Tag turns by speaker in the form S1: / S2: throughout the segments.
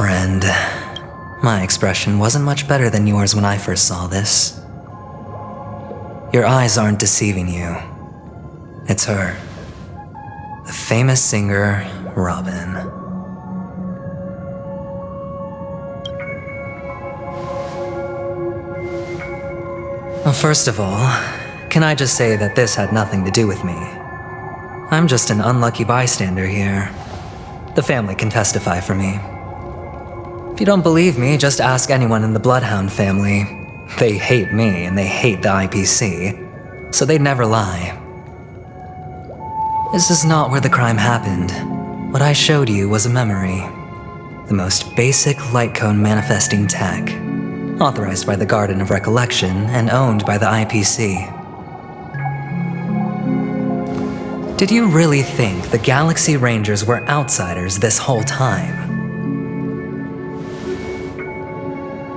S1: friend. My expression wasn't much better than yours when I first saw this. Your eyes aren't deceiving you. It's her. The famous singer, Robin. Well, first of all, can I just say that this had nothing to do with me? I'm just an unlucky bystander here. The family can testify for me. If you don't believe me, just ask anyone in the Bloodhound family. They hate me and they hate the IPC, so they'd never lie. This is not where the crime happened. What I showed you was a memory. The most basic light cone manifesting tech, authorized by the Garden of Recollection and owned by the IPC. Did you really think the Galaxy Rangers were outsiders this whole time?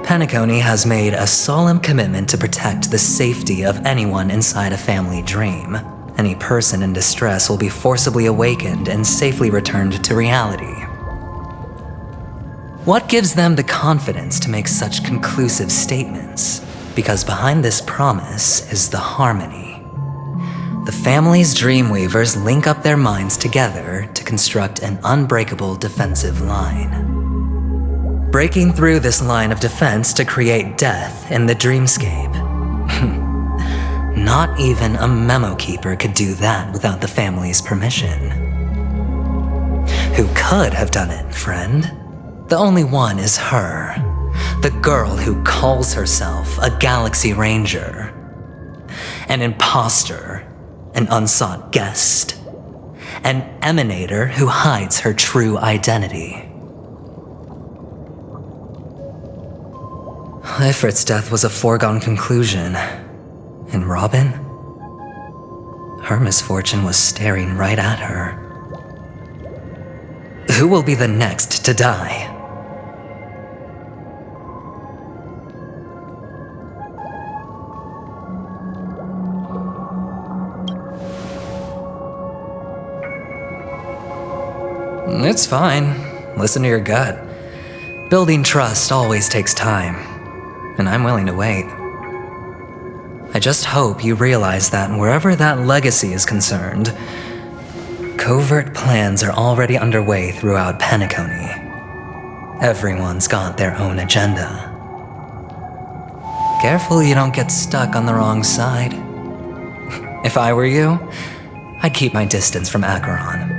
S1: Penacony has made a solemn commitment to protect the safety of anyone inside a family dream. Any person in distress will be forcibly awakened and safely returned to reality. What gives them the confidence to make such conclusive statements? Because behind this promise is the harmony. The family's Dreamweavers link up their minds together to construct an unbreakable defensive line. Breaking through this line of defense to create death in the dreamscape. Not even a memo keeper could do that without the family's permission. Who could have done it, friend? The only one is her. The girl who calls herself a Galaxy Ranger. An imposter, an unsought guest, an emanator who hides her true identity. Ifrit's death was a foregone conclusion. And Robin? Her misfortune was staring right at her. Who will be the next to die? It's fine. Listen to your gut. Building trust always takes time, and I'm willing to wait. I just hope you realize that wherever that legacy is concerned, covert plans are already underway throughout Penacony. Everyone's got their own agenda. Careful you don't get stuck on the wrong side. If I were you, I'd keep my distance from Acheron.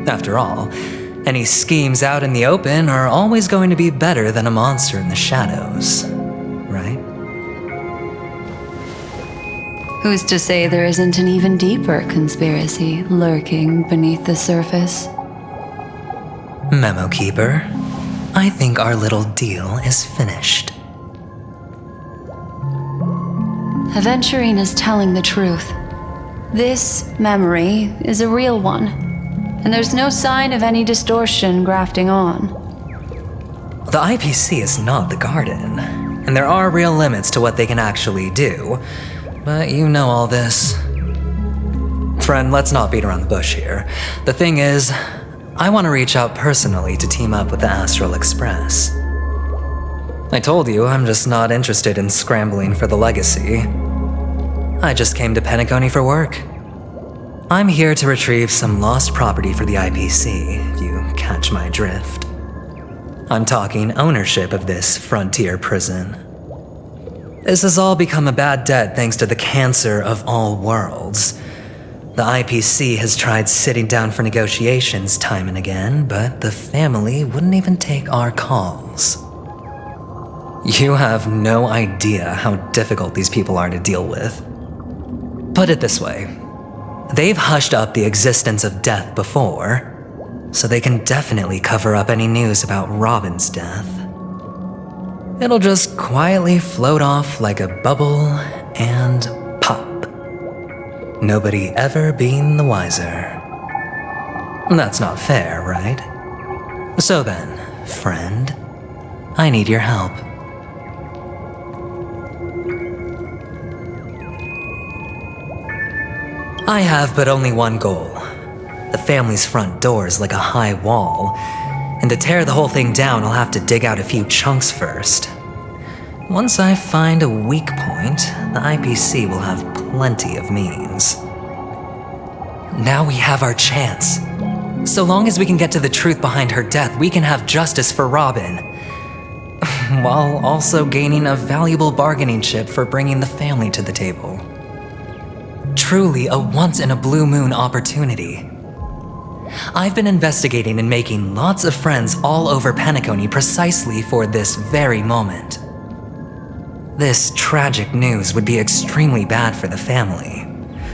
S1: After all, any schemes out in the open are always going to be better than a monster in the shadows, right?
S2: Who's to say there isn't an even deeper conspiracy lurking beneath the surface?
S1: Memo Keeper, I think our little deal is finished.
S2: Aventurine is telling the truth. This memory is a real one, and there's no sign of any distortion grafting on.
S1: The IPC is not the Garden, and there are real limits to what they can actually do. But you know all this. Friend, let's not beat around the bush here. The thing is, I want to reach out personally to team up with the Astral Express. I told you I'm just not interested in scrambling for the legacy. I just came to Penacony for work. I'm here to retrieve some lost property for the IPC, if you catch my drift. I'm talking ownership of this frontier prison. This has all become a bad debt thanks to the cancer of all worlds. The IPC has tried sitting down for negotiations time and again, but the family wouldn't even take our calls. You have no idea how difficult these people are to deal with. Put it this way, they've hushed up the existence of death before, so they can definitely cover up any news about Robin's death. It'll just quietly float off like a bubble and pop. Nobody ever being the wiser. That's not fair, right? So then, friend, I need your help. I have but only one goal. The family's front door is like a high wall, And to tear the whole thing down, I'll have to dig out a few chunks first. Once I find a weak point, the IPC will have plenty of means. Now we have our chance. So long as we can get to the truth behind her death, we can have justice for Robin, while also gaining a valuable bargaining chip for bringing the family to the table. Truly a once-in-a-blue-moon opportunity. I've been investigating and making lots of friends all over Penacony precisely for this very moment. This tragic news would be extremely bad for the family,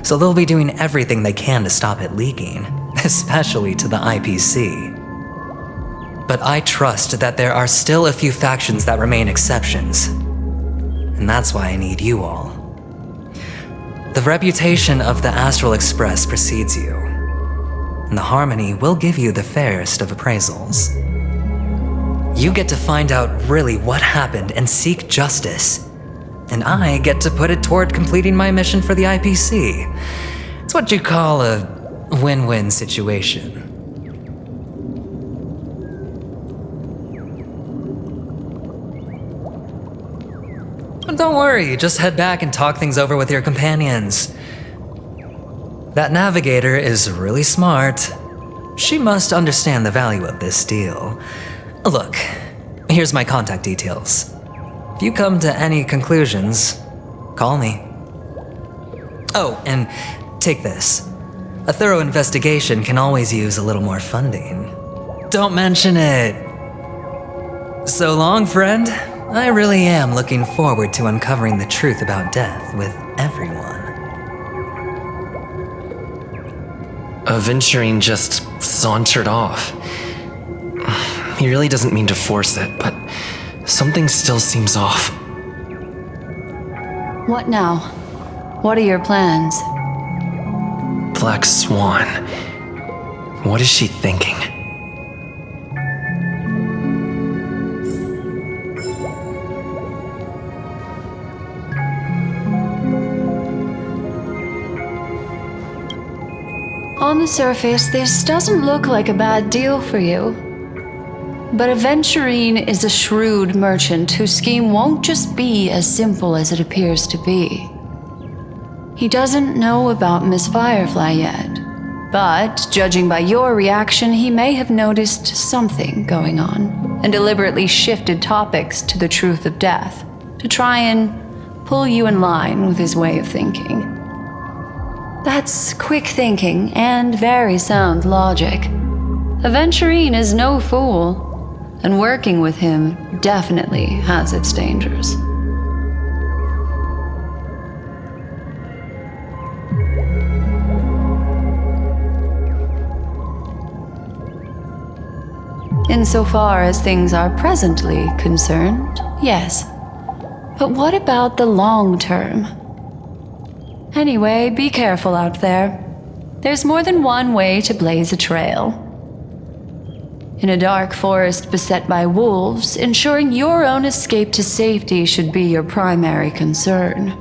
S1: so they'll be doing everything they can to stop it leaking, especially to the IPC. But I trust that there are still a few factions that remain exceptions, and that's why I need you all. The reputation of the Astral Express precedes you, and the Harmony will give you the fairest of appraisals. You get to find out really what happened and seek justice, and I get to put it toward completing my mission for the IPC. It's what you call a win-win situation. Don't worry, just head back and talk things over with your companions. That navigator is really smart. She must understand the value of this deal. Look, here's my contact details. If you come to any conclusions, call me. Oh, and take this. A thorough investigation can always use a little more funding. Don't mention it. So long, friend. I really am looking forward to uncovering the truth about death with everyone.
S3: Aventurine just sauntered off. He really doesn't mean to force it, but something still seems off.
S2: What now? What are your plans?
S3: Black Swan. What is she thinking?
S2: On the surface, this doesn't look like a bad deal for you. But Aventurine is a shrewd merchant whose scheme won't just be as simple as it appears to be. He doesn't know about Miss Firefly yet, but judging by your reaction, he may have noticed something going on and deliberately shifted topics to the truth of death to try and pull you in line with his way of thinking. That's quick thinking and very sound logic. Aventurine is no fool, and working with him definitely has its dangers. Insofar as things are presently concerned, yes. But what about the long term? Anyway, be careful out there. There's more than one way to blaze a trail. In a dark forest beset by wolves, ensuring your own escape to safety should be your primary concern.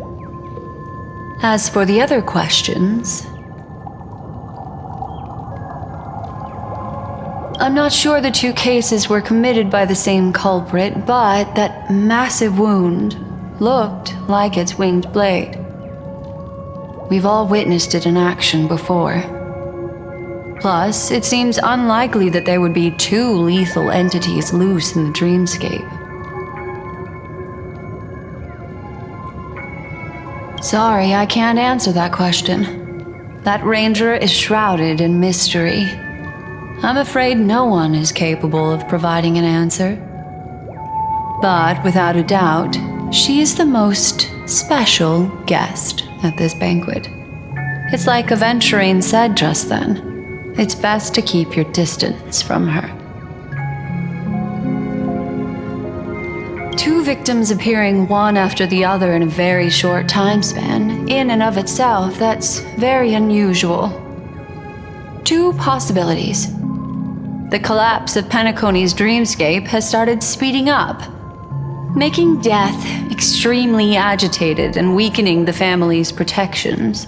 S2: As for the other questions, I'm not sure the two cases were committed by the same culprit, but that massive wound looked like its winged blade. We've all witnessed it in action before. Plus, it seems unlikely that there would be two lethal entities loose in the dreamscape. Sorry, I can't answer that question. That ranger is shrouded in mystery. I'm afraid no one is capable of providing an answer. But without a doubt, she is the most special guest at this banquet. It's like Aventurine said just then. It's best to keep your distance from her. Two victims appearing one after the other in a very short time span, in and of itself, that's very unusual. Two possibilities. The collapse of Penacony's dreamscape has started speeding up, making death extremely agitated and weakening the family's protections.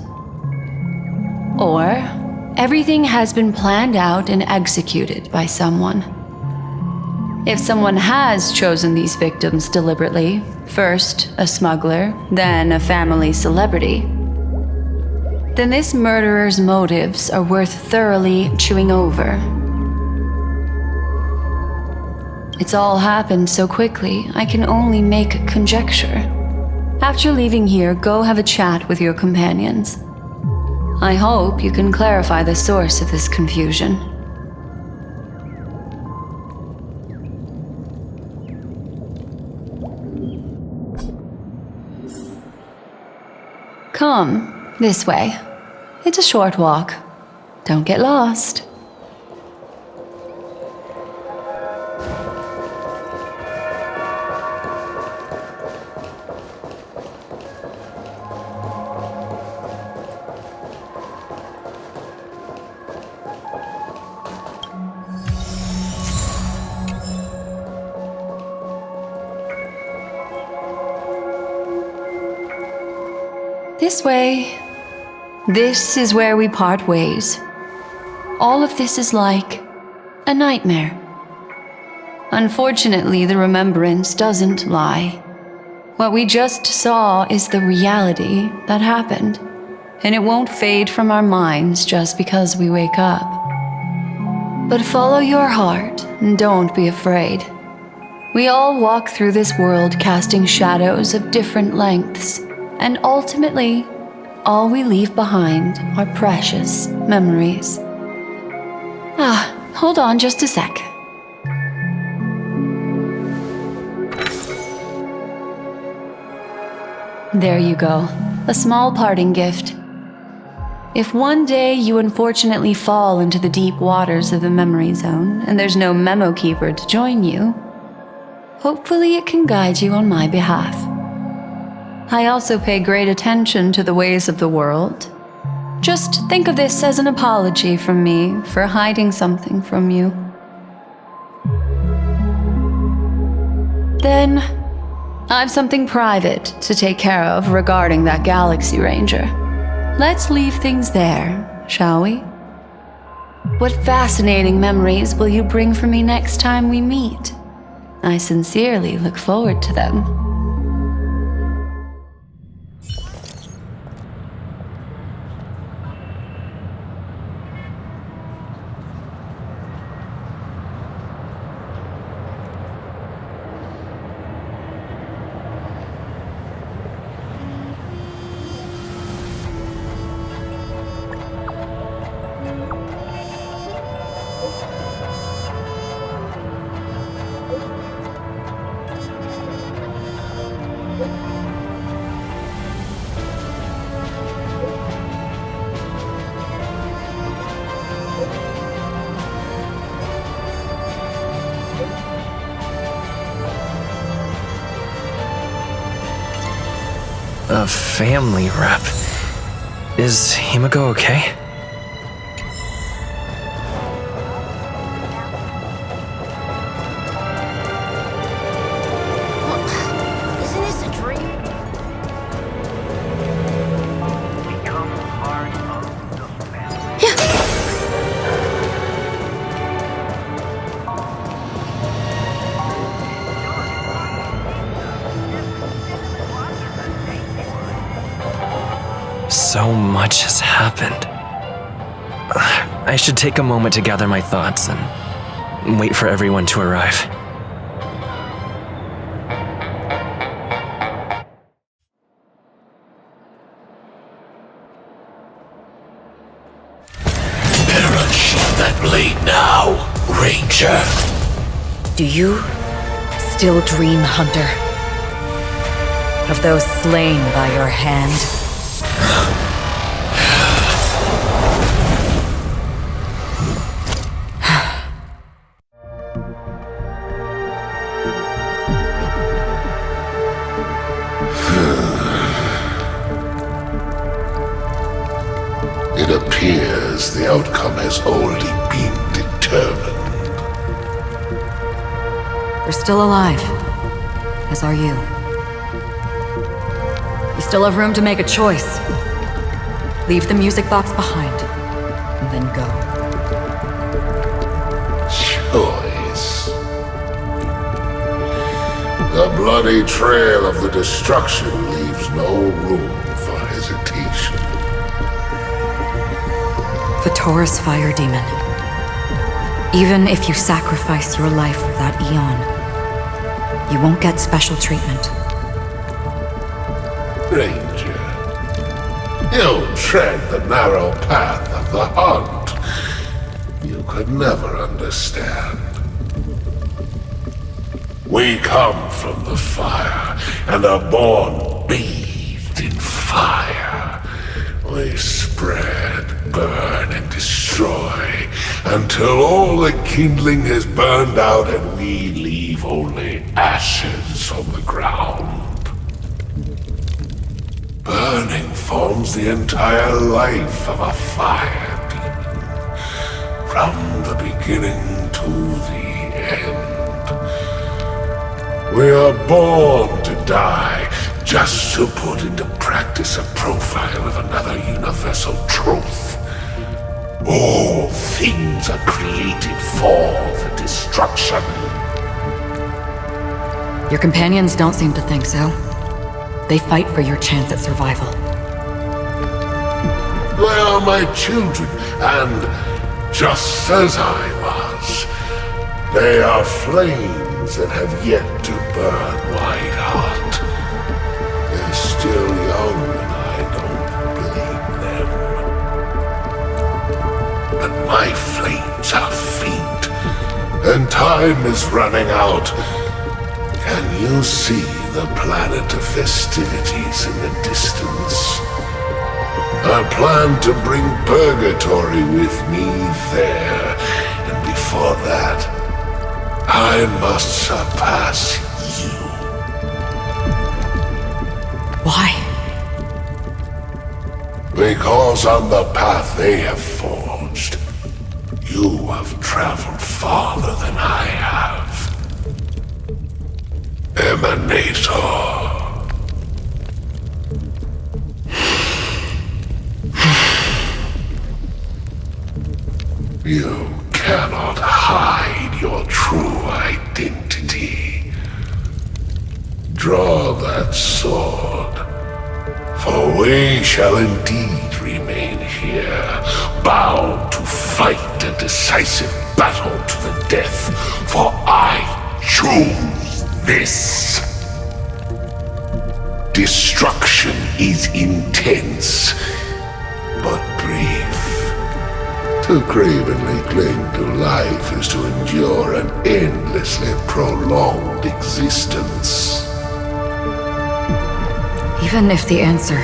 S2: Or everything has been planned out and executed by someone. If someone has chosen these victims deliberately, first a smuggler, then a family celebrity, then this murderer's motives are worth thoroughly chewing over. It's all happened so quickly, I can only make conjecture. After leaving here, go have a chat with your companions. I hope you can clarify the source of this confusion. Come, this way. It's a short walk. Don't get lost. This way. This is where we part ways. All of this is like a nightmare. Unfortunately, the remembrance doesn't lie. What we just saw is the reality that happened, and it won't fade from our minds just because we wake up. But follow your heart and don't be afraid. We all walk through this world casting shadows of different lengths, and ultimately, all we leave behind are precious memories. Hold on just a sec. There you go, a small parting gift. If one day you unfortunately fall into the deep waters of the memory zone and there's no memo keeper to join you, hopefully it can guide you on my behalf. I also pay great attention to the ways of the world. Just think of this as an apology from me for hiding something from you. Then, I've something private to take care of regarding that Galaxy Ranger. Let's leave things there, shall we? What fascinating memories will you bring for me next time we meet? I sincerely look forward to them.
S3: A family rep. Is Himiko okay?
S4: Isn't this a dream?
S3: So much has happened. I should take a moment to gather my thoughts and wait for everyone to arrive.
S5: Better unsheath that blade now, Ranger.
S6: Do you still dream, Hunter? Of those slain by your hand?
S5: It appears the outcome has already been determined.
S6: We're still alive, as are you. You still have room to make a choice. Leave the music box behind, and then go.
S5: Choice? The bloody trail of the destruction leaves no room for hesitation.
S6: The Taurus Fire Demon. Even if you sacrifice your life for that eon, you won't get special treatment.
S5: Ranger, you tread the narrow path of the hunt. You could never understand. We come from the fire, and are born bathed in fire. We spread, burn, and destroy, until all the kindling has burned out and we leave only ashes on the ground. Burning forms the entire life of a fire demon, from the beginning to the end. We are born to die, just to put into practice a profile of another universal truth. All things are created for the destruction.
S6: Your companions don't seem to think so. They fight for your chance at survival.
S5: They are my children, and just as I was, they are flames that have yet to burn white hot. They're still young, and I don't blame them. But my flames are faint, and time is running out. Can you see the planet of festivities in the distance? I plan to bring Purgatory with me there, and before that, I must surpass you.
S6: Why?
S5: Because on the path they have forged, you have traveled farther than I have. Emanator. You cannot hide your true identity. Draw that sword, for we shall indeed remain here, bound to fight a decisive battle to the death, for I choose this. Destruction is intense, but brief. To cravenly cling to life is to endure an endlessly prolonged existence.
S6: Even if the answer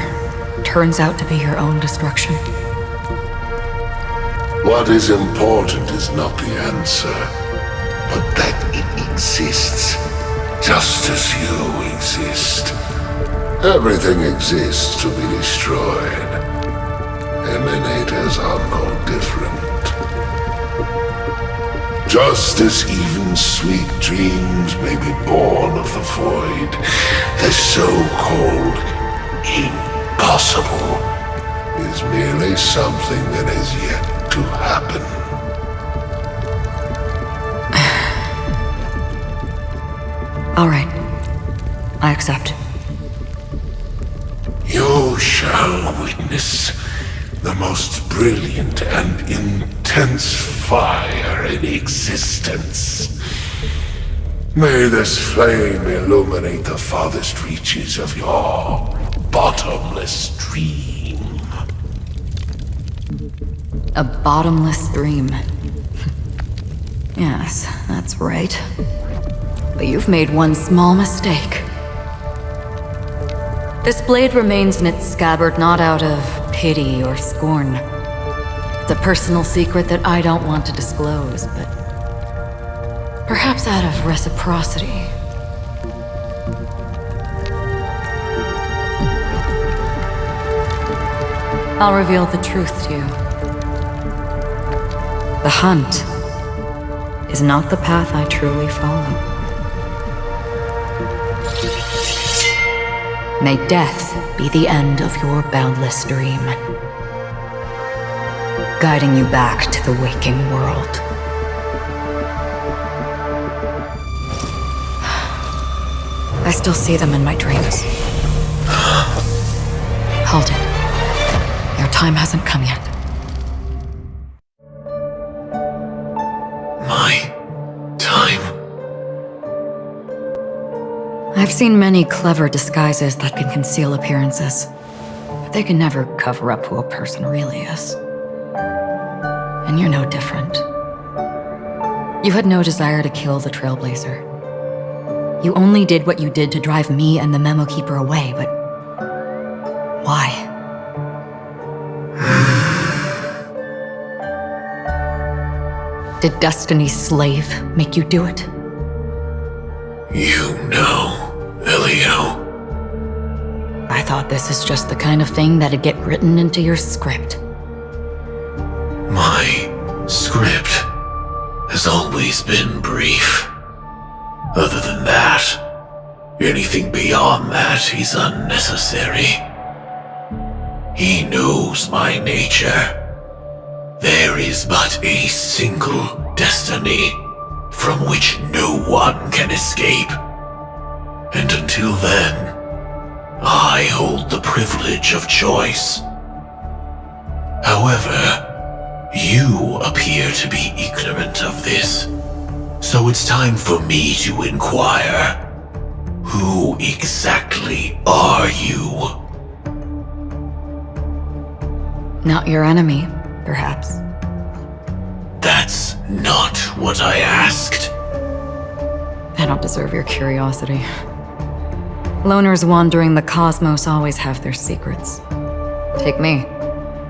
S6: turns out to be your own destruction.
S5: What is important is not the answer, but that it exists, just as you exist. Everything exists to be destroyed. Emanators are no different. Just as even sweet dreams may be born of the void, the so-called impossible is merely something that has yet to happen.
S6: All right. I accept.
S5: You shall witness the most brilliant and intense fire in existence. May this flame illuminate the farthest reaches of your bottomless dream.
S6: A bottomless dream. Yes, that's right. But you've made one small mistake. This blade remains in its scabbard not out of pity or scorn. It's a personal secret that I don't want to disclose, but perhaps out of reciprocity. I'll reveal the truth to you. The hunt is not the path I truly follow. May death be the end of your boundless dream, guiding you back to the waking world. still see them in my dreams. Hold it. Your time hasn't come yet.
S5: My time?
S6: I've seen many clever disguises that can conceal appearances, but they can never cover up who a person really is. And you're no different. You had no desire to kill the Trailblazer. You only did what you did to drive me and the Memo Keeper away, but why? Did Destiny's slave make you do it?
S5: You know, Elio.
S6: I thought this is just the kind of thing that'd get written into your script.
S5: My script has always been brief. Other than that, anything beyond that is unnecessary. He knows my nature. There is but a single destiny from which no one can escape. And until then, I hold the privilege of choice. However, you appear to be ignorant of this, so it's time for me to inquire. Who exactly are you?
S6: Not your enemy, perhaps.
S5: That's not what I asked.
S6: I don't deserve your curiosity. Loners wandering the cosmos always have their secrets. Take me.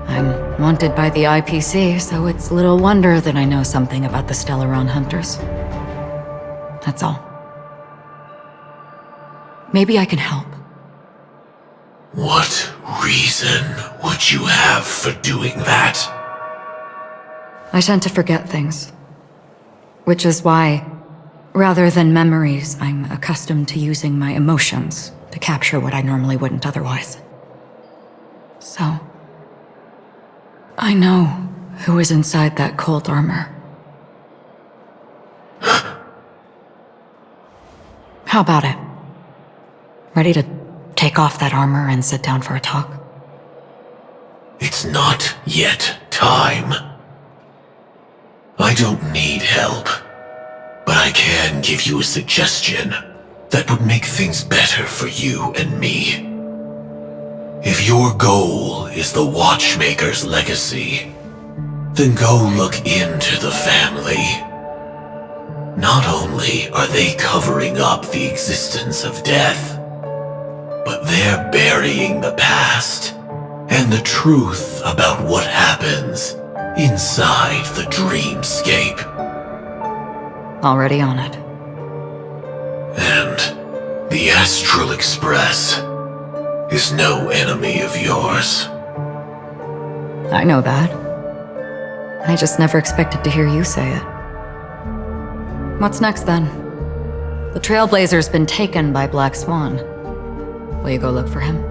S6: I'm wanted by the IPC, so it's little wonder that I know something about the Stellaron Hunters. That's all. Maybe I can help.
S5: What reason would you have for doing that?
S6: I tend to forget things. Which is why, rather than memories, I'm accustomed to using my emotions to capture what I normally wouldn't otherwise. So, I know who is inside that cold armor. How about it? Ready to take off that armor and sit down for a talk?
S5: It's not yet time. I don't need help, but I can give you a suggestion that would make things better for you and me. If your goal is the Watchmaker's legacy, then go look into the family. Not only are they covering up the existence of death, but they're burying the past and the truth about what happens inside the dreamscape.
S6: Already on it.
S5: And the Astral Express is no enemy of yours.
S6: I know that. I just never expected to hear you say it. What's next then? The Trailblazer's been taken by Black Swan. Will you go look for him?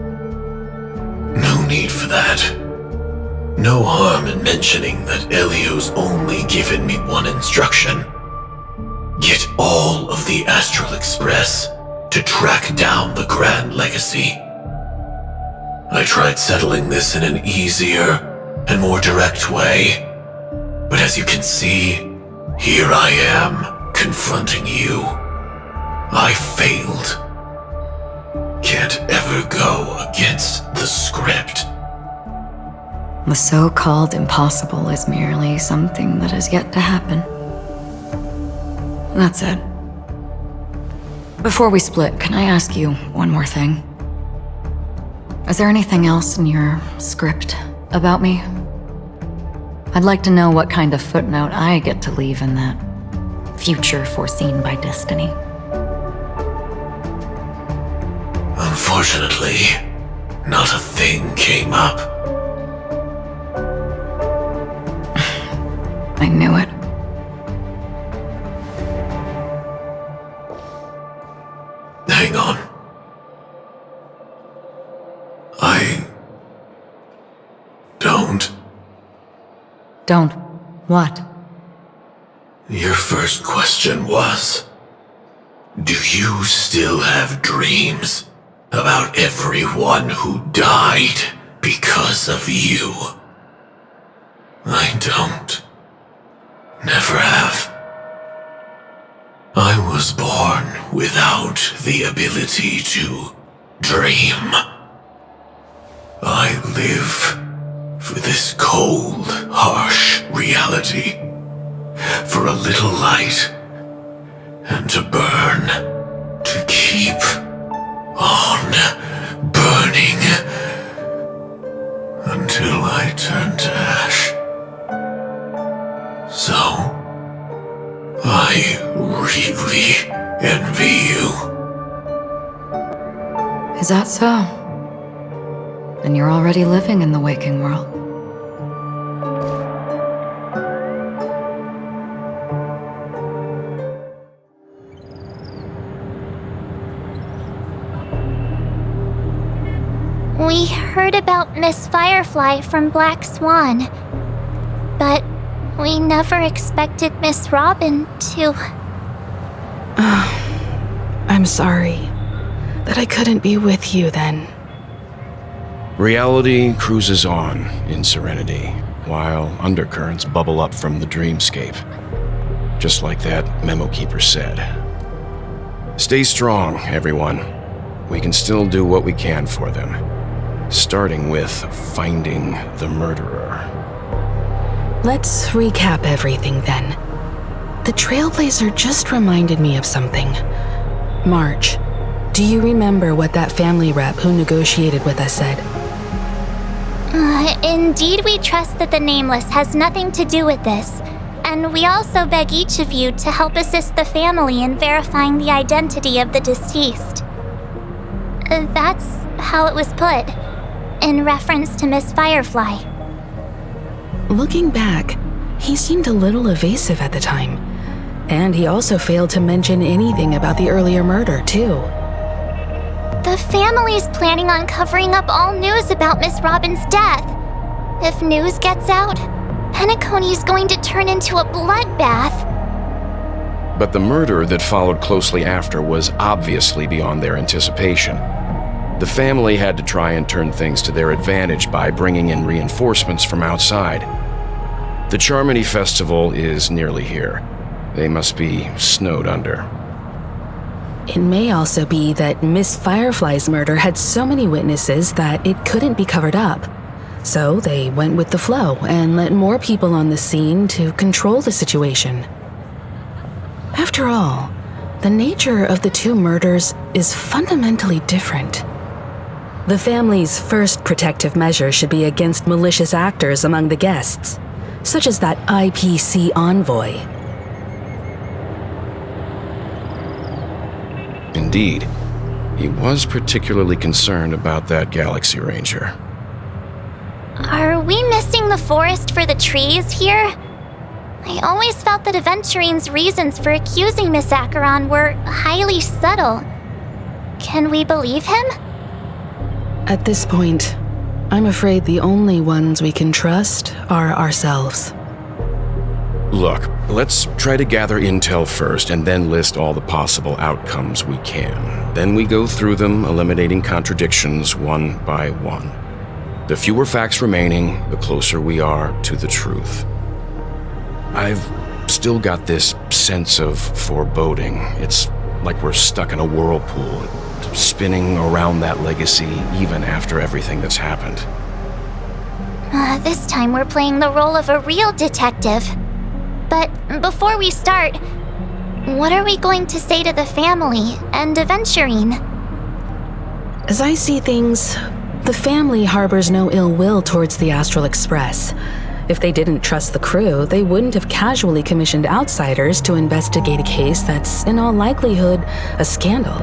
S5: No need for that. No harm in mentioning that Elio's only given me one instruction. Get all of the Astral Express to track down the Grand Legacy. I tried settling this in an easier and more direct way, but as you can see, here I am, confronting you. I failed. Can't ever go against the script.
S6: The so-called impossible is merely something that has yet to happen. That's it. Before we split, can I ask you one more thing? Is there anything else in your script about me? I'd like to know what kind of footnote I get to leave in that future foreseen by destiny.
S5: Unfortunately, not a thing came up.
S6: I knew it.
S5: Hang on. I don't.
S6: Don't. What?
S5: Your first question was,
S7: Do you still have dreams about everyone who died because of you? I don't. Never have. I was born without the ability to dream. I live for this cold, harsh reality, for a little light, and to burn, to keep on burning, until I turn to ash. So, I really envy you.
S6: Is that so? Then you're already living in the waking world.
S4: We heard about Miss Firefly from Black Swan, but we never expected Miss Robin to...
S8: I'm sorry that I couldn't be with you then.
S9: Reality cruises on in serenity, while undercurrents bubble up from the dreamscape. Just like that memo keeper said. Stay strong, everyone. We can still do what we can for them. Starting with finding the murderer.
S8: Let's recap everything then. The Trailblazer just reminded me of something. March, do you remember what that family rep who negotiated with us said?
S4: Indeed, we trust that the Nameless has nothing to do with this, and we also beg each of you to help assist the family in verifying the identity of the deceased. That's how it was put, in reference to Miss Firefly.
S8: Looking back, he seemed a little evasive at the time, and he also failed to mention anything about the earlier murder, too.
S4: The family's planning on covering up all news about Miss Robin's death. If news gets out, Penacony's going to turn into a bloodbath.
S9: But the murder that followed closely after was obviously beyond their anticipation. The family had to try and turn things to their advantage by bringing in reinforcements from outside. The Charmony Festival is nearly here. They must be snowed under.
S8: It may also be that Miss Firefly's murder had so many witnesses that it couldn't be covered up. So they went with the flow and let more people on the scene to control the situation. After all, the nature of the two murders is fundamentally different. The family's first protective measure should be against malicious actors among the guests, such as that IPC envoy.
S9: Indeed, he was particularly concerned about that Galaxy Ranger.
S4: Are we missing the forest for the trees here? I always felt that Aventurine's reasons for accusing Miss Acheron were highly subtle. Can we believe him?
S8: At this point, I'm afraid the only ones we can trust are ourselves.
S9: Look, let's try to gather intel first and then list all the possible outcomes we can. Then we go through them, eliminating contradictions one by one. The fewer facts remaining, the closer we are to the truth. I've still got this sense of foreboding. It's like we're stuck in a whirlpool, spinning around that legacy even after everything that's happened.
S4: This time we're playing the role of a real detective. But before we start, what are we going to say to the family and Aventurine?
S8: As I see things, the family harbors no ill will towards the Astral Express. If they didn't trust the crew, they wouldn't have casually commissioned outsiders to investigate a case that's, in all likelihood, a scandal.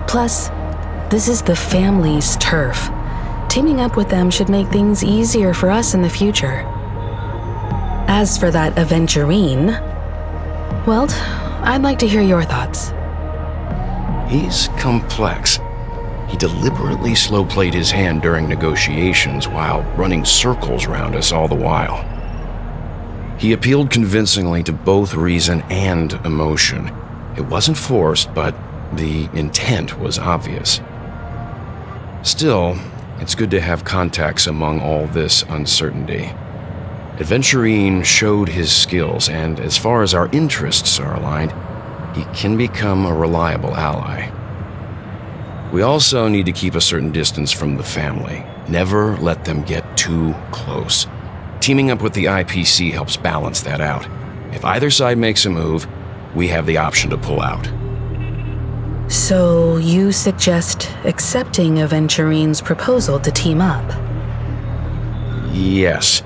S8: Plus, this is the family's turf. Teaming up with them should make things easier for us in the future. As for that Aventurine, well, I'd like to hear your thoughts.
S9: He's complex. He deliberately slow-played his hand during negotiations while running circles around us all the while. He appealed convincingly to both reason and emotion, It wasn't forced, but the intent was obvious. Still, it's good to have contacts among all this uncertainty. Aventurine showed his skills, and as far as our interests are aligned, he can become a reliable ally. We also need to keep a certain distance from the family. Never let them get too close. Teaming up with the IPC helps balance that out. If either side makes a move, we have the option to pull out.
S8: So you suggest accepting Aventurine's proposal to team up?
S9: Yes.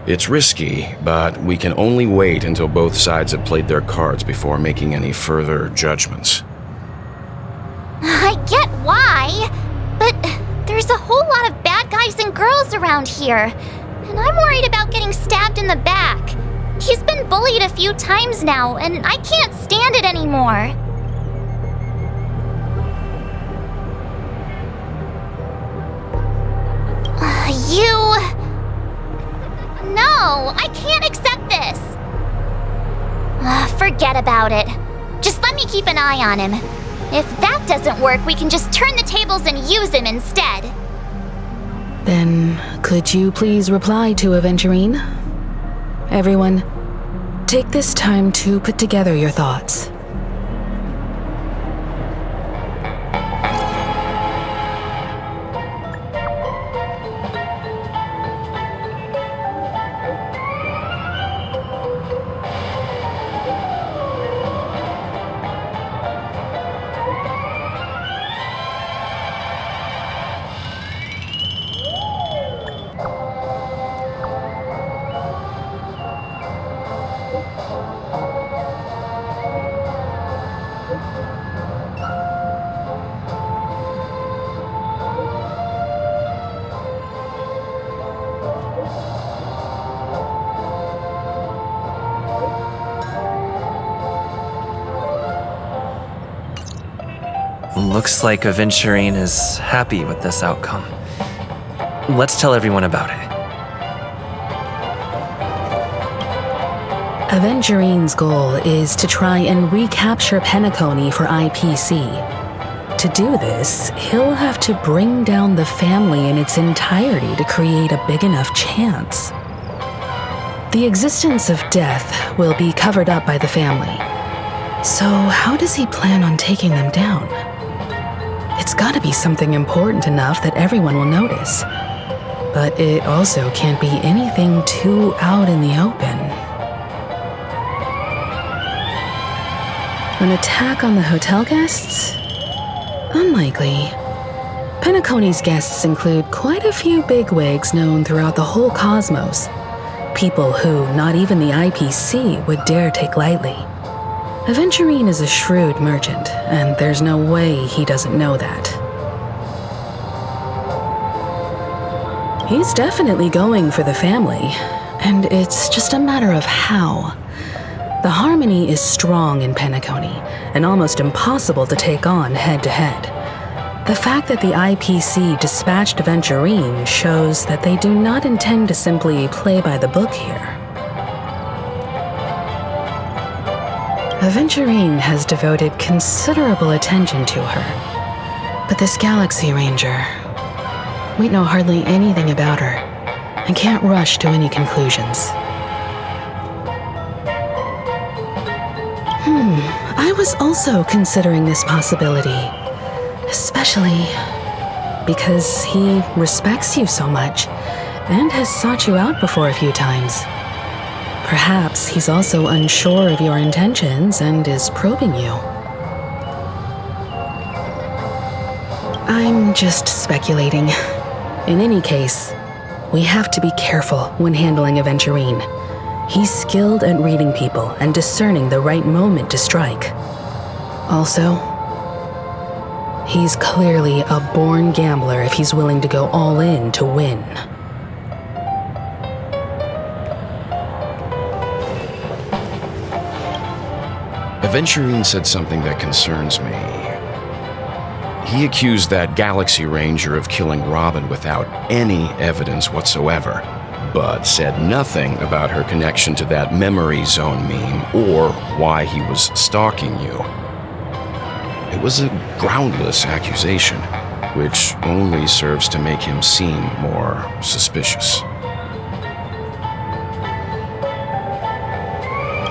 S9: It's risky, but we can only wait until both sides have played their cards before making any further judgments.
S4: I get why, but there's a whole lot of bad guys and girls around here, and I'm worried about getting stabbed in the back. He's been bullied a few times now, and I can't stand it anymore. No, I can't accept this. Forget about it. Just let me keep an eye on him. If that doesn't work, we can just turn the tables and use him instead.
S8: Then, could you please reply to Aventurine? Everyone, take this time to put together your thoughts.
S3: Looks like Aventurine is happy with this outcome. Let's tell everyone about it.
S8: Aventurine's goal is to try and recapture Penacony for IPC. To do this, he'll have to bring down the family in its entirety to create a big enough chance. The existence of death will be covered up by the family. So how does he plan on taking them down? It's gotta be something important enough that everyone will notice. But it also can't be anything too out in the open. An attack on the hotel guests? Unlikely. Penacony's guests include quite a few bigwigs known throughout the whole cosmos. People who not even the IPC would dare take lightly. Aventurine is a shrewd merchant, and there's no way he doesn't know that. He's definitely going for the family, and it's just a matter of how. The harmony is strong in Penacony, and almost impossible to take on head-to-head. The fact that the IPC dispatched Aventurine shows that they do not intend to simply play by the book here. Aventurine has devoted considerable attention to her. But this Galaxy Ranger, we know hardly anything about her and can't rush to any conclusions. I was also considering this possibility, especially because he respects you so much and has sought you out before a few times. Perhaps he's also unsure of your intentions and is probing you. I'm just speculating. In any case, we have to be careful when handling Aventurine. He's skilled at reading people and discerning the right moment to strike. Also, he's clearly a born gambler if he's willing to go all in to win.
S9: Aventurine said something that concerns me. He accused that Galaxy Ranger of killing Robin without any evidence whatsoever. but said nothing about her connection to that memory zone meme or why he was stalking you. It was a groundless accusation, which only serves to make him seem more suspicious.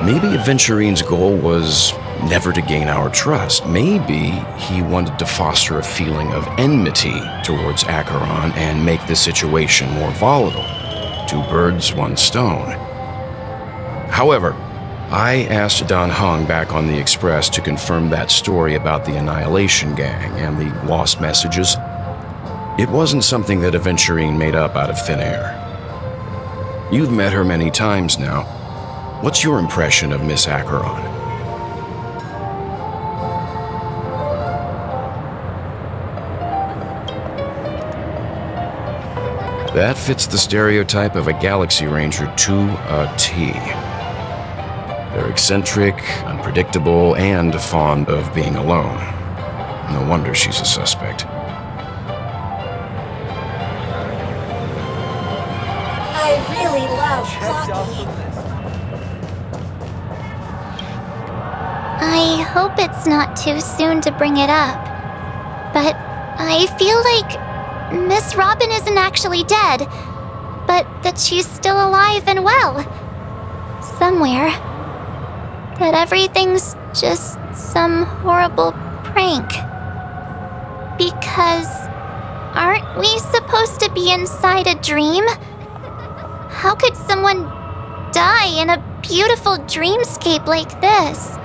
S9: Maybe Aventurine's goal was never to gain our trust. Maybe he wanted to foster a feeling of enmity towards Acheron and make the situation more volatile. 2 birds, 1 stone. However, I asked Dan Heng back on the Express to confirm that story about the Annihilation Gang and the lost messages. It wasn't something that Aventurine made up out of thin air. You've met her many times now. What's your impression of Miss Acheron? That fits the stereotype of a Galaxy Ranger to a T. They're eccentric, unpredictable, and fond of being alone. No wonder she's a suspect.
S10: I really love hockey.
S4: I hope it's not too soon to bring it up, but I feel like Miss Robin isn't actually dead, but that she's still alive and well. Somewhere. That everything's just some horrible prank. Because aren't we supposed to be inside a dream? How could someone die in a beautiful dreamscape like this?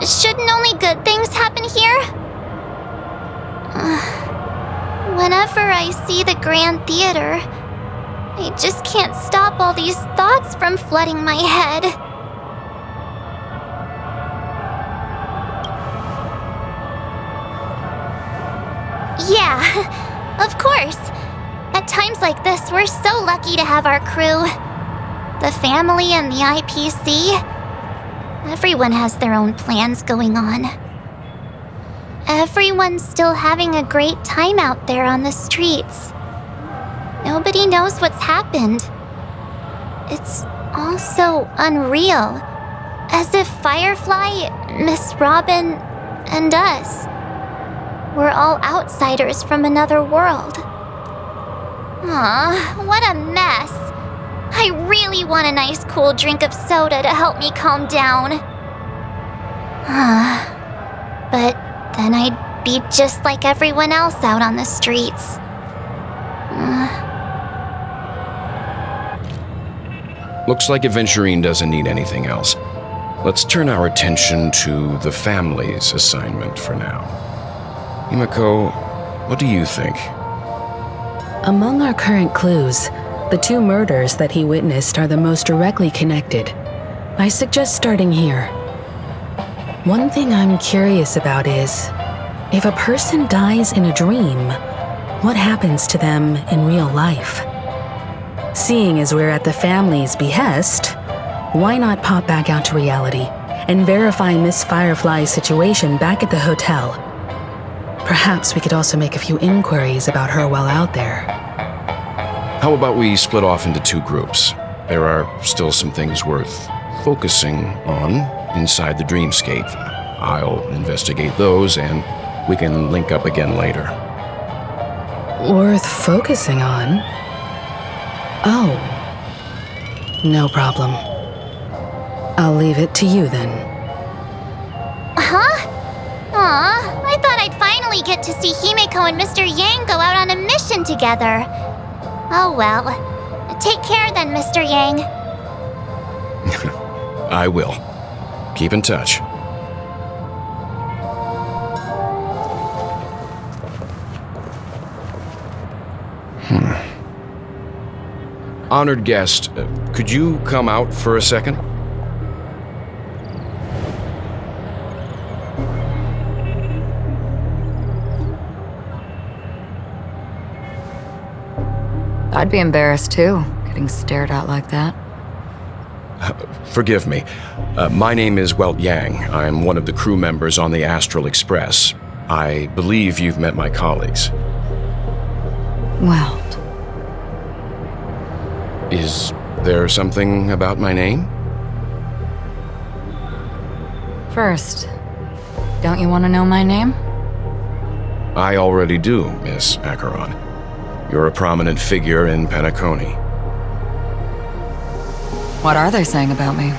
S4: Shouldn't only good things happen here? Whenever I see the Grand Theater, I just can't stop all these thoughts from flooding my head. Yeah, of course. At times like this, we're so lucky to have our crew. The family and the IPC. Everyone has their own plans going on. Everyone's still having a great time out there on the streets. Nobody knows what's happened. It's all so unreal. As if Firefly, Miss Robin, and us were all outsiders from another world. Aw, what a mess. I really want a nice cool drink of soda to help me calm down. But then I'd be just like everyone else out on the streets.
S9: Looks like Aventurine doesn't need anything else. Let's turn our attention to the family's assignment for now. Himiko, what do you think?
S8: Among our current clues, the 2 murders that he witnessed are the most directly connected. I suggest starting here. One thing I'm curious about is, if a person dies in a dream, what happens to them in real life? Seeing as we're at the family's behest, why not pop back out to reality and verify Miss Firefly's situation back at the hotel? Perhaps we could also make a few inquiries about her while out there.
S9: How about we split off into 2 groups? There are still some things worth focusing on inside the dreamscape. I'll investigate those, and we can link up again later.
S8: Worth focusing on? Oh. No problem. I'll leave it to you then.
S4: Huh? Aw, I thought I'd finally get to see Himiko and Mr. Yang go out on a mission together. Oh well. Take care then, Mr. Yang.
S9: I will. Keep in touch. Honored guest, could you come out for a second?
S6: I'd be embarrassed too, getting stared at like that.
S9: Forgive me. My name is Welt Yang. I'm one of the crew members on the Astral Express. I believe you've met my colleagues.
S6: Welt.
S9: Is there something about my name?
S6: First, don't you want to know my name?
S9: I already do, Miss Acheron. You're a prominent figure in Penacony.
S6: What are they saying about me?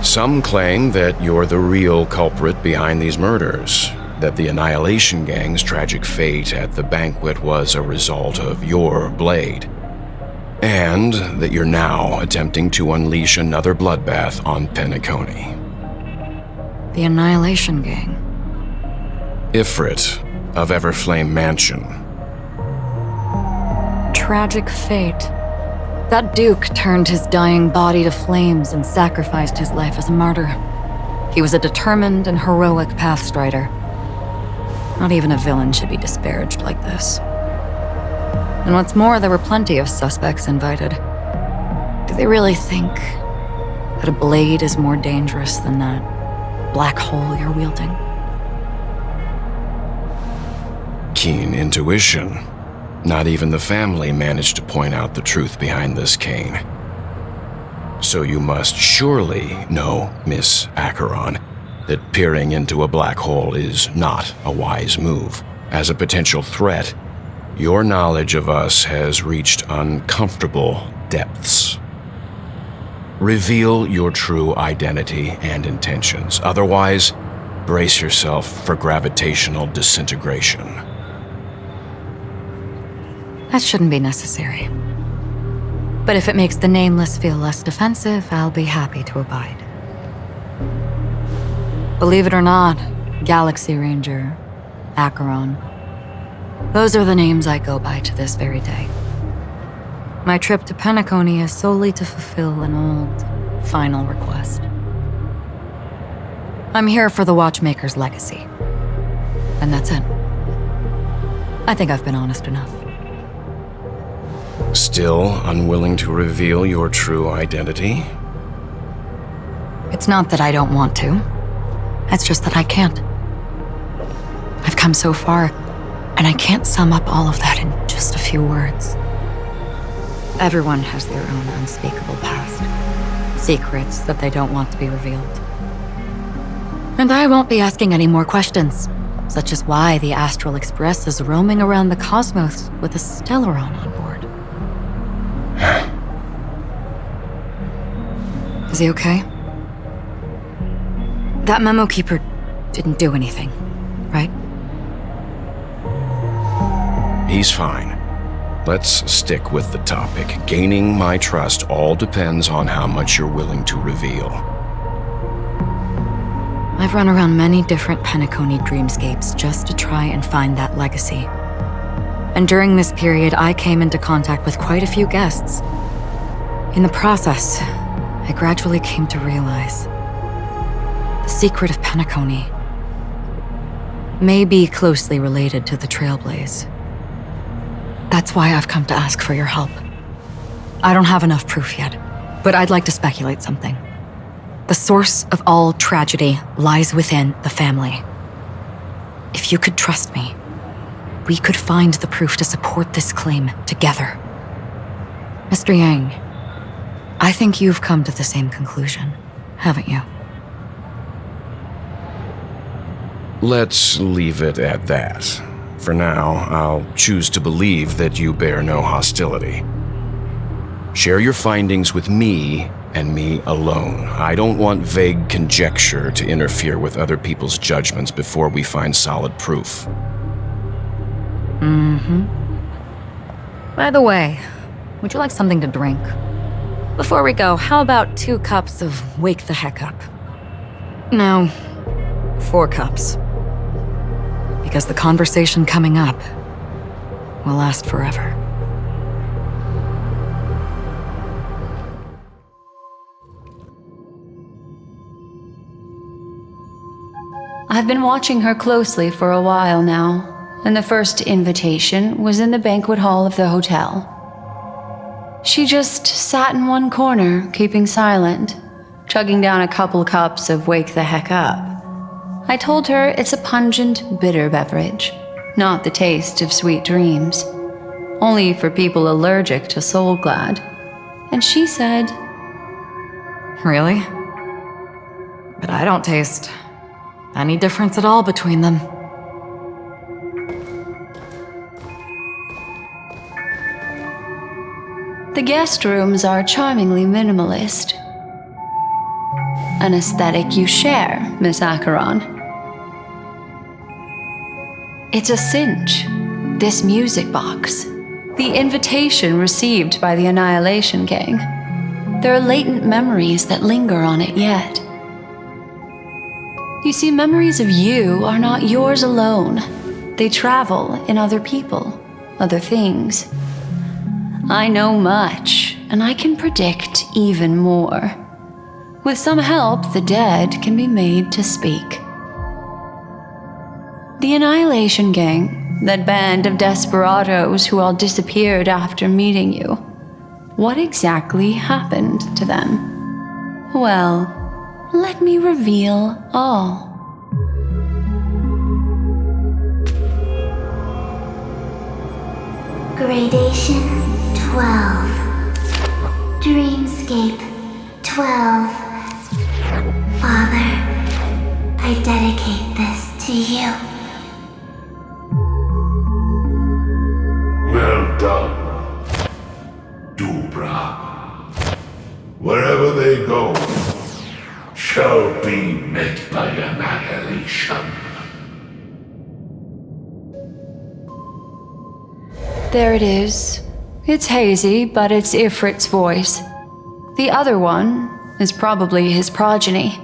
S9: Some claim that you're the real culprit behind these murders, that the Annihilation Gang's tragic fate at the banquet was a result of your blade, and that you're now attempting to unleash another bloodbath on Penacony.
S6: The Annihilation Gang?
S9: Ifrit of Everflame Mansion.
S6: Tragic fate. That Duke turned his dying body to flames and sacrificed his life as a martyr. He was a determined and heroic pathstrider. Not even a villain should be disparaged like this. And what's more, there were plenty of suspects invited. Do they really think that a blade is more dangerous than that black hole you're wielding?
S9: Keen intuition. Not even the family managed to point out the truth behind this cane. So you must surely know, Miss Acheron, that peering into a black hole is not a wise move. As a potential threat, your knowledge of us has reached uncomfortable depths. Reveal your true identity and intentions. Otherwise, brace yourself for gravitational disintegration.
S6: That shouldn't be necessary. But if it makes the Nameless feel less defensive, I'll be happy to abide. Believe it or not, Galaxy Ranger, Acheron, those are the names I go by to this very day. My trip to Penacony is solely to fulfill an old, final request. I'm here for the Watchmaker's legacy. And that's it. I think I've been honest enough.
S9: Still unwilling to reveal your true identity?
S6: It's not that I don't want to. It's just that I can't. I've come so far, and I can't sum up all of that in just a few words. Everyone has their own unspeakable past. Secrets that they don't want to be revealed. And I won't be asking any more questions, such as why the Astral Express is roaming around the cosmos with a Stellaron on board. Is he okay? That memo keeper didn't do anything, right?
S9: He's fine. Let's stick with the topic. Gaining my trust all depends on how much you're willing to reveal.
S6: I've run around many different Penacony dreamscapes just to try and find that legacy. And during this period, I came into contact with quite a few guests. In the process, I gradually came to realize the secret of Penacony may be closely related to the Trailblaze. That's why I've come to ask for your help. I don't have enough proof yet, but I'd like to speculate something. The source of all tragedy lies within the family. If you could trust me, we could find the proof to support this claim together. Mr. Yang, I think you've come to the same conclusion, haven't you?
S9: Let's leave it at that. For now, I'll choose to believe that you bear no hostility. Share your findings with me and me alone. I don't want vague conjecture to interfere with other people's judgments before we find solid proof.
S6: By the way, would you like something to drink? Before we go, how about 2 cups of Wake the Heck Up? No, 4 cups. Because the conversation coming up will last forever.
S2: I've been watching her closely for a while now, and the first invitation was in the banquet hall of the hotel. She just sat in one corner, keeping silent, chugging down a couple cups of Wake the Heck Up. I told her it's a pungent, bitter beverage, not the taste of sweet dreams. only for people allergic to Soulglad. And she said,
S6: Really? But I don't taste any difference at all between them.
S2: the guest rooms are charmingly minimalist. An aesthetic you share, Miss Acheron. It's a cinch, this music box. The invitation received by the Annihilation Gang. There are latent memories that linger on it yet. You see, memories of you are not yours alone. They travel in other people, other things. I know much, and I can predict even more. With some help, the dead can be made to speak. The Annihilation Gang, that band of desperados who all disappeared after meeting you. What exactly happened to them? Well, let me reveal all.
S11: Gradation 12. Dreamscape 12. Father, I dedicate this to you.
S5: Well done, Dubra. Wherever they go, shall be met by annihilation.
S2: There it is. It's hazy, but it's Ifrit's voice. The other one is probably his progeny.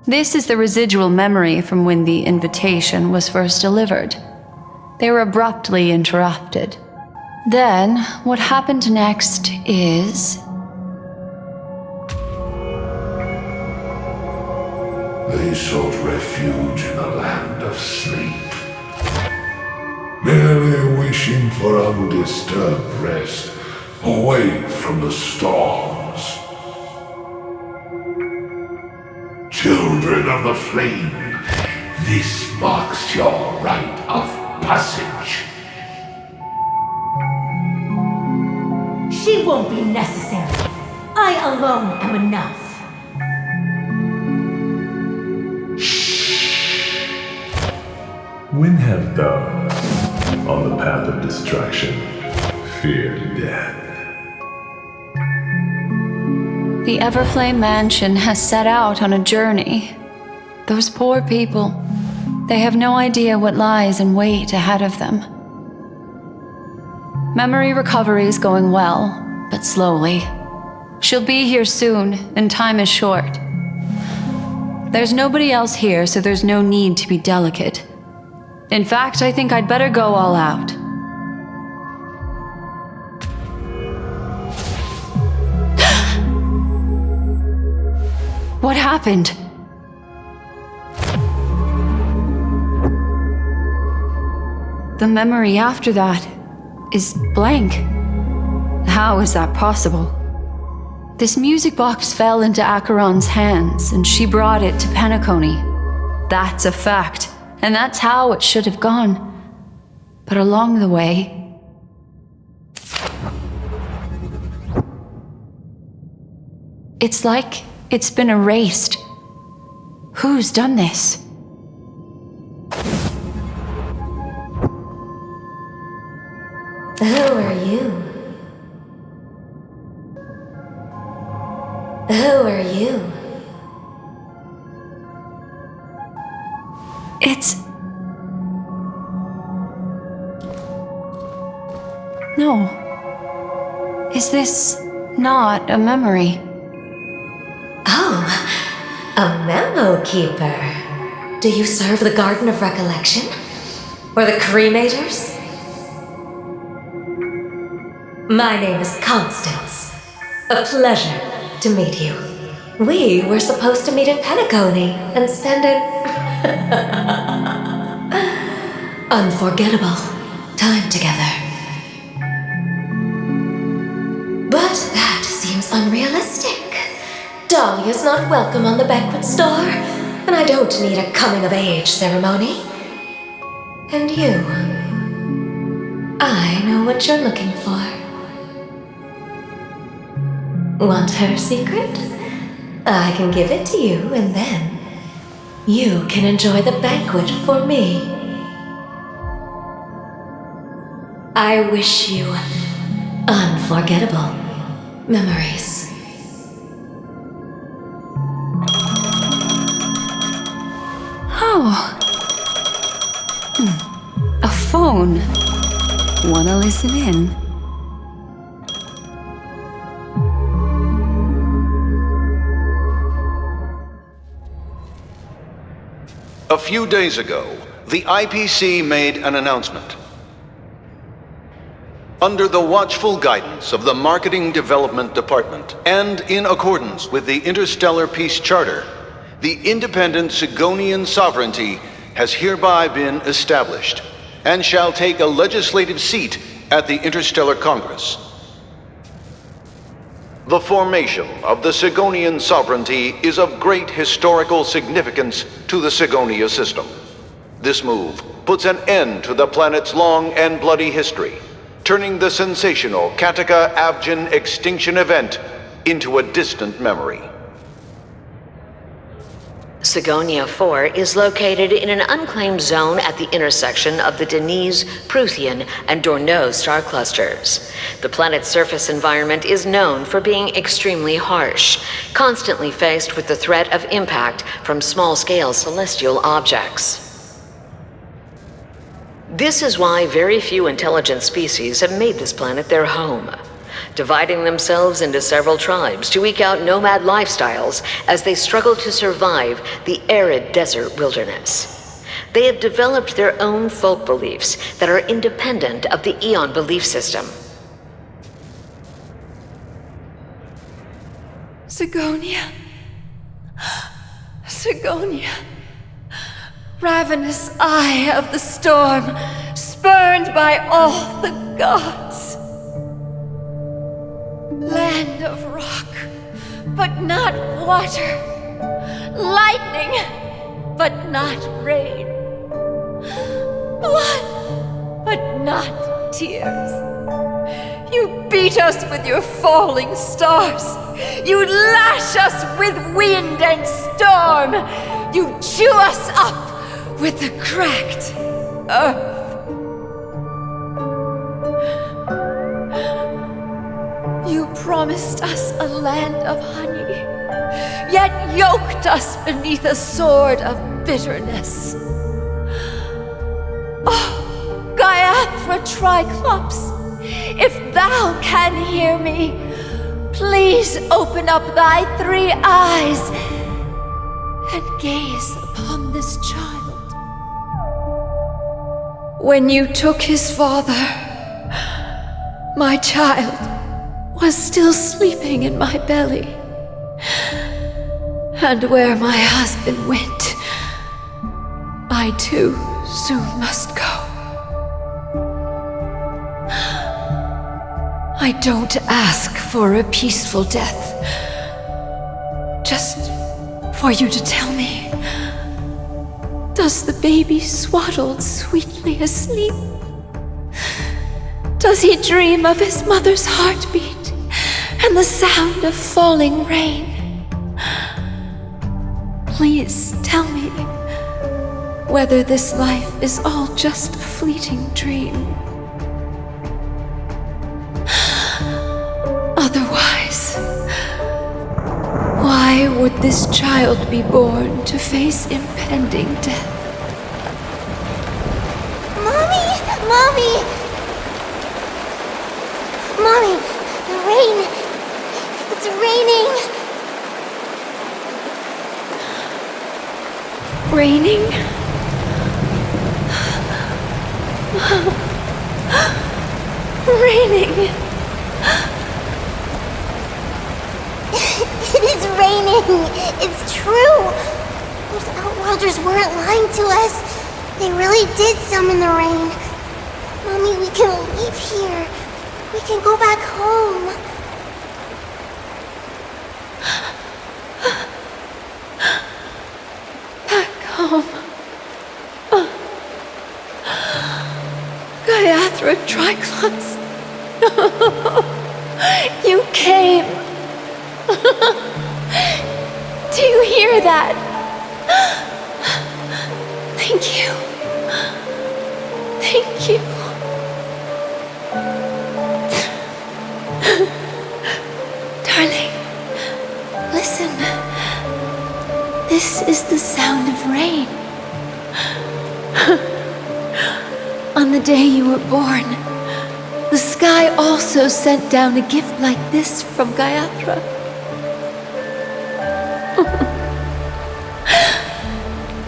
S2: This is the residual memory from when the invitation was first delivered. They were abruptly interrupted. Then, what happened next is...
S5: They sought refuge in a land of sleep, merely wishing for undisturbed rest, away from the storms. Children of the flame, this marks your rite of passage.
S10: She won't be necessary. I alone am enough.
S12: When have those, on the path of destruction, feared death?
S2: The Everflame Mansion has set out on a journey. Those poor people, they have no idea what lies in wait ahead of them. Memory recovery is going well, but slowly. She'll be here soon, and time is short. There's nobody else here, so there's no need to be delicate. In fact, I think I'd better go all out. What happened? The memory after that is blank. How is that possible? This music box fell into Acheron's hands, and she brought it to Penacony. That's a fact, and that's how it should have gone. But along the way... it's like it's been erased. Who's done this?
S10: Who are you? Who are you?
S2: It's... no. Is this not a memory?
S10: Oh, a memo keeper. Do you serve the Garden of Recollection? Or the Cremators? My name is Constance. A pleasure to meet you. We were supposed to meet in Penacony and spend an unforgettable time together. But that seems unrealistic. Dahlia's not welcome on the banquet star, and I don't need a coming-of-age ceremony. And you? I know what you're looking for. Want her secret? I can give it to you, and then you can enjoy the banquet for me. I wish you unforgettable memories.
S2: Oh. A phone. Wanna listen in?
S13: A few days ago, the IPC made an announcement. Under the watchful guidance of the Marketing Development Department, and in accordance with the Interstellar Peace Charter, the independent Sigonian sovereignty has hereby been established, and shall take a legislative seat at the Interstellar Congress. The formation of the Sigonian sovereignty is of great historical significance to the Sigonia system. This move puts an end to the planet's long and bloody history, turning the sensational Kataka-Avgin extinction event into a distant memory.
S14: Sigonia 4 is located in an unclaimed zone at the intersection of the Denise, Prothean, and Dorneau star clusters. The planet's surface environment is known for being extremely harsh, constantly faced with the threat of impact from small-scale celestial objects. This is why very few intelligent species have made this planet their home, dividing themselves into several tribes to eke out nomad lifestyles as they struggle to survive the arid desert wilderness. They have developed their own folk beliefs that are independent of the Eon belief system.
S2: Sigonia. Sigonia. Ravenous eye of the storm, spurned by all the gods. Land of rock, but not water. Lightning, but not rain. Blood, but not tears. You beat us with your falling stars. You lash us with wind and storm. You chew us up with the cracked earth. You promised us a land of honey, yet yoked us beneath a sword of bitterness. Oh, Gaiathra Triclops, if thou can hear me, please open up thy 3 eyes and gaze upon this child. When you took his father, my child was still sleeping in my belly. And where my husband went, I too soon must go. I don't ask for a peaceful death, just for you to tell me, does the baby swaddled sweetly asleep? Does he dream of his mother's heartbeat and the sound of falling rain? Please tell me whether this life is all just a fleeting dream. Otherwise, why would this child be born to face impending death?
S11: Mommy! Mommy! Mommy! The rain! It's raining!
S2: Raining? Raining!
S11: It is raining! It's true! Those Outworlders weren't lying to us. They really did summon the rain. Mommy, we can leave here. We can go back home.
S2: Back home. Gaia. Gaiathra Triclops. You came. Do you hear that? Thank you. Thank you. Darling, listen. This is the sound of rain. On the day you were born, the sky also sent down a gift like this from Gaiathra.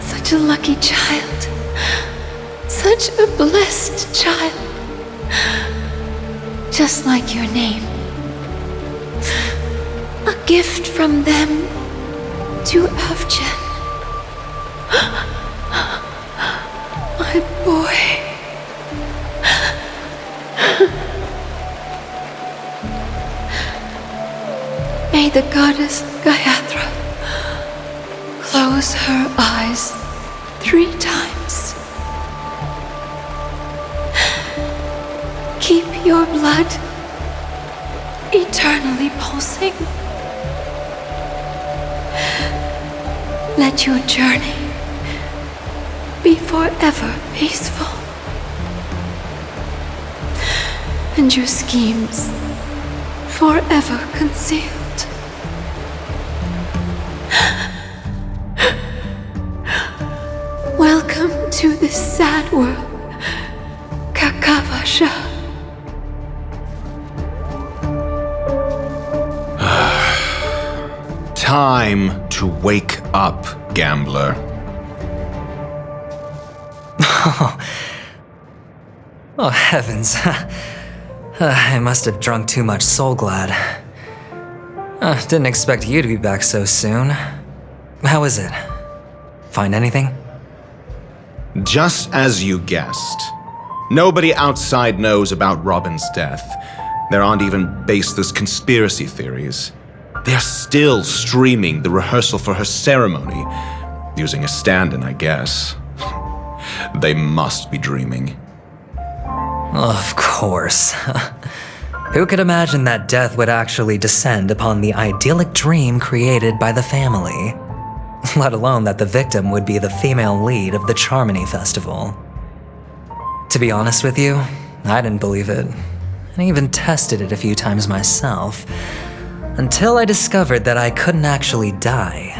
S2: Such a lucky child. Such a blessed child. Just like your name. A gift from them to Avgen. My boy. May the goddess Gaiathra close her eyes 3 times. Keep your blood eternally pulsing. Let your journey be forever peaceful. And your schemes forever concealed. Welcome to this sad world, Kakavasha.
S15: Time to wake up, gambler.
S1: Oh, heavens. I must have drunk too much Soul Glad. Didn't expect you to be back so soon. How is it? Find anything?
S15: Just as you guessed. Nobody outside knows about Robin's death. There aren't even baseless conspiracy theories. They're still streaming the rehearsal for her ceremony, using a stand-in, I guess. They must be dreaming.
S1: Of course. Who could imagine that death would actually descend upon the idyllic dream created by the family? Let alone that the victim would be the female lead of the Charmony Festival. To be honest with you, I didn't believe it. I even tested it a few times myself, until I discovered that I couldn't actually die.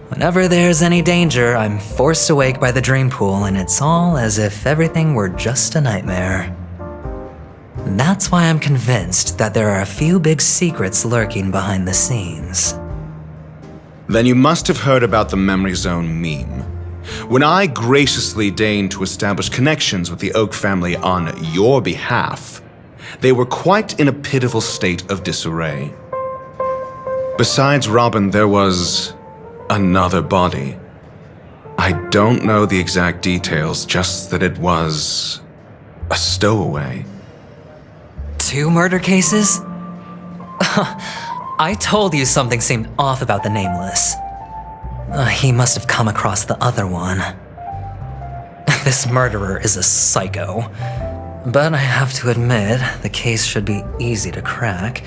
S1: Whenever there's any danger, I'm forced awake by the dream pool, and it's all as if everything were just a nightmare. That's why I'm convinced that there are a few big secrets lurking behind the scenes.
S15: Then you must have heard about the Memory Zone meme. When I graciously deigned to establish connections with the Oak family on your behalf, they were quite in a pitiful state of disarray. Besides Robin, there was another body. I don't know the exact details, just that it was a stowaway.
S1: 2 murder cases? I told you something seemed off about the Nameless. He must have come across the other one. This murderer is a psycho. But I have to admit, the case should be easy to crack.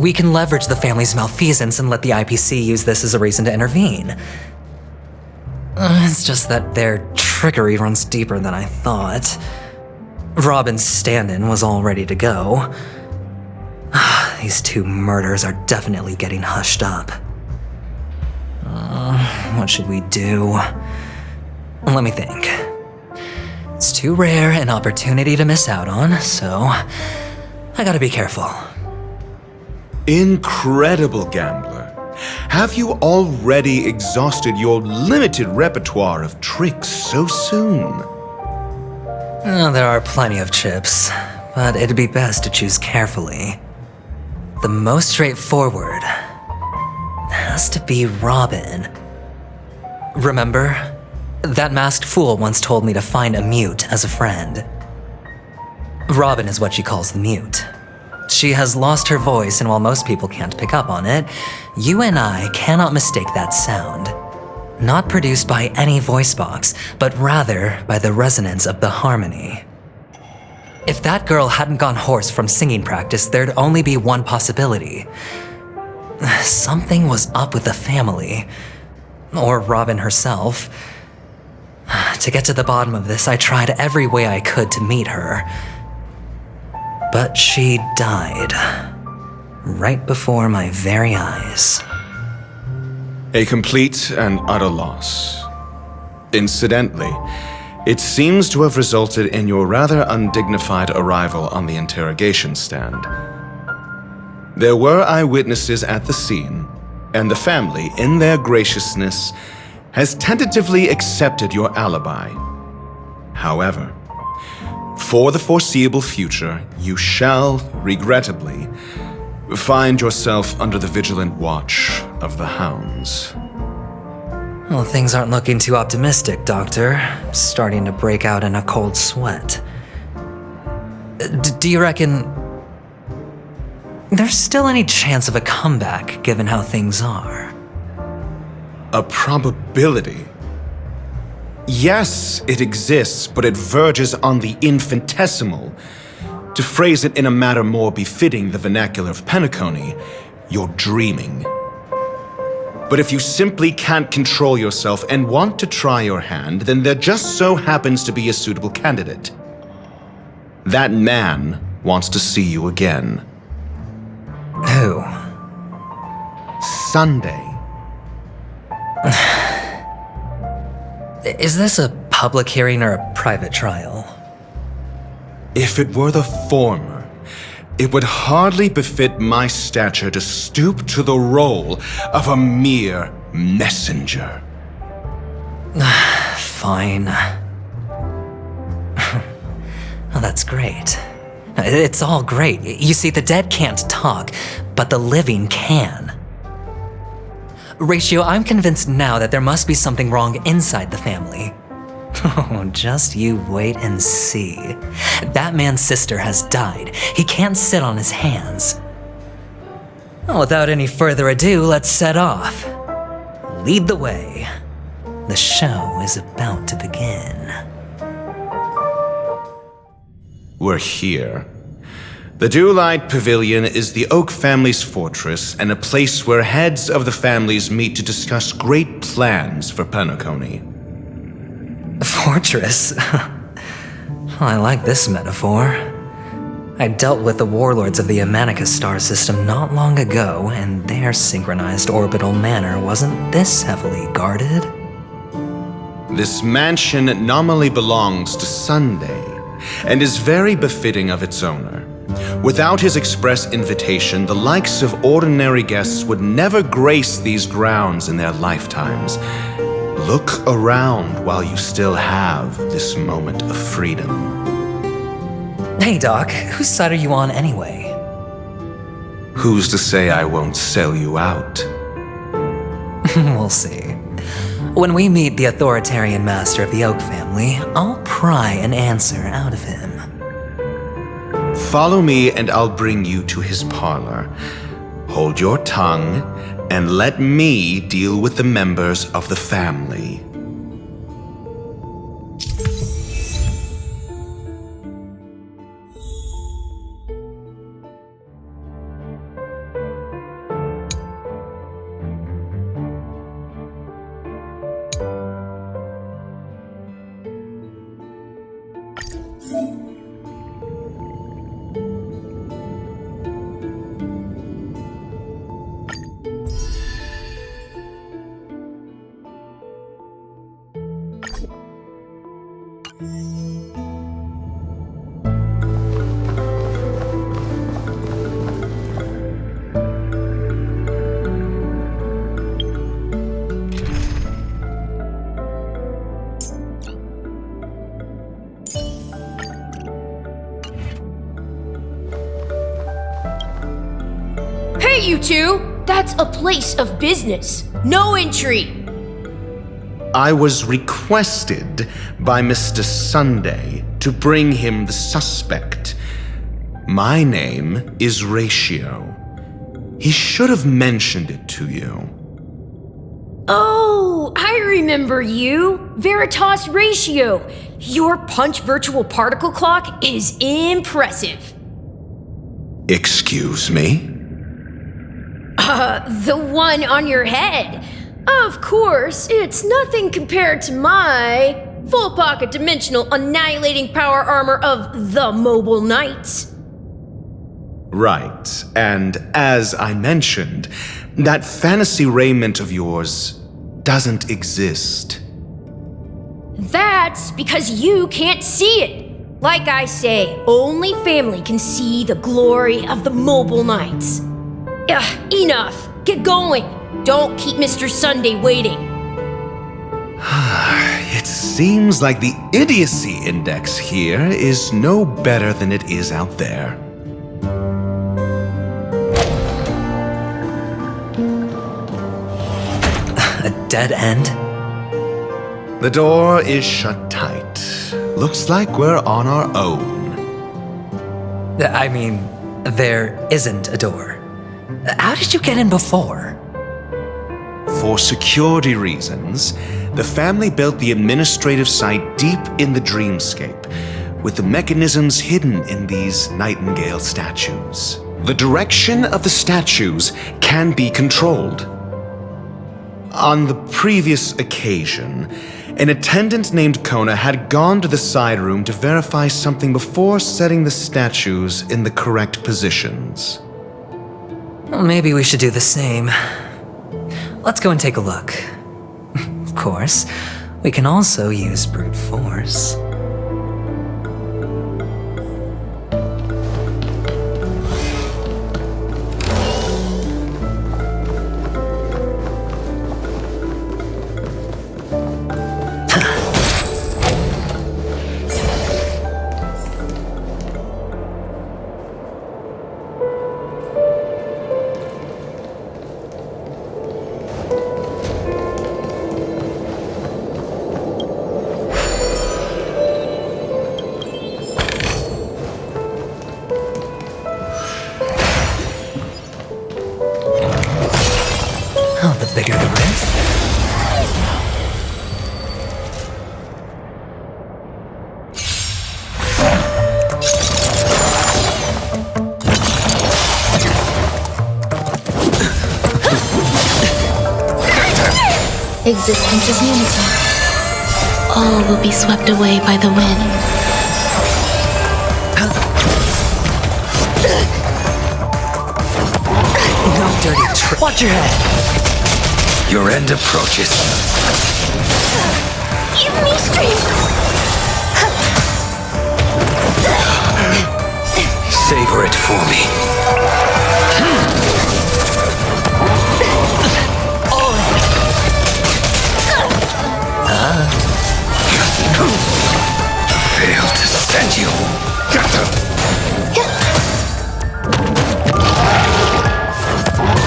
S1: We can leverage the family's malfeasance and let the IPC use this as a reason to intervene. It's just that their trickery runs deeper than I thought. Robin's stand-in was all ready to go. These 2 murders are definitely getting hushed up. What should we do? Let me think. It's too rare an opportunity to miss out on, so I gotta be careful.
S15: Incredible, gambler. Have you already exhausted your limited repertoire of tricks so soon?
S1: There are plenty of chips, but it'd be best to choose carefully. The most straightforward has to be Robin. Remember? That masked fool once told me to find a mute as a friend. Robin is what she calls the mute. She has lost her voice, and while most people can't pick up on it, you and I cannot mistake that sound. Not produced by any voice box, but rather by the resonance of the harmony. If that girl hadn't gone hoarse from singing practice, there'd only be one possibility. Something was up with the family. Or Robin herself. To get to the bottom of this, I tried every way I could to meet her. But she died. Right before my very eyes.
S15: A complete and utter loss. Incidentally, it seems to have resulted in your rather undignified arrival on the interrogation stand. There were eyewitnesses at the scene, and the family, in their graciousness, has tentatively accepted your alibi. However, for the foreseeable future, you shall, regrettably, find yourself under the vigilant watch of the hounds.
S1: Well, things aren't looking too optimistic, Doctor. I'm starting to break out in a cold sweat. Do you reckon there's still any chance of a comeback, given how things are?
S15: A probability? Yes, it exists, but it verges on the infinitesimal. To phrase it in a manner more befitting the vernacular of Penacony, you're dreaming. But if you simply can't control yourself and want to try your hand, then there just so happens to be a suitable candidate. That man wants to see you again.
S1: Who?
S15: Sunday.
S1: Is this a public hearing or a private trial?
S15: If it were the former, it would hardly befit my stature to stoop to the role of a mere messenger.
S1: Fine. Oh, that's great. It's all great. You see, the dead can't talk, but the living can. Ratio, I'm convinced now that there must be something wrong inside the family. Oh, just you wait and see. That man's sister has died. He can't sit on his hands. Well, without any further ado, let's set off. Lead the way. The show is about to begin.
S15: We're here. The Duelite Pavilion is the Oak family's fortress and a place where heads of the families meet to discuss great plans for Penacony.
S1: Fortress? I like this metaphor. I dealt with the warlords of the Honkai Star system not long ago, and their synchronized orbital manor wasn't this heavily guarded.
S15: This mansion nominally belongs to Sunday, and is very befitting of its owner. Without his express invitation, the likes of ordinary guests would never grace these grounds in their lifetimes. Look around while you still have this moment of freedom.
S1: Hey, Doc, whose side are you on anyway?
S15: Who's to say I won't sell you out?
S1: We'll see. When we meet the authoritarian master of the Oak family, I'll pry an answer out of him.
S15: Follow me and I'll bring you to his parlor. Hold your tongue and let me deal with the members of the family.
S16: Hey, you two! That's a place of business. No entry!
S15: I was requested by Mr. Sunday to bring him the suspect. My name is Ratio. He should have mentioned it to you.
S16: Oh, Oh, I remember you. Veritas Ratio. Your punch virtual particle clock is impressive.
S15: Excuse me?
S16: The one on your head. Of course, it's nothing compared to my full pocket dimensional annihilating power armor of the Mobile Knights.
S15: Right, and as I mentioned, that fantasy raiment of yours doesn't exist.
S16: That's because you can't see it. Like I say, only family can see the glory of the Mobile Knights. Enough. Get going. Don't keep Mr. Sunday waiting.
S15: It seems like the idiocy index here is no better than it is out there.
S1: A dead end?
S15: The door is shut tight. Looks like we're on our own.
S1: I mean, there isn't a door. How did you get in before?
S15: For security reasons, the family built the administrative site deep in the dreamscape, with the mechanisms hidden in these nightingale statues. The direction of the statues can be controlled. On the previous occasion, an attendant named Kona had gone to the side room to verify something before setting the statues in the correct positions.
S1: Well, maybe we should do the same. Let's go and take a look. Of course, we can also use brute force. Oh, the bigger the risk.
S17: Existence is unity. All will be swept away by the wind.
S1: No dirty trick. Watch your head.
S7: Your end approaches.
S11: Give me strength!
S7: Savor it for me. Failed to send you.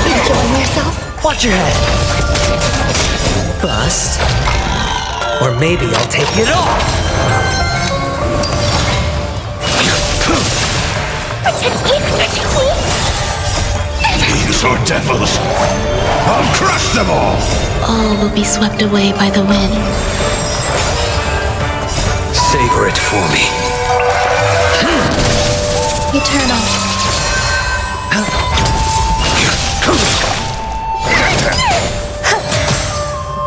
S11: Enjoying yourself?
S1: Watch your head. Bust. Or maybe I'll take it off.
S11: Protect me! Protect me!
S7: These are devils. I'll crush them all.
S17: All will be swept away by the wind.
S7: Savor it for me.
S17: Eternal.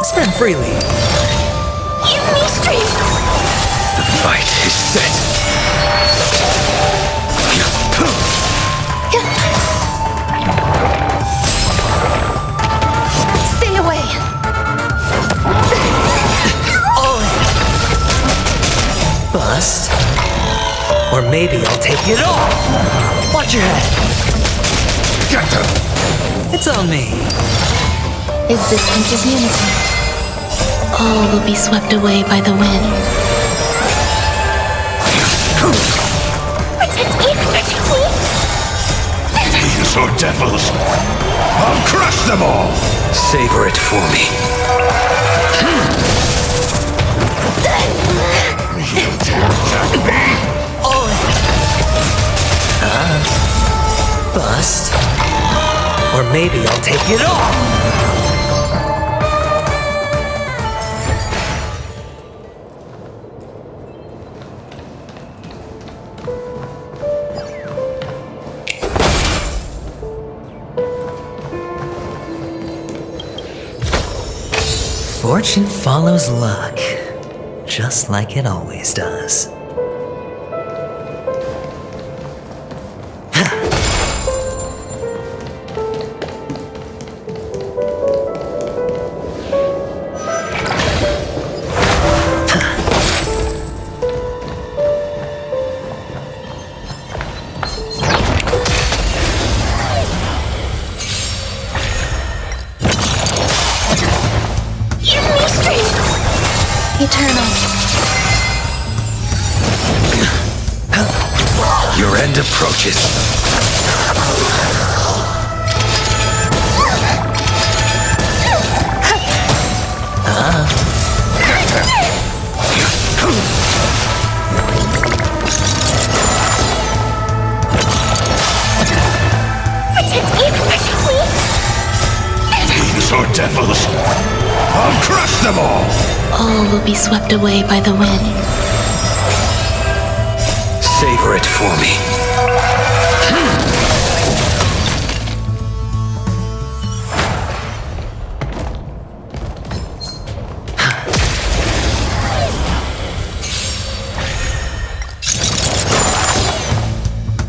S1: Spin freely.
S11: Give me strength!
S7: The fight is set.
S11: Stay away!
S1: Bust. Or maybe I'll take it off. Watch your head.
S7: Get them.
S1: It's on me.
S17: Existence is unity. All will be swept away by the wind.
S11: Protect me! Protect me!
S7: These are devils. I'll crush them all. Savor it for me. You dare attack me?
S1: Bust. Or maybe I'll take it off. Fortune follows luck, just like it always does.
S7: Your end approaches.
S5: Fiends or devils, I'll crush them all!
S17: All will be swept away by the wind.
S7: Savor it for me.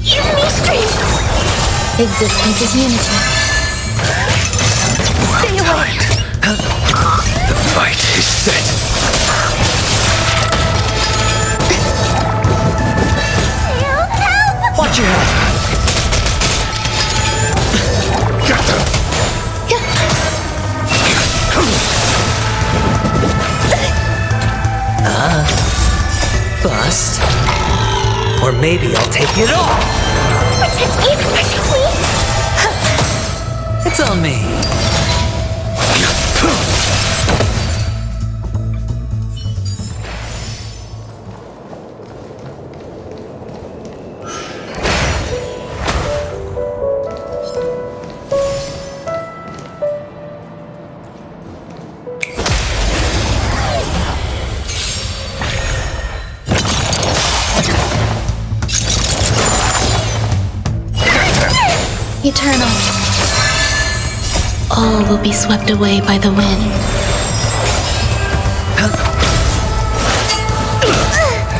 S11: Give me strength! Existence is unity. Stay away!
S7: The fight is set.
S11: Watch your head.
S7: Got them.
S1: Bust. Or maybe I'll take it all.
S11: Protect me,
S1: It's on me.
S17: Eternal. All will be swept away by the wind.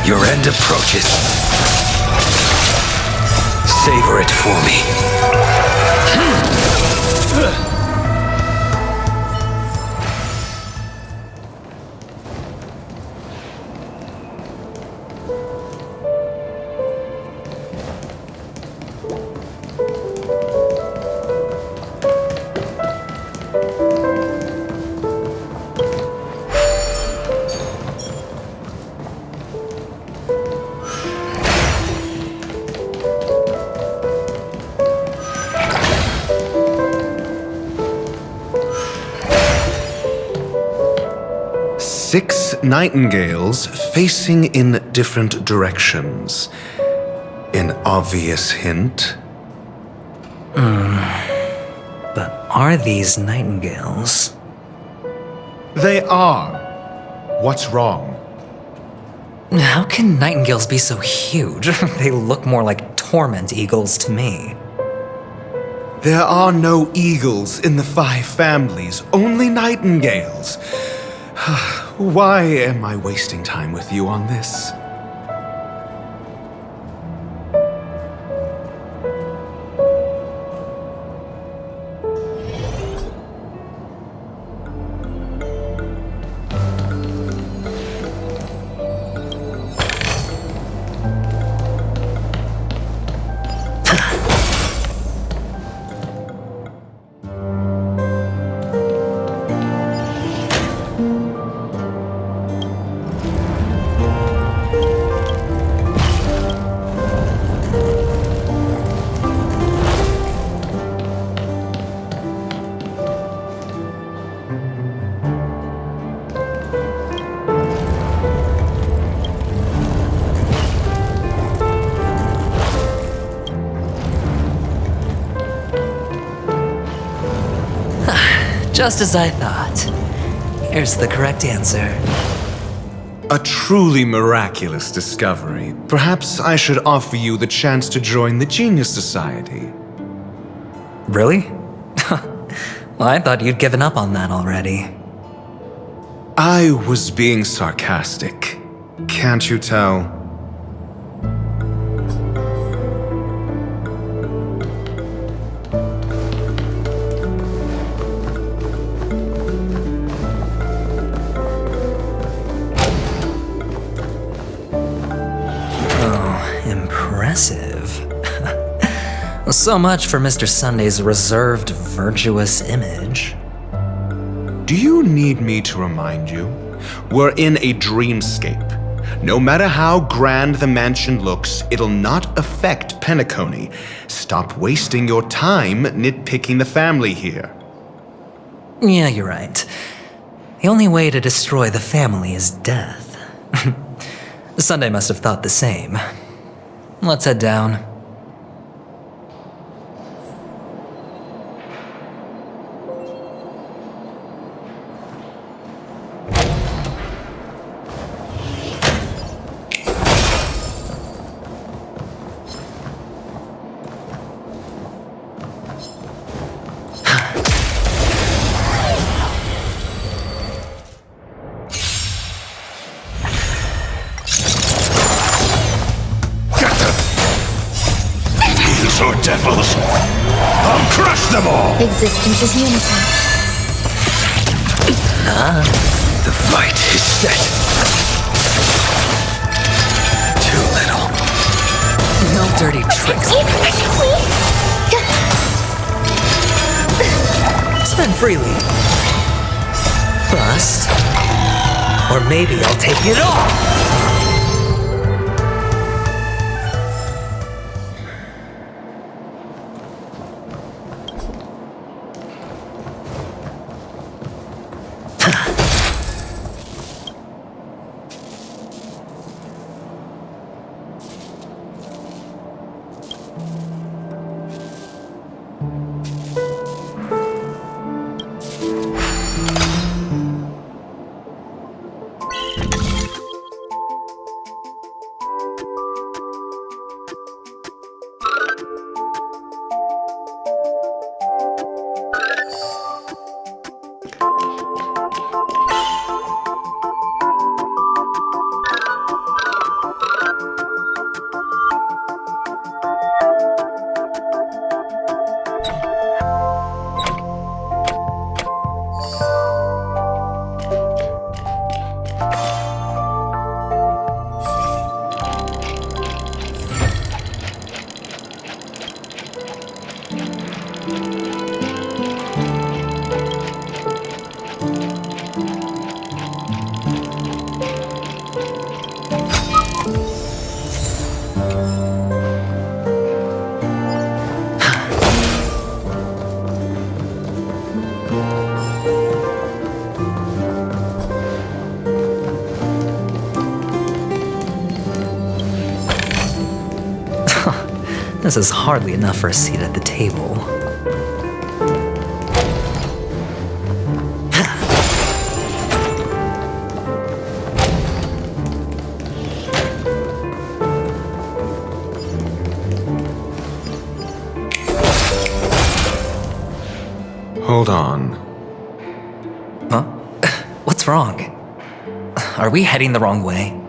S7: Your end approaches. Savor it for me.
S15: Six nightingales facing in different directions. An obvious hint.
S1: But are these nightingales?
S15: They are. What's wrong?
S1: How can nightingales be so huge? They look more like torment eagles to me.
S15: There are no eagles in the 5 families, only nightingales. Why am I wasting time with you on this?
S1: Just as I thought. Here's the correct answer.
S15: A truly miraculous discovery. Perhaps I should offer you the chance to join the Genius Society.
S1: Really? Well, I thought you'd given up on that already.
S15: I was being sarcastic. Can't you tell?
S1: Impressive. So much for Mr. Sunday's reserved, virtuous image.
S15: Do you need me to remind you? We're in a dreamscape. No matter how grand the mansion looks, it'll not affect Penacony. Stop wasting your time nitpicking the family here.
S1: Yeah, you're right. The only way to destroy the family is death. Sunday must have thought the same. Let's head down.
S7: Devils! I'll crush them all!
S17: Existence is unity.
S7: The fight is set. Too little.
S1: No dirty tricks. Spend freely. Bust. Or maybe I'll take it all! This is hardly enough for a seat at the table.
S15: Hold on.
S1: Huh? What's wrong? Are we heading the wrong way?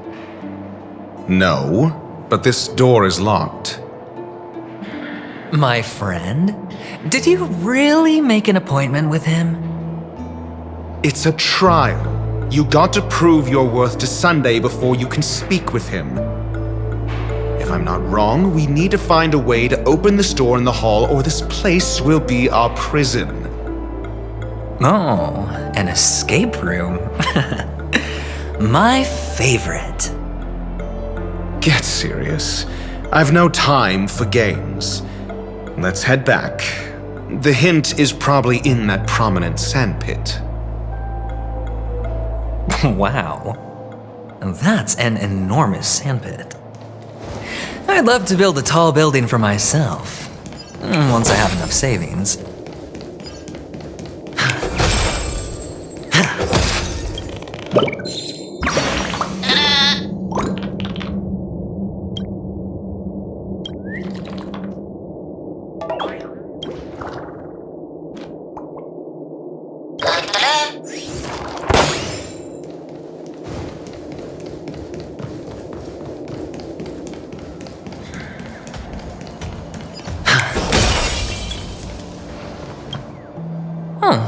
S15: No, but this door is locked.
S1: My friend? Did you really make an appointment with him?
S15: It's a trial. You got to prove your worth to Sunday before you can speak with him. If I'm not wrong, we need to find a way to open this door in the hall or this place will be our prison.
S1: Oh, an escape room. My favorite.
S15: Get serious. I've no time for games. Let's head back. The hint is probably in that prominent sandpit.
S1: Wow. That's an enormous sandpit. I'd love to build a tall building for myself. Once I have enough savings.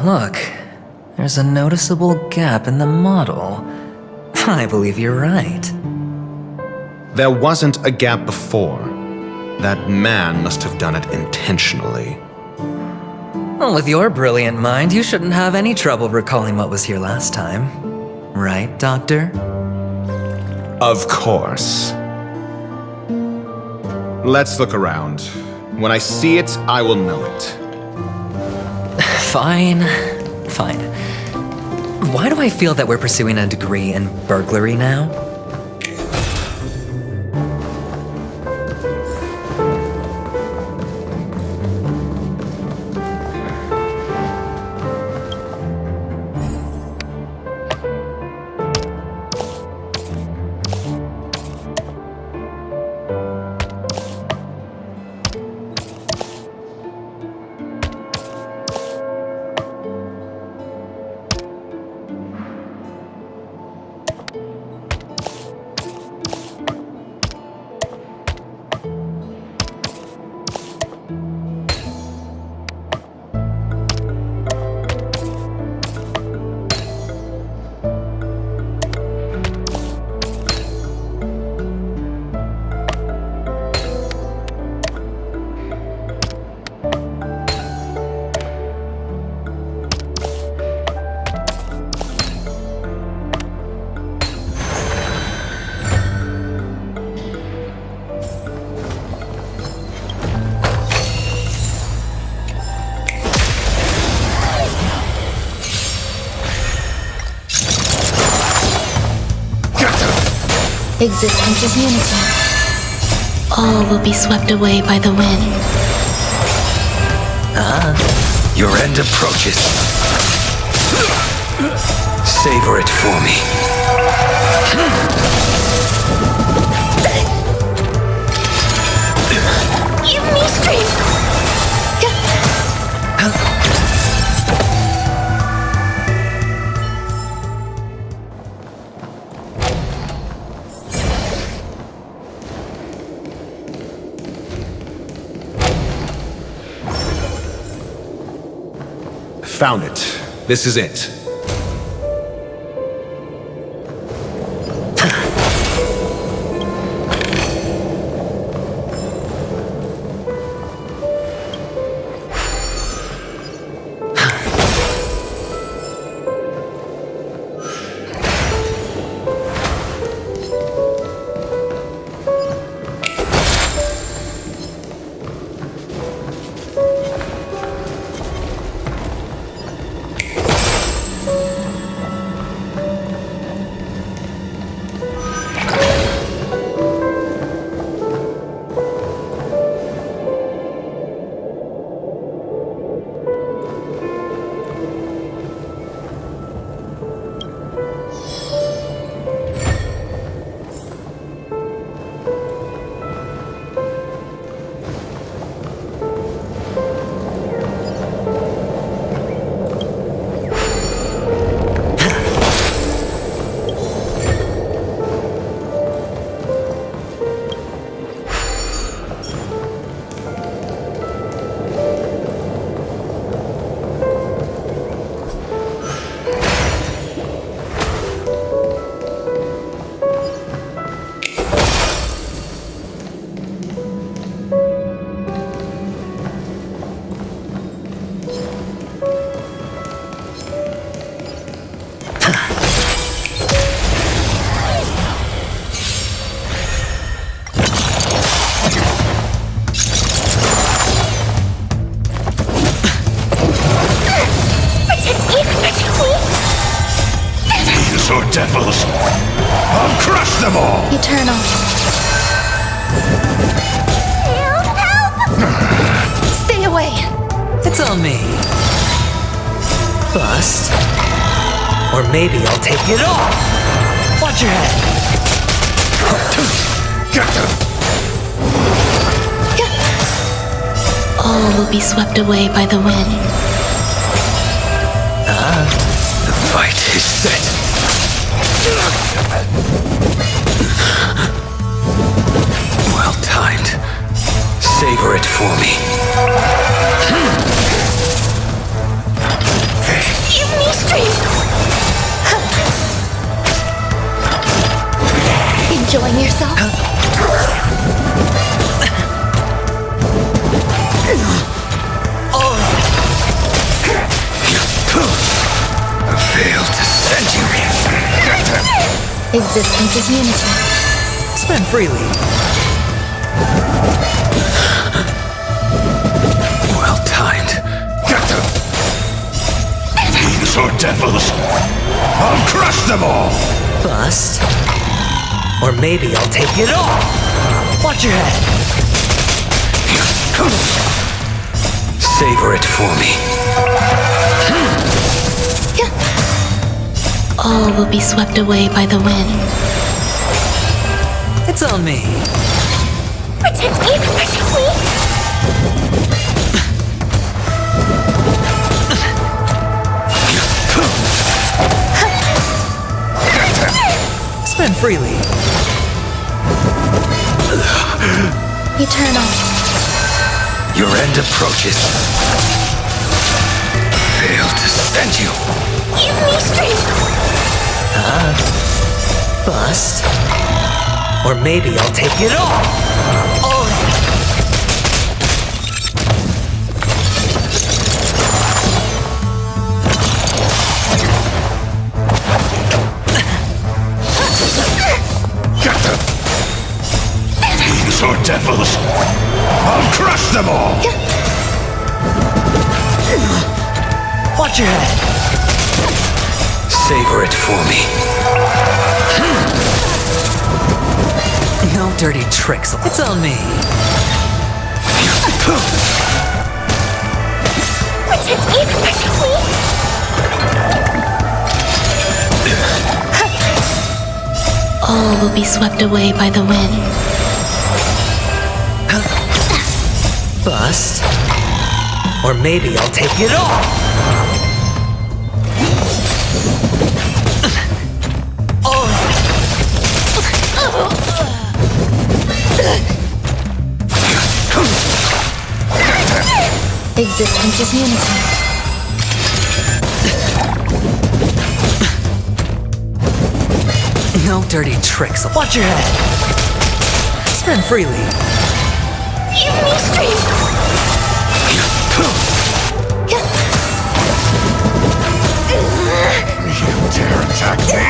S1: look. There's a noticeable gap in the model. I believe you're right.
S15: There wasn't a gap before. That man must have done it intentionally.
S1: Well, with your brilliant mind, you shouldn't have any trouble recalling what was here last time. Right, Doctor?
S15: Of course. Let's look around. When I see it, I will know it.
S1: Fine. Why do I feel that we're pursuing a degree in burglary now?
S17: Existence is unity. All will be swept away by the wind.
S7: Your end approaches. Savor it for me.
S11: Give me strength!
S15: Found it. This is it.
S7: Devils! I'll crush them all!
S17: Eternal.
S11: Help!
S17: Stay away!
S1: It's on me. Bust. Or maybe I'll take it all! Watch your head!
S17: All will be swept away by the wind.
S7: The fight is set. Well timed. Savor it for me.
S17: Existence is unity.
S1: Spend freely.
S7: Well timed. Get them! Fiends or devils! I'll crush them all!
S1: Bust. Or maybe I'll take it all! Watch your head!
S7: Savor it for me.
S17: All will be swept away by the wind.
S1: It's on me.
S11: Protect me! Protect me!
S1: Spend freely.
S17: Eternal.
S7: Your end approaches. Fail to send you.
S11: Give me strength!
S1: Bust. Or maybe I'll take it all! All in.
S7: Get them! Fiends or devils! I'll crush them all!
S1: Watch your head!
S7: Savor it for me.
S1: No dirty tricks. It's on me.
S11: Protect me! Protect me!
S17: All will be swept away by the wind.
S1: Bust. Or maybe I'll take it all! All in.
S17: Existence is unity.
S1: No dirty tricks. Watch your head. Spend freely.
S11: Give me strength!
S7: You dare attack me?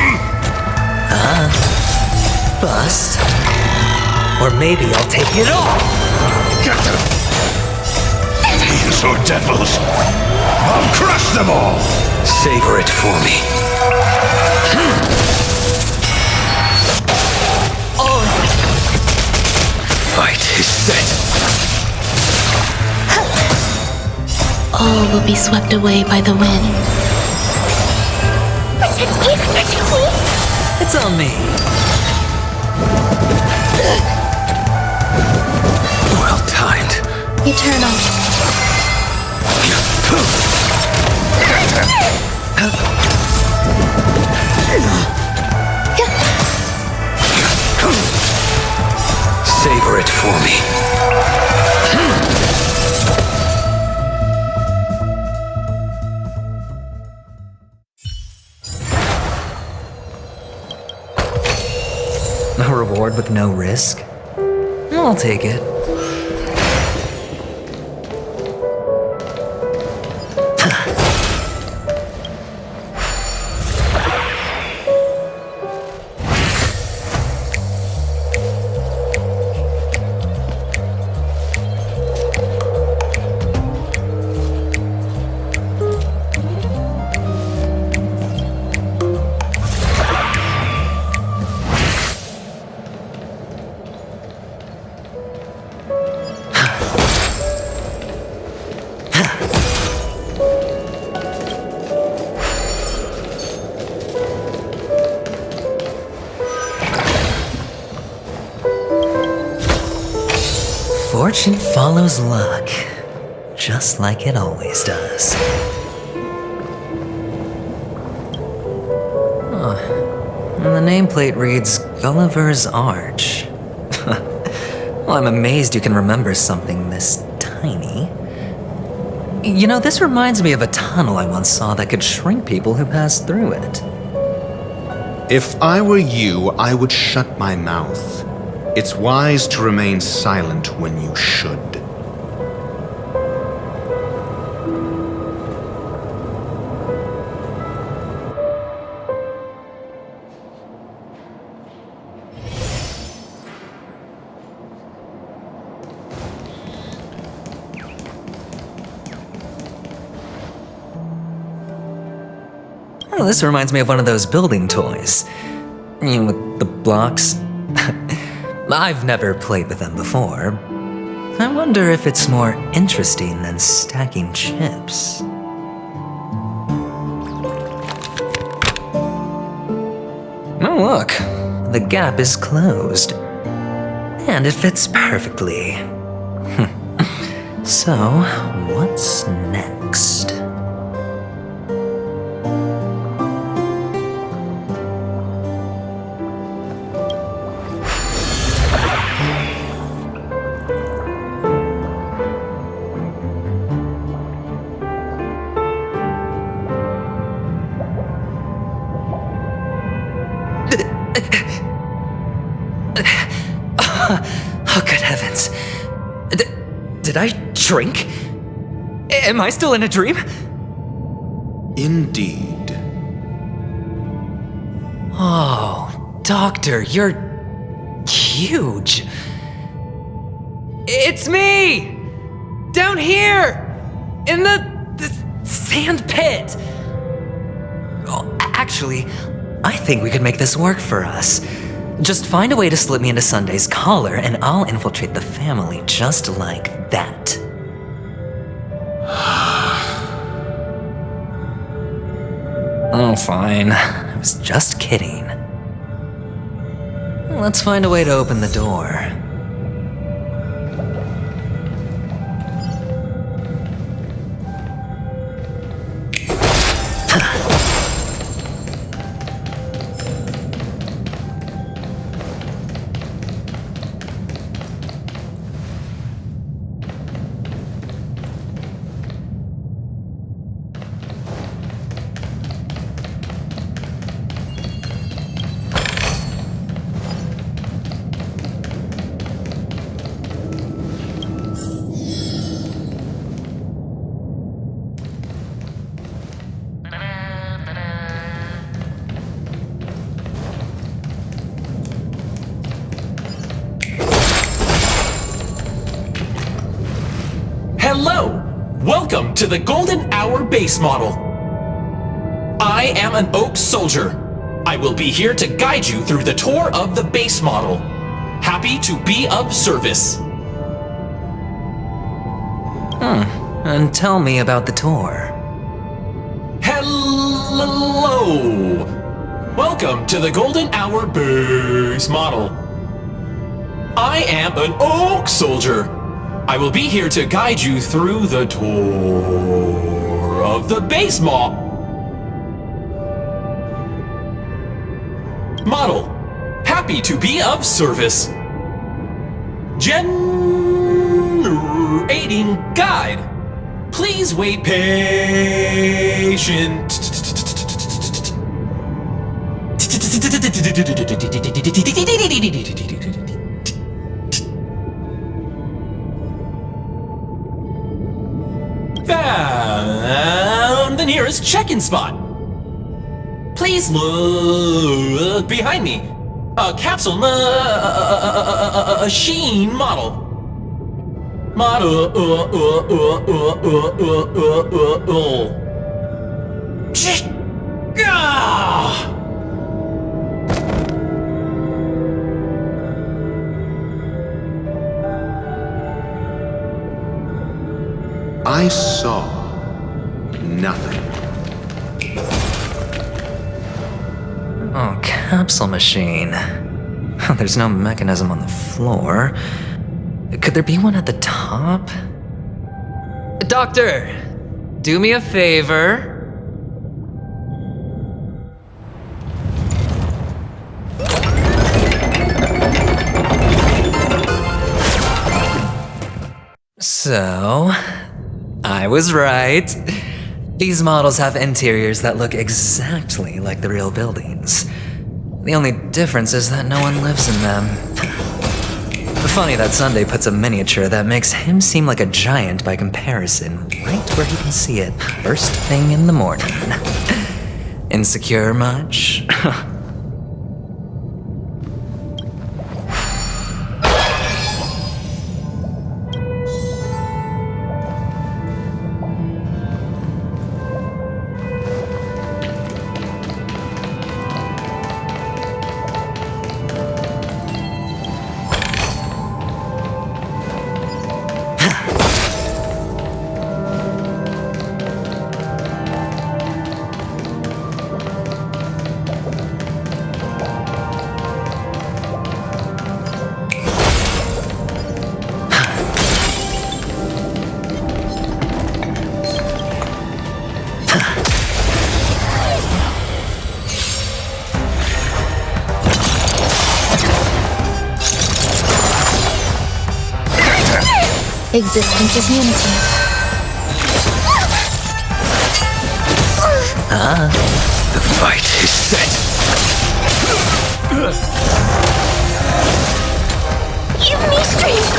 S1: Bust. Or maybe I'll take it all!
S7: Get them! Fiends or devils! I'll crush them all! Savor it for me.
S1: All in.
S7: The fight is set.
S17: All will be swept away by the wind.
S11: Protect me! Protect me!
S1: It's on me.
S7: Well timed.
S17: Eternal.
S7: Savor it for me.
S1: A reward with no risk? I'll take it. Fortune follows luck, just like it always does. Oh, and the nameplate reads Gulliver's Arch. Well, I'm amazed you can remember something this tiny. You know, this reminds me of a tunnel I once saw that could shrink people who passed through it.
S15: If I were you, I would shut my mouth. It's wise to remain silent when you should.
S1: Oh, this reminds me of one of those building toys. You know, with the blocks. I've never played with them before. I wonder if it's more interesting than stacking chips. Oh, look. The gap is closed. And it fits perfectly. So, what's next? Oh, good heavens. Did I drink? Am I still in a dream?
S15: Indeed.
S1: Oh, Doctor, you're huge. It's me! Down here! In the sand pit! Oh, actually, I think we could make this work for us. Just find a way to slip me into Sunday's collar, and I'll infiltrate the family just like that. Oh, fine. I was just kidding. Let's find a way to open the door.
S18: Hello! Welcome to the Golden Hour base model. I am an Oak Soldier. I will be here to guide you through the tour of the base model. Happy to be of service.
S1: And tell me about the tour.
S18: Hello! Welcome to the Golden Hour base model. I am an Oak Soldier. I will be here to guide you through the tour of the base model. Happy to be of service. Generating guide. Please wait patient. Found the nearest check-in spot. Please look behind me. A capsule machine model.
S15: I saw nothing.
S1: Oh, capsule machine. There's no mechanism on the floor. Could there be one at the top? Doctor, do me a favor. So, I was right. These models have interiors that look exactly like the real buildings. The only difference is that no one lives in them. Funny that Sunday puts a miniature that makes him seem like a giant by comparison, right where he can see it first thing in the morning. Insecure much?
S17: Existence is unity.
S7: The fight is set.
S11: Give me strength!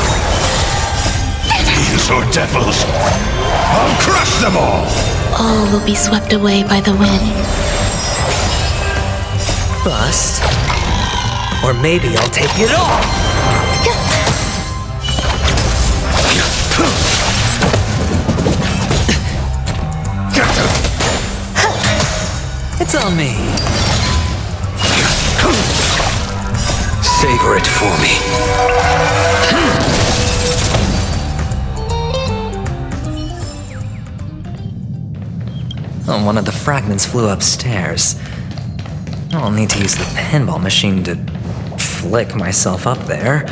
S7: Fiends or devils, I'll crush them all!
S17: All will be swept away by the wind.
S1: Bust. Or maybe I'll take it all! It's on me.
S7: Savor it for me.
S1: Oh, one of the fragments flew upstairs. I'll need to use the pinball machine to flick myself up there.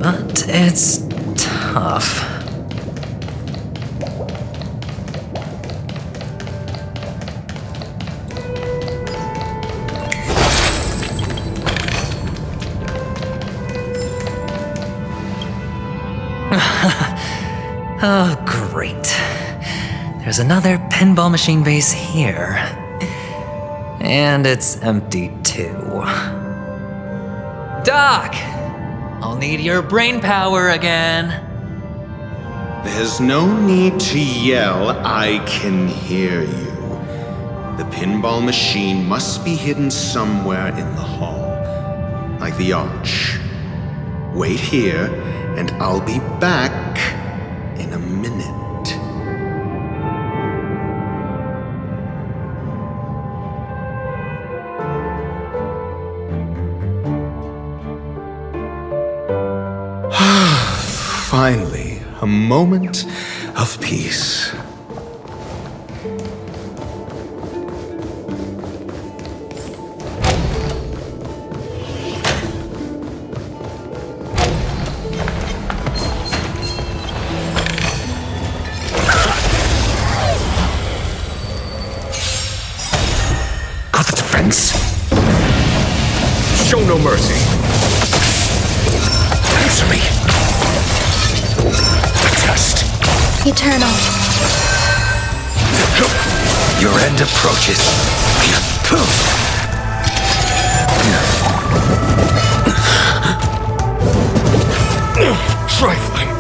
S1: But it's tough. Oh, great. There's another pinball machine base here. And it's empty too. Doc! I'll need your brain power again.
S15: There's no need to yell, I can hear you. The pinball machine must be hidden somewhere in the hall, like the arch. Wait here, and I'll be back in a minute. Finally, a moment of peace.
S7: At the defense. Show no mercy. Answer me. Test.
S17: Eternal.
S7: Your end approaches. Trifling.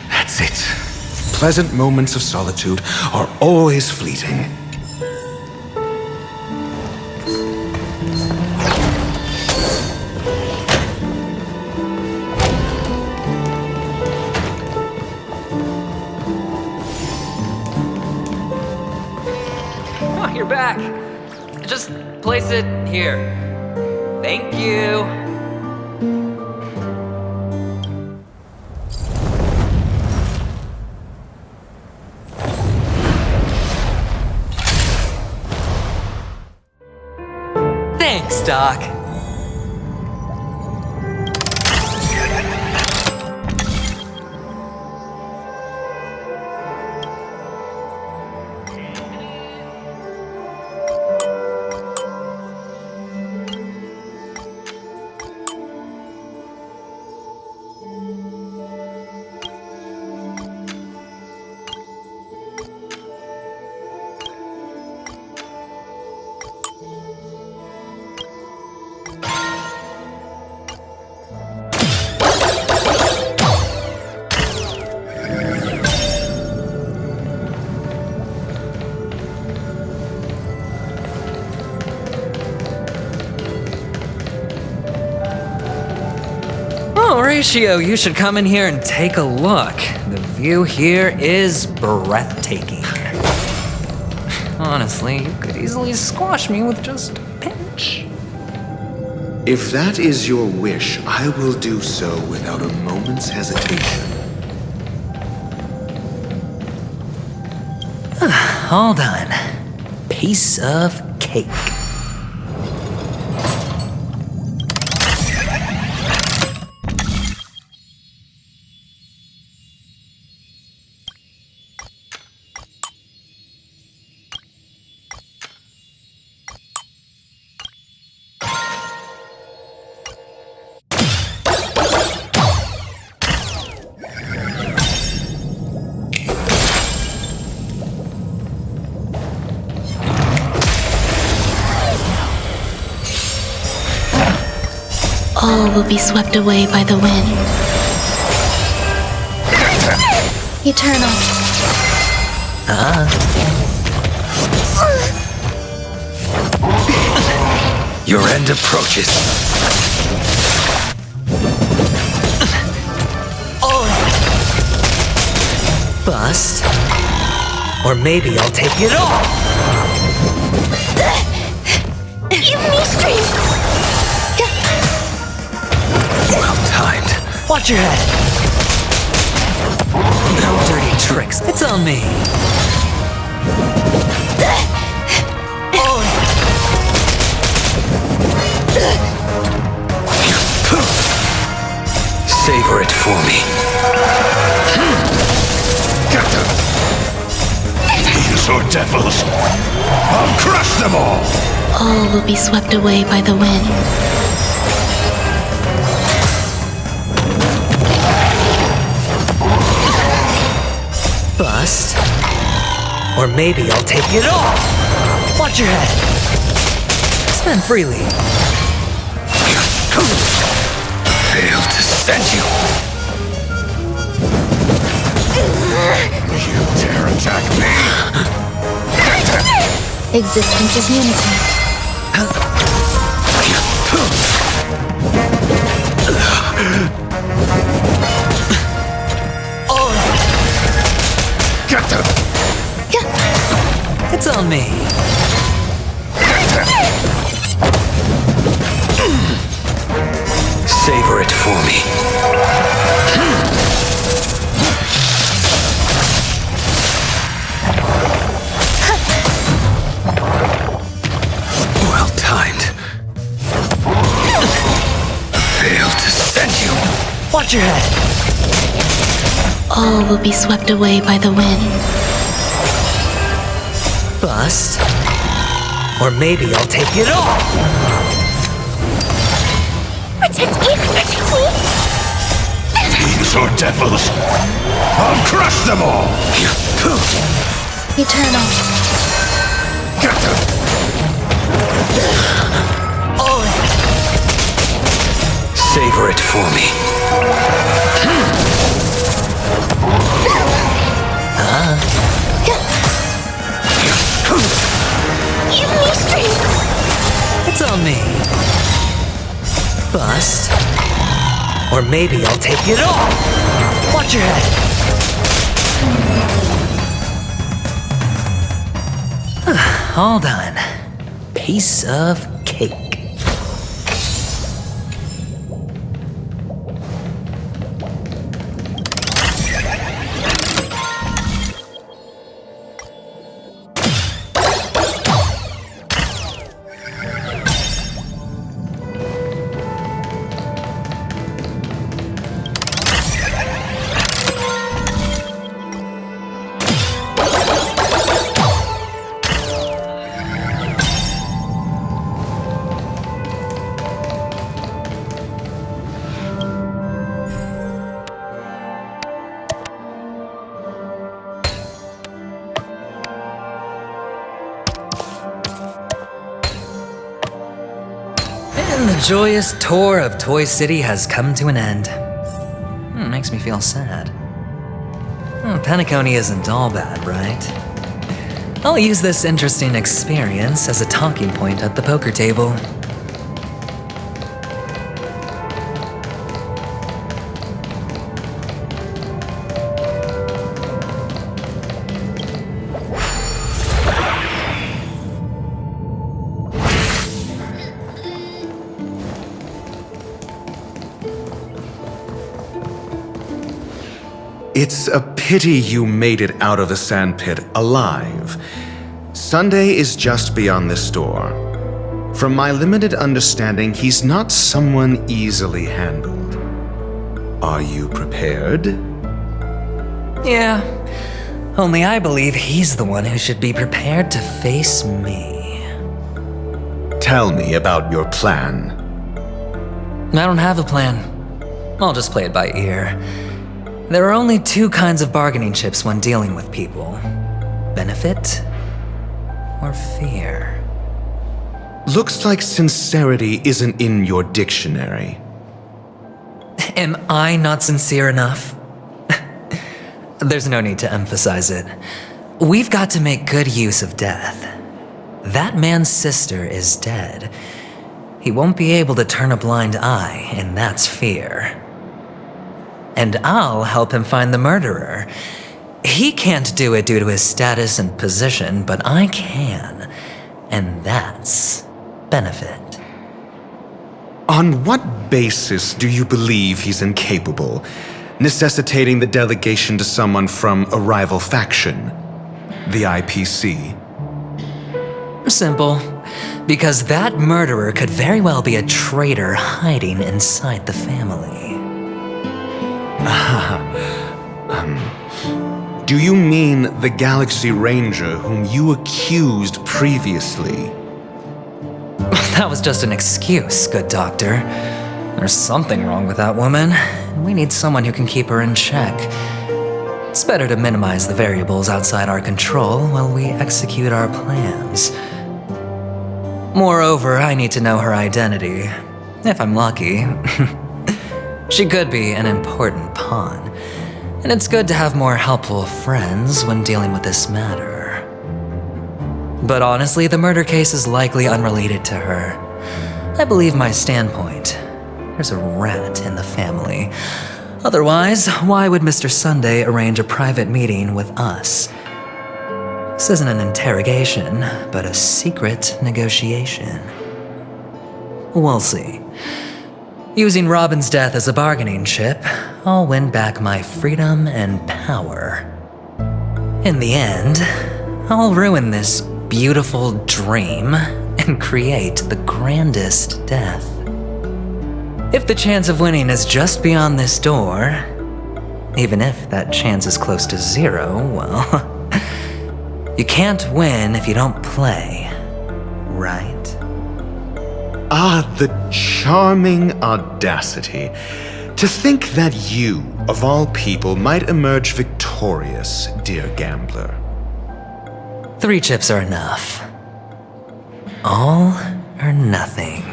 S15: That's it. Pleasant moments of solitude are always fleeting.
S1: Oh, you're back. Just place it here. Thank you. Thanks, Doc. Horatio, you should come in here and take a look. The view here is breathtaking. Honestly, you could easily squash me with just a pinch.
S15: If that is your wish, I will do so without a moment's hesitation.
S1: All done. Piece of cake.
S17: All will be swept away by the wind. Eternal.
S7: Your end approaches.
S1: Bust. Or maybe I'll take it all!
S11: Give me strength!
S7: Well timed.
S1: Watch your head! No dirty tricks, it's on me!
S7: Savor it for me. These are devils. I'll crush them all.
S17: All will be swept away by the wind.
S1: Bust. Or maybe I'll take it all! Watch your head! Spend freely.
S7: Failed to send you. You dare attack me?
S17: Existence is unity.
S7: Get them!
S1: It's on me.
S7: Savor it for me. Well timed. Failed to send you.
S1: Watch your head!
S17: All will be swept away by the wind.
S1: Bust. Or maybe I'll take it all!
S11: Protect me! Protect me!
S7: These are devils. I'll crush them all.
S17: Eternal.
S7: Get them. Savor it for me.
S11: Give me strength!
S1: It's on me. Bust. Or maybe I'll take it all! Watch your head! All done. Piece of cake. And the joyous tour of Toy City has come to an end. Makes me feel sad. Penacony isn't all bad, right? I'll use this interesting experience as a talking point at the poker table.
S15: It's a pity you made it out of the sandpit alive. Sunday is just beyond this door. From my limited understanding, he's not someone easily handled. Are you prepared?
S1: Yeah, only I believe he's the one who should be prepared to face me.
S15: Tell me about your plan.
S1: I don't have a plan. I'll just play it by ear. There are only two kinds of bargaining chips when dealing with people: benefit or fear.
S15: Looks like sincerity isn't in your dictionary.
S1: Am I not sincere enough? There's no need to emphasize it. We've got to make good use of death. That man's sister is dead. He won't be able to turn a blind eye, and that's fear. And I'll help him find the murderer. He can't do it due to his status and position, but I can. And that's benefit.
S15: On what basis do you believe he's incapable, necessitating the delegation to someone from a rival faction, the IPC?
S1: Simple. Because that murderer could very well be a traitor hiding inside the family.
S15: Do you mean the Galaxy Ranger whom you accused previously?
S1: That was just an excuse, good doctor. There's something wrong with that woman. We need someone who can keep her in check. It's better to minimize the variables outside our control while we execute our plans. Moreover, I need to know her identity. If I'm lucky. She could be an important pawn. And it's good to have more helpful friends when dealing with this matter. But honestly, the murder case is likely unrelated to her. I believe my standpoint. There's a rat in the family. Otherwise, why would Mr. Sunday arrange a private meeting with us? This isn't an interrogation, but a secret negotiation. We'll see. Using Robin's death as a bargaining chip, I'll win back my freedom and power. In the end, I'll ruin this beautiful dream and create the grandest death. If the chance of winning is just beyond this door, even if that chance is close to zero, well, you can't win if you don't play, right?
S15: Ah, the charming audacity. To think that you, of all people, might emerge victorious, dear gambler.
S1: 3 chips are enough. All or nothing.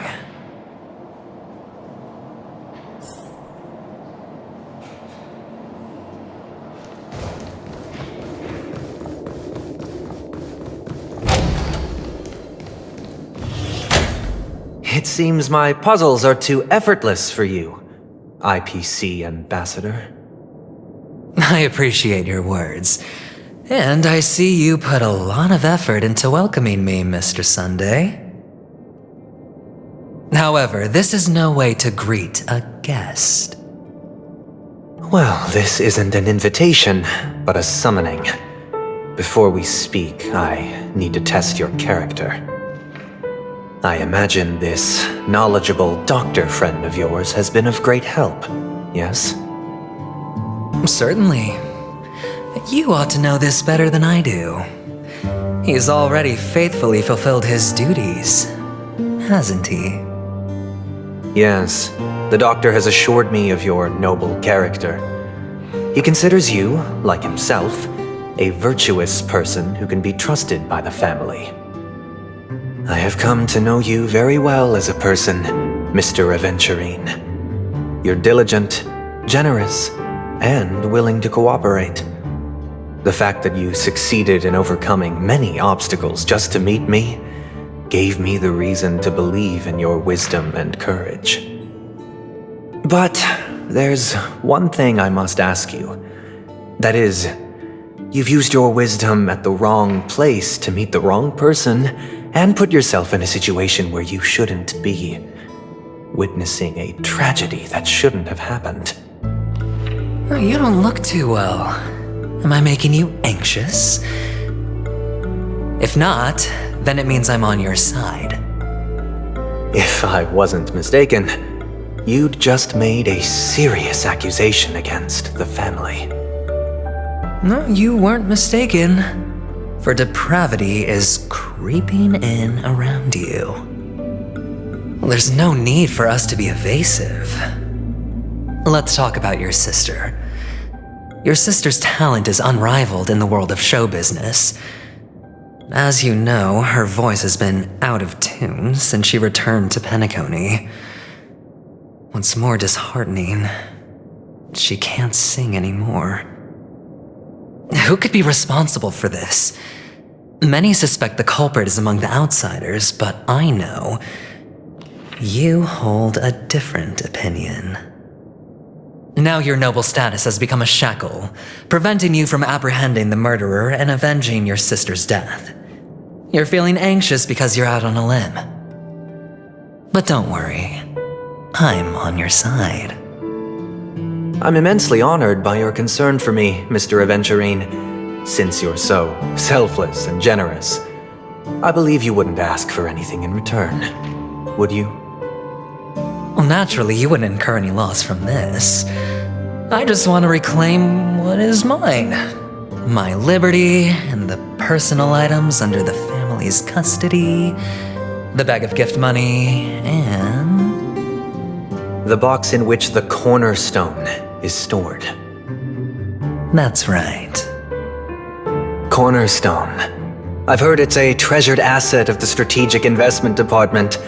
S19: It seems my puzzles are too effortless for you, IPC Ambassador.
S1: I appreciate your words. And I see you put a lot of effort into welcoming me, Mr. Sunday. However, this is no way to greet a guest.
S19: Well, this isn't an invitation, but a summoning. Before we speak, I need to test your character. I imagine this knowledgeable doctor friend of yours has been of great help, yes?
S1: Certainly. You ought to know this better than I do. He's already faithfully fulfilled his duties, hasn't he?
S19: Yes, the doctor has assured me of your noble character. He considers you, like himself, a virtuous person who can be trusted by the family. I have come to know you very well as a person, Mr. Aventurine. You're diligent, generous, and willing to cooperate. The fact that you succeeded in overcoming many obstacles just to meet me gave me the reason to believe in your wisdom and courage. But there's one thing I must ask you. That is, you've used your wisdom at the wrong place to meet the wrong person and put yourself in a situation where you shouldn't be, witnessing a tragedy that shouldn't have happened.
S1: You don't look too well. Am I making you anxious? If not, then it means I'm on your side.
S19: If I wasn't mistaken, you'd just made a serious accusation against the family.
S1: No, you weren't mistaken. For depravity is creeping in around you. Well, there's no need for us to be evasive. Let's talk about your sister. Your sister's talent is unrivaled in the world of show business. As you know, her voice has been out of tune since she returned to Penacony. What's more disheartening she can't sing anymore. Who could be responsible for this? Many suspect the culprit is among the outsiders, but I know you hold a different opinion. Now your noble status has become a shackle, preventing you from apprehending the murderer and avenging your sister's death. You're feeling anxious because you're out on a limb. But don't worry, I'm on your side.
S19: I'm immensely honored by your concern for me, Mr. Aventurine. Since you're so selfless and generous, I believe you wouldn't ask for anything in return, would you?
S1: Well, naturally, you wouldn't incur any loss from this. I just want to reclaim what is mine. My liberty and the personal items under the family's custody, the bag of gift money, and
S19: the box in which the cornerstone is stored.
S1: That's right.
S19: Cornerstone. I've heard it's a treasured asset of the Strategic Investment Department.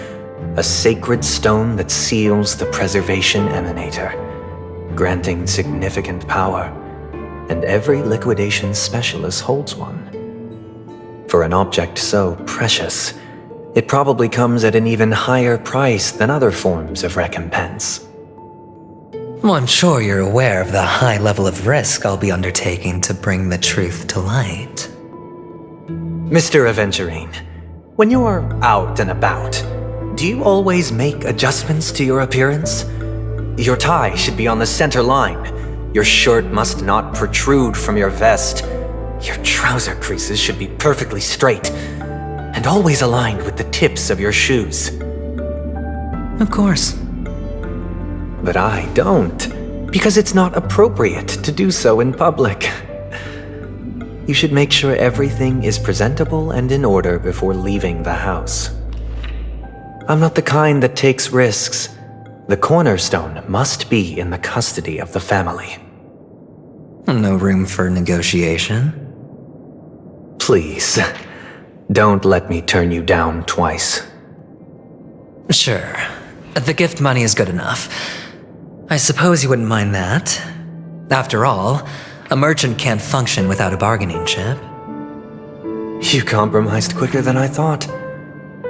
S19: A sacred stone that seals the Preservation Emanator, granting significant power, and every liquidation specialist holds one. For an object so precious, it probably comes at an even higher price than other forms of recompense.
S1: Well, I'm sure you're aware of the high level of risk I'll be undertaking to bring the truth to light.
S19: Mr. Aventurine, when you're out and about, do you always make adjustments to your appearance? Your tie should be on the center line. Your shirt must not protrude from your vest. Your trouser creases should be perfectly straight and always aligned with the tips of your shoes.
S1: Of course.
S19: But I don't, because it's not appropriate to do so in public. You should make sure everything is presentable and in order before leaving the house. I'm not the kind that takes risks. The cornerstone must be in the custody of the family.
S1: No room for negotiation?
S19: Please, don't let me turn you down twice.
S1: Sure. The gift money is good enough. I suppose you wouldn't mind that. After all, a merchant can't function without a bargaining chip.
S19: You compromised quicker than I thought.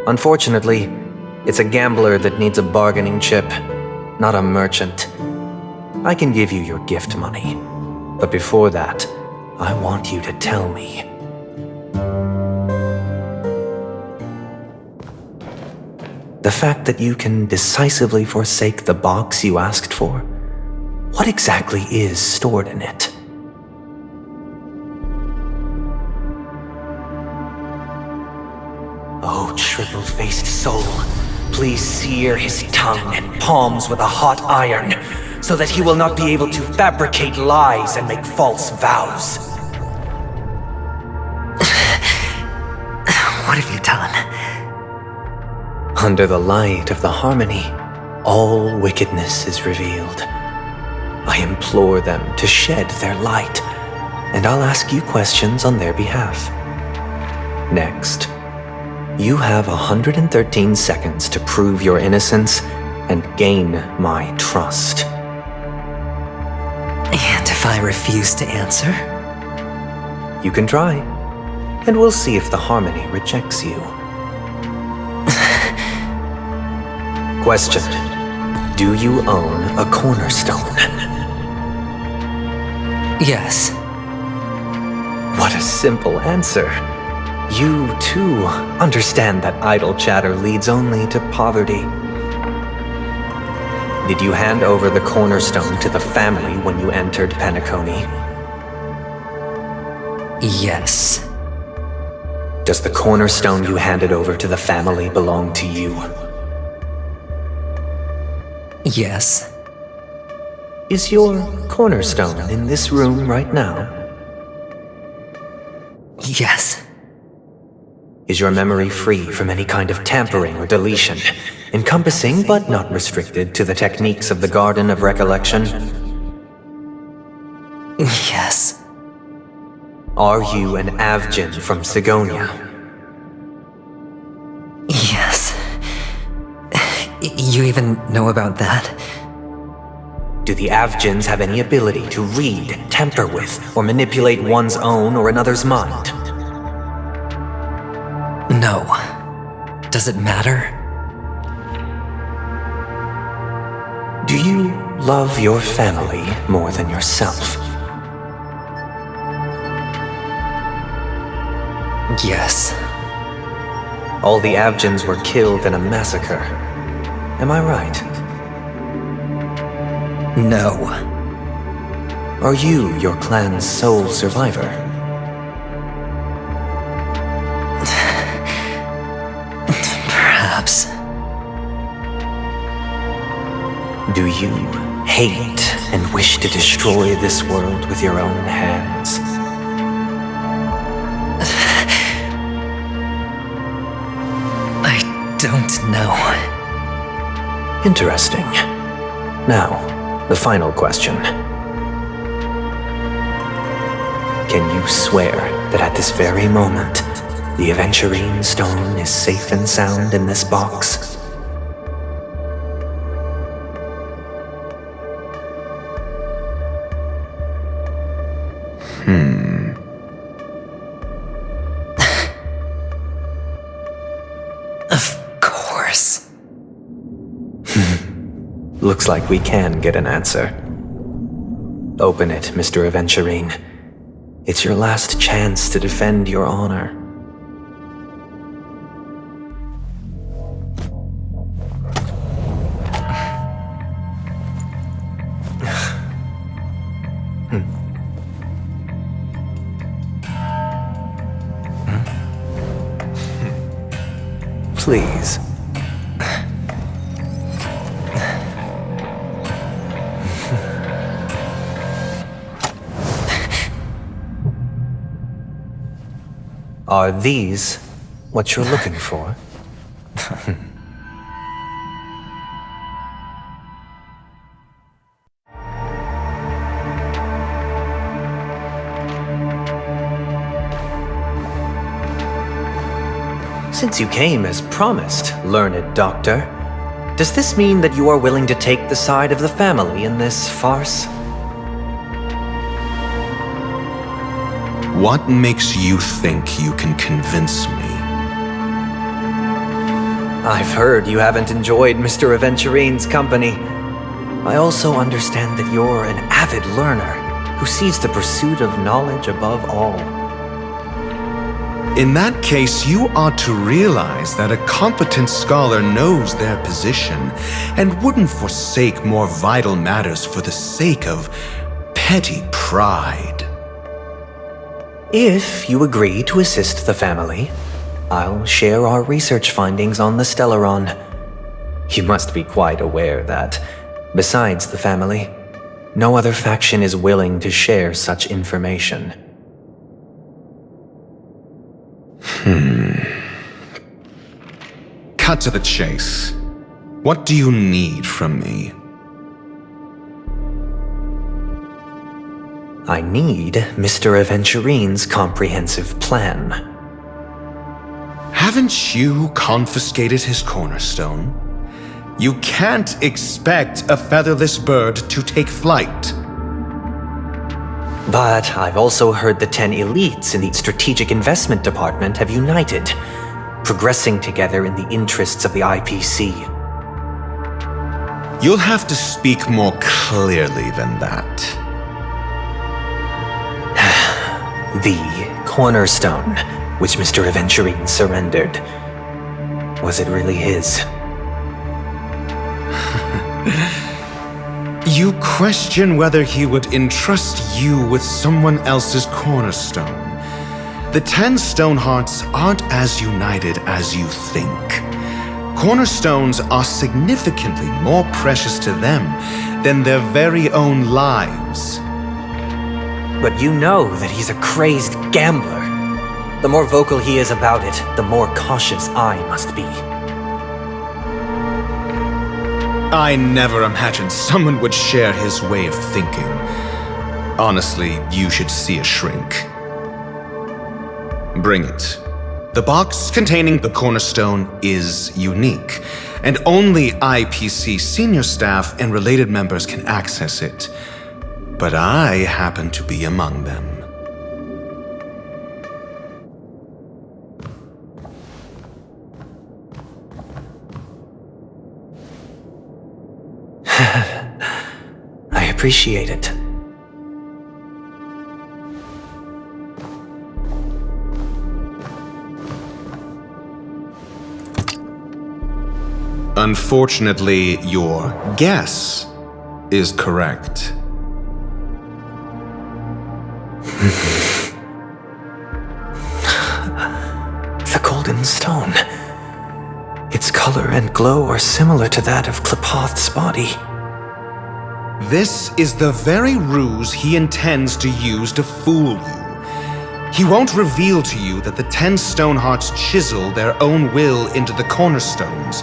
S19: Unfortunately, it's a gambler that needs a bargaining chip, not a merchant. I can give you your gift money, but before that, I want you to tell me. The fact that you can decisively forsake the box you asked for, what exactly is stored in it? Oh, triple-faced soul, please sear his tongue and palms with a hot iron, so that he will not be able to fabricate lies and make false vows.
S1: What have you done?
S19: Under the light of the harmony, all wickedness is revealed. I implore them to shed their light, and I'll ask you questions on their behalf. Next, you have 113 seconds to prove your innocence and gain my trust.
S1: And if I refuse to answer?
S19: You can try, and we'll see if the harmony rejects you. Question: do you own a cornerstone?
S1: Yes.
S19: What a simple answer. You, too, understand that idle chatter leads only to poverty. Did you hand over the cornerstone to the family when you entered Penacony?
S1: Yes.
S19: Does the cornerstone you handed over to the family belong to you?
S1: Yes.
S19: Is your cornerstone in this room right now?
S1: Yes.
S19: Is your memory free from any kind of tampering or deletion, encompassing but not restricted to the techniques of the Garden of Recollection?
S1: Yes.
S19: Are you an Avgin from Seonia?
S1: Yes. You even know about that?
S19: Do the Avgens have any ability to read, tamper with, or manipulate one's own or another's mind?
S1: No. Does it matter?
S19: Do you love your family more than yourself?
S1: Yes.
S19: All the Avgens were killed in a massacre. Am I right?
S1: No.
S19: Are you your clan's sole survivor?
S1: Perhaps.
S19: Do you hate and wish to destroy this world with your own hands?
S1: I don't know.
S19: Interesting. Now, the final question. Can you swear that at this very moment, the Aventurine stone is safe and sound in this box?
S1: Of course.
S19: Looks like we can get an answer. Open it, Mr. Aventurine. It's your last chance to defend your honor. Please. Are these what you're looking for? Since you came as promised, learned doctor, does this mean that you are willing to take the side of the family in this farce?
S15: What makes you think you can convince me?
S19: I've heard you haven't enjoyed Mr. Aventurine's company. I also understand that you're an avid learner who sees the pursuit of knowledge above all.
S15: In that case, you ought to realize that a competent scholar knows their position and wouldn't forsake more vital matters for the sake of petty pride.
S19: If you agree to assist the family, I'll share our research findings on the Stellaron. You must be quite aware that, besides the family, no other faction is willing to share such information.
S15: Cut to the chase. What do you need from me?
S19: I need Mr. Aventurine's comprehensive plan.
S15: Haven't you confiscated his cornerstone? You can't expect a featherless bird to take flight.
S19: But I've also heard the 10 elites in the Strategic Investment Department have united, progressing together in the interests of the IPC.
S15: You'll have to speak more clearly than that.
S19: The cornerstone, which Mr. Aventurine surrendered. Was it really his?
S15: You question whether he would entrust you with someone else's cornerstone. The 10 Stonehearts aren't as united as you think. Cornerstones are significantly more precious to them than their very own lives.
S19: But you know that he's a crazed gambler. The more vocal he is about it, the more cautious I must be.
S15: I never imagined someone would share his way of thinking. Honestly, you should see a shrink. Bring it. The box containing the cornerstone is unique, and only IPC senior staff and related members can access it. But I happen to be among them.
S19: I appreciate it.
S15: Unfortunately, your guess is correct.
S19: The golden stone. Its color and glow are similar to that of Klapoth's body.
S15: This is the very ruse he intends to use to fool you. He won't reveal to you that the 10 Stonehearts chisel their own will into the cornerstones,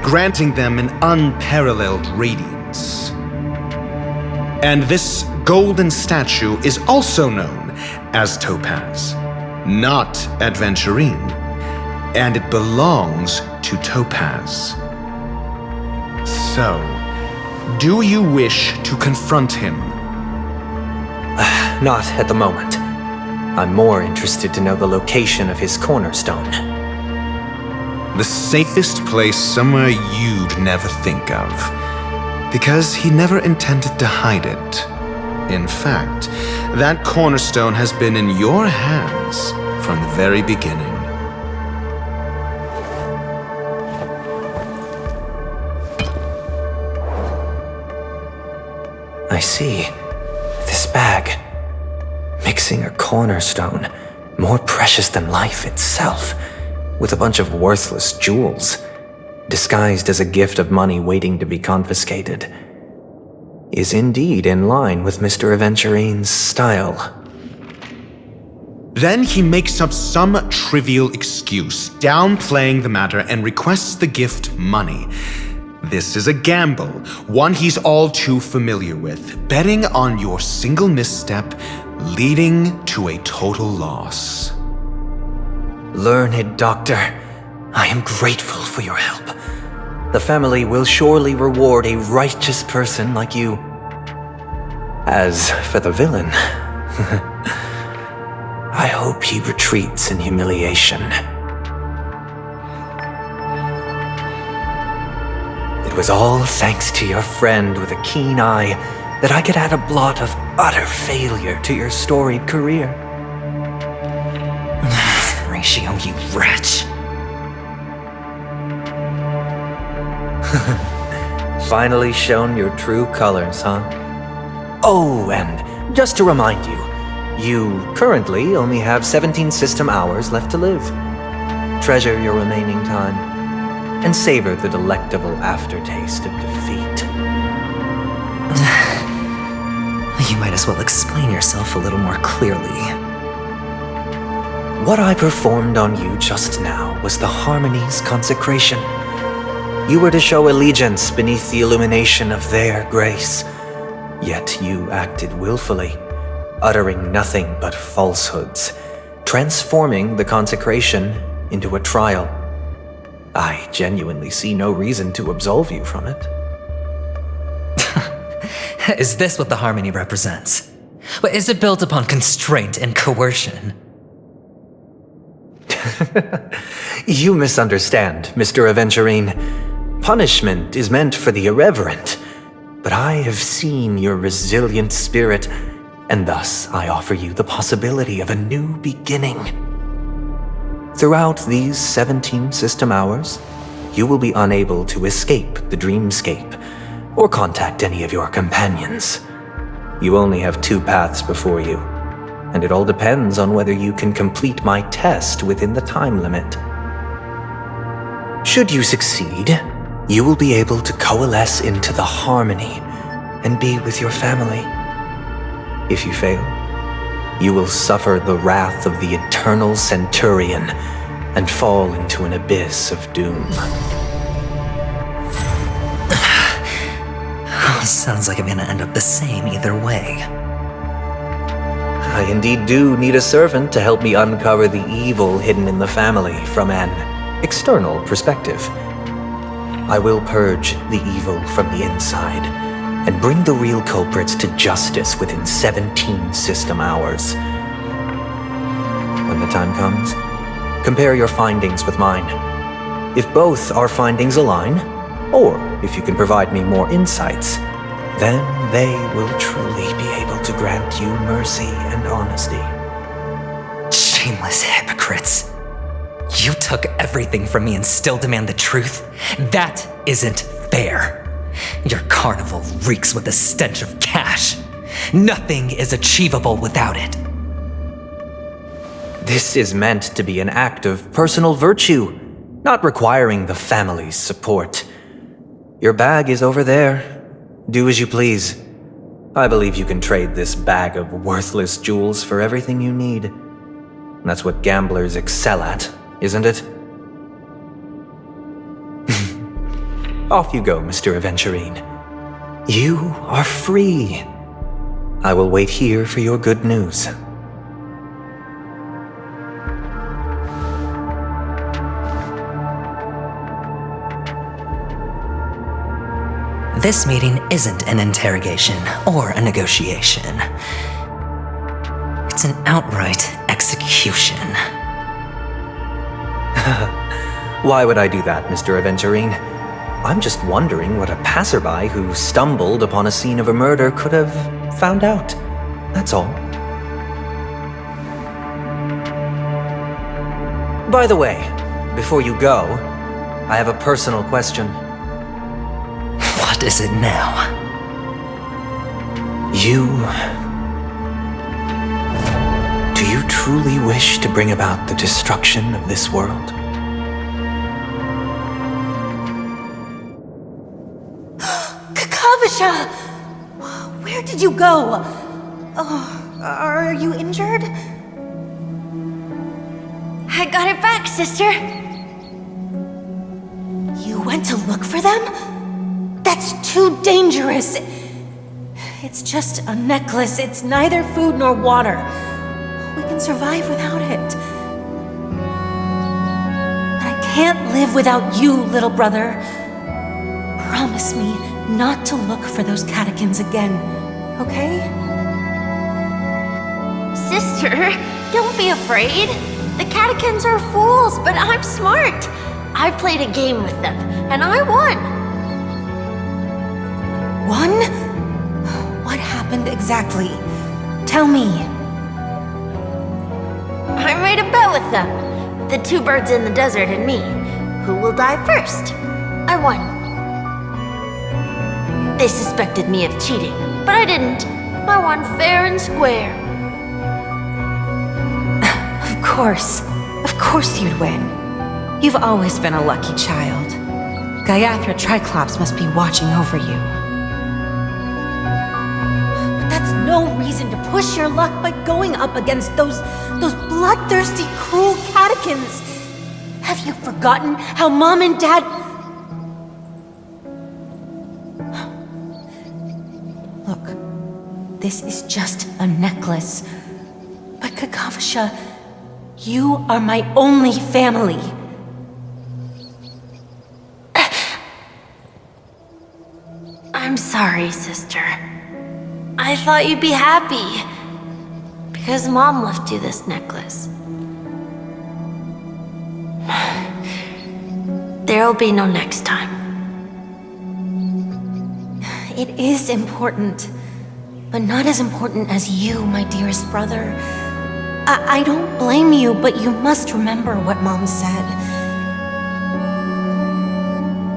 S15: granting them an unparalleled radiance. And this golden statue is also known as Topaz, not Aventurine, and it belongs to Topaz. So, do you wish to confront him?
S19: Not at the moment. I'm more interested to know the location of his cornerstone.
S15: The safest place somewhere you'd never think of. Because he never intended to hide it. In fact, that cornerstone has been in your hands from the very beginning.
S19: I see. This bag. Mixing a cornerstone, more precious than life itself, with a bunch of worthless jewels, disguised as a gift of money waiting to be confiscated, is indeed in line with Mr. Aventurine's style.
S15: Then he makes up some trivial excuse, downplaying the matter, and requests the gift money. This is a gamble, one he's all too familiar with, betting on your single misstep, leading to a total loss.
S19: Learned Doctor, I am grateful for your help. The family will surely reward a righteous person like you. As for the villain, I hope he retreats in humiliation. It was all thanks to your friend with a keen eye that I could add a blot of utter failure to your storied career.
S1: Ratio, you wretch.
S19: Finally shown your true colors, huh? Oh, and just to remind you, you currently only have 17 system hours left to live. Treasure your remaining time, and savor the delectable aftertaste of defeat.
S1: You might as well explain yourself a little more clearly.
S19: What I performed on you just now was the Harmony's consecration. You were to show allegiance beneath the illumination of their grace. Yet you acted willfully, uttering nothing but falsehoods, transforming the consecration into a trial. I genuinely see no reason to absolve you from it.
S1: Is this what the Harmony represents? But is it built upon constraint and coercion?
S19: You misunderstand, Mr. Aventurine. Punishment is meant for the irreverent, but I have seen your resilient spirit, and thus I offer you the possibility of a new beginning. Throughout these 17 system hours, you will be unable to escape the dreamscape or contact any of your companions. You only have 2 paths before you, and it all depends on whether you can complete my test within the time limit. Should you succeed, you will be able to coalesce into the Harmony and be with your family. If you fail, you will suffer the wrath of the eternal Centurion and fall into an abyss of doom.
S1: Sounds like I'm gonna end up the same either way.
S19: I indeed do need a servant to help me uncover the evil hidden in the family from an external perspective. I will purge the evil from the inside and bring the real culprits to justice within 17 system hours. When the time comes, compare your findings with mine. If both our findings align, or if you can provide me more insights, then they will truly be able to grant you mercy and honesty.
S1: Shameless hypocrites. You took everything from me and still demand the truth? That isn't fair. Your carnival reeks with the stench of cash. Nothing is achievable without it.
S19: This is meant to be an act of personal virtue, not requiring the family's support. Your bag is over there. Do as you please. I believe you can trade this bag of worthless jewels for everything you need. That's what gamblers excel at, isn't it? Off you go, Mr. Aventurine. You are free. I will wait here for your good news.
S1: This meeting isn't an interrogation or a negotiation. It's an outright execution.
S19: Why would I do that, Mr. Aventurine? I'm just wondering what a passerby who stumbled upon a scene of a murder could have found out. That's all. By the way, before you go, I have a personal question.
S1: What is it now?
S19: Do you truly wish to bring about the destruction of this world?
S20: Kakavasha! Where did you go? Oh, are you injured?
S16: I got it back, sister.
S20: You went to look for them? That's too dangerous. It's just a necklace. It's neither food nor water. We can survive without it. But I can't live without you, little brother. Promise me not to look for those catechins again, okay?
S16: Sister, don't be afraid. The catechins are fools, but I'm smart. I played a game with them, and I won.
S20: Won? What happened exactly? Tell me.
S16: I made a bet with them. The two birds in the desert and me. Who will die first? I won. They suspected me of cheating, but I didn't. I won fair and square.
S20: Of course you'd win. You've always been a lucky child. Gaiathra Triclops must be watching over you. But that's no reason to push your luck by going up against those bloodthirsty, cruel catechins. Have you forgotten how Mom and Dad... Look, this is just a necklace. But Kakavasha, you are my only family.
S16: I'm sorry, sister. I thought you'd be happy. Because Mom left you this necklace. There'll be no next time.
S20: It is important. But not as important as you, my dearest brother. I don't blame you, but you must remember what Mom said.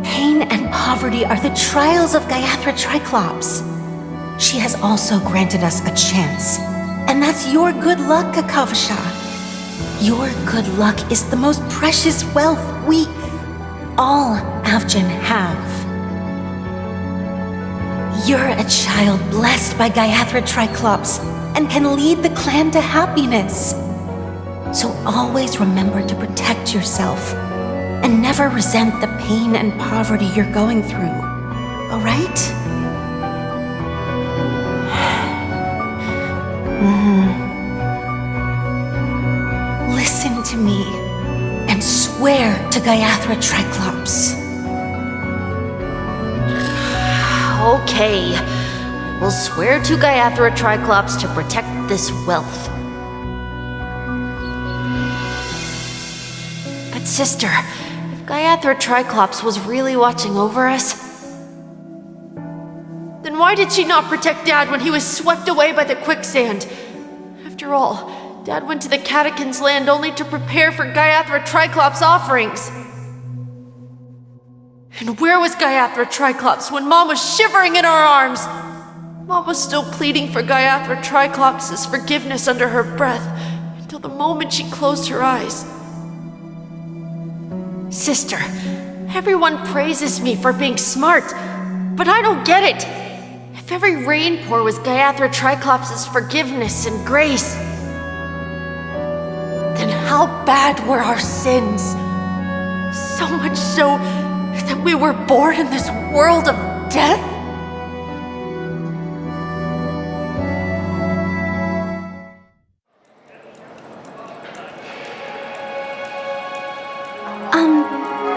S20: Pain and poverty are the trials of Gaiathra Triclops. She has also granted us a chance. And that's your good luck, Kakavasha. Your good luck is the most precious wealth we, all Avgin, have. You're a child blessed by Gaiathra Triclops and can lead the clan to happiness. So always remember to protect yourself and never resent the pain and poverty you're going through. All right? Listen to me and swear to Gaiathra Triclops.
S16: Okay. We'll swear to Gaiathra Triclops to protect this wealth. But sister, if Gaiathra Triclops was really watching over us, then why did she not protect Dad when he was swept away by the quicksand? After all, Dad went to the Catechins' land only to prepare for Gaiathra Triclops' offerings. And where was Gaiathra Triclops when Mom was shivering in our arms? Mom was still pleading for Gaiathra Triclops' forgiveness under her breath until the moment she closed her eyes. Sister, everyone praises me for being smart, but I don't get it. If every rain pour was Gaiathra Triclops' forgiveness and grace, then how bad were our sins? So much so that we were born in this world of death?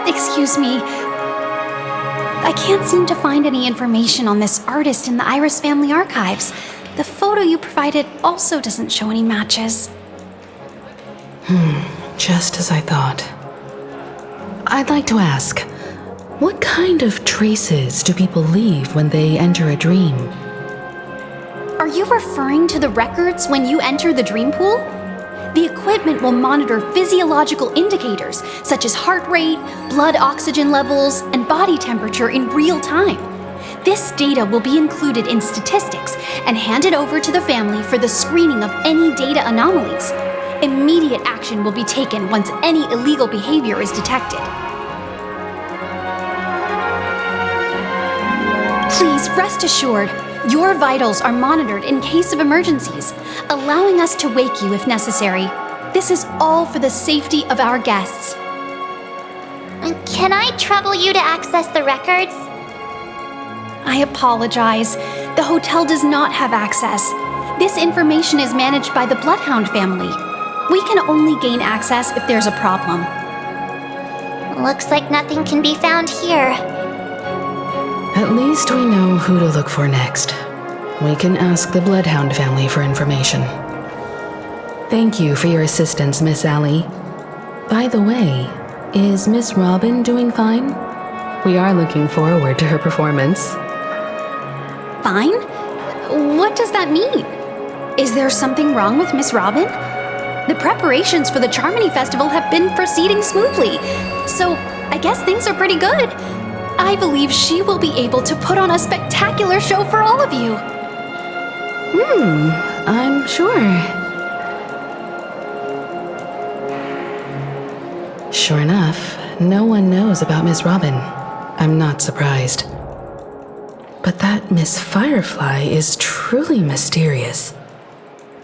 S21: Excuse me. I can't seem to find any information on this artist in the Iris family archives. The photo you provided also doesn't show any matches.
S8: Just as I thought. I'd like to ask, what kind of traces do people leave when they enter a dream?
S21: Are you referring to the records when you enter the dream pool? The equipment will monitor physiological indicators such as heart rate, blood oxygen levels, and body temperature in real time. This data will be included in statistics and handed over to the family for the screening of any data anomalies. Immediate action will be taken once any illegal behavior is detected. Please rest assured, your vitals are monitored in case of emergencies, allowing us to wake you if necessary. This is all for the safety of our guests.
S4: Can I trouble you to access the records?
S21: I apologize. The hotel does not have access. This information is managed by the Bloodhound family. We can only gain access if there's a problem.
S4: Looks like nothing can be found here.
S8: At least we know who to look for next. We can ask the Bloodhound family for information. Thank you for your assistance, Miss Allie. By the way, is Miss Robin doing fine? We are looking forward to her performance.
S21: Fine? What does that mean? Is there something wrong with Miss Robin? The preparations for the Charmony Festival have been proceeding smoothly, so I guess things are pretty good. I believe she will be able to put on a spectacular show for all of you.
S8: I'm sure. Sure enough, no one knows about Miss Robin. I'm not surprised. But that Miss Firefly is truly mysterious.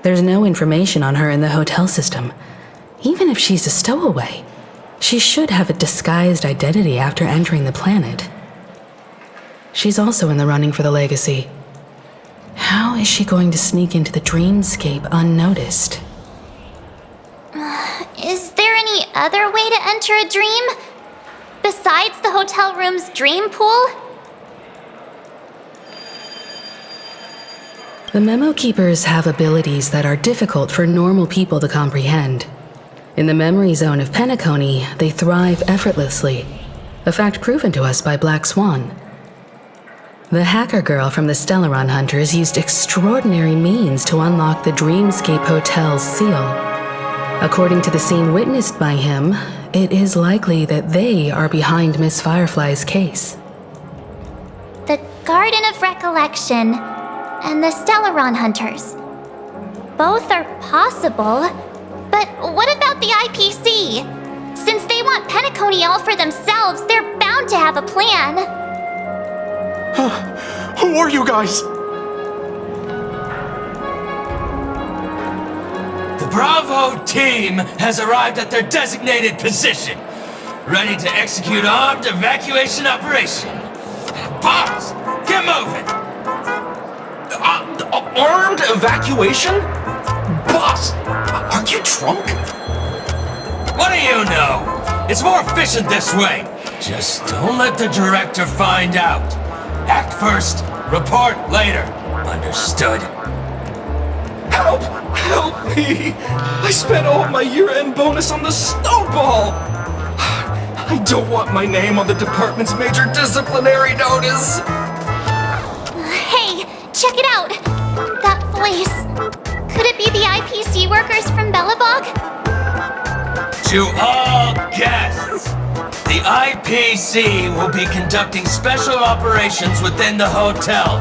S8: There's no information on her in the hotel system. Even if she's a stowaway, she should have a disguised identity after entering the planet. She's also in the running for the legacy. How is she going to sneak into the dreamscape unnoticed?
S4: Is there any other way to enter a dream? Besides the hotel room's dream pool?
S8: The Memo Keepers have abilities that are difficult for normal people to comprehend. In the memory zone of Penacony, they thrive effortlessly, a fact proven to us by Black Swan. The hacker girl from the Stellaron Hunters used extraordinary means to unlock the Dreamscape Hotel's seal. According to the scene witnessed by him, it is likely that they are behind Miss Firefly's case.
S4: The Garden of Recollection and the Stellaron Hunters. Both are possible, but what about the IPC? Since they want Penacony all for themselves, they're bound to have a plan.
S22: Who are you guys?
S23: The Bravo team has arrived at their designated position, ready to execute armed evacuation operation. Boss, get moving!
S22: Armed evacuation? Boss, are you drunk?
S23: What do you know? It's more efficient this way. Just don't let the director find out. Act first, Report later. Understood?
S22: Help! Help me! I spent all my year-end bonus on the snowball! I don't want my name on the department's major disciplinary notice!
S4: Hey, check it out! That voice. Could it be the IPC workers from Bellabog?
S23: To all guests, the IPC will be conducting special operations within the hotel.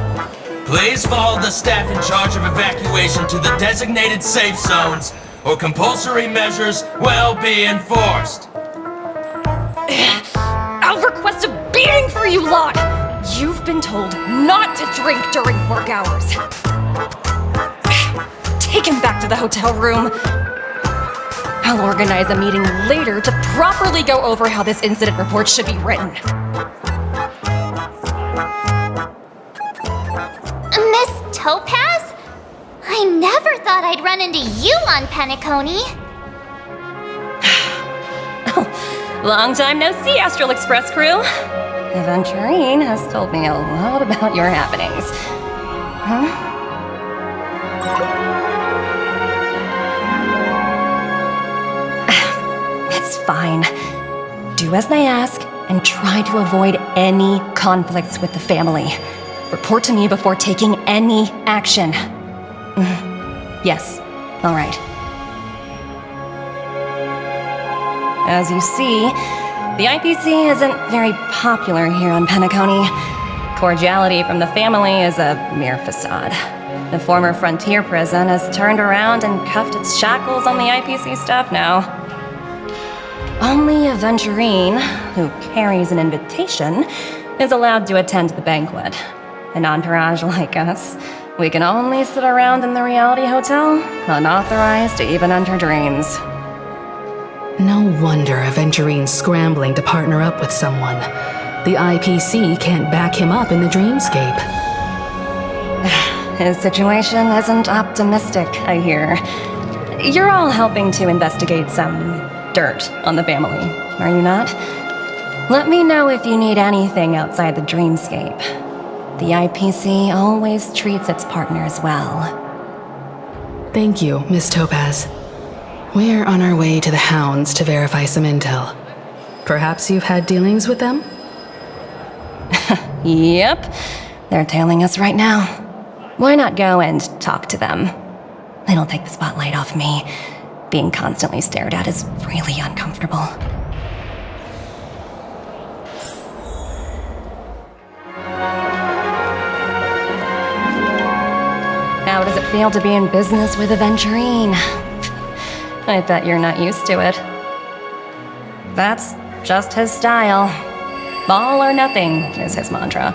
S23: Please follow the staff in charge of evacuation to the designated safe zones, or compulsory measures will be enforced.
S3: I'll request a beating for you lot! You've been told not to drink during work hours. Take him back to the hotel room. I'll organize a meeting later to properly go over how this incident report should be written.
S4: Miss Topaz? I never thought I'd run into you on Penacony.
S3: Long time no see, Astral Express crew. Aventurine has told me a lot about your happenings. Huh? It's fine. Do as they ask and try to avoid any conflicts with the family. Report to me before taking any action. Yes, all right. As you see, the IPC isn't very popular here on Penacony. Cordiality from the family is a mere facade. The former frontier prison has turned around and cuffed its shackles on the IPC staff now. Only Aventurine, who carries an invitation, is allowed to attend the banquet. An entourage like us, we can only sit around in the reality hotel, unauthorized to even enter dreams.
S8: No wonder Aventurine's scrambling to partner up with someone. The IPC can't back him up in the dreamscape.
S3: His situation isn't optimistic, I hear. You're all helping to investigate some dirt on the family, are you not? Let me know if you need anything outside the dreamscape. The IPC always treats its partners well.
S8: Thank you, Miss Topaz. We're on our way to the Hounds to verify some intel. Perhaps you've had dealings with them?
S3: Yep. They're tailing us right now. Why not go and talk to them? It'll take the spotlight off me. Being constantly stared at is really uncomfortable. How does it feel to be in business with Aventurine? I bet you're not used to it. That's just his style. All or nothing is his mantra.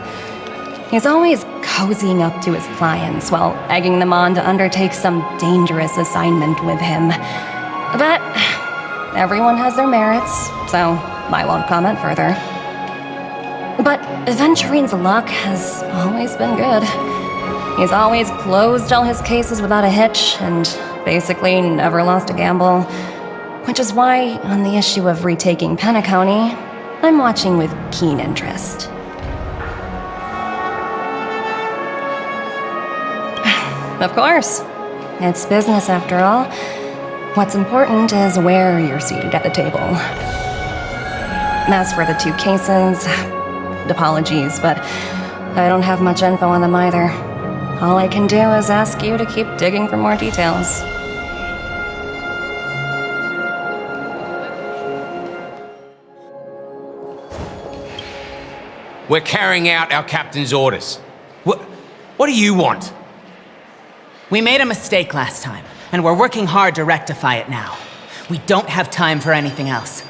S3: He's always cozying up to his clients while egging them on to undertake some dangerous assignment with him. But everyone has their merits, so I won't comment further. But Aventurine's luck has always been good. He's always closed all his cases without a hitch and basically never lost a gamble. Which is why, on the issue of retaking Penacony, I'm watching with keen interest. Of course. It's business after all. What's important is where you're seated at the table. As for the two cases, apologies, but I don't have much info on them either. All I can do is ask you to keep digging for more details.
S6: We're carrying out our captain's orders. What do you want?
S9: We made a mistake last time, and we're working hard to rectify it now. We don't have time for anything else.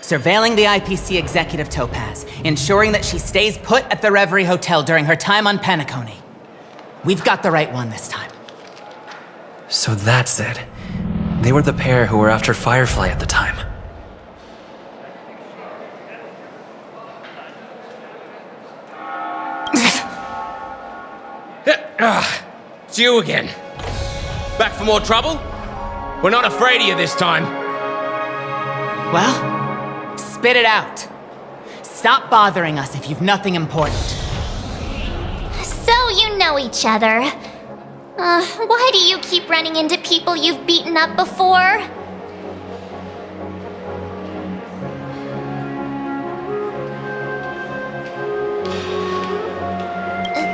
S9: Surveilling the IPC executive Topaz, ensuring that she stays put at the Reverie Hotel during her time on Penacony. We've got the right one this time.
S1: So that's it. They were the pair who were after Firefly at the time.
S6: It's you again. Back for more trouble? We're not afraid of you this time.
S9: Well, spit it out. Stop bothering us if you've nothing important.
S4: So you know each other. Why do you keep running into people you've beaten up before?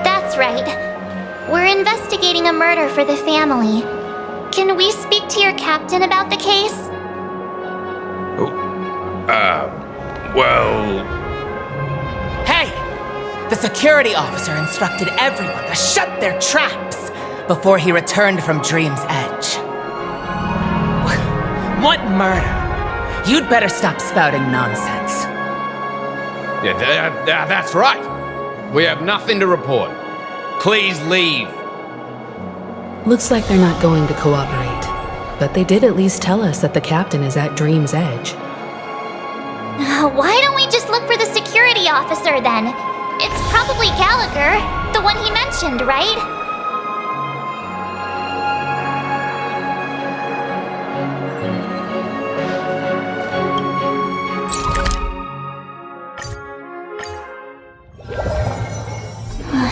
S4: That's right. We're investigating a murder for the family. Can we speak to your captain about the case?
S23: Well...
S9: Hey! The security officer instructed everyone to shut their traps before he returned from Dream's Edge. What murder? You'd better stop spouting nonsense.
S6: Yeah, that's right. We have nothing to report. Please leave.
S8: Looks like they're not going to cooperate, but they did at least tell us that the captain is at Dream's Edge.
S4: Why don't we just look for the security officer then? It's probably Gallagher, the one he mentioned, right?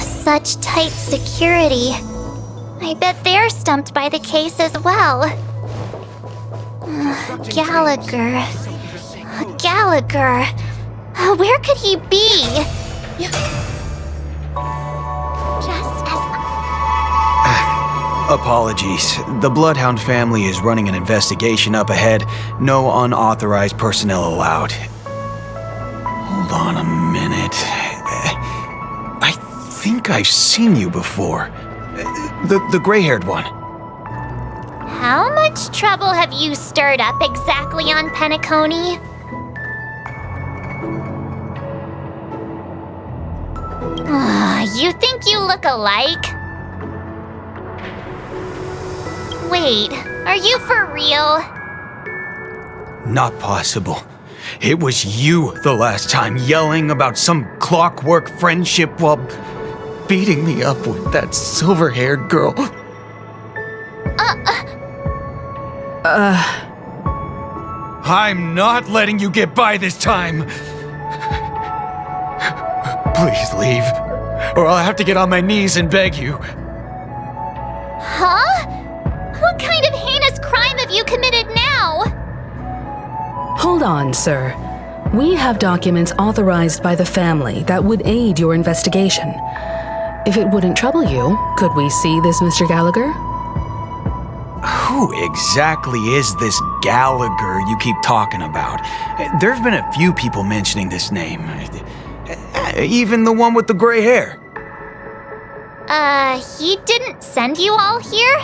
S4: Such tight security. I bet they're stumped by the case as well. Gallagher. Gallagher. Where could he be?
S10: Apologies. The Bloodhound family is running an investigation up ahead. No unauthorized personnel allowed. Hold on a minute. I think I've seen you before. The gray-haired one.
S4: How much trouble have you stirred up exactly on Penacony? You think you look alike? Wait, are you for real?
S10: Not possible. It was you the last time, yelling about some clockwork friendship while beating me up with that silver-haired girl. I'm not letting you get by this time. Please leave, or I'll have to get on my knees and beg you.
S4: Huh? What kind of heinous crime have you committed now?
S8: Hold on, sir. We have documents authorized by the family that would aid your investigation. If it wouldn't trouble you, could we see this Mr. Gallagher?
S10: Who exactly is this Gallagher you keep talking about? There've been a few people mentioning this name. Even the one with the gray hair.
S4: He didn't send you all here?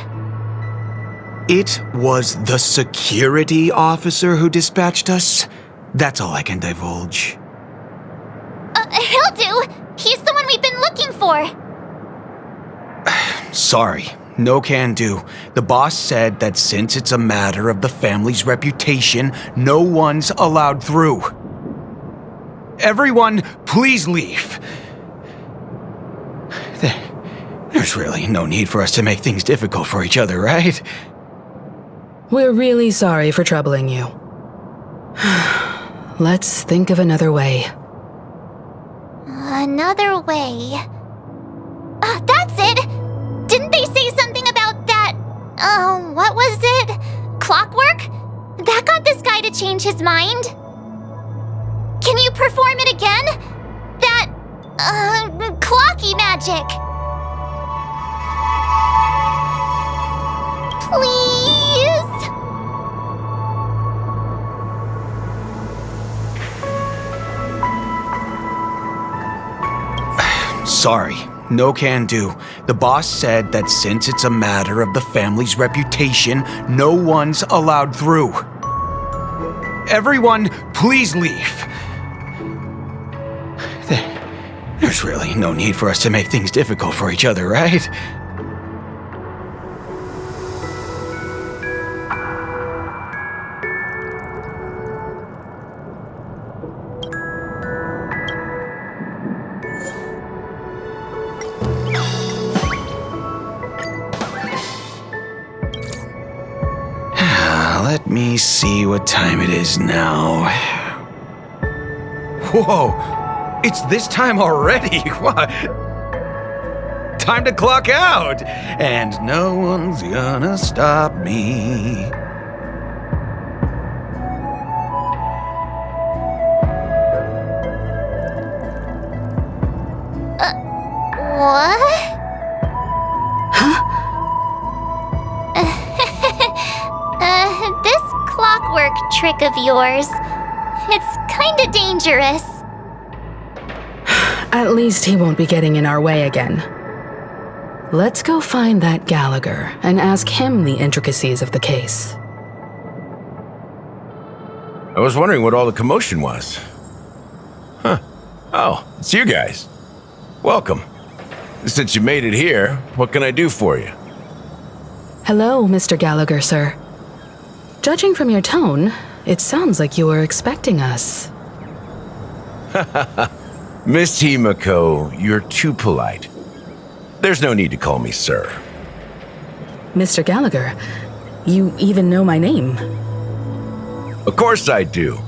S10: It was the security officer who dispatched us. That's all I can divulge.
S4: He'll do! He's the one we've been looking for!
S10: Sorry, no can do. The boss said that since it's a matter of the family's reputation, no one's allowed through. Everyone, please leave. There's really no need for us to make things difficult for each other, right?
S8: We're really sorry for troubling you. Let's think of another way.
S4: Another way? That's it! Didn't they say something about that... what was it? Clockwork? That got this guy to change his mind? Can you perform it again? That... clocky magic! Please?
S10: Sorry, no can do. The boss said that since it's a matter of the family's reputation, no one's allowed through. Everyone, please leave. There's really no need for us to make things difficult for each other, right? Let me see what time it is now. Whoa! It's this time already! What? time to clock out. And no one's gonna stop me.
S4: What? This clockwork trick of yours, it's kinda dangerous.
S8: At least he won't be getting in our way again. Let's go find that Gallagher and ask him the intricacies of the case.
S12: I was wondering what all the commotion was. Huh. Oh, it's you guys. Welcome. Since you made it here, what can I do for you?
S8: Hello, Mr. Gallagher, sir. Judging from your tone, it sounds like you were expecting us.
S12: Miss Himiko, you're too polite. There's no need to call me sir.
S8: Mr. Gallagher, you even know my name.
S12: Of course I do.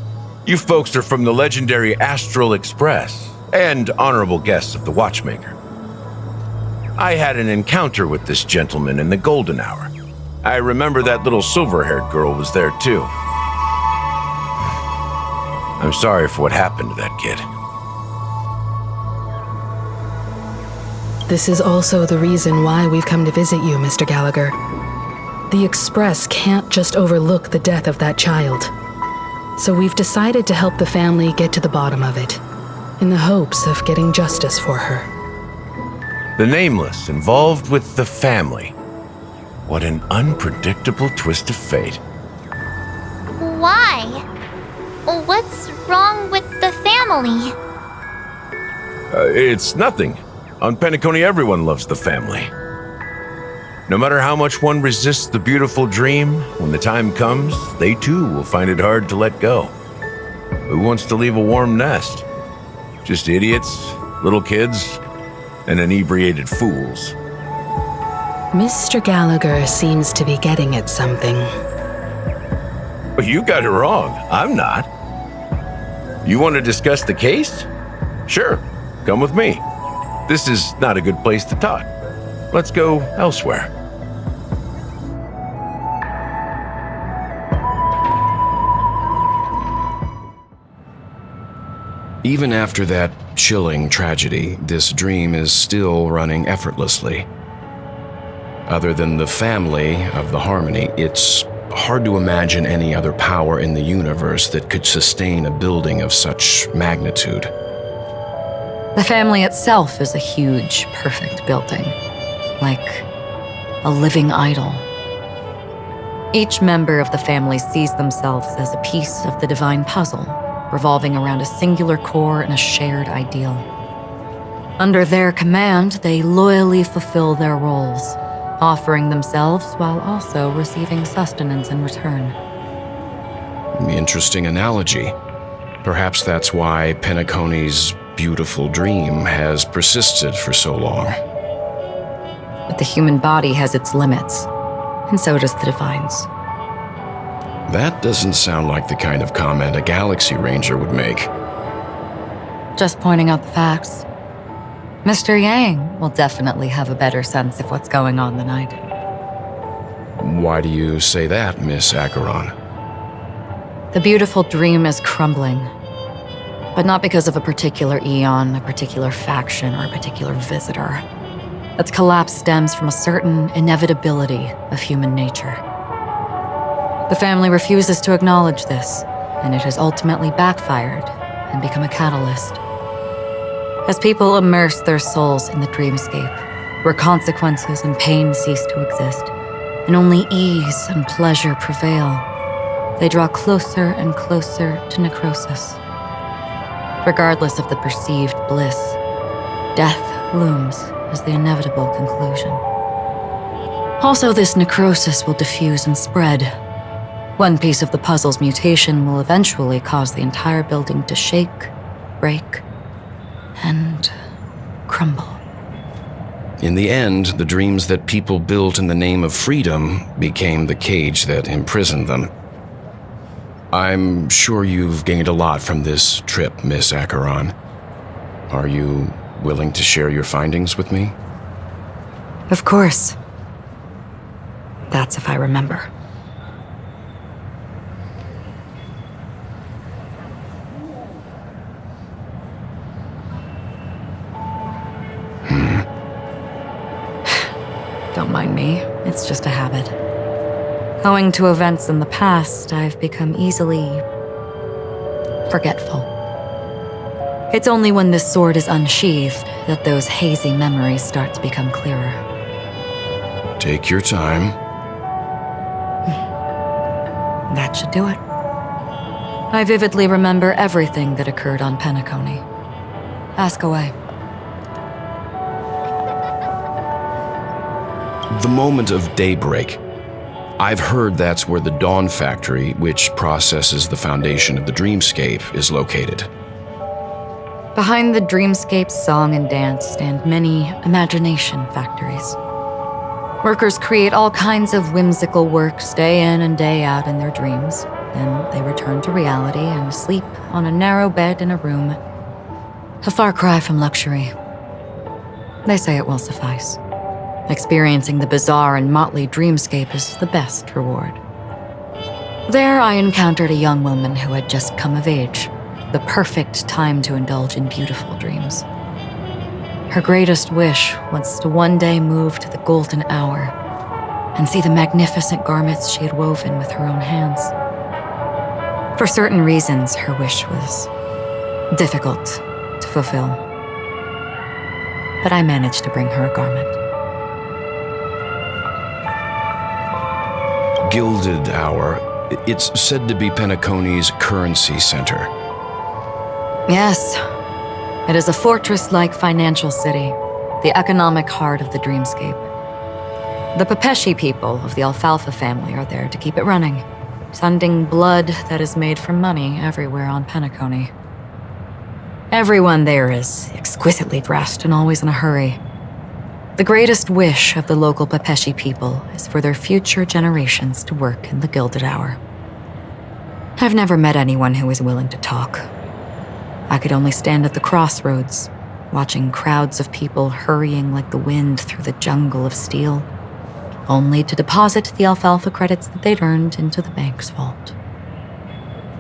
S12: You folks are from the legendary Astral Express and honorable guests of the Watchmaker. I had an encounter with this gentleman in the golden hour. I remember that little silver-haired girl was there too. I'm sorry for what happened to that kid.
S8: This is also the reason why we've come to visit you, Mr. Gallagher. The Express can't just overlook the death of that child. So we've decided to help the family get to the bottom of it, in the hopes of getting justice for her.
S12: The Nameless involved with the family. What an unpredictable twist of fate.
S4: Why? What's wrong with the family?
S12: It's nothing. On Penacony, everyone loves the family. No matter how much one resists the beautiful dream, when the time comes, they too will find it hard to let go. Who wants to leave a warm nest? Just idiots, little kids, and inebriated fools.
S8: Mr. Gallagher seems to be getting at something.
S12: But you got it wrong. I'm not. You want to discuss the case? Sure, come with me. This is not a good place to talk. Let's go elsewhere.
S13: Even after that chilling tragedy, this dream is still running effortlessly. Other than the family of the Harmony, it's hard to imagine any other power in the universe that could sustain a building of such magnitude.
S2: The family itself is a huge, perfect building, like a living idol. Each member of the family sees themselves as a piece of the divine puzzle, revolving around a singular core and a shared ideal. Under their command, they loyally fulfill their roles, offering themselves while also receiving sustenance in return.
S13: Interesting analogy. Perhaps that's why Penacony's beautiful dream has persisted for so long.
S2: But the human body has its limits, and so does the divine's.
S13: That doesn't sound like the kind of comment a Galaxy Ranger would make.
S2: Just pointing out the facts. Mr. Yang will definitely have a better sense of what's going on than I do.
S13: Why do you say that, Miss Acheron?
S2: The beautiful dream is crumbling. But not because of a particular eon, a particular faction, or a particular visitor. Its collapse stems from a certain inevitability of human nature. The family refuses to acknowledge this, and it has ultimately backfired and become a catalyst. As people immerse their souls in the dreamscape, where consequences and pain cease to exist, and only ease and pleasure prevail, they draw closer and closer to necrosis. Regardless of the perceived bliss, death looms as the inevitable conclusion. Also, this necrosis will diffuse and spread. One piece of the puzzle's mutation will eventually cause the entire building to shake, break, and crumble.
S13: In the end, the dreams that people built in the name of freedom became the cage that imprisoned them. I'm sure you've gained a lot from this trip, Miss Acheron. Are you willing to share your findings with me?
S8: Of course. That's if I remember. Don't mind me, it's just a habit. Owing to events in the past, I've become easily forgetful. It's only when this sword is unsheathed that those hazy memories start to become clearer.
S13: Take your time.
S8: That should do it. I vividly remember everything that occurred on Penacony. Ask away.
S13: The moment of daybreak. I've heard that's where the Dawn Factory, which processes the foundation of the dreamscape, is located.
S8: Behind the dreamscape's song and dance stand many imagination factories. Workers create all kinds of whimsical works day in and day out in their dreams. Then they return to reality and sleep on a narrow bed in a room. A far cry from luxury. They say it will suffice. Experiencing the bizarre and motley dreamscape is the best reward. There I encountered a young woman who had just come of age, the perfect time to indulge in beautiful dreams. Her greatest wish was to one day move to the golden hour and see the magnificent garments she had woven with her own hands. For certain reasons, her wish was difficult to fulfill. But I managed to bring her a garment.
S13: Gilded Hour. It's said to be Penacony's currency center.
S8: Yes. It is a fortress-like financial city, the economic heart of the dreamscape. The Pepeshi people of the Alfalfa family are there to keep it running, sending blood that is made from money everywhere on Penacony. Everyone there is exquisitely dressed and always in a hurry. The greatest wish of the local Pepeshi people is for their future generations to work in the Gilded Hour. I've never met anyone who is willing to talk. I could only stand at the crossroads, watching crowds of people hurrying like the wind through the jungle of steel, only to deposit the alfalfa credits that they'd earned into the bank's vault.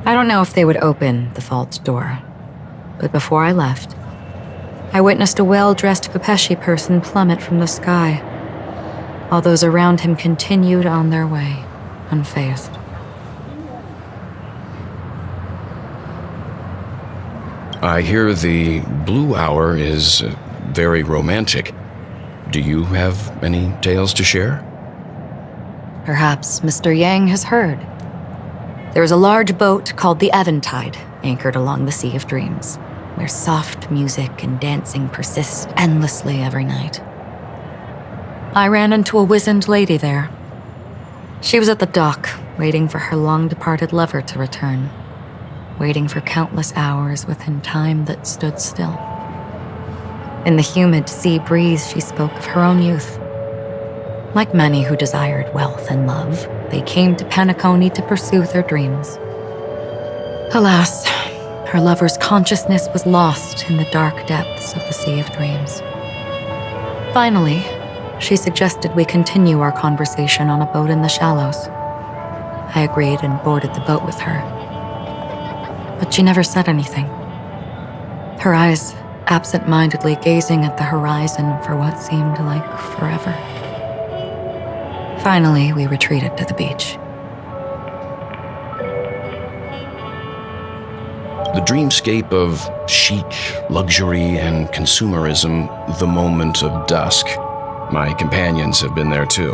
S8: I don't know if they would open the vault door, but before I left, I witnessed a well-dressed Pepeshi person plummet from the sky, while those around him continued on their way, unfazed.
S13: I hear the Blue Hour is very romantic. Do you have any tales to share?
S8: Perhaps Mr. Yang has heard. There is a large boat called the Eventide, anchored along the Sea of Dreams, where soft music and dancing persist endlessly every night. I ran into a wizened lady there. She was at the dock, waiting for her long-departed lover to return, waiting for countless hours within time that stood still. In the humid sea breeze, she spoke of her own youth. Like many who desired wealth and love, they came to Penacony to pursue their dreams. Alas, her lover's consciousness was lost in the dark depths of the Sea of Dreams. Finally, she suggested we continue our conversation on a boat in the shallows. I agreed and boarded the boat with her. But she never said anything. Her eyes absent-mindedly gazing at the horizon for what seemed like forever. Finally, we retreated to the beach.
S13: The dreamscape of chic, luxury, and consumerism, the moment of dusk. My companions have been there too.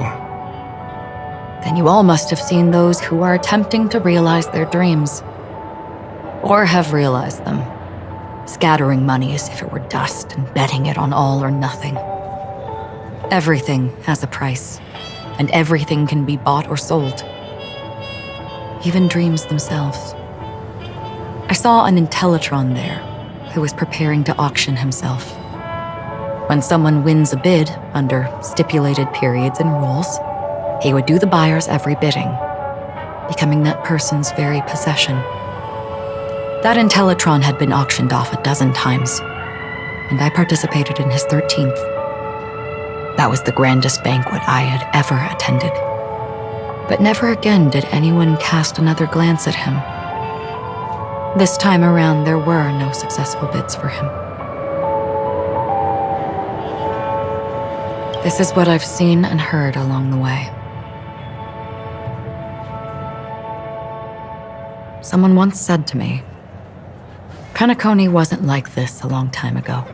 S8: Then you all must have seen those who are attempting to realize their dreams. Or have realized them, scattering money as if it were dust and betting it on all or nothing. Everything has a price, and everything can be bought or sold. Even dreams themselves. I saw an Infiltrating there who was preparing to auction himself. When someone wins a bid under stipulated periods and rules, he would do the buyer's every bidding, becoming that person's very possession. That Infiltrating had been auctioned off 12 times, and I participated in his 13th. That was the grandest banquet I had ever attended. But never again did anyone cast another glance at him. This time around, there were no successful bids for him. This is what I've seen and heard along the way. Someone once said to me, Penacony wasn't like this a long time ago,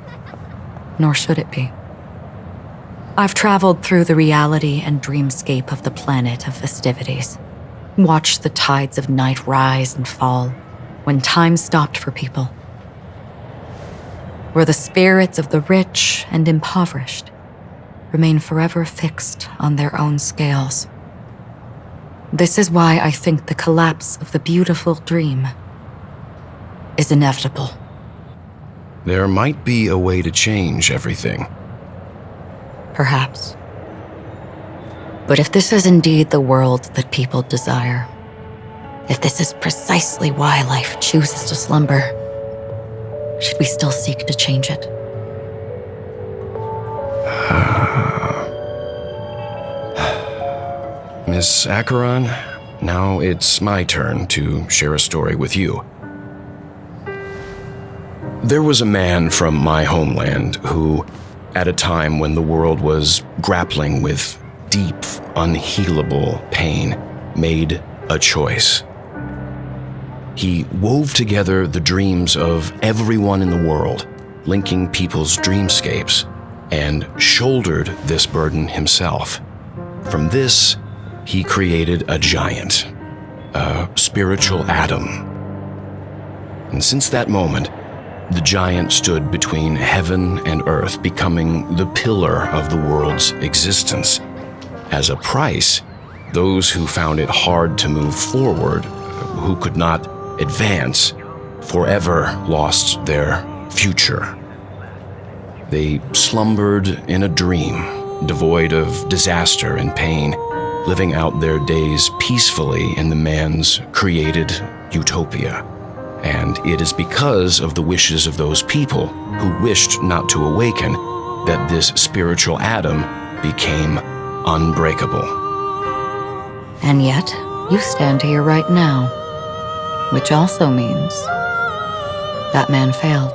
S8: nor should it be. I've traveled through the reality and dreamscape of the planet of festivities, watched the tides of night rise and fall when time stopped for people, where the spirits of the rich and impoverished remain forever fixed on their own scales. This is why I think the collapse of the beautiful dream is inevitable.
S13: There might be a way to change everything.
S8: Perhaps. But if this is indeed the world that people desire, if this is precisely why life chooses to slumber, should we still seek to change it?
S13: Miss Acheron, now it's my turn to share a story with you. There was a man from my homeland who, at a time when the world was grappling with deep, unhealable pain, made a choice. He wove together the dreams of everyone in the world, linking people's dreamscapes, and shouldered this burden himself. From this, he created a giant, a spiritual atom. And since that moment, the giant stood between heaven and earth, becoming the pillar of the world's existence. As a price, those who found it hard to move forward, who could not advance, forever lost their future. They slumbered in a dream, devoid of disaster and pain, living out their days peacefully in the man's created utopia. And it is because of the wishes of those people who wished not to awaken that this spiritual atom became unbreakable.
S8: And yet, you stand here right now, which also means that man failed.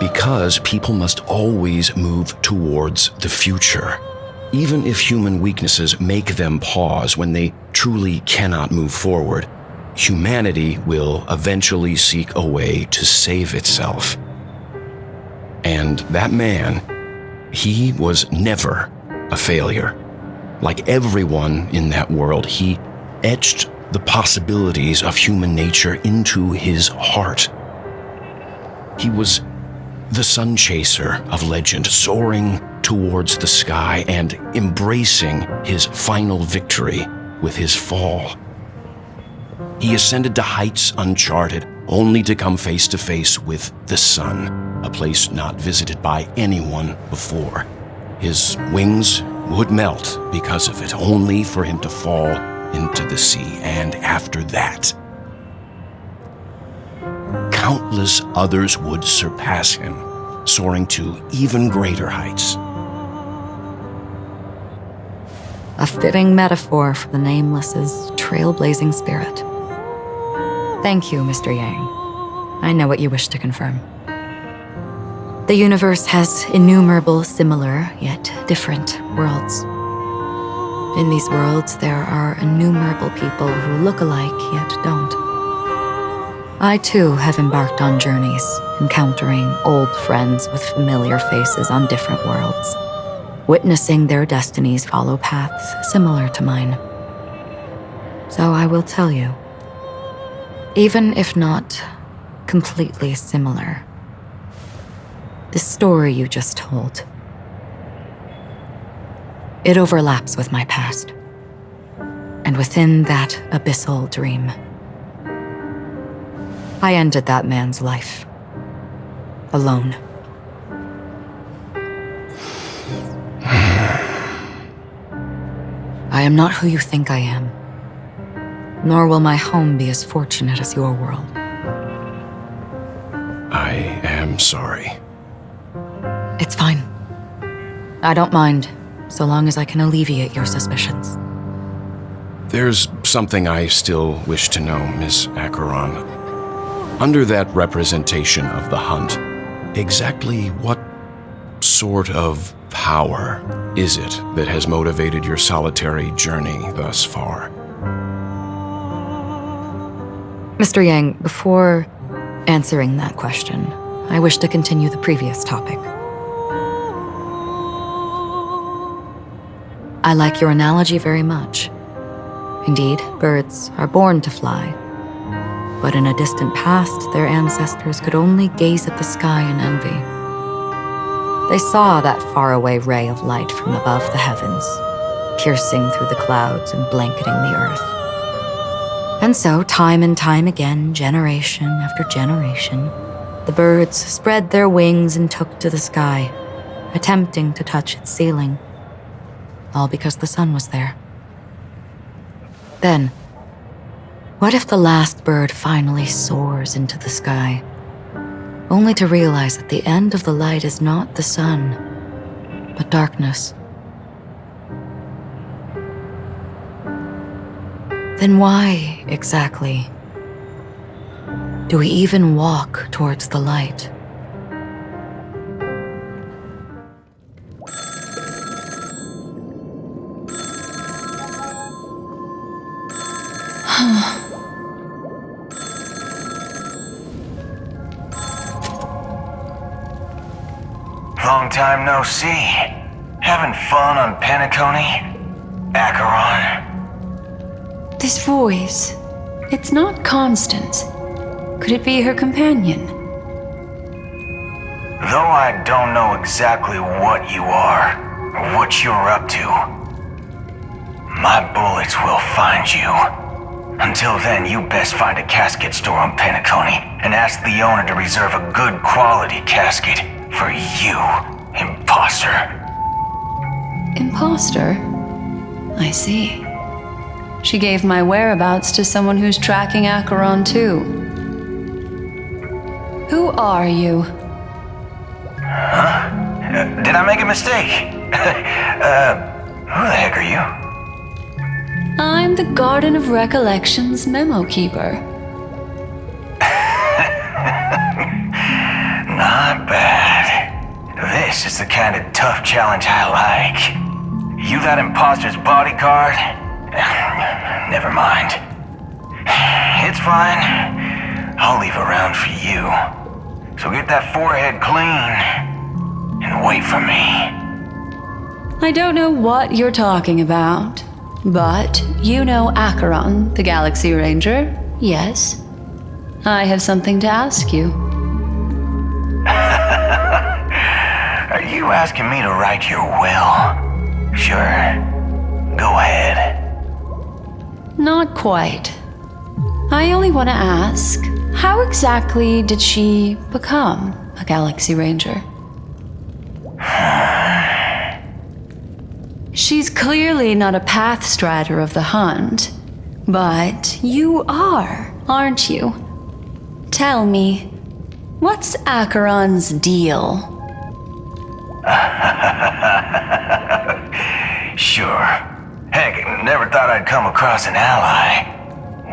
S13: Because people must always move towards the future. Even if human weaknesses make them pause when they truly cannot move forward, humanity will eventually seek a way to save itself. And that man, he was never a failure. Like everyone in that world, he etched the possibilities of human nature into his heart. He was the sun chaser of legend, soaring towards the sky and embracing his final victory with his fall. He ascended to heights uncharted, only to come face to face with the sun, a place not visited by anyone before. His wings would melt because of it, only for him to fall into the sea. And after that, countless others would surpass him, soaring to even greater heights.
S8: A fitting metaphor for the Nameless's trailblazing spirit. Thank you, Mr. Yang. I know what you wish to confirm. The universe has innumerable similar, yet different worlds. In these worlds, there are innumerable people who look alike, yet don't. I too have embarked on journeys, encountering old friends with familiar faces on different worlds, witnessing their destinies follow paths similar to mine. So I will tell you, even if not completely similar, the story you just told, it overlaps with my past. And within that abyssal dream, I ended that man's life. Alone. I am not who you think I am, nor will my home be as fortunate as your world.
S13: I am sorry.
S8: It's fine. I don't mind, so long as I can alleviate your suspicions.
S13: There's something I still wish to know, Miss Acheron. Under that representation of the hunt, exactly what sort of power is it that has motivated your solitary journey thus far?
S8: Mr. Yang, before answering that question, I wish to continue the previous topic. I like your analogy very much. Indeed, birds are born to fly. But in a distant past, their ancestors could only gaze at the sky in envy. They saw that faraway ray of light from above the heavens, piercing through the clouds and blanketing the earth. And so, time and time again, generation after generation, the birds spread their wings and took to the sky, attempting to touch its ceiling, all because the sun was there. Then, what if the last bird finally soars into the sky, only to realize that the end of the light is not the sun, but darkness? Then why, exactly, do we even walk towards the light?
S5: Long time no see. Having fun on Penacony? Acheron?
S2: This voice, it's not Constance. Could it be her companion?
S5: Though I don't know exactly what you are, or what you're up to, my bullets will find you. Until then, you best find a casket store on Penacony and ask the owner to reserve a good quality casket for you, imposter.
S2: Imposter? I see. She gave my whereabouts to someone who's tracking Acheron too. Who are you?
S5: Huh? Did I make a mistake? Who the heck are you?
S2: I'm the Garden of Recollection's memo keeper.
S5: Not bad. This is the kind of tough challenge I like. You that imposter's bodyguard? Never mind. It's fine. I'll leave a round for you. So get that forehead clean and wait for me.
S2: I don't know what you're talking about, but you know Acheron, the Galaxy Ranger, yes? I have something to ask you.
S5: Are you asking me to write your will? Sure. Go ahead.
S2: Not quite. I only want to ask, how exactly did she become a Galaxy Ranger? She's clearly not a pathstrider of the hunt, but you are, aren't you? Tell me, what's Acheron's deal?
S5: Sure. Heck, never thought I'd come across an ally.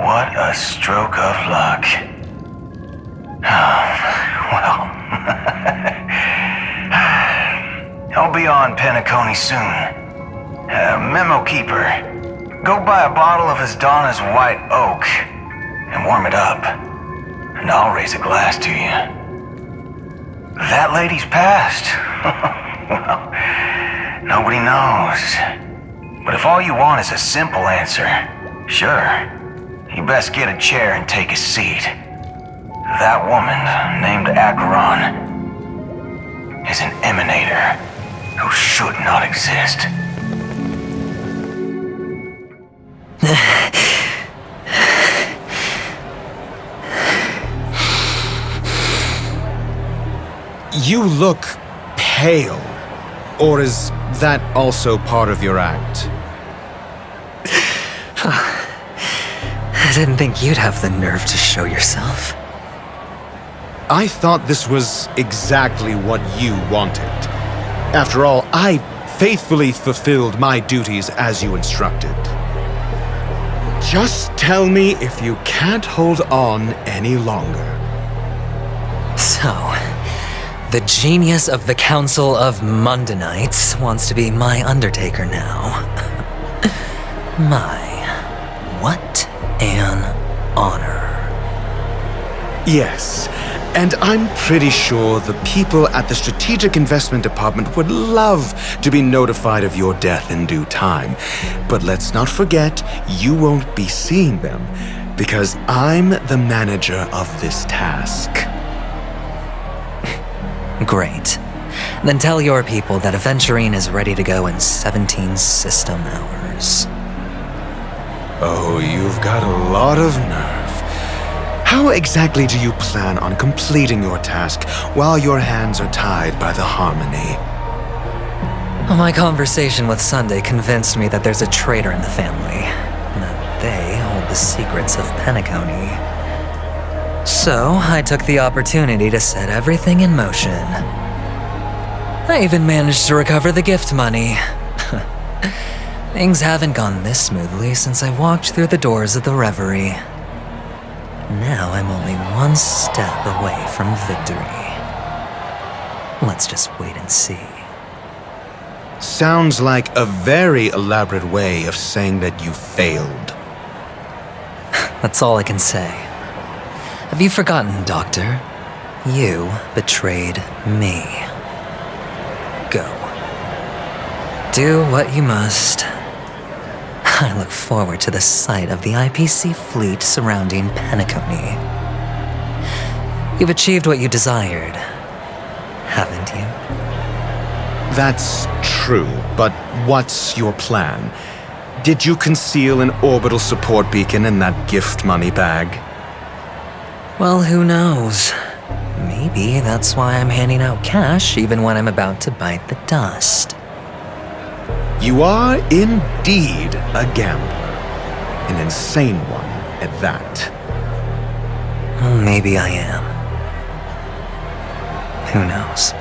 S5: What a stroke of luck. Well, I'll be on Penacony soon. Memo keeper, go buy a bottle of Donna's white oak and warm it up, and I'll raise a glass to you. That lady's passed. Well, nobody knows. But if all you want is a simple answer, sure, you best get a chair and take a seat. That woman, named Acheron, is an emanator who should not exist.
S15: You look pale. Or is that also part of your act?
S1: I didn't think you'd have the nerve to show yourself.
S15: I thought this was exactly what you wanted. After all, I faithfully fulfilled my duties as you instructed. Just tell me if you can't hold on any longer.
S1: So, the genius of the Council of Mundanites wants to be my Undertaker now. What an honor.
S15: Yes, and I'm pretty sure the people at the Strategic Investment Department would love to be notified of your death in due time. But let's not forget, you won't be seeing them, because I'm the manager of this task.
S1: Great. Then tell your people that Aventurine is ready to go in 17 system hours.
S15: Oh, you've got a lot of nerve. How exactly do you plan on completing your task while your hands are tied by the Harmony?
S1: My conversation with Sunday convinced me that there's a traitor in the family, and that they hold the secrets of Penacony. So, I took the opportunity to set everything in motion. I even managed to recover the gift money. Things haven't gone this smoothly since I walked through the doors of the Reverie. Now I'm only one step away from victory. Let's just wait and see.
S15: Sounds like a very elaborate way of saying that you failed.
S1: That's all I can say. Have you forgotten, Doctor? You betrayed me. Go. Do what you must. I look forward to the sight of the IPC fleet surrounding Penacony. You've achieved what you desired, haven't you?
S15: That's true, but what's your plan? Did you conceal an orbital support beacon in that gift money bag?
S1: Well, who knows? Maybe that's why I'm handing out cash even when I'm about to bite the dust.
S15: You are indeed a gambler. An insane one at that.
S1: Maybe I am. Who knows?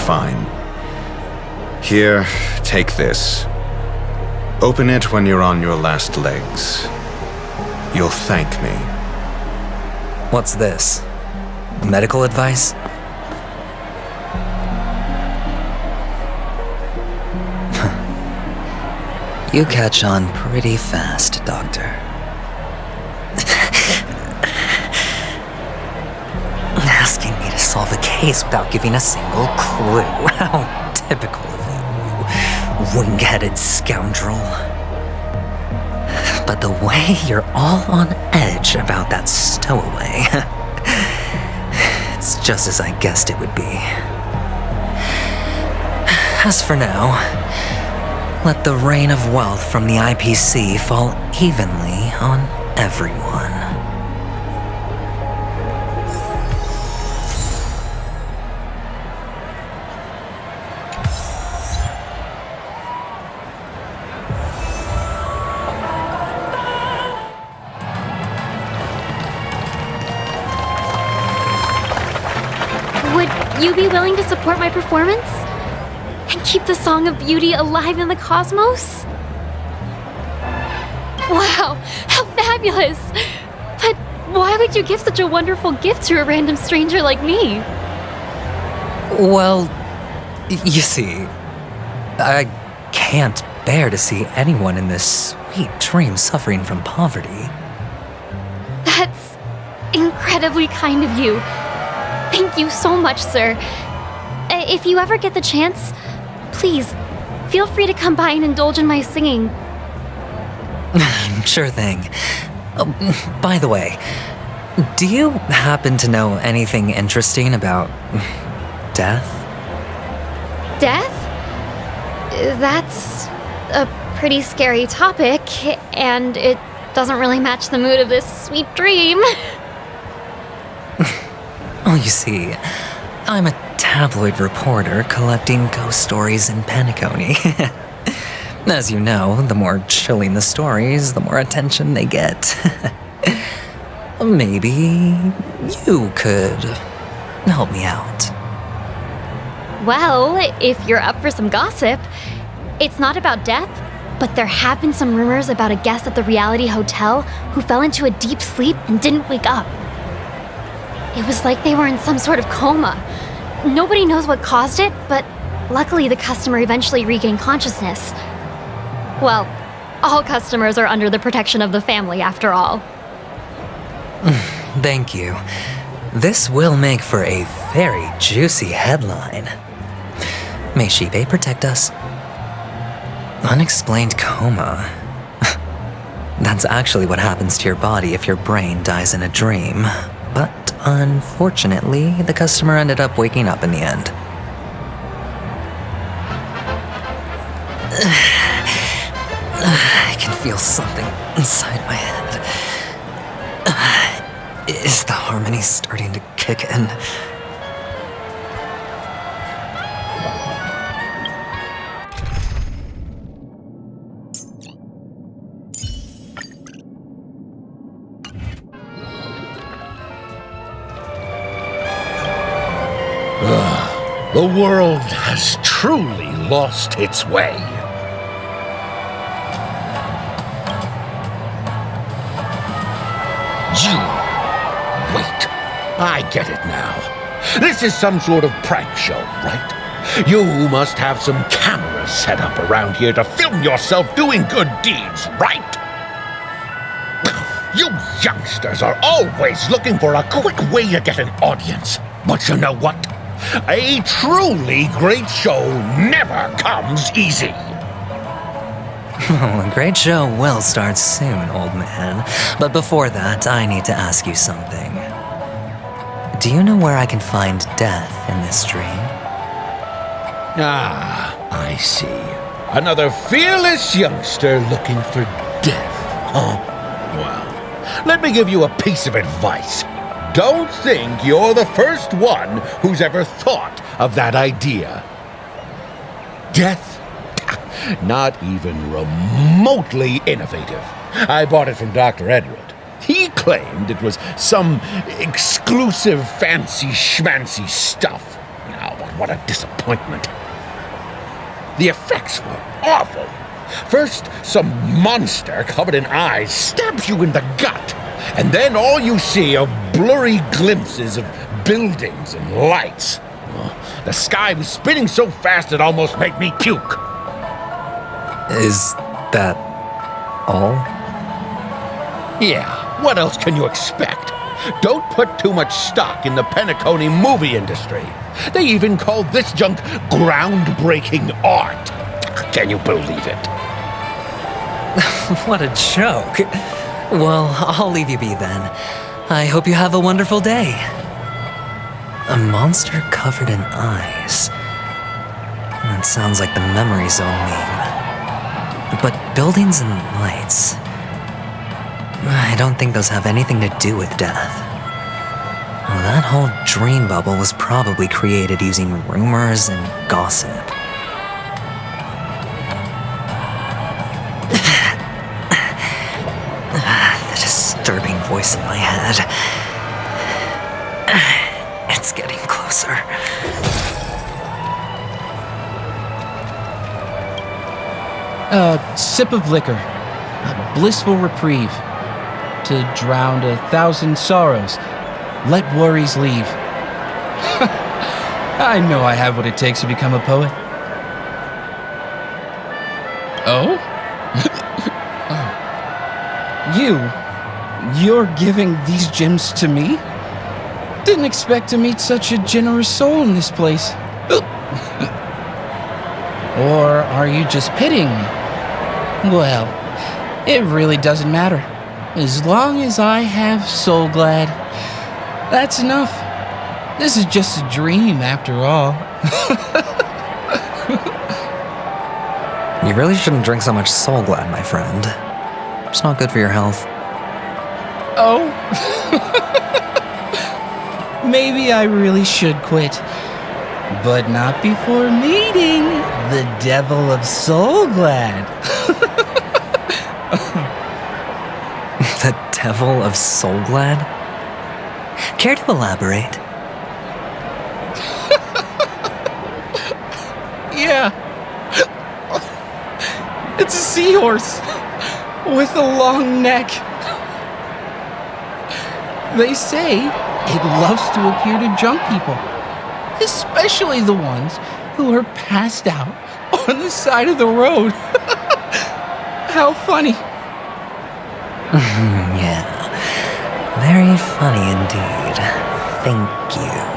S15: Fine. Here, take this. Open it when you're on your last legs. You'll thank me.
S1: What's this? Medical advice? You catch on pretty fast, Doctor. Asking me to solve a case without giving a single clue. How typical of you, wing-headed scoundrel. But the way you're all on edge about that stowaway, it's just as I guessed it would be. As for now, let the rain of wealth from the IPC fall evenly on everyone.
S21: Would you be willing to support my performance? And keep the Song of Beauty alive in the cosmos? Wow, how fabulous! But why would you give such a wonderful gift to a random stranger like me?
S1: Well, you see, I can't bear to see anyone in this sweet dream suffering from poverty.
S21: That's incredibly kind of you. Thank you so much, sir. If you ever get the chance, please, feel free to come by and indulge in my singing.
S1: Sure thing. By the way, do you happen to know anything interesting about death?
S21: Death? That's a pretty scary topic, and it doesn't really match the mood of this sweet dream.
S1: Oh, you see, I'm a tabloid reporter collecting ghost stories in Penacony. As you know, the more chilling the stories, the more attention they get. Maybe you could help me out.
S14: Well, if you're up for some gossip, it's not about death, but there have been some rumors about a guest at the Reality Hotel who fell into a deep sleep and didn't wake up. It was like they were in some sort of coma. Nobody knows what caused it, but luckily the customer eventually regained consciousness. Well, all customers are under the protection of the family, after all.
S1: Thank you. This will make for a very juicy headline. May Shibe protect us. Unexplained coma. That's actually what happens to your body if your brain dies in a dream. But unfortunately, the customer ended up waking up in the end. I can feel something inside my head. Is the harmony starting to kick in?
S7: The world has truly lost its way. Wait, I get it now. This is some sort of prank show, right? You must have some cameras set up around here to film yourself doing good deeds, right? You youngsters are always looking for a quick way to get an audience. But you know what? A truly great show never comes easy.
S1: Oh, a great show will start soon, old man. But before that, I need to ask you something. Do you know where I can find death in this dream?
S7: Ah, I see. Another fearless youngster looking for death, huh? Well, let me give you a piece of advice. Don't think you're the first one who's ever thought of that idea. Death? Not even remotely innovative. I bought it from Dr. Edward. He claimed it was some exclusive fancy schmancy stuff. Now, what a disappointment. The effects were awful. First, some monster covered in eyes stabs you in the gut, and then all you see are blurry glimpses of buildings and lights. The sky was spinning so fast it almost made me puke.
S1: Is that all?
S7: Yeah, what else can you expect? Don't put too much stock in the Penacony movie industry. They even call this junk groundbreaking art. Can you believe it?
S1: What a joke. Well, I'll leave you be then. I hope you have a wonderful day. A monster covered in eyes. That sounds like the memory zone meme. But buildings and lights... I don't think those have anything to do with death. Well, that whole dream bubble was probably created using rumors and gossip. The disturbing voice in my head. It's getting closer.
S17: A sip of liquor, a blissful reprieve, to drown 1,000 sorrows, let worries leave. I know I have what it takes to become a poet. Oh? You're giving these gems to me? Didn't expect to meet such a generous soul in this place. Or are you just pitying me? Well, it really doesn't matter. As long as I have Soul Glad, that's enough. This is just a dream after all.
S1: You really shouldn't drink so much Soul Glad, my friend. It's not good for your health.
S17: Oh? Maybe I really should quit. But not before meeting the Devil of Soul Glad.
S1: The Devil of Soul Glad? Care to elaborate?
S17: Yeah. It's a seahorse with a long neck. They say it loves to appear to drunk people, especially the ones who are passed out on the side of the road. How funny.
S1: Yeah, very funny indeed. Thank you.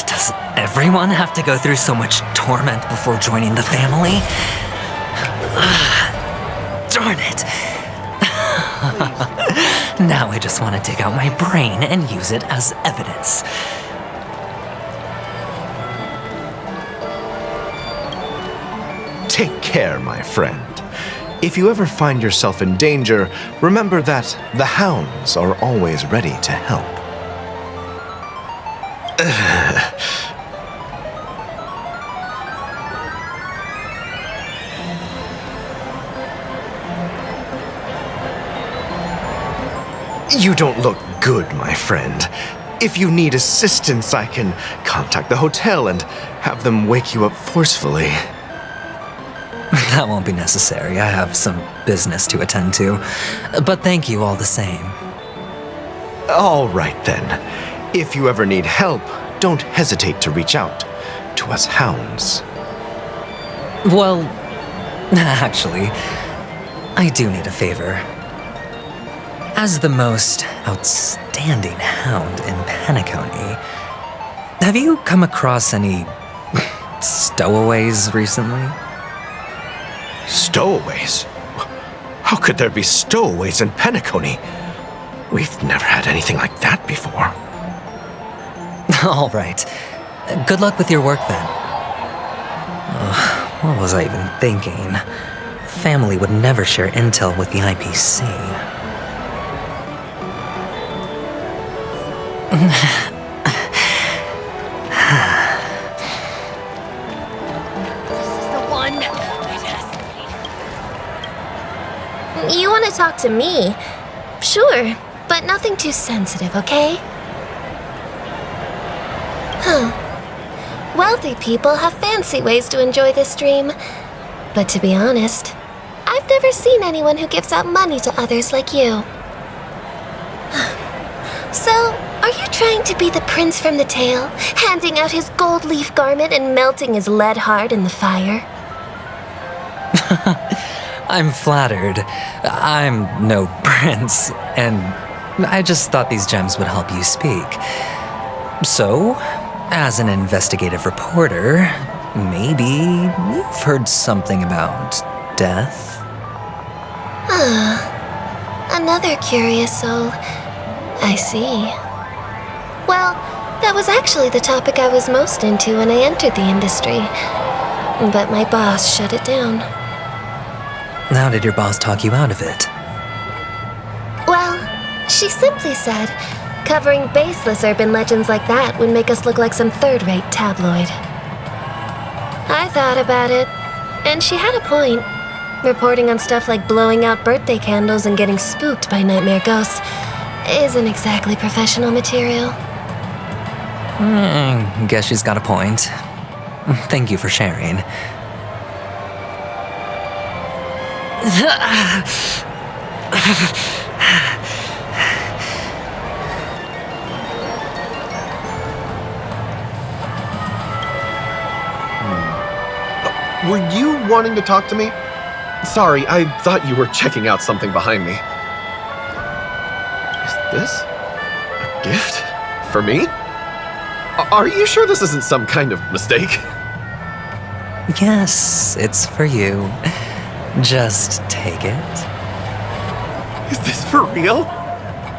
S1: Does everyone have to go through so much torment before joining the family? Darn it. Now I just want to dig out my brain and use it as evidence.
S11: Take care, my friend. If you ever find yourself in danger, remember that the hounds are always ready to help. You don't look good, my friend. If you need assistance, I can contact the hotel and have them wake you up forcefully.
S1: That won't be necessary. I have some business to attend to. But thank you all the same.
S11: All right then. If you ever need help, don't hesitate to reach out to us hounds.
S1: Well, actually, I do need a favor. As the most outstanding hound in Penacony, have you come across any stowaways recently?
S11: Stowaways? How could there be stowaways in Penacony? We've never had anything like that before.
S1: All right. Good luck with your work then. What was I even thinking? Family would never share intel with the IPC.
S18: You want to talk to me? Sure, but nothing too sensitive, okay? Wealthy people have fancy ways to enjoy this dream. But to be honest, I've never seen anyone who gives out money to others like you. So, are you trying to be the prince from the tale, handing out his gold leaf garment and melting his lead heart in the fire?
S1: I'm flattered. I'm no prince, and I just thought these gems would help you speak. So, as an investigative reporter, maybe you've heard something about death?
S18: Another curious soul. I see. Well, that was actually the topic I was most into when I entered the industry. But my boss shut it down.
S1: How did your boss talk you out of it?
S18: Well, she simply said, covering baseless urban legends like that would make us look like some third-rate tabloid. I thought about it, and she had a point. Reporting on stuff like blowing out birthday candles and getting spooked by nightmare ghosts isn't exactly professional material.
S1: Guess she's got a point. Thank you for sharing.
S19: Were you wanting to talk to me? Sorry, I thought you were checking out something behind me. Is this a gift? For me? Are you sure this isn't some kind of mistake?
S1: Yes, it's for you. Just take it.
S19: Is this for real?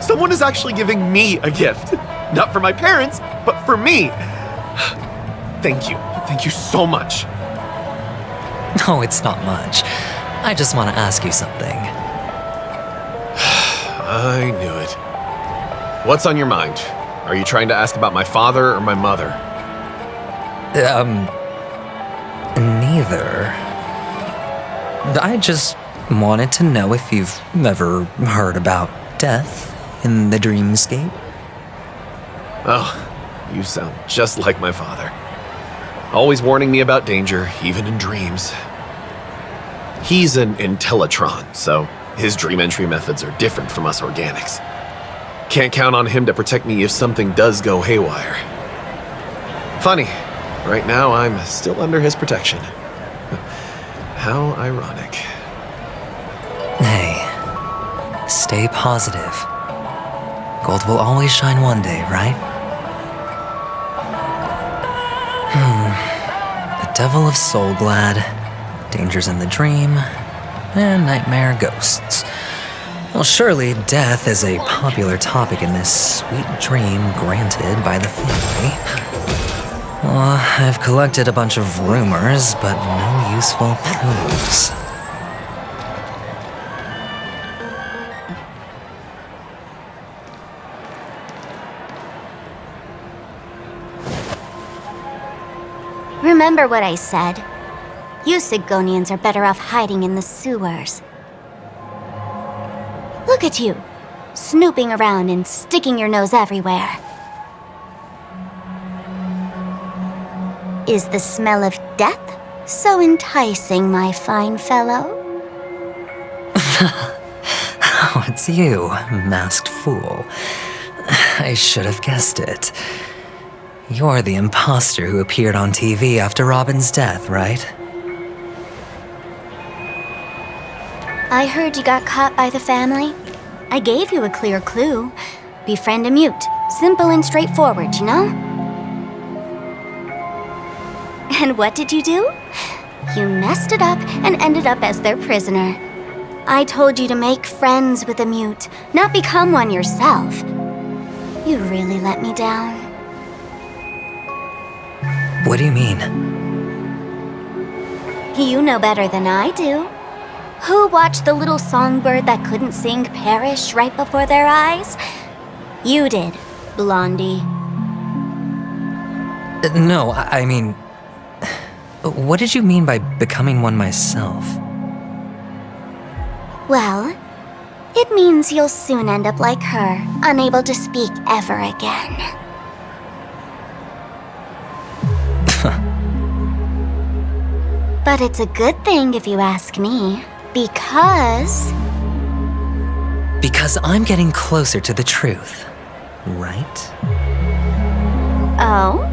S19: Someone is actually giving me a gift. Not for my parents, but for me. Thank you. Thank you so much.
S1: Oh, it's not much. I just want to ask you something.
S19: I knew it. What's on your mind? Are you trying to ask about my father or my mother?
S1: Neither. I just wanted to know if you've ever heard about death in the dreamscape.
S19: Oh, you sound just like my father. Always warning me about danger, even in dreams. He's an Infiltrating, so his dream entry methods are different from us organics. Can't count on him to protect me if something does go haywire. Funny, right now I'm still under his protection. How ironic.
S1: Hey, stay positive. Gold will always shine one day, right? The Devil of Soulglad, Dangers in the Dream, and Nightmare Ghosts. Well, surely death is a popular topic in this sweet dream granted by the family. Well, I've collected a bunch of rumors, but no useful clues.
S4: Remember what I said. You Sigonians are better off hiding in the sewers. Look at you, snooping around and sticking your nose everywhere. Is the smell of death so enticing, my fine fellow?
S1: Oh, it's you, masked fool. I should have guessed it. You're the imposter who appeared on TV after Robin's death, right?
S4: I heard you got caught by the family. I gave you a clear clue. Befriend a mute. Simple and straightforward, you know? And what did you do? You messed it up and ended up as their prisoner. I told you to make friends with a mute, not become one yourself. You really let me down.
S1: What do you mean?
S4: You know better than I do. Who watched the little songbird that couldn't sing perish right before their eyes? You did, Blondie.
S1: No, I mean... What did you mean by becoming one myself?
S4: Well, it means you'll soon end up like her, unable to speak ever again. But it's a good thing if you ask me, because...
S1: Because I'm getting closer to the truth, right?
S4: Oh?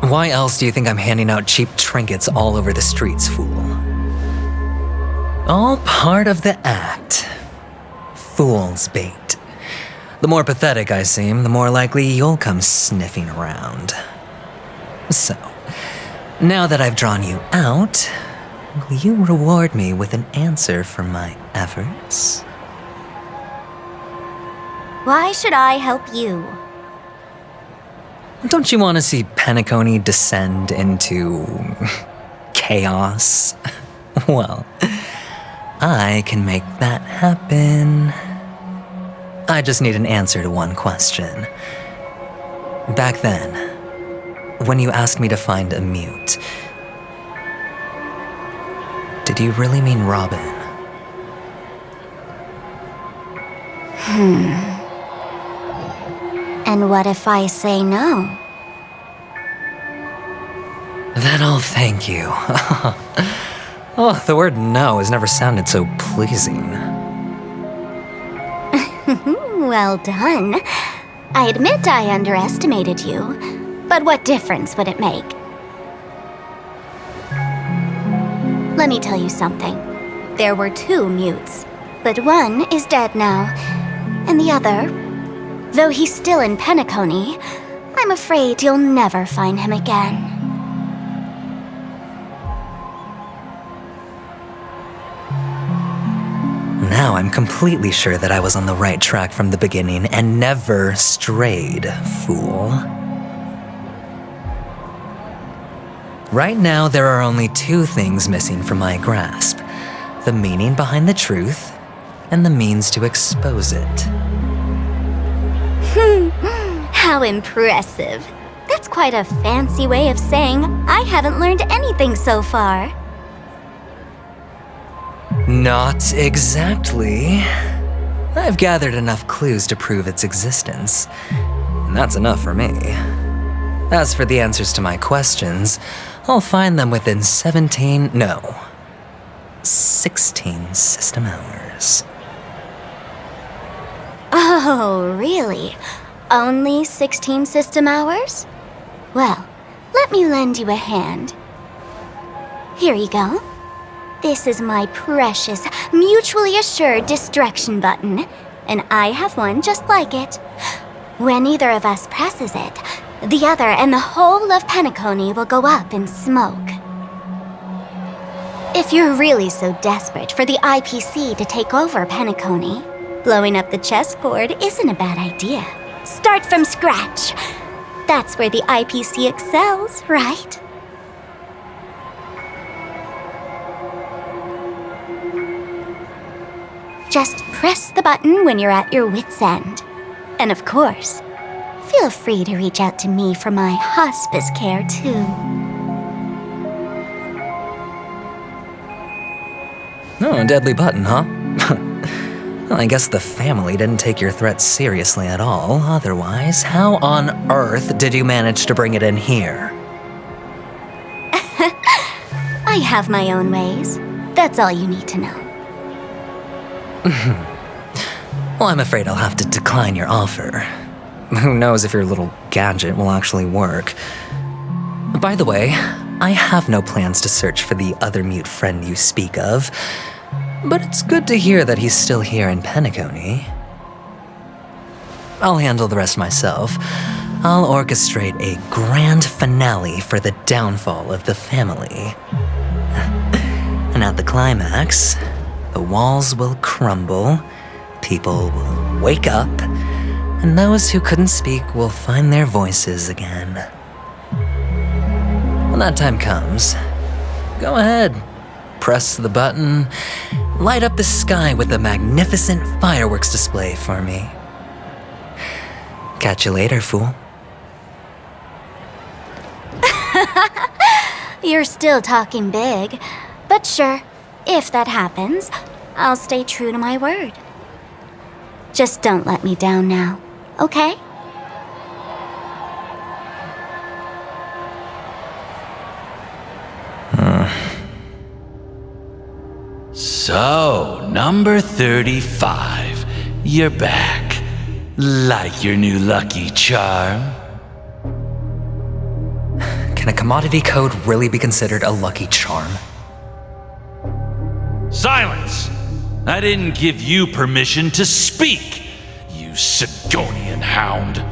S1: Why else do you think I'm handing out cheap trinkets all over the streets, fool? All part of the act. Fool's bait. The more pathetic I seem, the more likely you'll come sniffing around. So, now that I've drawn you out, will you reward me with an answer for my efforts?
S4: Why should I help you?
S1: Don't you want to see Penacony descend into... chaos? Well, I can make that happen. I just need an answer to one question. Back then, when you asked me to find a mute, did you really mean Robin?
S4: And what if I say no?
S1: Then I'll thank you. Oh, the word no has never sounded so pleasing.
S4: Well done. I admit I underestimated you, but what difference would it make? Let me tell you something. There were 2 mutes, but one is dead now, and the other, though he's still in Penacony, I'm afraid you'll never find him again.
S1: Now I'm completely sure that I was on the right track from the beginning and never strayed, fool. Right now, there are only 2 things missing from my grasp: the meaning behind the truth and the means to expose it.
S4: How impressive. That's quite a fancy way of saying I haven't learned anything so far.
S1: Not exactly. I've gathered enough clues to prove its existence. and that's enough for me. As for the answers to my questions, I'll find them within 16 system hours.
S4: Oh, really? Only 16 system hours? Well, let me lend you a hand. Here you go. This is my precious, mutually assured distraction button, and I have one just like it. When either of us presses it, the other and the whole of Penacony will go up in smoke. If you're really so desperate for the IPC to take over Penacony, blowing up the chessboard isn't a bad idea. Start from scratch. That's where the IPC excels, right? Just press the button when you're at your wit's end. And of course, feel free to reach out to me for my hospice care, too.
S1: Oh, a deadly button, huh? Well, I guess the family didn't take your threat seriously at all. Otherwise, how on earth did you manage to bring it in here?
S4: I have my own ways. That's all you need to know.
S1: Well, I'm afraid I'll have to decline your offer. Who knows if your little gadget will actually work. By the way, I have no plans to search for the other mute friend you speak of, but it's good to hear that he's still here in Penacony. I'll handle the rest myself. I'll orchestrate a grand finale for the downfall of the family. And at the climax, the walls will crumble, people will wake up, and those who couldn't speak will find their voices again. When that time comes, go ahead, press the button, light up the sky with a magnificent fireworks display for me. Catch you later, fool.
S4: You're still talking big, but sure, if that happens, I'll stay true to my word. Just don't let me down now, okay?
S23: So, number 35. You're back. Like your new lucky charm?
S1: Can a commodity code really be considered a lucky charm?
S23: Silence! I didn't give you permission to speak, you Sidonian hound.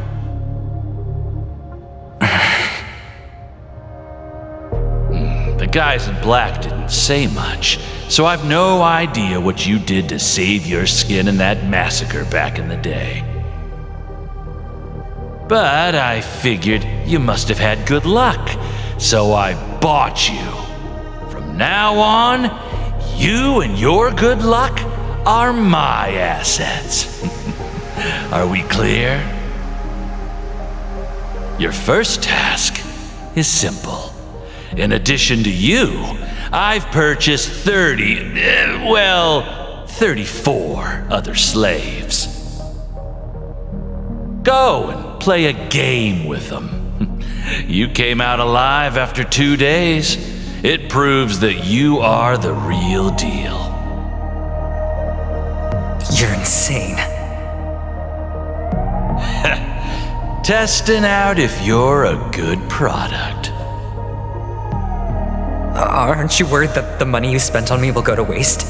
S23: The guys in black didn't say much, so I've no idea what you did to save your skin in that massacre back in the day. But I figured you must have had good luck, so I bought you. From now on, you and your good luck are my assets. Are we clear? Your first task is simple. In addition to you, I've purchased 34 other slaves. Go and play a game with them. You came out alive after 2 days. It proves that you are the real deal.
S1: You're insane.
S23: Testing out if you're a good product.
S1: Aren't you worried that the money you spent on me will go to waste?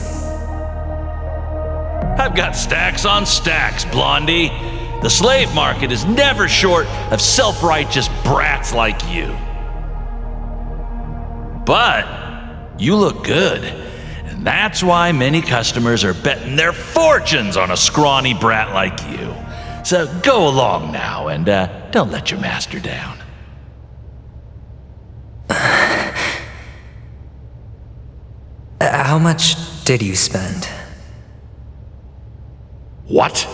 S23: I've got stacks on stacks, Blondie. The slave market is never short of self-righteous brats like you. But you look good, and that's why many customers are betting their fortunes on a scrawny brat like you. So go along now and don't let your master down.
S1: How much did you spend?
S23: What?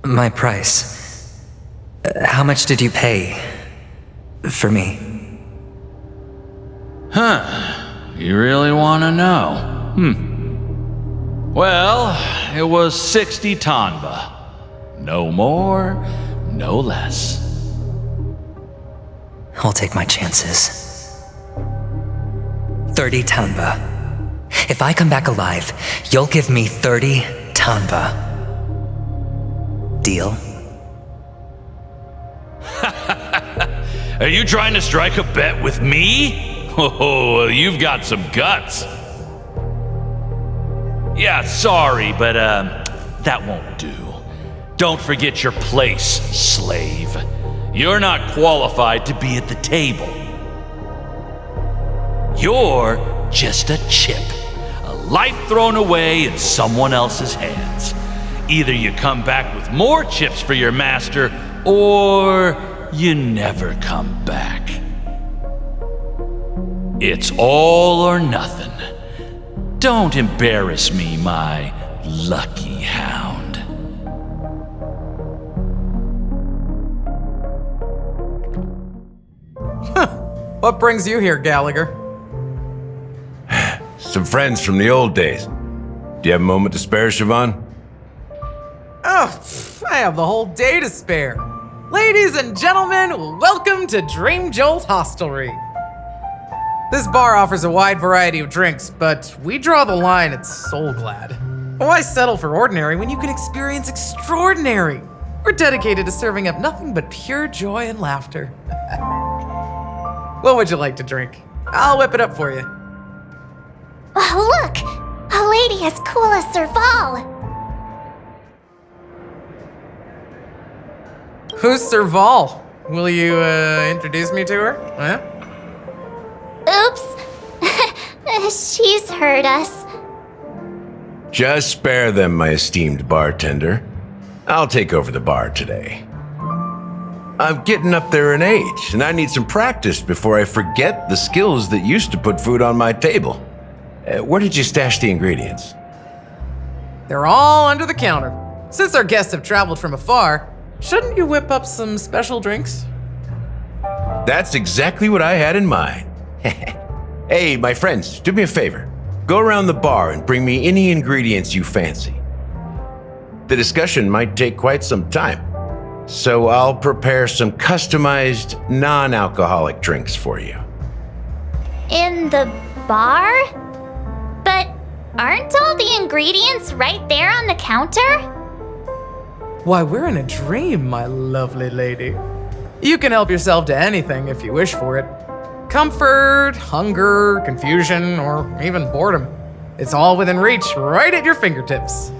S1: My price. How much did you pay for me?
S23: Huh. You really want to know? Well, it was 60 tanba.
S16: No more, no less.
S1: I'll take my chances. 30 tanba. If I come back alive, you'll give me 30 tanba. Deal?
S16: Are you trying to strike a bet with me? Oh, you've got some guts. Yeah, sorry, but that won't do. Don't forget your place, slave. You're not qualified to be at the table. You're just a chip, a life thrown away in someone else's hands. Either you come back with more chips for your master, or you never come back. It's all or nothing. Don't embarrass me, my lucky hound.
S20: What brings you here, Gallagher?
S12: Some friends from the old days. Do you have a moment to spare, Siobhan?
S20: Oh, I have the whole day to spare. Ladies and gentlemen, welcome to Dream Jolt Hostelry. This bar offers a wide variety of drinks, but we draw the line at Soulglad. Why settle for ordinary when you can experience extraordinary? We're dedicated to serving up nothing but pure joy and laughter. What would you like to drink? I'll whip it up for you.
S4: Oh, look! A lady as cool as Serval!
S20: Who's Serval? Will you, introduce me to her? Huh?
S4: Oops. She's heard us.
S12: Just spare them, my esteemed bartender. I'll take over the bar today. I'm getting up there in age, and I need some practice before I forget the skills that used to put food on my table. Where did you stash the ingredients?
S20: They're all under the counter. Since our guests have traveled from afar, shouldn't you whip up some special drinks?
S12: That's exactly what I had in mind. Hey, my friends, do me a favor. Go around the bar and bring me any ingredients you fancy. The discussion might take quite some time, so I'll prepare some customized, non-alcoholic drinks for you.
S4: In the bar? But aren't all the ingredients right there on the counter?
S20: Why, we're in a dream, my lovely lady. You can help yourself to anything if you wish for it. Comfort, hunger, confusion, or even boredom. It's all within reach, right at your fingertips.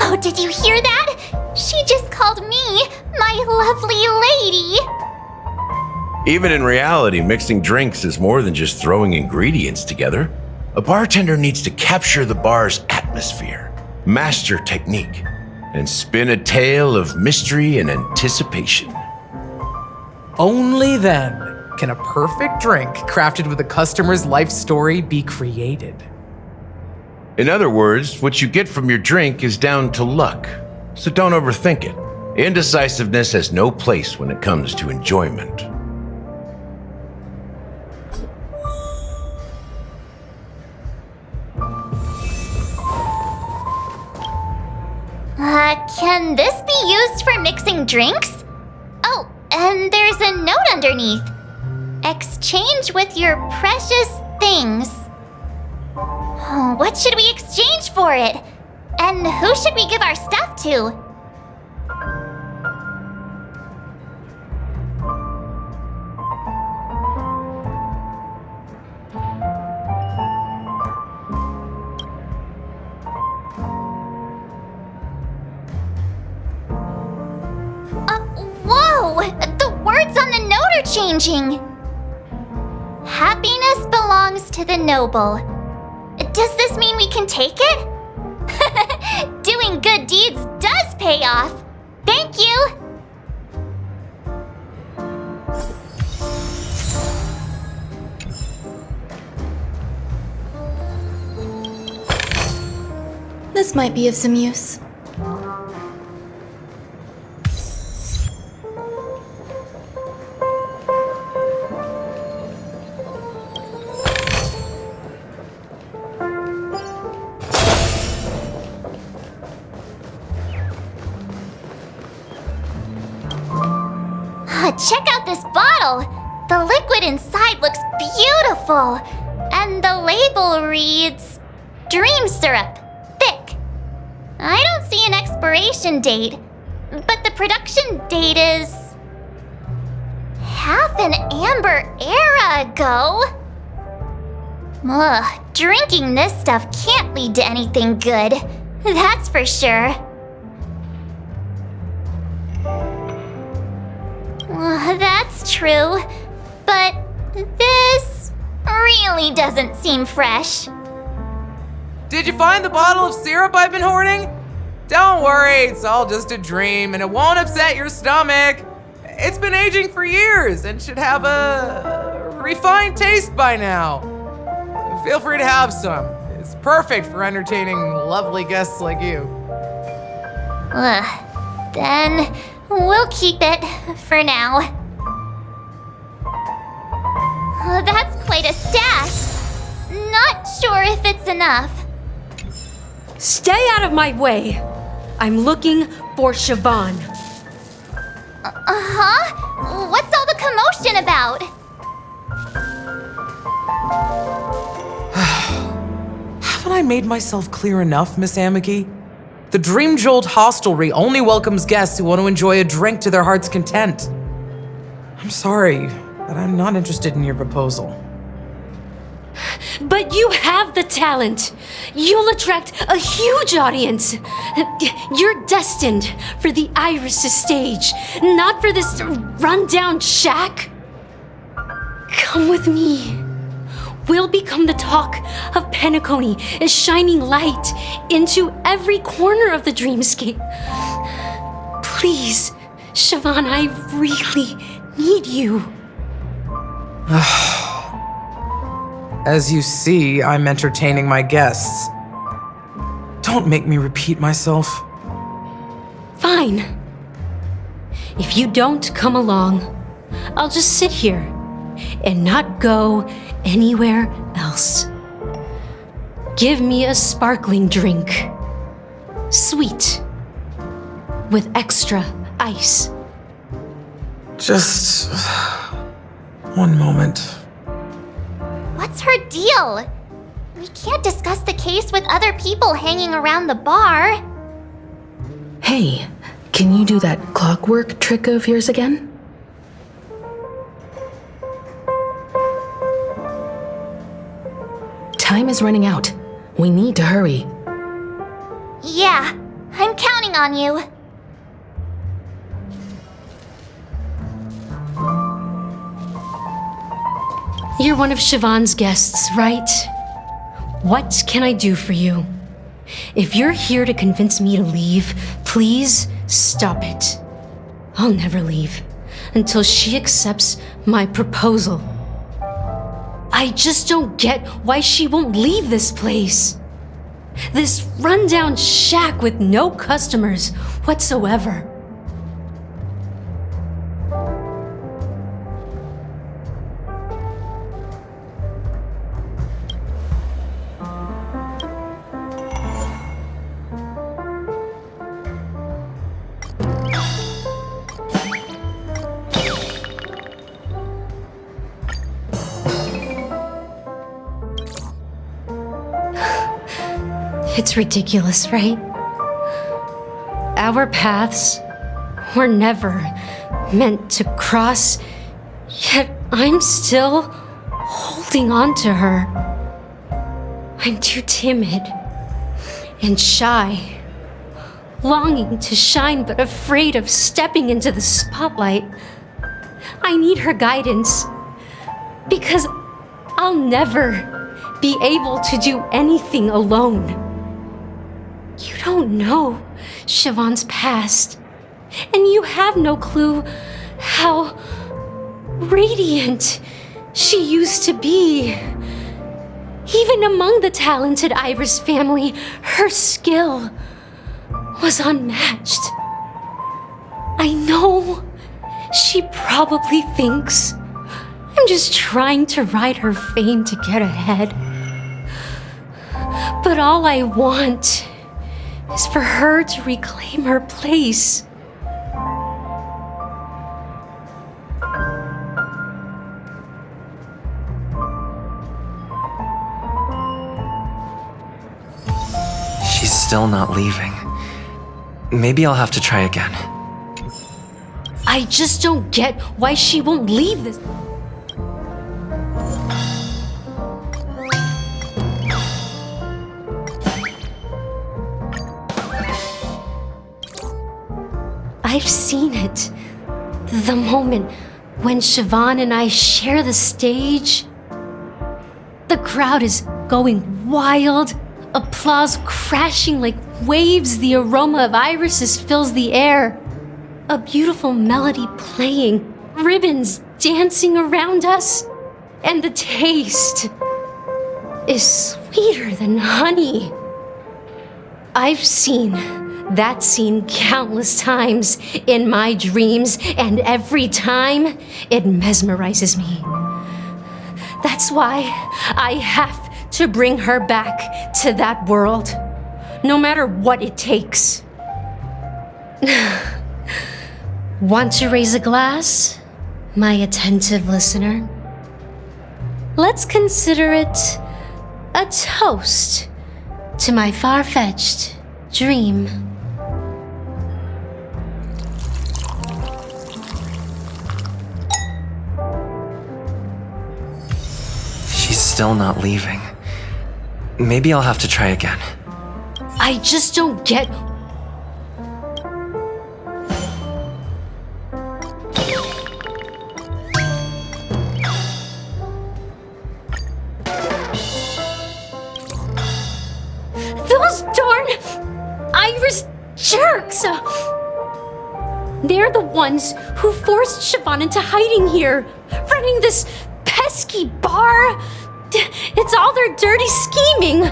S4: Oh, did you hear that? She just called me my lovely lady.
S12: Even in reality, mixing drinks is more than just throwing ingredients together. A bartender needs to capture the bar's atmosphere, master technique, and spin a tale of mystery and anticipation.
S20: Only then can a perfect drink crafted with a customer's life story be created.
S12: In other words, what you get from your drink is down to luck, so don't overthink it. Indecisiveness has no place when it comes to enjoyment.
S4: Can this be used for mixing drinks? Oh, and there's a note underneath. Exchange with your precious things. Oh, what should we exchange for it? And who should we give our stuff to? Whoa! The words on the note are changing. Happiness belongs to the noble. Does this mean we can take it? Doing good deeds does pay off. Thank you.
S21: This might be of some use.
S4: check out this bottle! The liquid inside looks beautiful! And the label reads... Dream syrup. Thick. I don't see an expiration date, but the production date is... half an amber era ago? Ugh, drinking this stuff can't lead to anything good. That's for sure. That's true, but this really doesn't seem fresh.
S20: Did you find the bottle of syrup I've been hoarding? Don't worry, it's all just a dream and it won't upset your stomach. It's been aging for years and should have a refined taste by now. Feel free to have some. It's perfect for entertaining lovely guests like you.
S4: Then we'll keep it for now. That's quite a stash. Not sure if it's enough.
S3: Stay out of my way. I'm looking for Siobhan.
S4: Huh? What's all the commotion about?
S20: Haven't I made myself clear enough, Miss Amiki? The Dream Jolt Hostelry only welcomes guests who want to enjoy a drink to their heart's content. I'm sorry, but I'm not interested in your proposal.
S3: But you have the talent. You'll attract a huge audience. You're destined for the Iris' stage, not for this rundown shack. Come with me. We'll become the talk of Penacony, a shining light into every corner of the dreamscape. Please, Siobhan, I really need you.
S20: As you see, I'm entertaining my guests. Don't make me repeat myself.
S3: Fine. If you don't come along, I'll just sit here and not go anywhere else. Give me a sparkling drink. Sweet. With extra ice.
S20: Just... one moment.
S4: What's her deal? We can't discuss the case with other people hanging around the bar.
S8: Hey, can you do that clockwork trick of yours again? Time is running out. We need to hurry.
S4: Yeah, I'm counting on you.
S3: You're one of Siobhan's guests, right? What can I do for you? If you're here to convince me to leave, please stop it. I'll never leave until she accepts my proposal. I just don't get why she won't leave this place. This rundown shack with no customers whatsoever. It's ridiculous, right? Our paths were never meant to cross, yet I'm still holding on to her. I'm too timid and shy, longing to shine but afraid of stepping into the spotlight. I need her guidance because I'll never be able to do anything alone. You don't know Siobhan's past, and you have no clue how radiant she used to be. Even among the talented Iris family, her skill was unmatched. I know she probably thinks I'm just trying to ride her fame to get ahead. But all I want is for her to reclaim her place.
S6: still not leaving. Maybe I'll have to try again.
S3: I just don't get why she won't leave this. I've seen it. The moment when Siobhan and I share the stage. The crowd is going wild, applause crashing like waves, the aroma of irises fills the air. A beautiful melody playing, ribbons dancing around us, and the taste is sweeter than honey. I've seen that scene countless times in my dreams, and every time it mesmerizes me. That's why I have to bring her back to that world, no matter what it takes. Want to raise a glass, my attentive listener? Let's consider it a toast to my far-fetched dream.
S6: She's still not leaving. Maybe I'll have to try again.
S3: I just don't get... Those darn Irish jerks! They're the ones who forced Siobhan into hiding here, running this pesky bar. It's all their dirty scheming.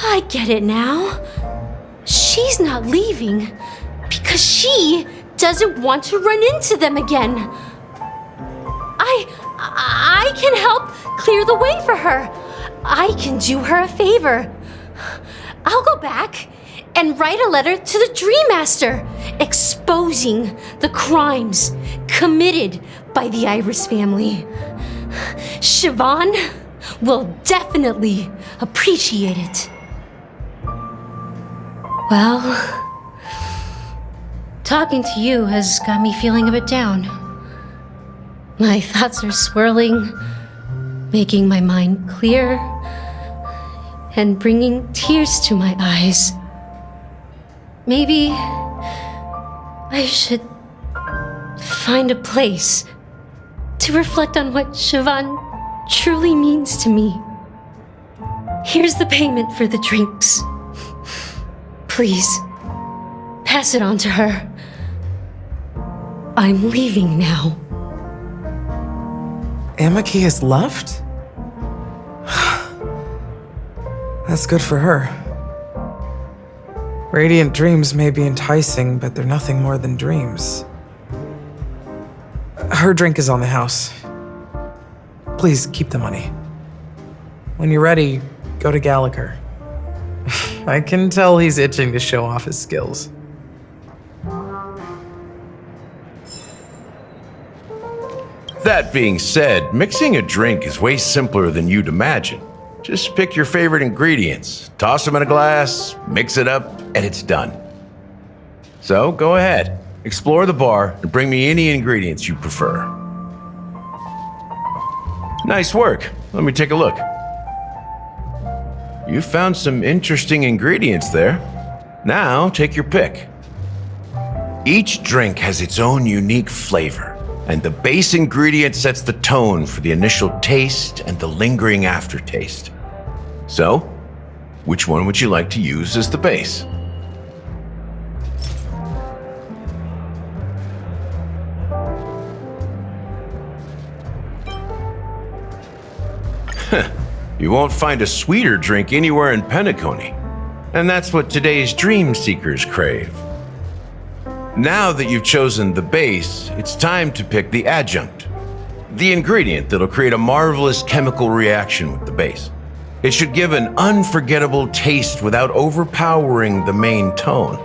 S3: I get it now. She's not leaving because she doesn't want to run into them again. I can help clear the way for her. I can do her a favor. I'll go back and write a letter to the Dream Master exposing the crimes committed by the Iris family. Siobhan will definitely appreciate it. Well, talking to you has got me feeling a bit down. My thoughts are swirling, making my mind clear, and bringing tears to my eyes. Maybe I should find a place to reflect on what Siobhan truly means to me. Here's the payment for the drinks. Please, pass it on to her. I'm leaving now.
S20: Amaki has left? That's good for her. Radiant dreams may be enticing, but they're nothing more than dreams. Her drink is on the house. Please keep the money. When you're ready, go to Gallagher. I can tell he's itching to show off his skills.
S12: That being said, mixing a drink is way simpler than you'd imagine. Just pick your favorite ingredients, toss them in a glass, mix it up, and it's done. So go ahead, explore the bar, and bring me any ingredients you prefer. Nice work. Let me take a look. You found some interesting ingredients there. Now take your pick. Each drink has its own unique flavor, and the base ingredient sets the tone for the initial taste and the lingering aftertaste. So, which one would you like to use as the base? You won't find a sweeter drink anywhere in Penacony, and that's what today's dream seekers crave. Now that you've chosen the base, it's time to pick the adjunct, the ingredient that'll create a marvelous chemical reaction with the base. It should give an unforgettable taste without overpowering the main tone.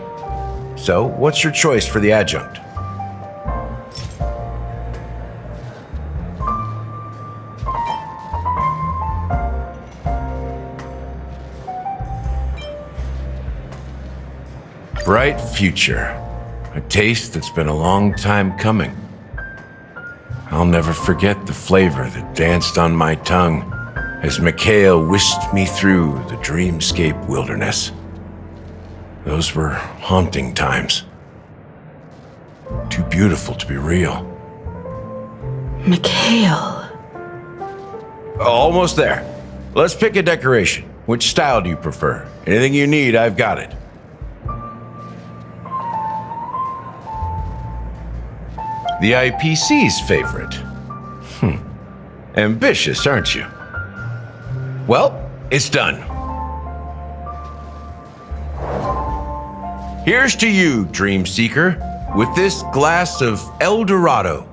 S12: So, what's your choice for the adjunct? bright future. A taste that's been a long time coming. I'll never forget the flavor that danced on my tongue as Mikhail whisked me through the dreamscape wilderness. Those were haunting times. Too beautiful to be real.
S8: Mikhail.
S12: Almost there. Let's pick a decoration. Which style do you prefer? Anything you need, I've got it. The IPC's favorite. Ambitious, aren't you? Well, it's done. Here's to you, Dream Seeker, with this glass of El Dorado.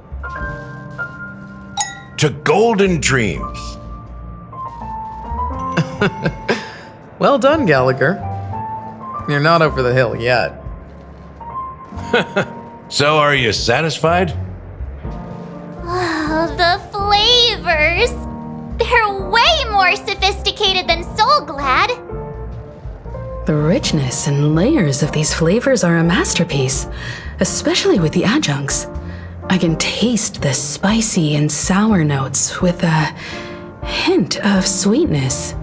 S12: To golden dreams.
S20: Well done, Gallagher. You're not over the hill yet.
S12: So, are you satisfied?
S4: Oh, the flavors! They're way more sophisticated than Soul Glad.
S8: The richness and layers of these flavors are a masterpiece, especially with the adjuncts. I can taste the spicy and sour notes with a hint of sweetness.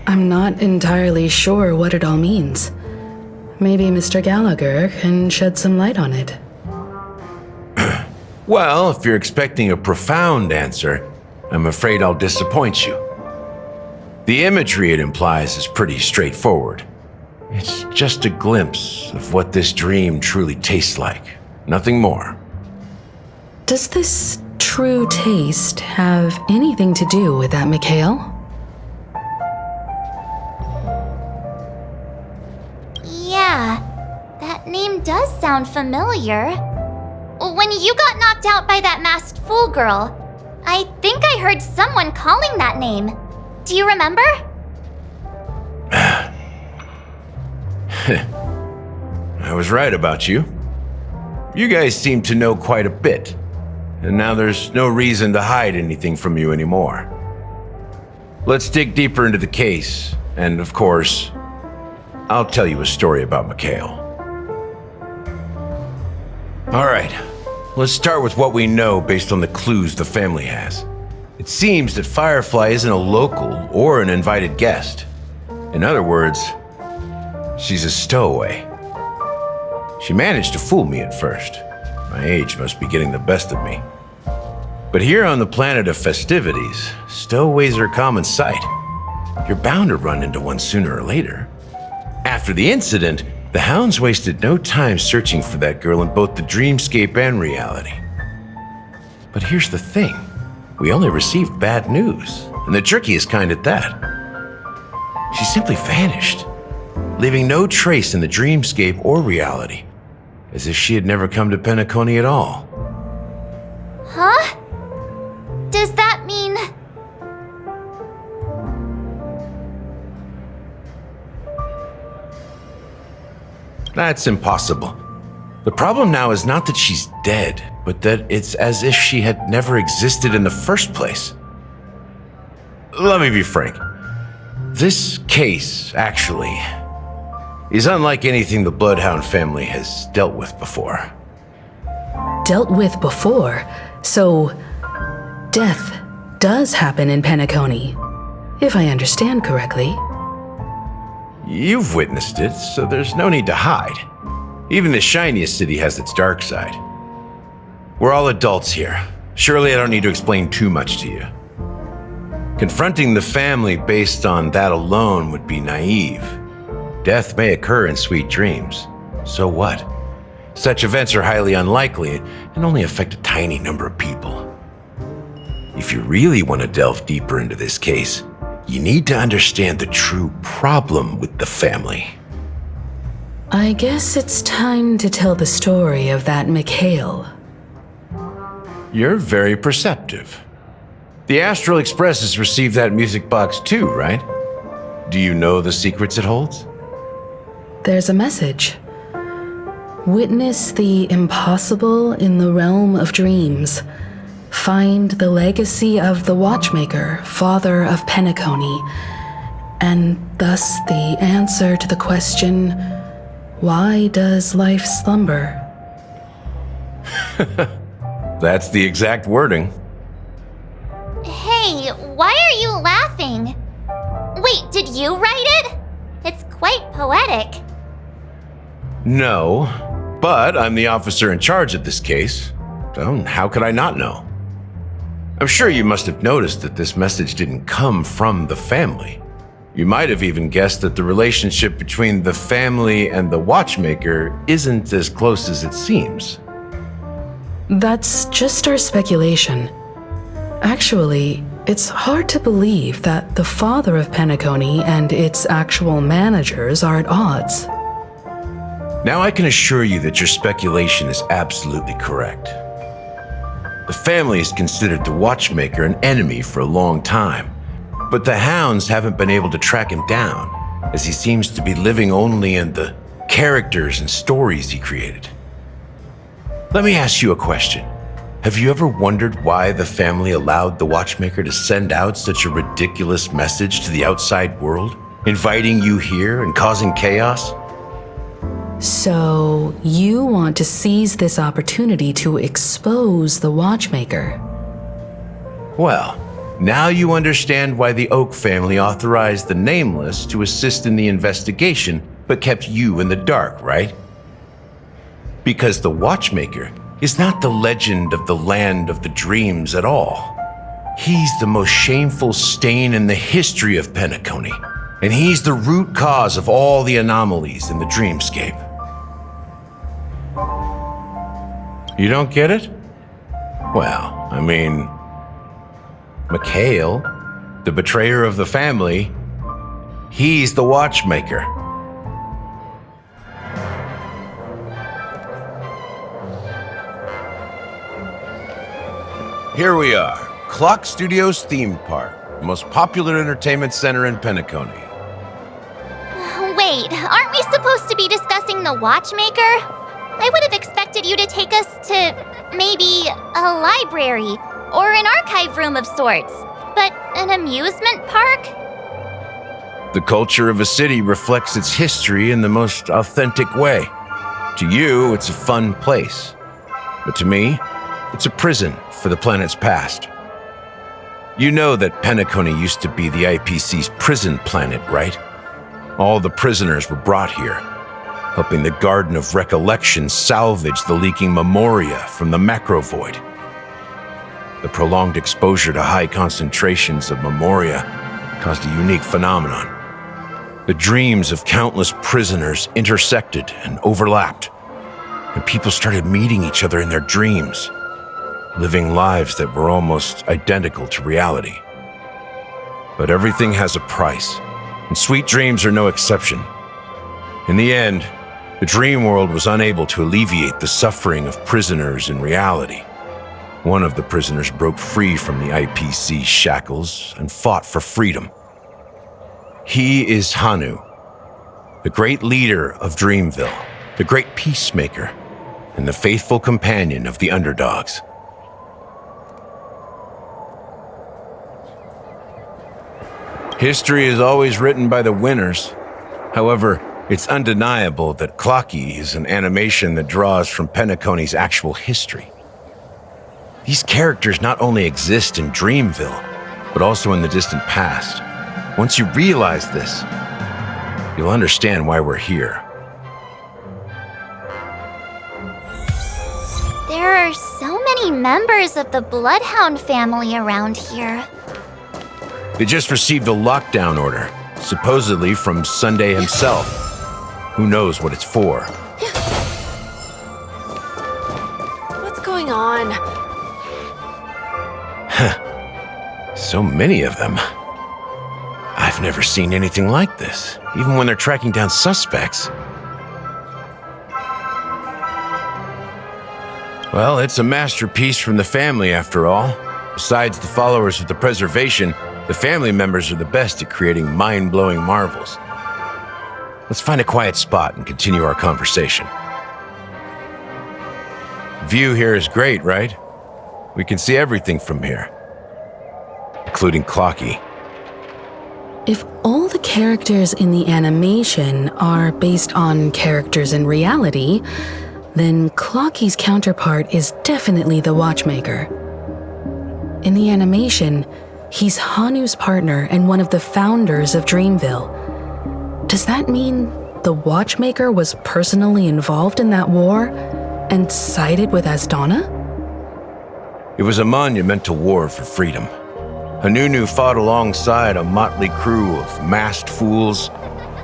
S8: I'm not entirely sure what it all means. Maybe Mr. Gallagher can shed some light on it.
S12: Well, if you're expecting a profound answer, I'm afraid I'll disappoint you. The imagery it implies is pretty straightforward. It's just a glimpse of what this dream truly tastes like. Nothing more.
S8: Does this true taste have anything to do with that, Mikhail?
S4: Yeah, that name does sound familiar. When you got knocked out by that masked fool girl, I think I heard someone calling that name. Do you remember?
S12: I was right about you. You guys seem to know quite a bit, and now there's no reason to hide anything from you anymore. Let's dig deeper into the case, and of course, I'll tell you a story about Mikhail. All right, let's start with what we know based on the clues the family has. It seems that Firefly isn't a local or an invited guest. In other words, she's a stowaway. She managed to fool me at first. My age must be getting the best of me. But here on the planet of festivities, stowaways are a common sight. You're bound to run into one sooner or later. After the incident, the hounds wasted no time searching for that girl in both the dreamscape and reality. But here's the thing. We only received bad news, and the trickiest kind at that. She simply vanished, leaving no trace in the dreamscape or reality, as if she had never come to Penacony at all.
S4: Huh? Does that mean...
S12: That's impossible. The problem now is not that she's dead, but that it's as if she had never existed in the first place. Let me be frank. This case, actually, is unlike anything the Bloodhound family has dealt with before.
S8: Dealt with before? So, death does happen in Penacony, if I understand correctly.
S12: You've witnessed it, so there's no need to hide. Even the shiniest city has its dark side. We're all adults here. Surely I don't need to explain too much to you. Confronting the family based on that alone would be naive. Death may occur in sweet dreams. So what? Such events are highly unlikely and only affect a tiny number of people. If you really want to delve deeper into this case, you need to understand the true problem with the family.
S8: I guess it's time to tell the story of that Mikhail.
S12: You're very perceptive. The Astral Express has received that music box too, right? Do you know the secrets it holds?
S8: There's a message. Witness the impossible in the realm of dreams. Find the legacy of the Watchmaker, father of Penacony, and thus the answer to the question, Why does life slumber?
S12: That's the exact wording.
S4: Hey, why are you laughing? Wait, did you write it? It's quite poetic.
S12: No, but I'm the officer in charge of this case, so how could I not know? I'm sure you must have noticed that this message didn't come from the family. You might have even guessed that the relationship between the family and the Watchmaker isn't as close as it seems.
S8: That's just our speculation. Actually, it's hard to believe that the father of Penacony and its actual managers are at odds.
S12: Now I can assure you that your speculation is absolutely correct. The family has considered the Watchmaker an enemy for a long time, but the hounds haven't been able to track him down, as he seems to be living only in the characters and stories he created. Let me ask you a question. Have you ever wondered why the family allowed the Watchmaker to send out such a ridiculous message to the outside world, inviting you here and causing chaos?
S8: So, you want to seize this opportunity to expose the Watchmaker?
S12: Well, now you understand why the Oak family authorized the Nameless to assist in the investigation, but kept you in the dark, right? Because the Watchmaker is not the legend of the land of the dreams at all. He's the most shameful stain in the history of Penacony, and he's the root cause of all the anomalies in the dreamscape. You don't get it? Well, I mean, Mikhail, the betrayer of the family, he's the Watchmaker. Here we are, Clock Studios theme park, the most popular entertainment center in Penacony.
S4: Wait, aren't we supposed to be discussing the Watchmaker? I would have expected you to take us to maybe a library or an archive room of sorts, but an amusement park?
S12: The culture of a city reflects its history in the most authentic way. To you, it's a fun place, but to me, it's a prison for the planet's past. You know that Penacony used to be the IPC's prison planet, right? All the prisoners were brought here, helping the Garden of Recollection salvage the leaking memoria from the macro void. The prolonged exposure to high concentrations of memoria caused a unique phenomenon. The dreams of countless prisoners intersected and overlapped, and people started meeting each other in their dreams, living lives that were almost identical to reality. But everything has a price, and sweet dreams are no exception. In the end, the dream world was unable to alleviate the suffering of prisoners in reality. One of the prisoners broke free from the IPC shackles and fought for freedom. He is Hanu, the great leader of Dreamville, the great peacemaker, and the faithful companion of the underdogs. History is always written by the winners. However, it's undeniable that Clocky is an animation that draws from Penacony's actual history. These characters not only exist in Dreamville, but also in the distant past. Once you realize this, you'll understand why we're here.
S4: There are so many members of the Bloodhound family around here.
S12: They just received a lockdown order, supposedly from Sunday himself. Who knows what it's for?
S18: What's going on?
S12: So many of them. I've never seen anything like this, even when they're tracking down suspects. Well, it's a masterpiece from the family, after all. Besides the followers of the preservation, the family members are the best at creating mind-blowing marvels. Let's find a quiet spot and continue our conversation. View here is great, right? We can see everything from here, including Clocky.
S8: If all the characters in the animation are based on characters in reality, then Clocky's counterpart is definitely the Watchmaker. In the animation, he's Hanu's partner and one of the founders of Dreamville. Does that mean the Watchmaker was personally involved in that war and sided with Asdana?
S12: It was a monumental war for freedom. Hanunu fought alongside a motley crew of masked fools,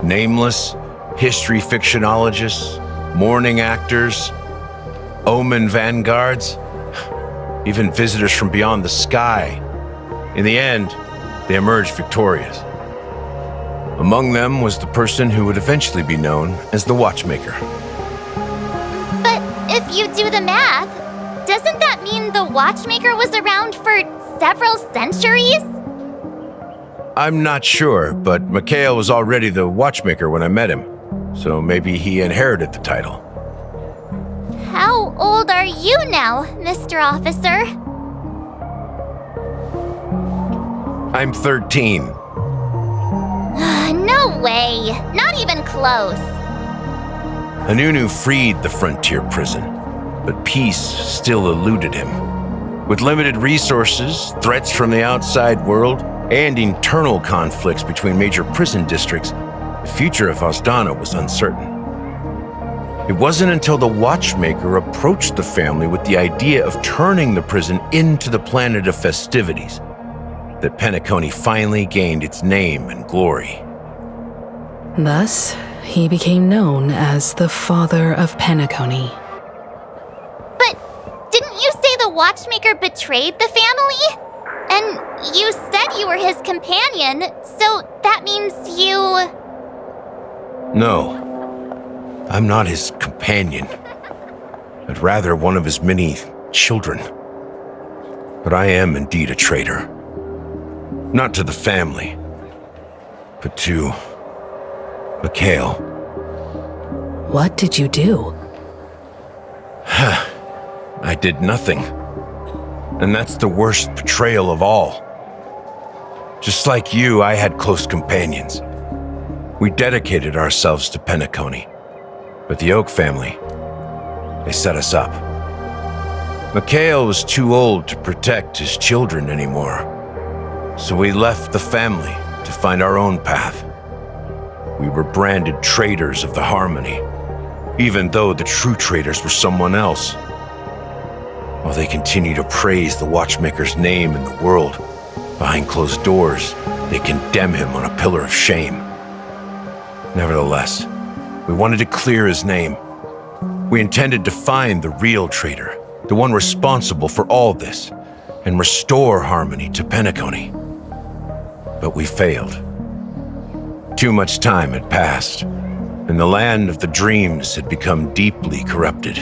S12: nameless, history fictionologists, mourning actors, omen vanguards, even visitors from beyond the sky. In the end, they emerged victorious. Among them was the person who would eventually be known as the Watchmaker.
S4: But if you do the math, doesn't that mean the Watchmaker was around for several centuries?
S12: I'm not sure, but Mikhail was already the Watchmaker when I met him, so maybe he inherited the title.
S4: How old are you now, Mr. Officer?
S12: I'm 13.
S4: No way. Not even close.
S12: Hanunu freed the frontier prison, but peace still eluded him. With limited resources, threats from the outside world, and internal conflicts between major prison districts, the future of Asdana was uncertain. It wasn't until the Watchmaker approached the family with the idea of turning the prison into the planet of festivities that Penacony finally gained its name and glory.
S8: Thus, he became known as the Father of Penacony.
S4: But didn't you say the Watchmaker betrayed the family? And you said you were his companion, so that means you...
S12: No, I'm not his companion, but rather one of his many children. But I am indeed a traitor. Not to the family, but to Mikhail.
S8: What did you do?
S12: I did nothing. And that's the worst betrayal of all. Just like you, I had close companions. We dedicated ourselves to Penacony. But the Oak family, they set us up. Mikhail was too old to protect his children anymore. So we left the family to find our own path. We were branded traitors of the Harmony, even though the true traitors were someone else. While they continue to praise the Watchmaker's name in the world, behind closed doors, they condemn him on a pillar of shame. Nevertheless, we wanted to clear his name. We intended to find the real traitor, the one responsible for all this, and restore harmony to Penacony. But we failed. Too much time had passed, and the land of the dreams had become deeply corrupted.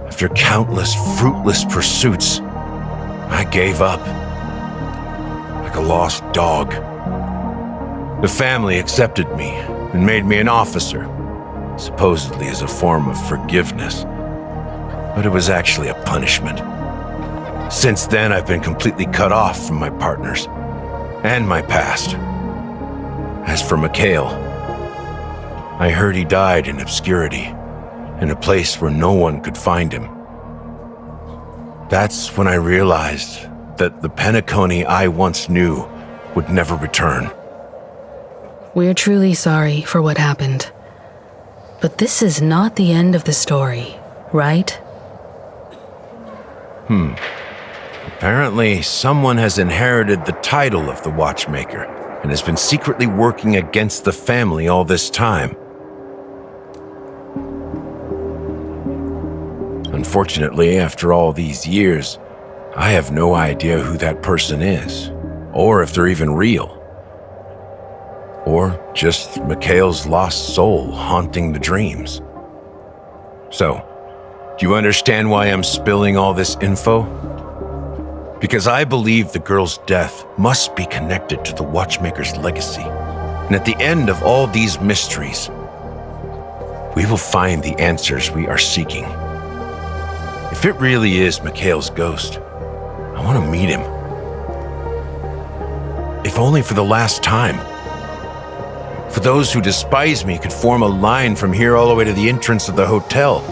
S12: After countless fruitless pursuits, I gave up. Like a lost dog. The family accepted me and made me an officer, supposedly as a form of forgiveness. But it was actually a punishment. Since then, I've been completely cut off from my partners and my past. As for Mikhail, I heard he died in obscurity, in a place where no one could find him. That's when I realized that the Penacony I once knew would never return.
S8: We're truly sorry for what happened. But this is not the end of the story, right?
S12: Apparently, someone has inherited the title of the Watchmaker and has been secretly working against the family all this time. Unfortunately, after all these years, I have no idea who that person is, or if they're even real. Or just Mikhail's lost soul haunting the dreams. So, do you understand why I'm spilling all this info? Because I believe the girl's death must be connected to the Watchmaker's legacy. And at the end of all these mysteries, we will find the answers we are seeking. If it really is Mikhail's ghost, I want to meet him. if only for the last time. For those who despise me could form a line from here all the way to the entrance of the hotel.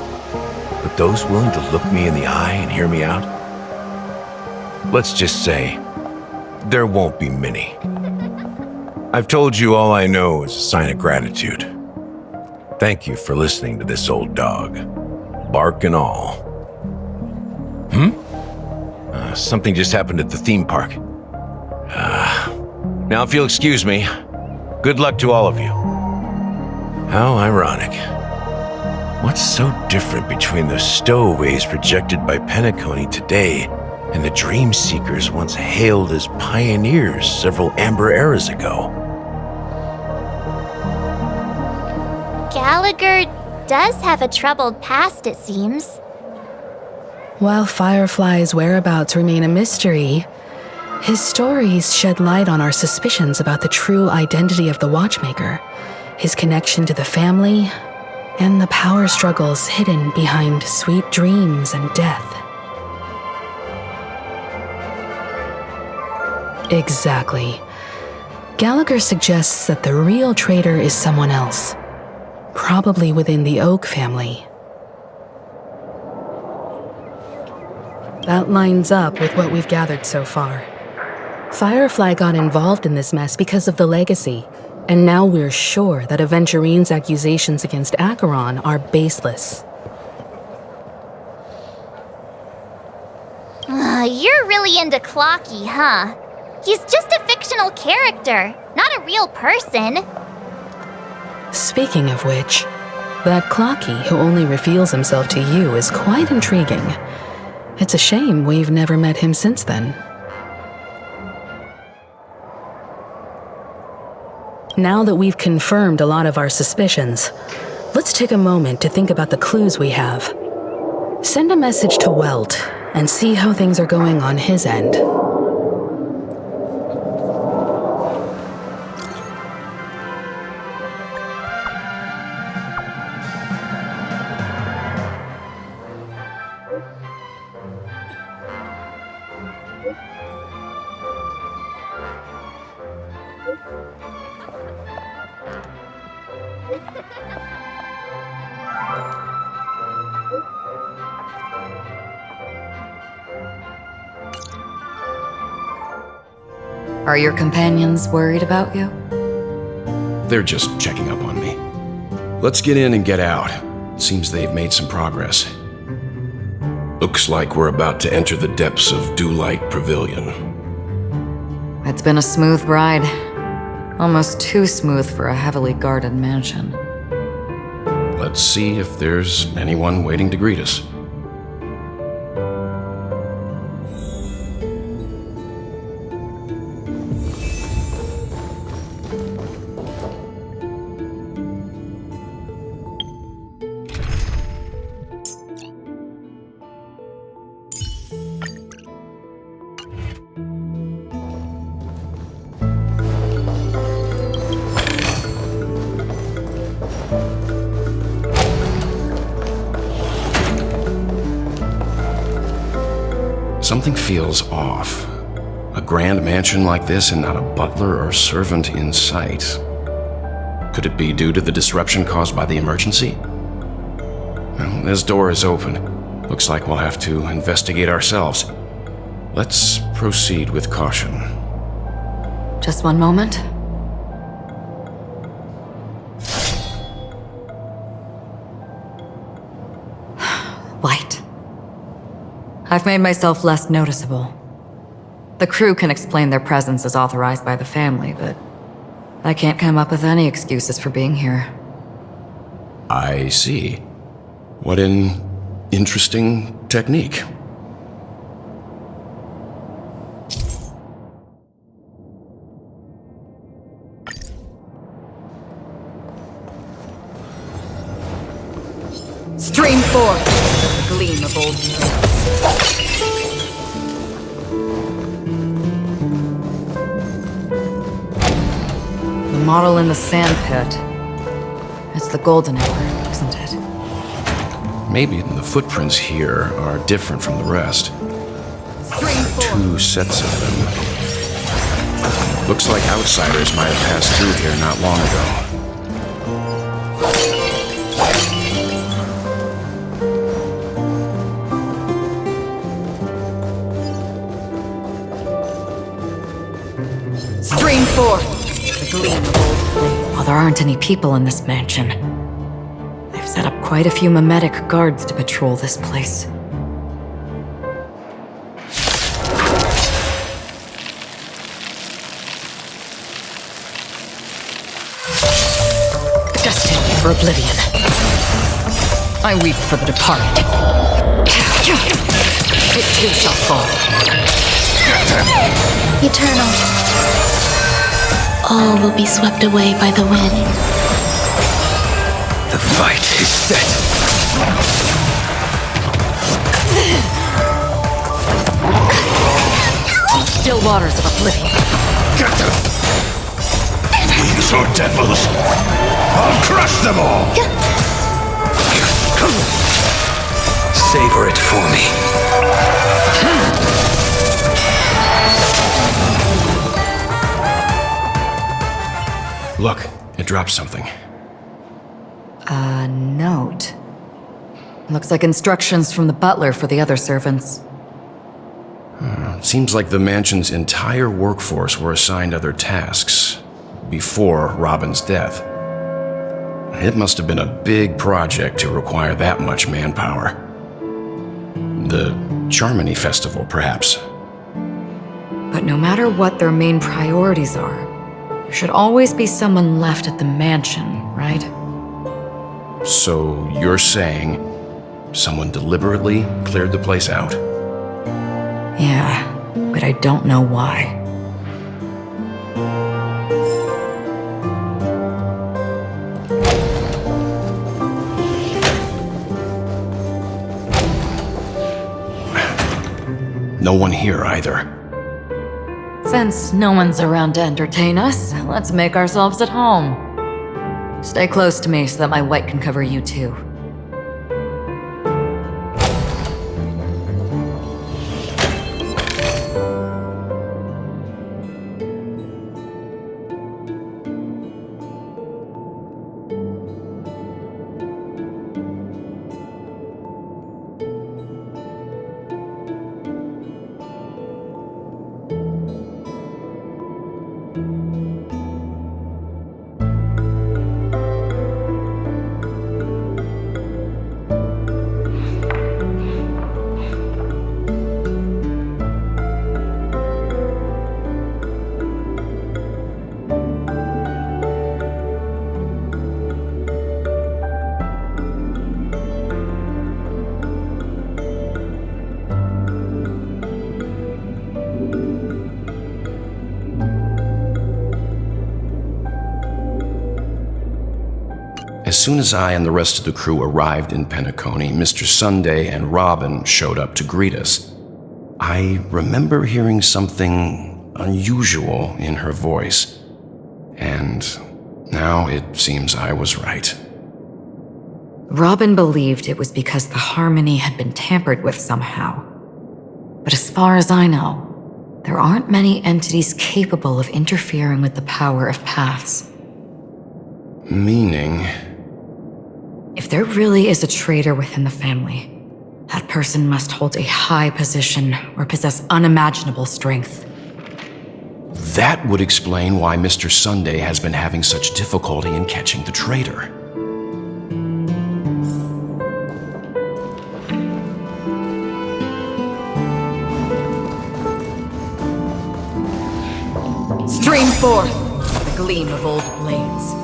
S12: But those willing to look me in the eye and hear me out? Let's just say, there won't be many. I've told you all I know is a sign of gratitude. Thank you for listening to this old dog, bark and all. Something just happened at the theme park. Now if you'll excuse me, good luck to all of you. How ironic. What's so different between the stowaways projected by Penacony today and the dream seekers once hailed as pioneers several amber eras ago?
S4: Gallagher does have a troubled past, it seems.
S8: While Firefly's whereabouts remain a mystery, his stories shed light on our suspicions about the true identity of the Watchmaker, his connection to the family, and the power struggles hidden behind sweet dreams and death. Exactly. Gallagher suggests that the real traitor is someone else, probably within the Oak family. That lines up with what we've gathered so far. Firefly got involved in this mess because of the legacy, and now we're sure that Aventurine's accusations against Acheron are baseless.
S4: You're really into Clocky, huh? He's just a fictional character, not a real person.
S8: Speaking of which, that Clocky who only reveals himself to you is quite intriguing. It's a shame we've never met him since then. Now that we've confirmed a lot of our suspicions, let's take a moment to think about the clues we have. Send a message to Welt and see how things are going on his end.
S9: Are your companions worried about you?
S13: They're just checking up on me. Let's get in and get out. Seems they've made some progress. Looks like we're about to enter the depths of Dewlight Pavilion.
S9: It's been a smooth ride. Almost too smooth for a heavily guarded mansion.
S13: Let's see if there's anyone waiting to greet us. Something feels off. A grand mansion like this and not a butler or servant in sight. Could it be due to the disruption caused by the emergency? Well, this door is open. Looks like we'll have to investigate ourselves. Let's proceed with caution.
S9: Just one moment. Light. I've made myself less noticeable. The crew can explain their presence as authorized by the family, but I can't come up with any excuses for being here.
S13: I see. What an interesting technique.
S9: Stream forth the gleam of old nights. The model in the sand pit. It's the golden hour, isn't it?
S13: Maybe the footprints here are different from the rest. Two sets of them. Looks like outsiders might have passed through here not long ago.
S9: Stream 4! The gleam of old flame. While there aren't any people in this mansion, they've set up quite a few mimetic guards to patrol this place. Destined for oblivion. I weep for the departed. It too shall fall.
S18: Eternal. All will be swept away by the wind.
S12: The fight is set.
S9: Still waters of oblivion.
S12: These are devils. I'll crush them all. Savor it for me.
S13: Look, it dropped something.
S9: A note. Looks like instructions from the butler for the other servants.
S13: Seems like the mansion's entire workforce were assigned other tasks before Robin's death. It must have been a big project to require that much manpower. The Charmony Festival, perhaps.
S9: But no matter what their main priorities are, there should always be someone left at the mansion, right?
S13: So you're saying someone deliberately cleared the place out?
S9: Yeah, but I don't know why.
S13: No one here either.
S9: Since no one's around to entertain us, let's make ourselves at home. Stay close to me so that my white can cover you too.
S13: As soon as I and the rest of the crew arrived in Penacony, Mr. Sunday and Robin showed up to greet us. I remember hearing something unusual in her voice, and now it seems I was right.
S9: Robin believed it was because the harmony had been tampered with somehow. But as far as I know, there aren't many entities capable of interfering with the power of paths.
S13: Meaning?
S9: If there really is a traitor within the family, that person must hold a high position or possess unimaginable strength.
S13: That would explain why Mr. Sunday has been having such difficulty in catching the traitor.
S9: Stream forth the gleam of old blades.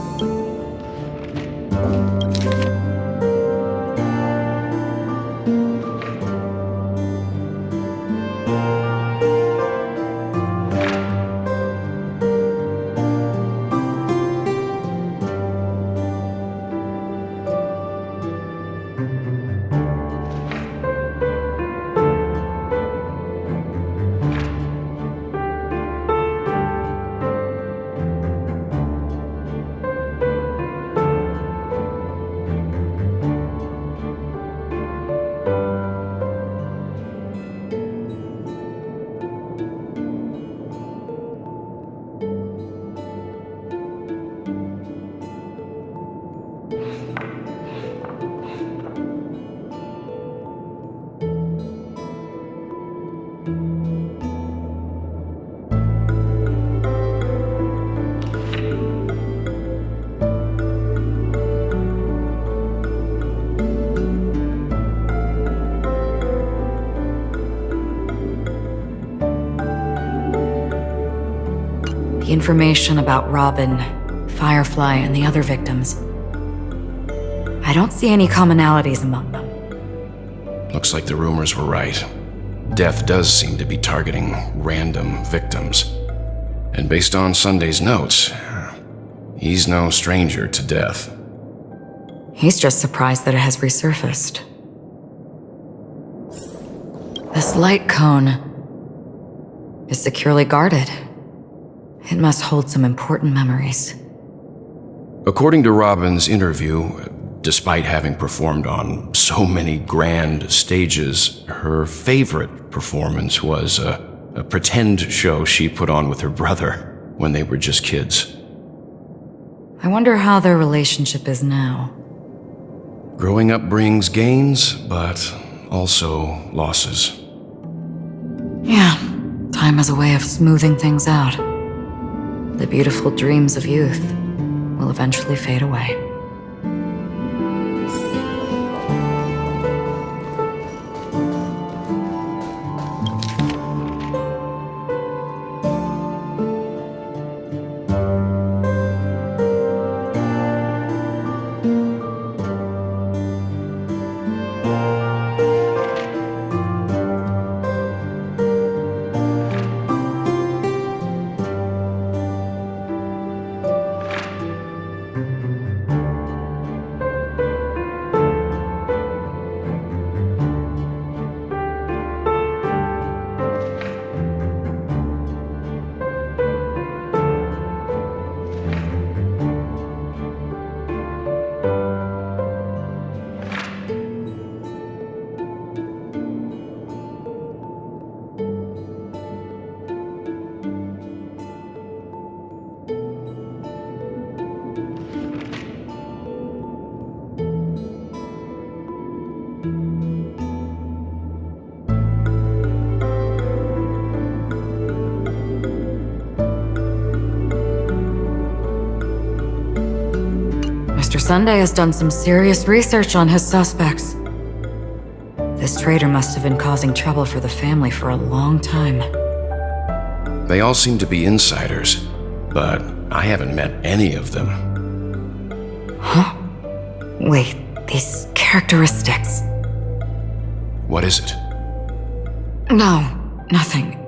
S9: information about Robin, Firefly, and the other victims. I don't see any commonalities among them.
S13: Looks like the rumors were right. Death does seem to be targeting random victims. And based on Sunday's notes, he's no stranger to death.
S9: He's just surprised that it has resurfaced. This light cone is securely guarded. It must hold some important memories.
S13: According to Robin's interview, despite having performed on so many grand stages, her favorite performance was a pretend show she put on with her brother when they were just kids.
S9: I wonder how their relationship is now.
S13: Growing up brings gains, but also losses.
S9: Yeah, time has a way of smoothing things out. The beautiful dreams of youth will eventually fade away. Mr. Sunday has done some serious research on his suspects. This traitor must have been causing trouble for the family for a long time.
S13: They all seem to be insiders, but I haven't met any of them.
S9: Huh? Wait, these characteristics.
S13: What is it?
S9: No, nothing.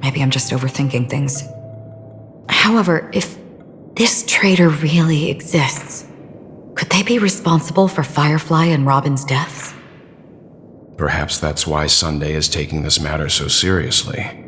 S9: Maybe I'm just overthinking things. However, if this traitor really exists, could they be responsible for Firefly and Robin's deaths?
S13: Perhaps that's why Sunday is taking this matter so seriously.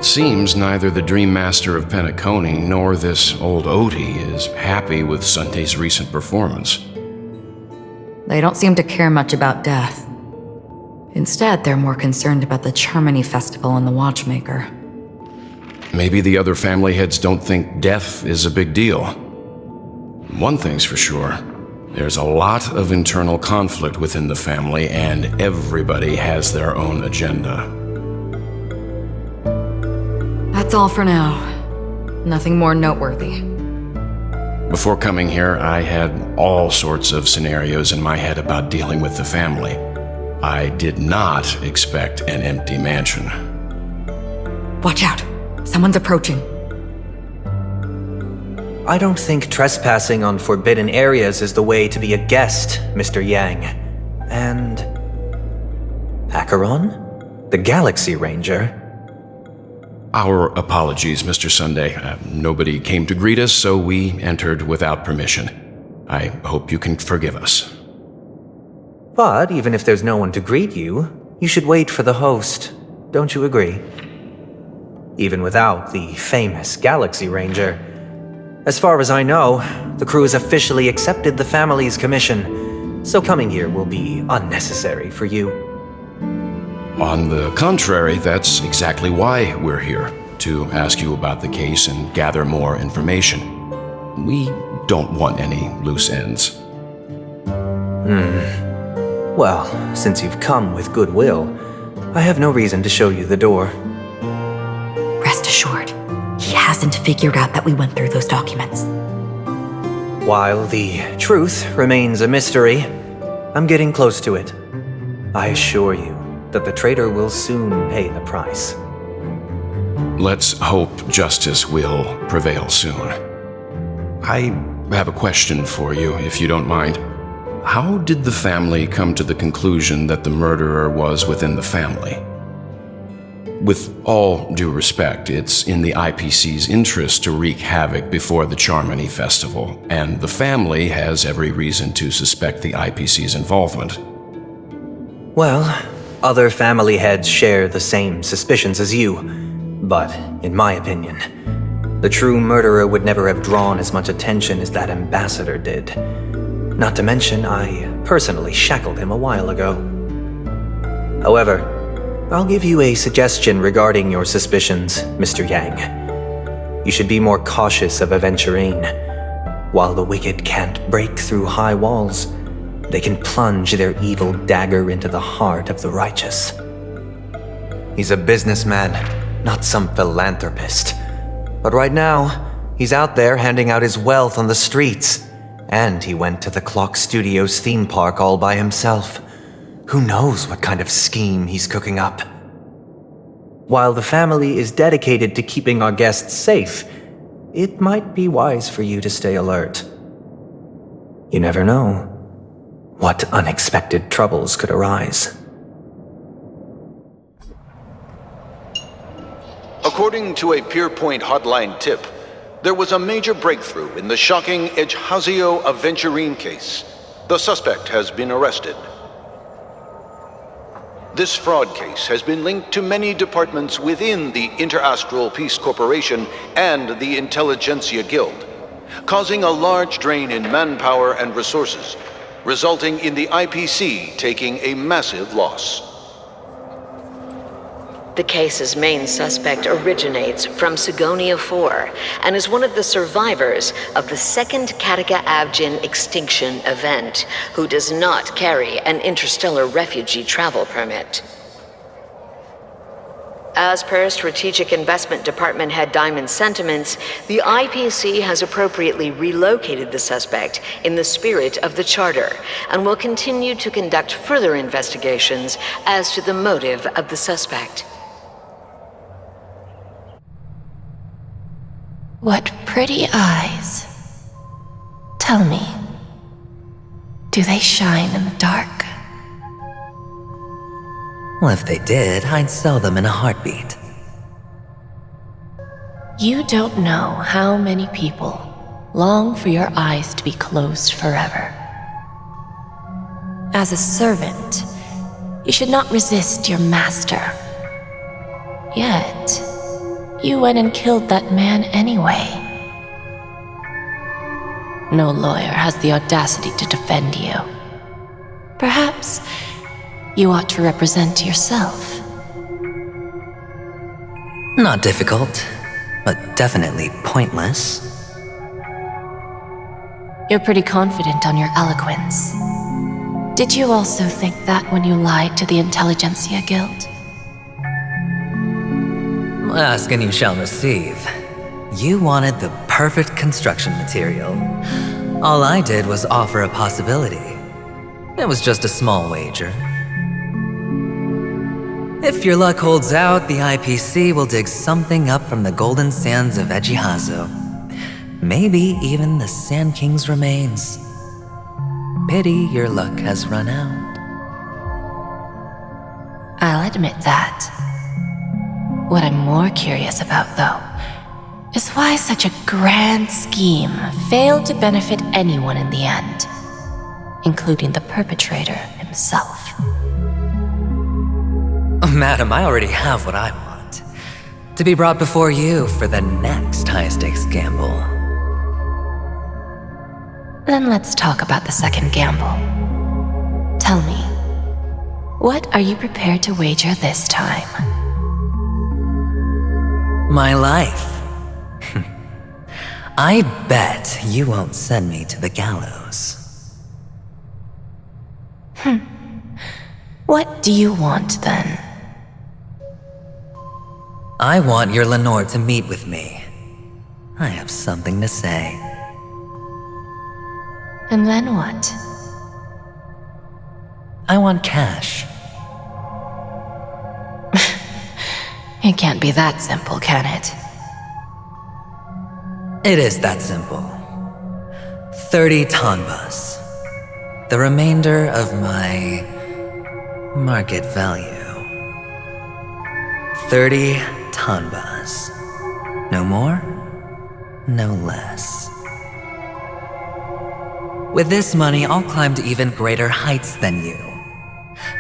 S13: It seems neither the Dream Master of Penacony nor this old Odie is happy with Sunday's recent performance.
S9: They don't seem to care much about death. Instead, they're more concerned about the Charmony Festival and the Watchmaker.
S13: Maybe the other family heads don't think death is a big deal. One thing's for sure. There's a lot of internal conflict within the family, and everybody has their own agenda.
S9: That's all for now. Nothing more noteworthy.
S13: Before coming here, I had all sorts of scenarios in my head about dealing with the family. I did not expect an empty mansion.
S9: Watch out! Someone's approaching.
S2: I don't think trespassing on forbidden areas is the way to be a guest, Mr. Yang. And... Acheron? The Galaxy Ranger?
S13: Our apologies, Mr. Sunday. Nobody came to greet us, so we entered without permission. I hope you can forgive us.
S2: But even if there's no one to greet you, you should wait for the host. Don't you agree? Even without the famous Galaxy Ranger. As far as I know, the crew has officially accepted the family's commission, so coming here will be unnecessary for you.
S13: On the contrary, that's exactly why we're here, to ask you about the case and gather more information. We don't want any loose ends.
S2: Well, since you've come with goodwill, I have no reason to show you the door.
S9: Rest assured, he hasn't figured out that we went through those documents.
S2: While the truth remains a mystery, I'm getting close to it. I assure you that the traitor will soon pay the price.
S13: Let's hope justice will prevail soon. I have a question for you, if you don't mind. How did the family come to the conclusion that the murderer was within the family? With all due respect, it's in the IPC's interest to wreak havoc before the Charmony Festival, and the family has every reason to suspect the IPC's involvement.
S2: Well, other family heads share the same suspicions as you, but in my opinion, the true murderer would never have drawn as much attention as that ambassador did. Not to mention, I personally shackled him a while ago. However, I'll give you a suggestion regarding your suspicions, Mr. Yang. You should be more cautious of Aventurine. While the wicked can't break through high walls, they can plunge their evil dagger into the heart of the righteous. He's a businessman, not some philanthropist. But right now, he's out there handing out his wealth on the streets. And he went to the Clock Studios theme park all by himself. Who knows what kind of scheme he's cooking up? While the family is dedicated to keeping our guests safe, it might be wise for you to stay alert. You never know what unexpected troubles could arise.
S10: According to a Pierpoint hotline tip, there was a major breakthrough in the shocking Ejhazio Aventurine case. The suspect has been arrested. This fraud case has been linked to many departments within the Interastral Peace Corporation and the Intelligentsia Guild, causing a large drain in manpower and resources, resulting in the IPC taking a massive loss.
S22: The case's main suspect originates from Seonia 4 and is one of the survivors of the second Kataka Avgin extinction event, who does not carry an interstellar refugee travel permit. As per Strategic Investment Department Head Diamond's sentiments, the IPC has appropriately relocated the suspect in the spirit of the Charter and will continue to conduct further investigations as to the motive of the suspect.
S24: What pretty eyes. Tell me, do they shine in the dark?
S1: Well, if they did, I'd sell them in a heartbeat.
S24: You don't know how many people long for your eyes to be closed forever. As a servant, you should not resist your master. Yet, you went and killed that man anyway. No lawyer has the audacity to defend you. Perhaps you ought to represent yourself.
S1: Not difficult, but definitely pointless.
S24: You're pretty confident on your eloquence. Did you also think that when you lied to the Intelligentsia Guild?
S1: Ask and you shall receive. You wanted the perfect construction material. All I did was offer a possibility. It was just a small wager. If your luck holds out, the IPC will dig something up from the golden sands of Ejhazio. Maybe even the Sand King's remains. Pity your luck has run out.
S24: I'll admit that. What I'm more curious about, though, is why such a grand scheme failed to benefit anyone in the end, including the perpetrator himself.
S1: Madam, I already have what I want. To be brought before you for the next high-stakes gamble.
S24: Then let's talk about the second gamble. Tell me, what are you prepared to wager this time?
S1: My life. I bet you won't send me to the gallows.
S24: What do you want, then?
S1: I want your Lenore to meet with me. I have something to say.
S24: And then what?
S1: I want cash.
S24: It can't be that simple, can it?
S1: It is that simple. 30 tanbas. The remainder of my market value. 30 tanbas. No more, no less. With this money, I'll climb to even greater heights than you.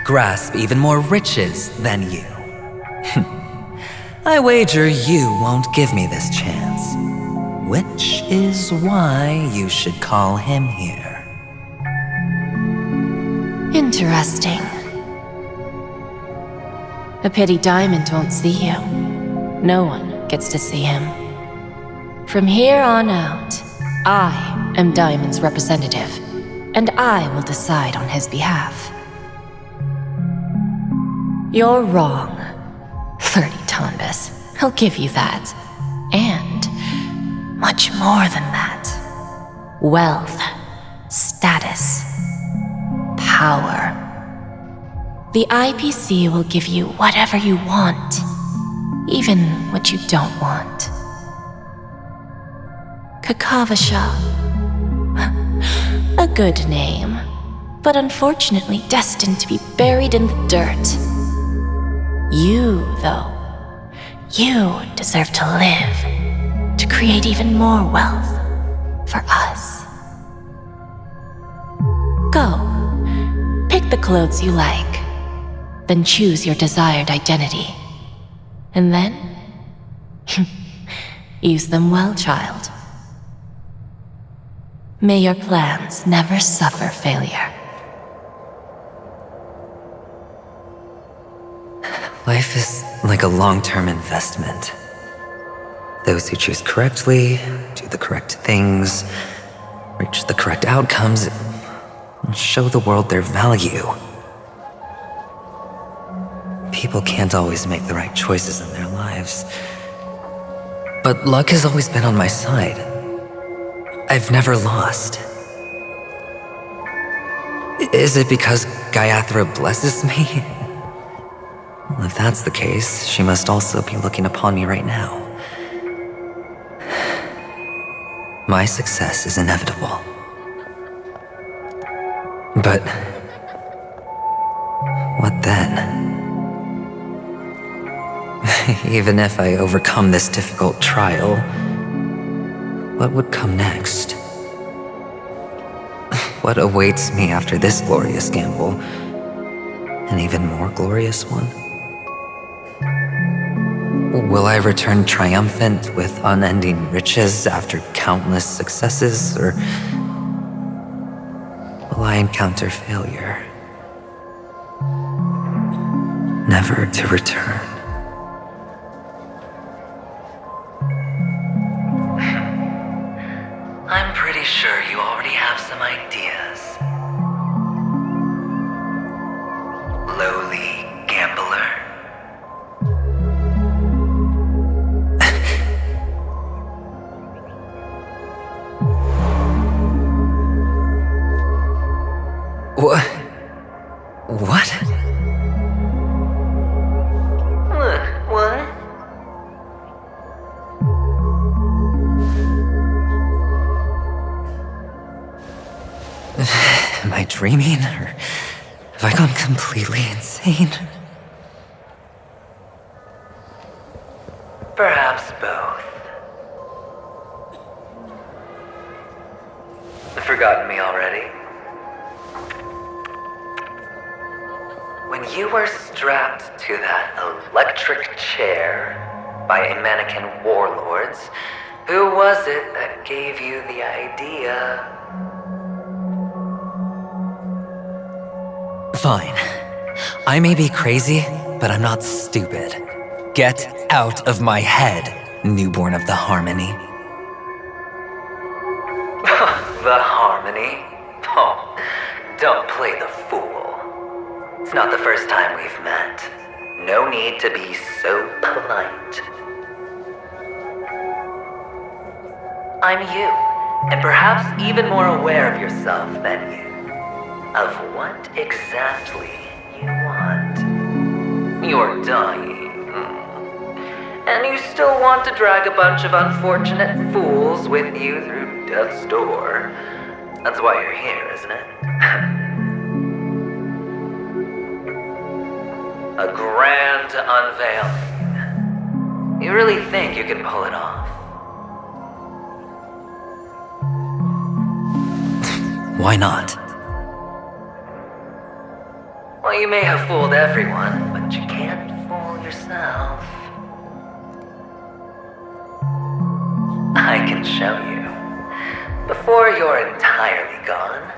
S1: Grasp even more riches than you. I wager you won't give me this chance. Which is why you should call him here.
S24: Interesting. A pity Diamond won't see you. No one gets to see him. From here on out, I am Diamond's representative, and I will decide on his behalf. You're wrong. 30 tanbas. He'll give you that. And much more than that. Wealth, status, power. The IPC will give you whatever you want, even what you don't want. Kakavasha. A good name, but unfortunately destined to be buried in the dirt. You, though, you deserve to live, to create even more wealth for us. Go, pick the clothes you like, then choose your desired identity. And then, use them well, child. May your plans never suffer failure.
S1: Life is like a long-term investment. Those who choose correctly, do the correct things, reach the correct outcomes, and show the world their value. People can't always make the right choices in their lives. But luck has always been on my side. I've never lost. Is it because Gayathra blesses me? Well, if that's the case, she must also be looking upon me right now. My success is inevitable. But what then? Even if I overcome this difficult trial, what would come next? What awaits me after this glorious gamble? An even more glorious one? Will I return triumphant with unending riches after countless successes, or will I encounter failure, never to return? I'm pretty sure you already have some ideas. Lowly gambler. What? What?
S2: What?
S1: dreaming, or have I gone completely insane?
S2: Perhaps both. Forgotten me already? When you were strapped to that electric chair by a mannequin warlords, who was it that gave you the idea?
S1: Fine. I may be crazy, but I'm not stupid. Get out of my head, newborn of the Harmony.
S2: The Harmony? Oh, don't play the fool. It's not the first time we've met. No need to be so polite. I'm you, and perhaps even more aware of yourself than you. Of what exactly you want. You're dying. And you still want to drag a bunch of unfortunate fools with you through death's door. That's why you're here, isn't it? A grand unveiling. You really think you can pull it off?
S1: Why not?
S2: Well, you may have fooled everyone, but you can't fool yourself. I can show you. Before you're entirely gone,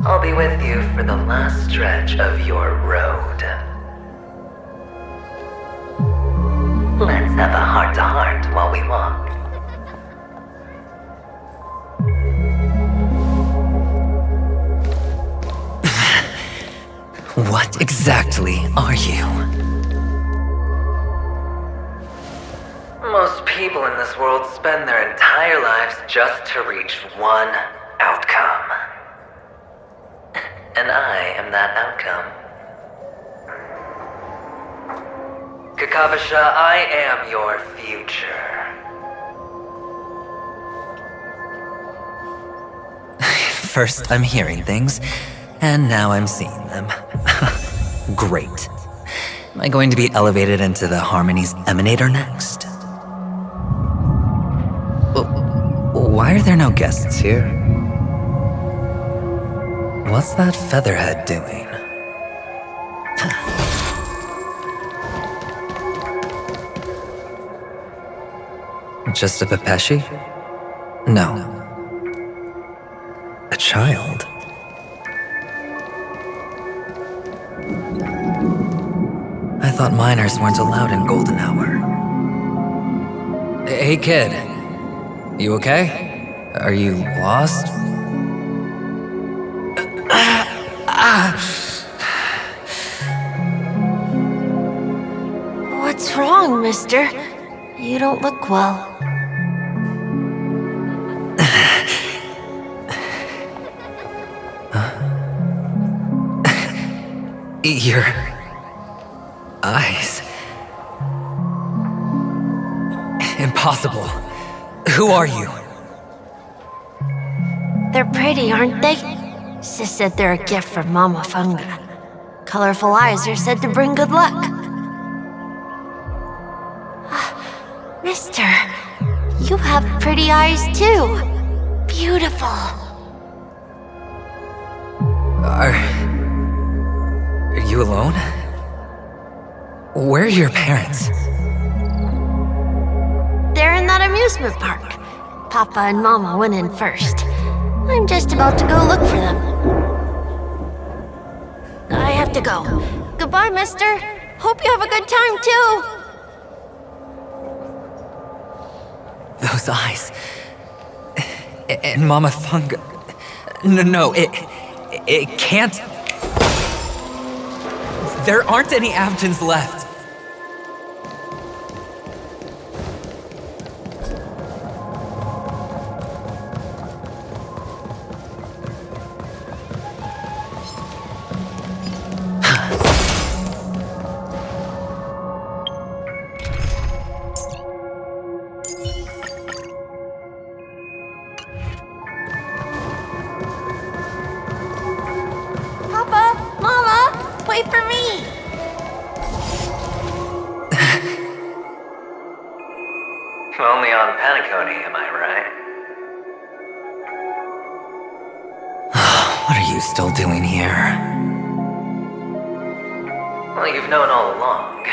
S2: I'll be with you for the last stretch of your road. Let's have a heart-to-heart while we walk.
S1: What exactly are you?
S2: Most people in this world spend their entire lives just to reach one outcome. And I am that outcome. Kakavasha, I am your future.
S1: First I'm hearing things, and now I'm seeing them. Great. Am I going to be elevated into the Harmony's Emanator next? Why are there no guests here? What's that featherhead doing? Just a Pepeshi? No. A child? I thought minors weren't allowed in Golden Hour. Hey kid, you okay? Are you lost?
S24: What's wrong, mister? You don't look well.
S1: Your eyes. Impossible. Who are you?
S24: They're pretty, aren't they? Sis said they're a gift from Mama Funga. Colorful eyes are said to bring good luck. Mister, you have pretty eyes too. Beautiful.
S1: Are you alone? Where are your parents?
S24: They're in that amusement park. Papa and Mama went in first. I'm just about to go look for them. I have to go. Goodbye, mister. Hope you have a good time, too.
S1: Those eyes. And Mama Funga. No, it can't. There aren't any Avgens left. Only on Penacony, am I right? What are you still doing here? Well, you've known all along.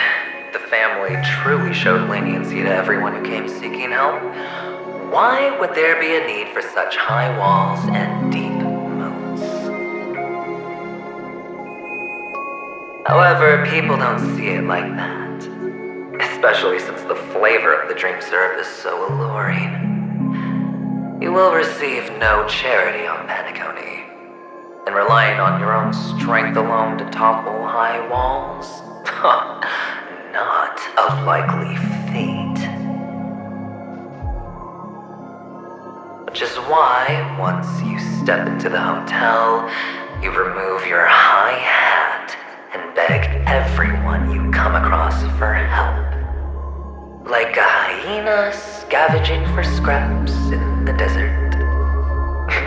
S1: The family truly showed leniency to everyone who came seeking help. Why would there be a need for such high walls and deep moats? However, people don't see it like that. Especially since the flavor of the drink syrup is so alluring. You will receive no charity on Penacony. And relying on your own strength alone to topple high walls? Not a likely fate. Which is why, once you step into the hotel, you remove your high hat and beg everyone you come across for help. Like a hyena scavenging for scraps in the desert.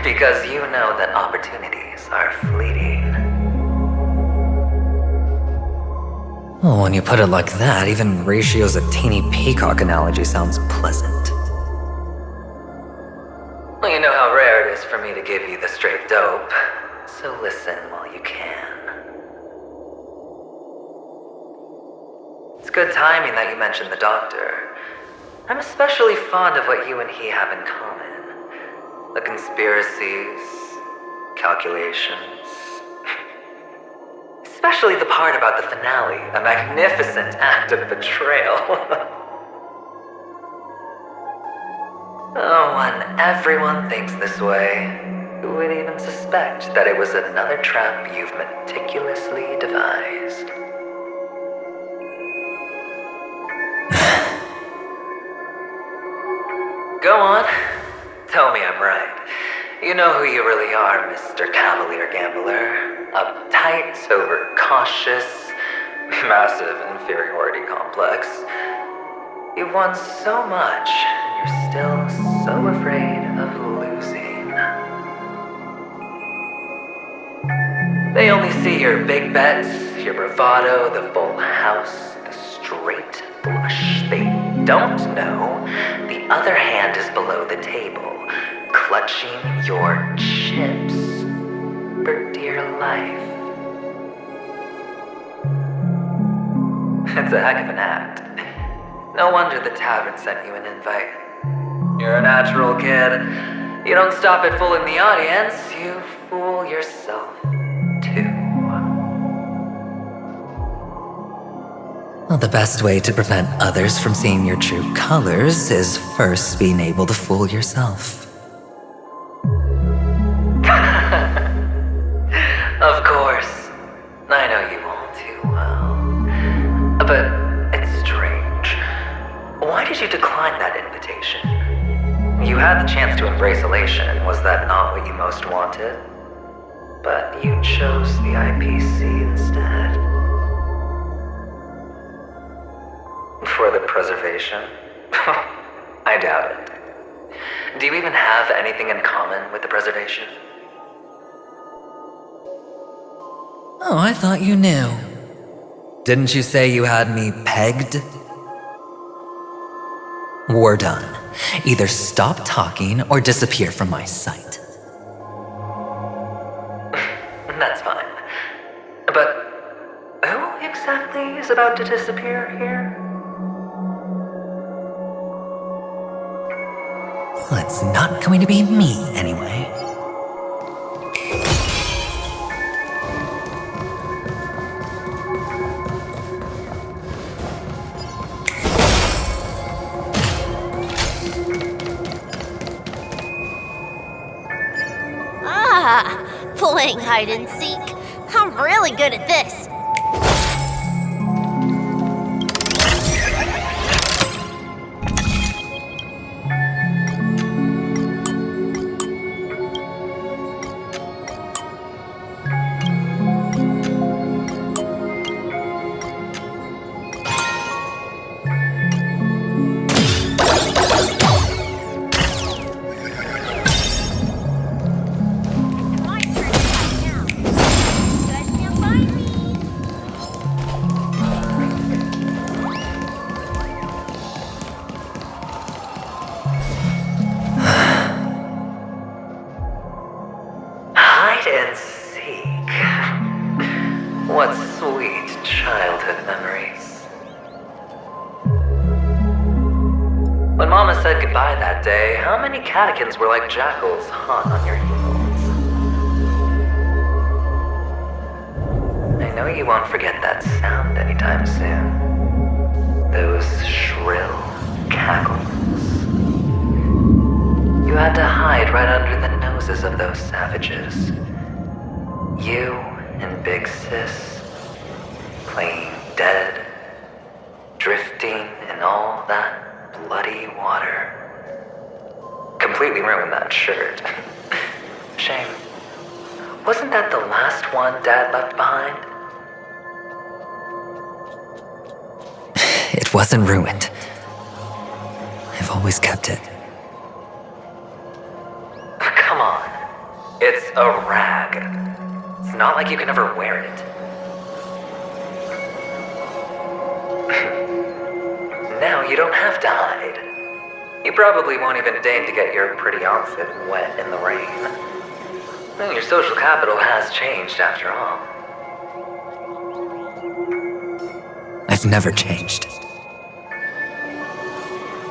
S1: Because you know that opportunities are fleeting. Well, when you put it like that, even Ratio's a teeny peacock analogy sounds pleasant. Well, you know how rare it is for me to give you the straight dope, so listen while you can. It's good timing that you mentioned the doctor. I'm especially fond of what you and he have in common. The conspiracies, calculations. Especially the part about the finale, a magnificent act of betrayal. Oh, when everyone thinks this way, who would even suspect that it was another trap you've meticulously devised? Go on. Tell me I'm right. You know who you really are, Mr. Cavalier Gambler. Uptight, overcautious, massive inferiority complex. You've won so much, and you're still so afraid of losing. They only see your big bets, your bravado, the full house, the straight flush. They don't know the other hand is below the table, clutching your chips for dear life. It's a heck of an act. No wonder the tavern sent you an invite. You're a natural kid. You don't stop at fooling the audience, you fool yourself too. Well, the best way to prevent others from seeing your true colors is first being able to fool yourself. Of course. I know you all too well. But it's strange. Why did you decline that invitation? You had the chance to embrace elation. Was that not what you most wanted? But you chose the IPC instead. For the preservation? I doubt it. Do you even have anything in common with the preservation? Oh, I thought you knew. Didn't you say you had me pegged? We're done. Either stop talking or disappear from my sight. That's fine. But who exactly is about to disappear here? Well, it's not going to be me, anyway.
S5: Playing hide and seek. I'm really good at this.
S1: What sweet childhood memories. When Mama said goodbye that day, how many catechins were like jackals hot on your heels? I know you won't forget that sound anytime soon. Those shrill cackles. You had to hide right under the noses of those savages. You and Big Sis, playing dead, drifting in all that bloody water. Completely ruined that shirt. Shame. Wasn't that the last one Dad left behind? It wasn't ruined. I've always kept it. Come on. It's a rag. It's not like you can ever wear it. Now you don't have to hide. You probably won't even deign to get your pretty outfit wet in the rain. Well, your social capital has changed after all. I've never changed.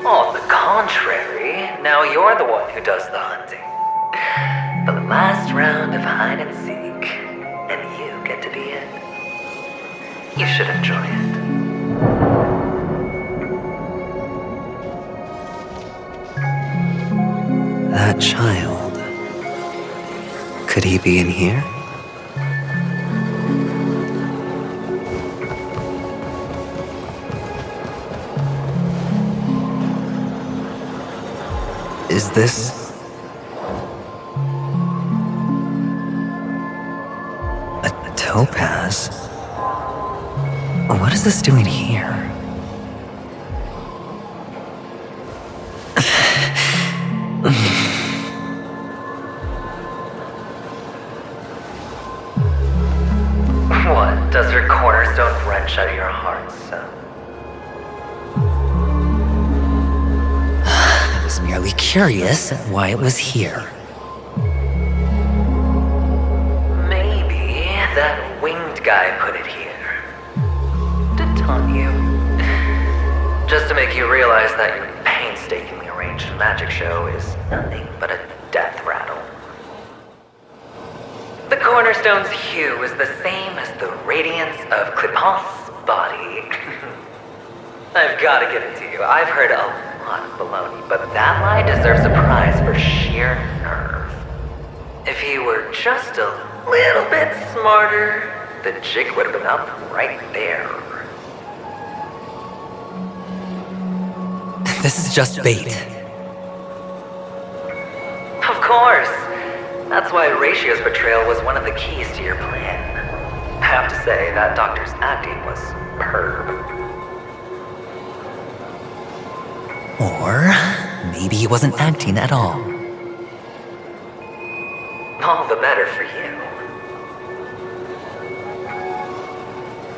S1: On the contrary, now you're the one who does the hunting. The last round of hide and seek, and you get to be it. You should enjoy it. That child. Could he be in here? Is this... a Topaz? What is this doing here? What does her cornerstone wrench at your heart, son? I was merely curious at why it was here. Maybe that winged guy put it here. To taunt you. Just to make you realize that your painstakingly arranged magic show is nothing but a death rattle. The cornerstone's hue is the same as the radiance of Clipot's body. I've got to give it to you. I've heard a lot of baloney, but that lie deserves a prize for sheer nerve. If he were just a little bit smarter, the jig would have been up right there. This is just bait. Of course. That's why Ratio's betrayal was one of the keys to your plan. I have to say, that doctor's acting was superb. Or maybe he wasn't acting at all. All the better for you.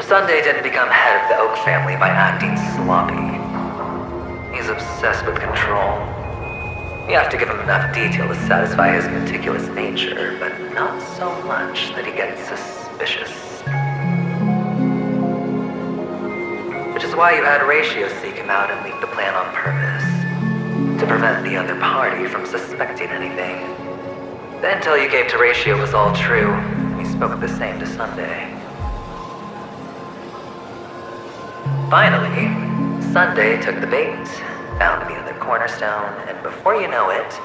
S1: Sunday didn't become head of the Oak family by acting sloppy. He's obsessed with control. You have to give him enough detail to satisfy his meticulous nature, but not so much that he gets suspicious. Which is why you had Ratio seek him out and leak the plan on purpose. To prevent the other party from suspecting anything. The intel you gave to Ratio was all true. He spoke the same to Sunday. Finally, Sunday took the bait, found the other cornerstone, and before you know it...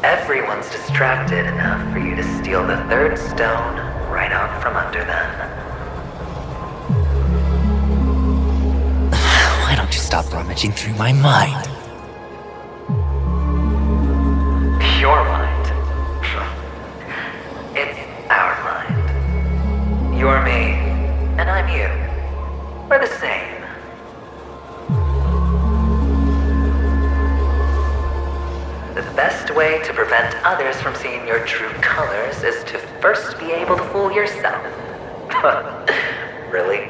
S1: everyone's distracted enough for you to steal the third stone right out from under them. Why don't you stop rummaging through my mind? Your mind? It's our mind. You're me, and I'm you. We're the same. The best way to prevent others from seeing your true colors is to first be able to fool yourself. Really?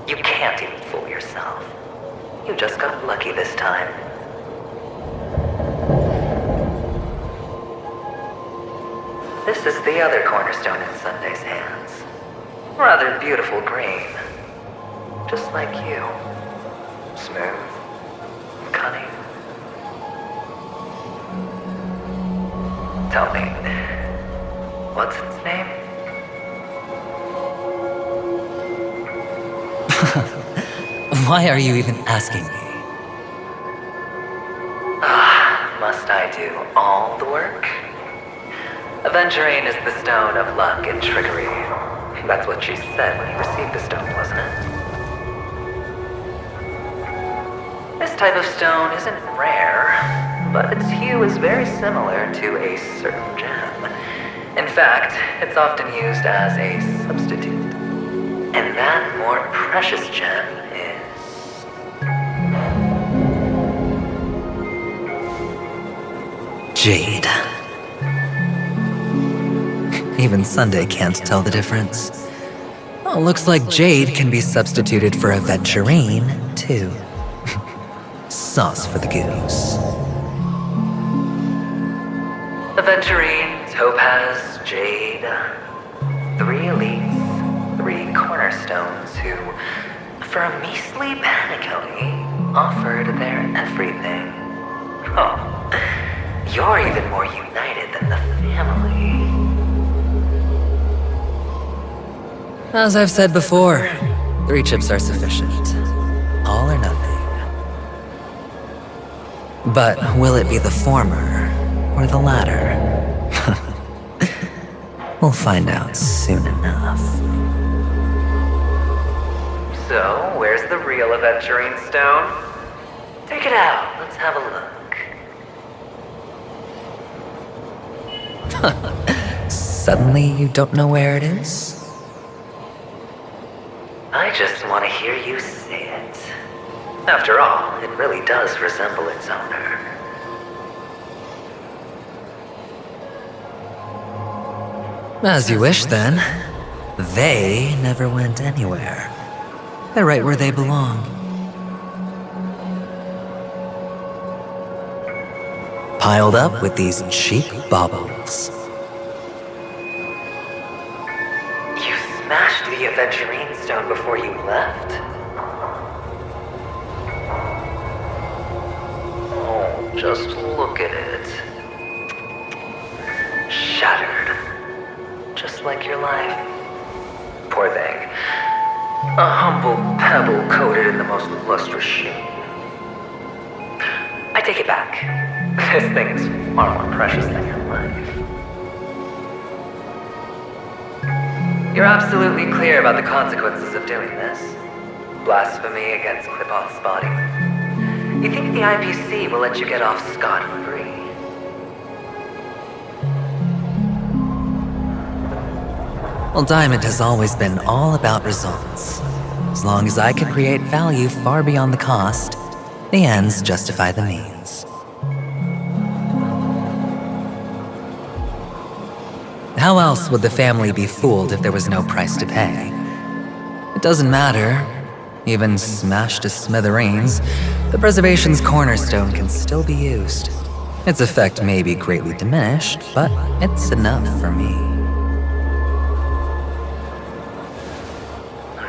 S1: You can't even fool yourself. You just got lucky this time. This is the other cornerstone in Sunday's hands. Rather beautiful green. Just like you. Smooth. Cunning. Tell me, what's its name? Why are you even asking me? Must I do all the work? Aventurine is the stone of luck and trickery. That's what she said when you received the stone, wasn't it? This type of stone isn't rare, but its hue is very similar to a certain gem. In fact, it's often used as a substitute. And that more precious gem is... jade. Even Sunday can't tell the difference. Oh, looks like jade can be substituted for Aventurine, too. Sauce for the goose. Aventurine, Topaz, jade. 3 elites, 3 cornerstones who, for a measly Penacony, offered their everything. Oh, you're even more united than the family. As I've said before, 3 chips are sufficient. All or nothing. But will it be the former or the latter? We'll find out soon enough. So, where's the real Aventurine stone? Take it out, let's have a look. Suddenly you don't know where it is? I just want to hear you say it. After all, it really does resemble its owner. As you wish, then. They never went anywhere. They're right where they belong. Piled up with these cheap baubles. You smashed the Aventurine stone before you left? Oh, just look at it. Shattered. Just like your life. Poor thing. A humble pebble coated in the most lustrous sheen. I take it back. This thing is far more precious than your life. You're absolutely clear about the consequences of doing this. Blasphemy against Clipoth's body. You think the IPC will let you get off scot-free? Well, Diamond has always been all about results. As long as I can create value far beyond the cost, the ends justify the means. How else would the family be fooled if there was no price to pay? It doesn't matter. Even smashed to smithereens, the preservation's cornerstone can still be used. Its effect may be greatly diminished, but it's enough for me.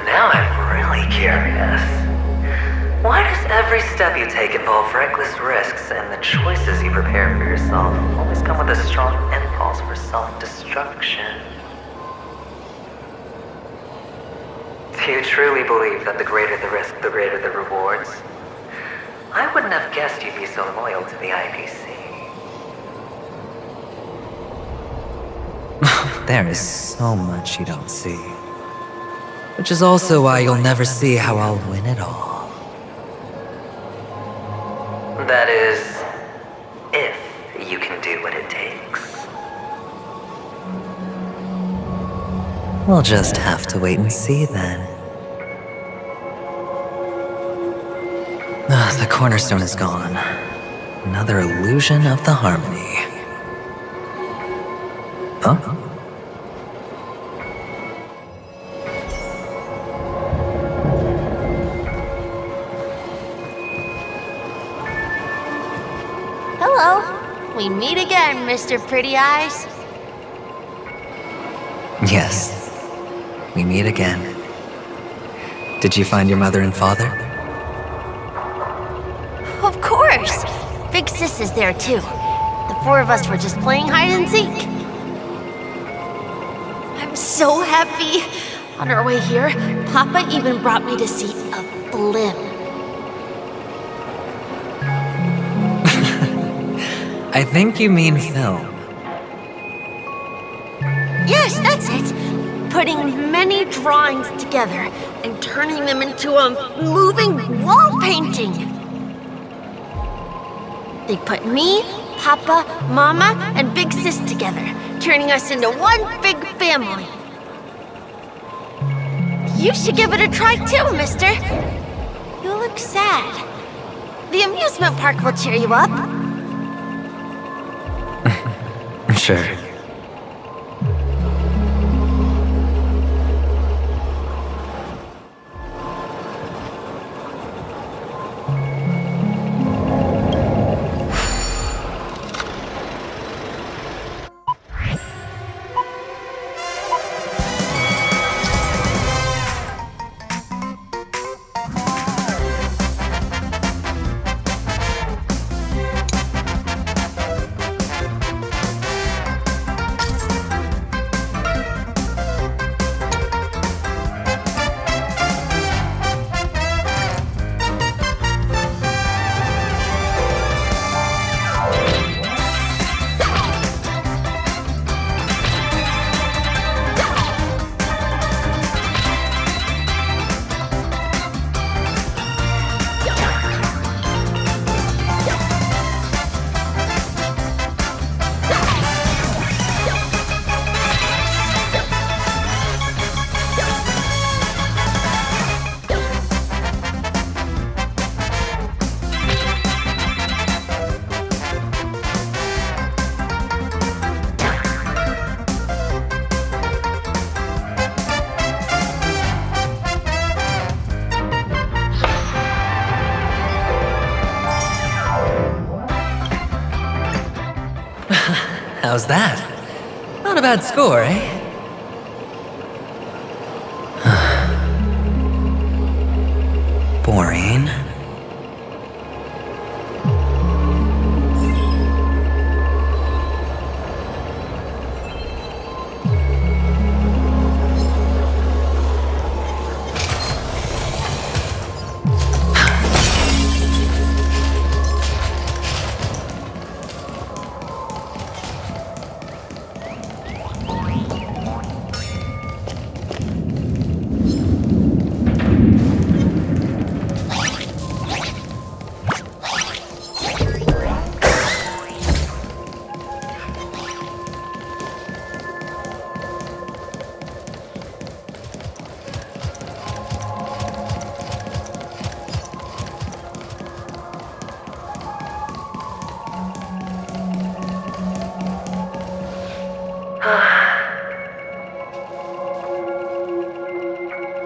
S1: Now I'm really curious. Why does every step you take involve reckless risks, and the choices you prepare for yourself always come with a strong impulse for self-destruction? Do you truly believe that the greater the risk, the greater the rewards? I wouldn't have guessed you'd be so loyal to the IPC. There is so much you don't see. Which is also why you'll never see how I'll win it all. That is, if you can do what it takes. We'll just have to wait and see then. The cornerstone is gone. Another illusion of the harmony. Huh?
S5: Hello. We meet again, Mr. Pretty Eyes.
S1: Yes. We meet again. Did you find your mother and father?
S5: Of course! Big Sis is there too. The four of us were just playing hide and seek. I'm so happy. On our way here, Papa even brought me to see a blimp.
S1: I think you mean film.
S5: Yes, that's it. Putting many drawings together and turning them into a moving wall painting. They put me, Papa, Mama, and Big Sis together, turning us into one big family. You should give it a try too, mister. You look sad. The amusement park will cheer you up.
S1: Sure. How's that? Not a bad score, eh? Boring.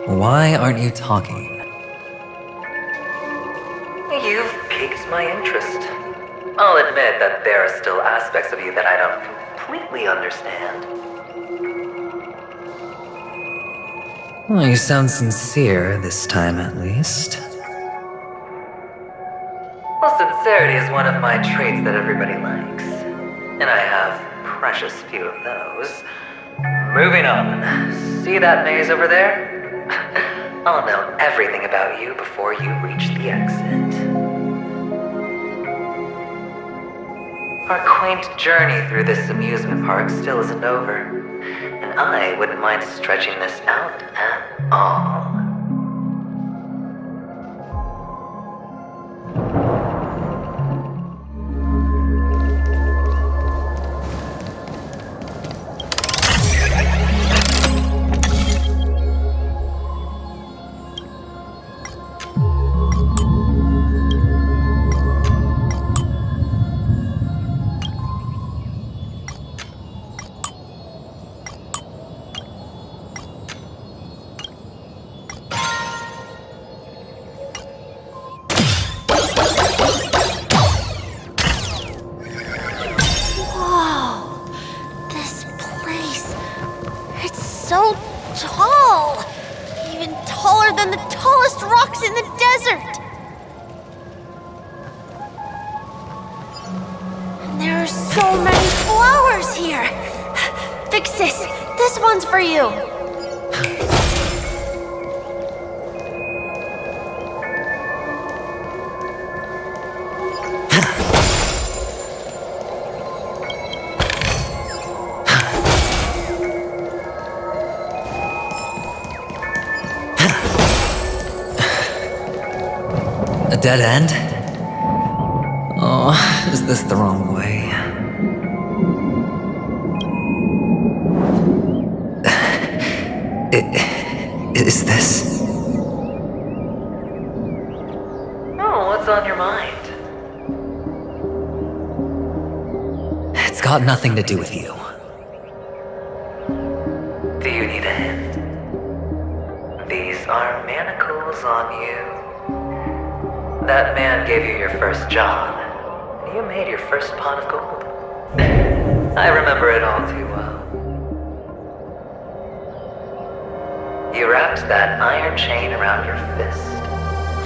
S1: Why aren't you talking? You've piqued my interest. I'll admit that there are still aspects of you that I don't completely understand. Well, you sound sincere this time, at least. Well, sincerity is one of my traits that everybody likes. And I have precious few of those. Moving on. See that maze over there? I'll know everything about you before you reach the exit. Our quaint journey through this amusement park still isn't over, and I wouldn't mind stretching this out at all.
S5: so tall. Even taller than the tallest rocks in the desert. And there are so many flowers here. Big sis, this one's for you.
S1: A dead end? Oh, is this the wrong way? Is this?
S9: Oh, what's on your mind?
S1: It's got nothing to do with you.
S7: Do you need a hint? These are manacles on you. That man gave you your first job, and you made your first pot of gold. I remember it all too well. You wrapped that iron chain around your fist,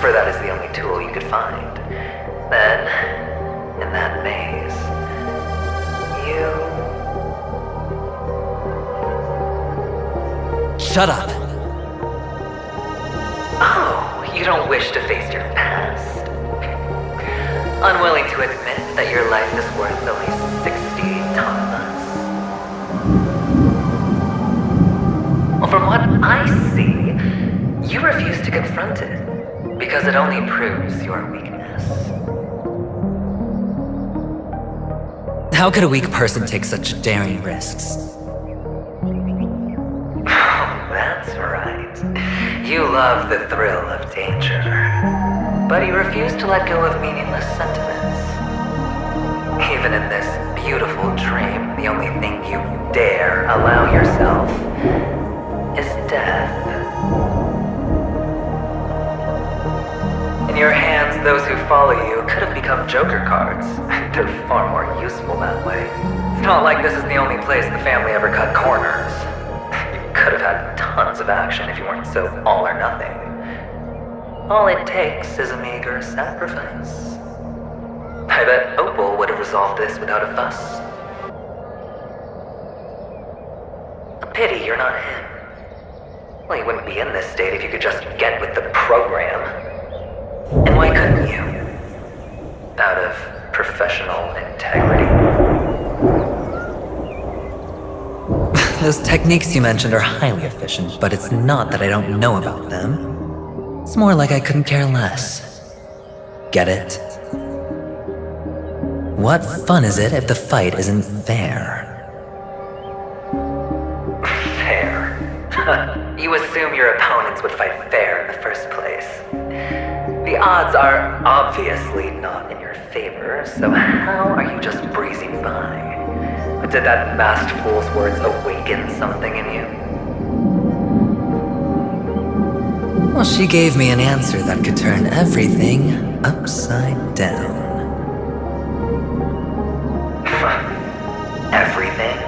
S7: for that is the only tool you could find. Then, in that maze,
S1: Shut up!
S7: Oh, you don't wish to face your past? Unwilling to admit that your life is worth only 60 Topaz? Well, from what I see, you refuse to confront it, because it only proves your weakness.
S1: How could a weak person take such daring risks?
S7: That's right. You love the thrill of danger. But you refuse to let go of meaningless sentiments. Even in this beautiful dream, the only thing you dare allow yourself is death. In your hands, those who follow you could have become joker cards. They're far more useful that way. It's not like this is the only place the family ever cut corners. You could have had tons of action if you weren't so all or nothing. All it takes is a meager sacrifice. I bet Opal would have resolved this without a fuss. A pity you're not him. Well, you wouldn't be in this state if you could just get with the program. And why couldn't you? Out of professional integrity.
S1: Those techniques you mentioned are highly efficient, but it's not that I don't know about them. It's more like I couldn't care less. Get it? What fun is it if the fight isn't fair?
S7: Fair? You assume your opponents would fight fair in the first place. The odds are obviously not in your favor, so how are you just breezing by? Did that masked fool's words awaken something in you?
S1: Well, she gave me an answer that could turn everything upside down.
S7: Everything?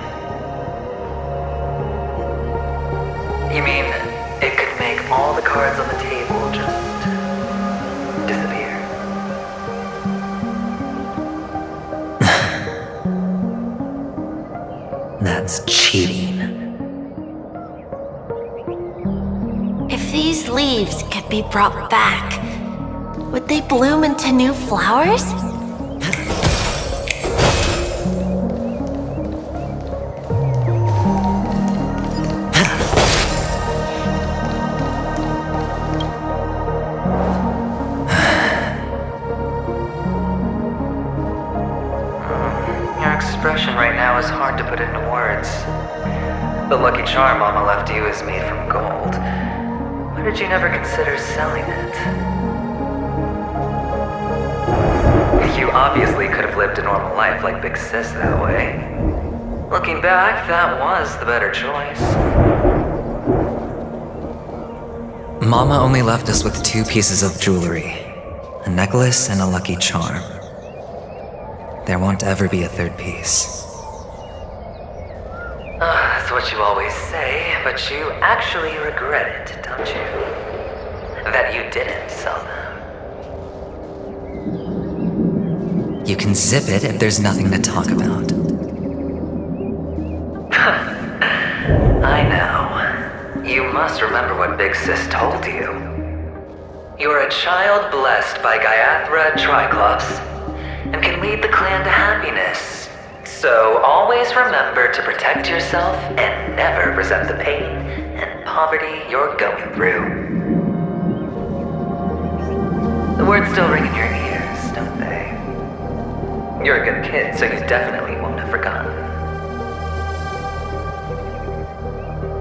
S7: You mean it could make all the cards on the table just disappear?
S1: That's cheating.
S5: If these leaves could be brought back, would they bloom into new flowers?
S7: Your expression right now is hard to put into words. The lucky charm Mama left you is made from gold. Why did you never consider selling it? You obviously could have lived a normal life like Big Sis that way. Looking back, that was the better choice.
S1: Mama only left us with 2 pieces of jewelry. A necklace and a lucky charm. There won't ever be a 3rd piece.
S7: That's That's what you always say, but you actually regret it, don't you? That you didn't sell them.
S1: You can zip it if there's nothing to talk about.
S7: I know. You must remember what Big Sis told you. You're a child blessed by Gaiathra Triclops, and can lead the clan to happiness. So always remember to protect yourself and never resent the pain and poverty you're going through. The words still ring in your ears, don't they? You're a good kid, so you definitely won't have forgotten.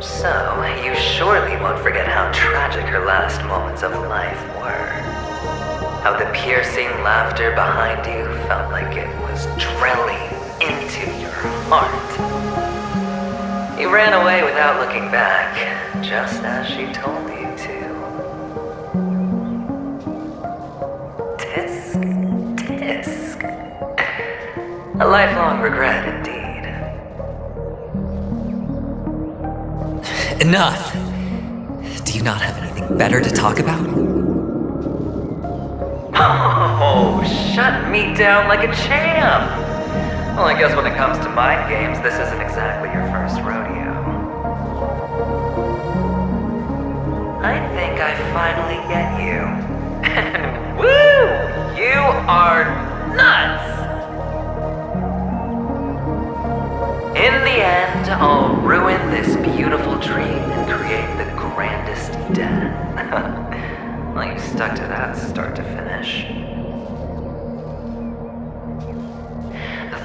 S7: So, you surely won't forget how tragic her last moments of life were. How the piercing laughter behind you felt like it was drilling into your heart. You ran away without looking back, just as she told you to. Tisk, tisk. A lifelong regret indeed.
S1: Enough! Do you not have anything better to talk about?
S7: Oh, shut me down like a champ! Well, I guess when it comes to mind games, this isn't exactly your first rodeo. I think I finally get you. And woo! You are nuts! In the end, I'll ruin this beautiful dream and create the grandest death. Well, you stuck to that start to finish.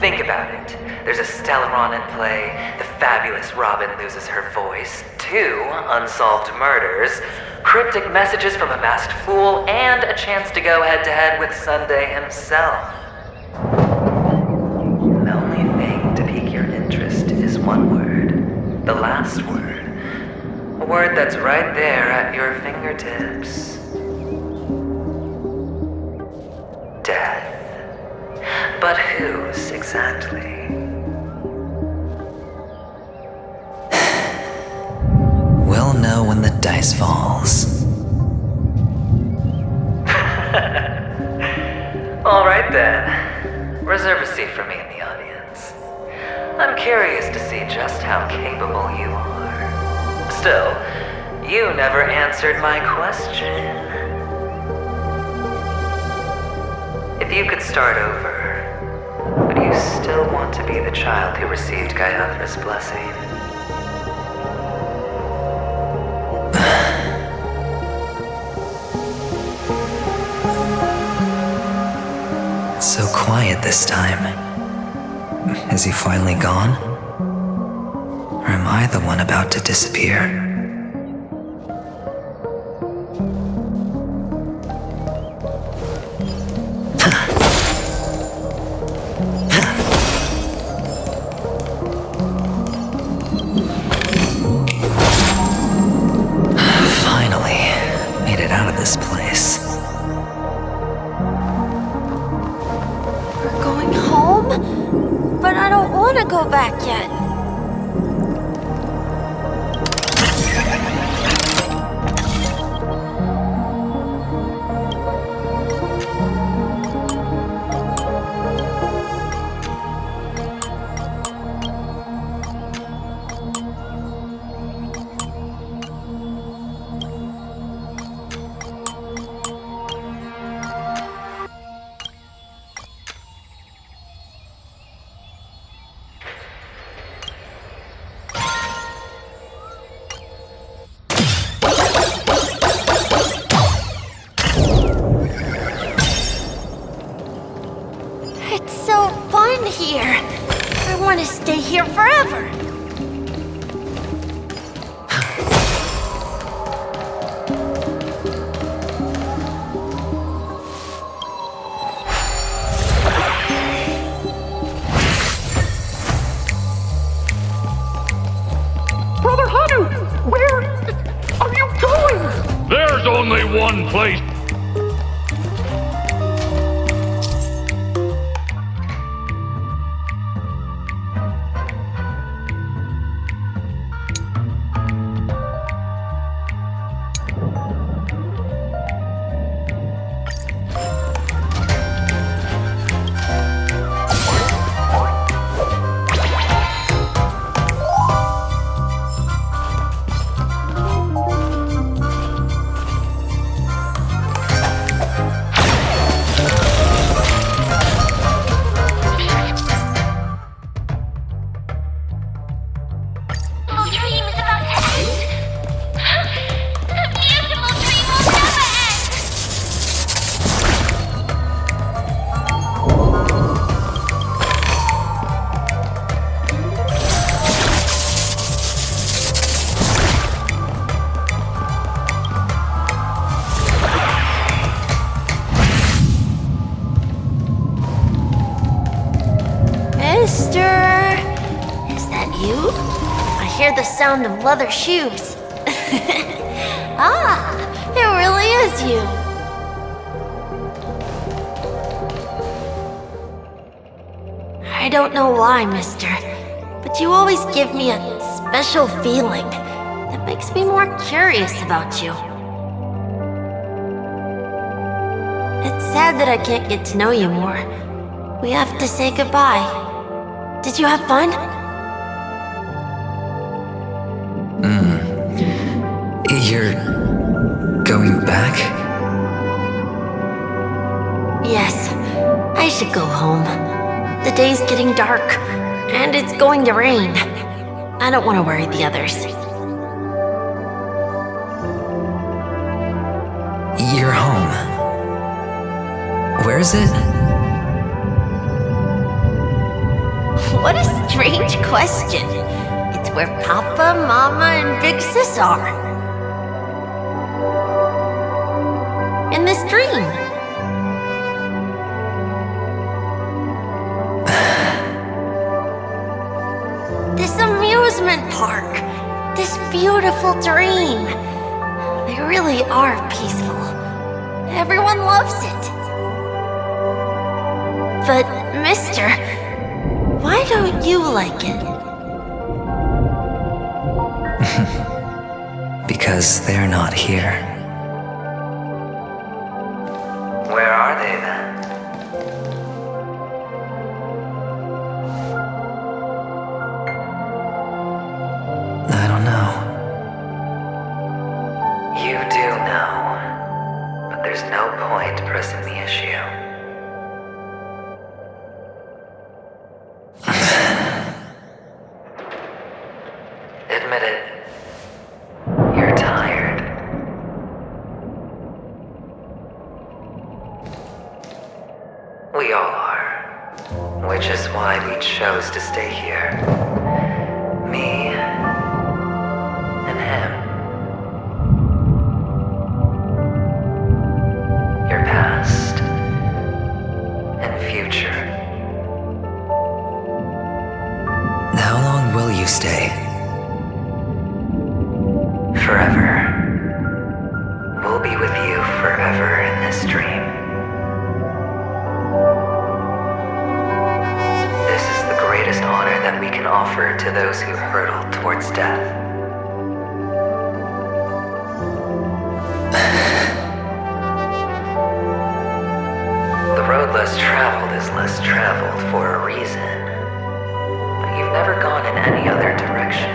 S7: Think about it. There's a Stellaron in play, the fabulous Robin loses her voice, 2 unsolved murders, cryptic messages from a masked fool, and a chance to go head-to-head with Sunday himself. The only thing to pique your interest is one word. The last word. A word that's right there at your fingertips. Death. But whose exactly?
S1: We'll know when the dice falls.
S7: All right then. Reserve a seat for me in the audience. I'm curious to see just how capable you are. Still, you never answered my question. If you could start over, would you still want to be the child who received Gaiathra's blessing?
S1: It's so quiet this time. Is he finally gone? Or am I the one about to disappear? This place.
S5: We're going home? But I don't want to go back yet. Here. I want to stay here forever.
S11: Brother Hanu, where are you going?
S16: There's only one place.
S5: hear the sound of leather shoes. Ah, it really is you. I don't know why, mister, but you always give me a special feeling that makes me more curious about you. It's sad that I can't get to know you more. We have to say goodbye. Did you have fun?
S1: You're going back?
S5: Yes, I should go home. The day's getting dark, and it's going to rain. I don't want to worry the others.
S1: You're home. Where is it?
S5: What a strange question. It's where Papa, Mama, and Big Sis are. In this dream. This amusement park. This beautiful dream. They really are peaceful. Everyone loves it. But, mister, why don't you like it?
S1: Because they're not here.
S7: Where are they then?
S1: I don't know.
S7: You do know, but there's no point pressing the issue. Admit it. You're tired. We all are. Which is why we chose to stay here. Me and him. Your past and future.
S1: How long will you stay?
S7: Forever. We'll be with you forever in this dream. This is the greatest honor that we can offer to those who hurtle towards death. The road less traveled is less traveled for a reason. But you've never gone in any other direction.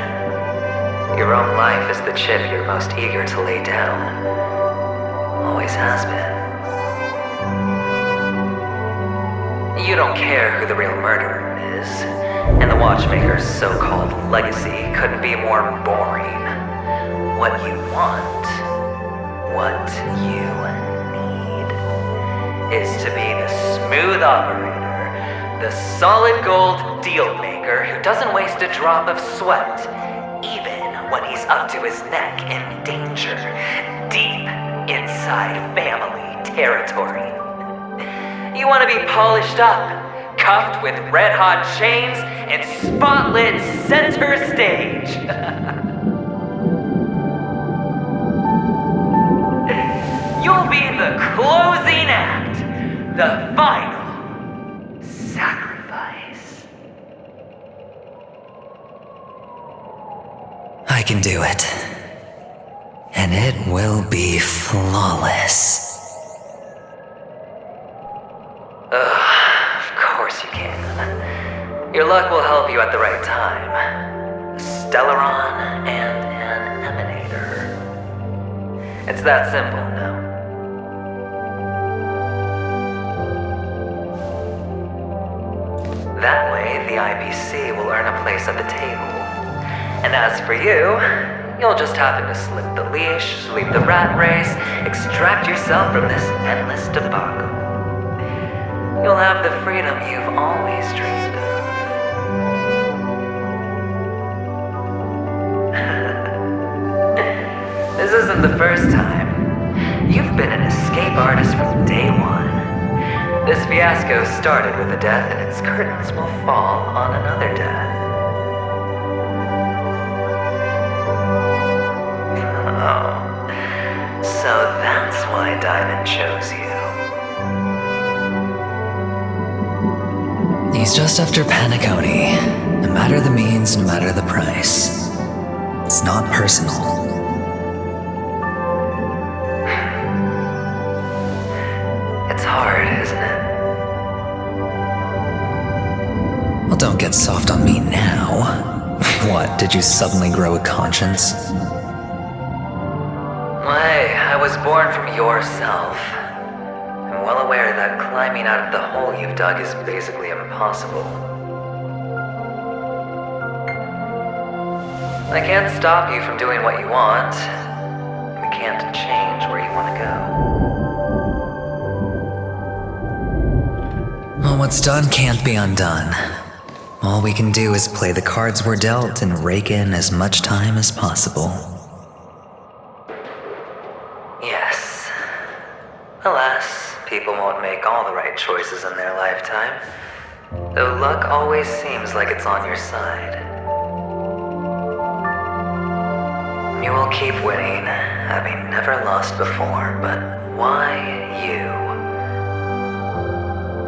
S7: Your own life is the chip you're most eager to lay down. Always has been. You don't care who the real murderer is, and the Watchmaker's so-called legacy couldn't be more boring. What you want, what you need, is to be the smooth operator, the solid gold deal maker who doesn't waste a drop of sweat, even when he's up to his neck in danger, deep inside family territory. You want to be polished up, cuffed with red-hot chains, and spotlit center stage. You'll be the closing act, the final sacrifice.
S1: I can do it. And it will be flawless.
S7: Of course you can. Your luck will help you at the right time. A Stellaron and an Emanator. It's that simple, no? That way, the IPC will earn a place at the table. And as for you, you'll just happen to slip the leash, sweep the rat race, extract yourself from this endless debacle. You'll have the freedom you've always dreamed of. This isn't the first time. You've been an escape artist from day one. This fiasco started with a death, and its curtains will fall on another death.
S1: just after Penacony. No matter the means, no matter the price. It's not personal.
S7: It's hard, isn't it?
S1: Well, don't get soft on me now. What, did you suddenly grow a conscience?
S7: Hey, I was born from yourself. I'm well aware that climbing out of the hole you've dug is basically impossible. I can't stop you from doing what you want. We can't change where you want to go.
S1: Well, what's done can't be undone. All we can do is play the cards we're dealt and rake in as much time as possible.
S7: Yes. Alas, people won't make all the right choices in their lifetime, though luck always seems like it's on your side. You will keep winning, having never lost before, but why you?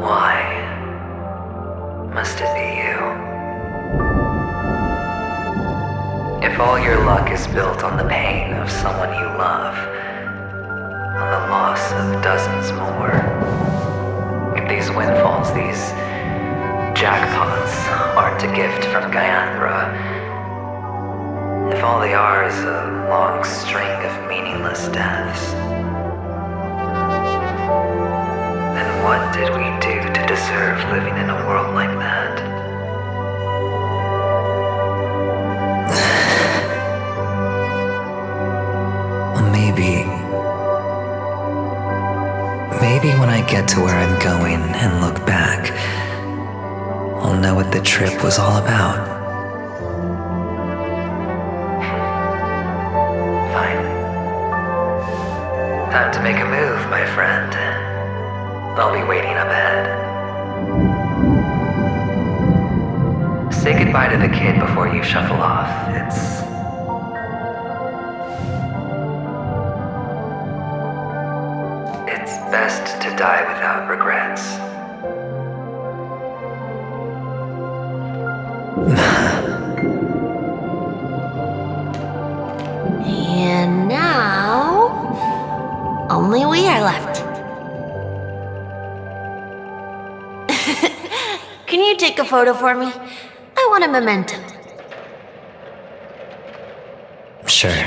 S7: Why must it be you? If all your luck is built on the pain of someone you love, on the loss of dozens more, if these windfalls, these jackpots, aren't a gift from Gallagher, if all they are is a long string of meaningless deaths, then what did we do to deserve living in a world like that?
S1: Maybe when I get to where I'm going and look back, I'll know what the trip was all about.
S7: Fine. Time to make a move, my friend. I'll be waiting up ahead. Say goodbye to the kid before you shuffle off. It's best to die without regrets.
S5: And now, only we are left. Can you take a photo for me? I want a memento.
S1: Sure.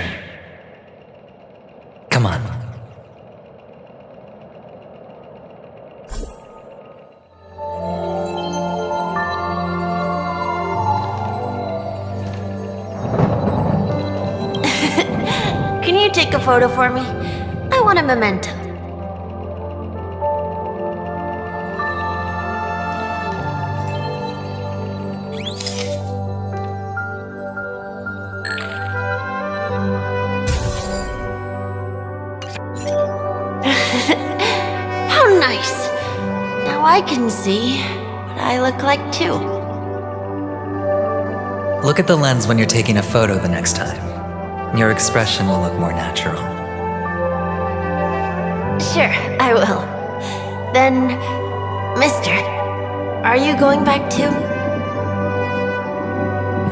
S1: Come on.
S5: Can you take a photo for me? I want a memento. How nice. Now I can see what I look like too.
S1: Look at the lens when you're taking a photo the next time. Your expression will look more natural.
S5: Sure, I will. Then, mister, are you going back too?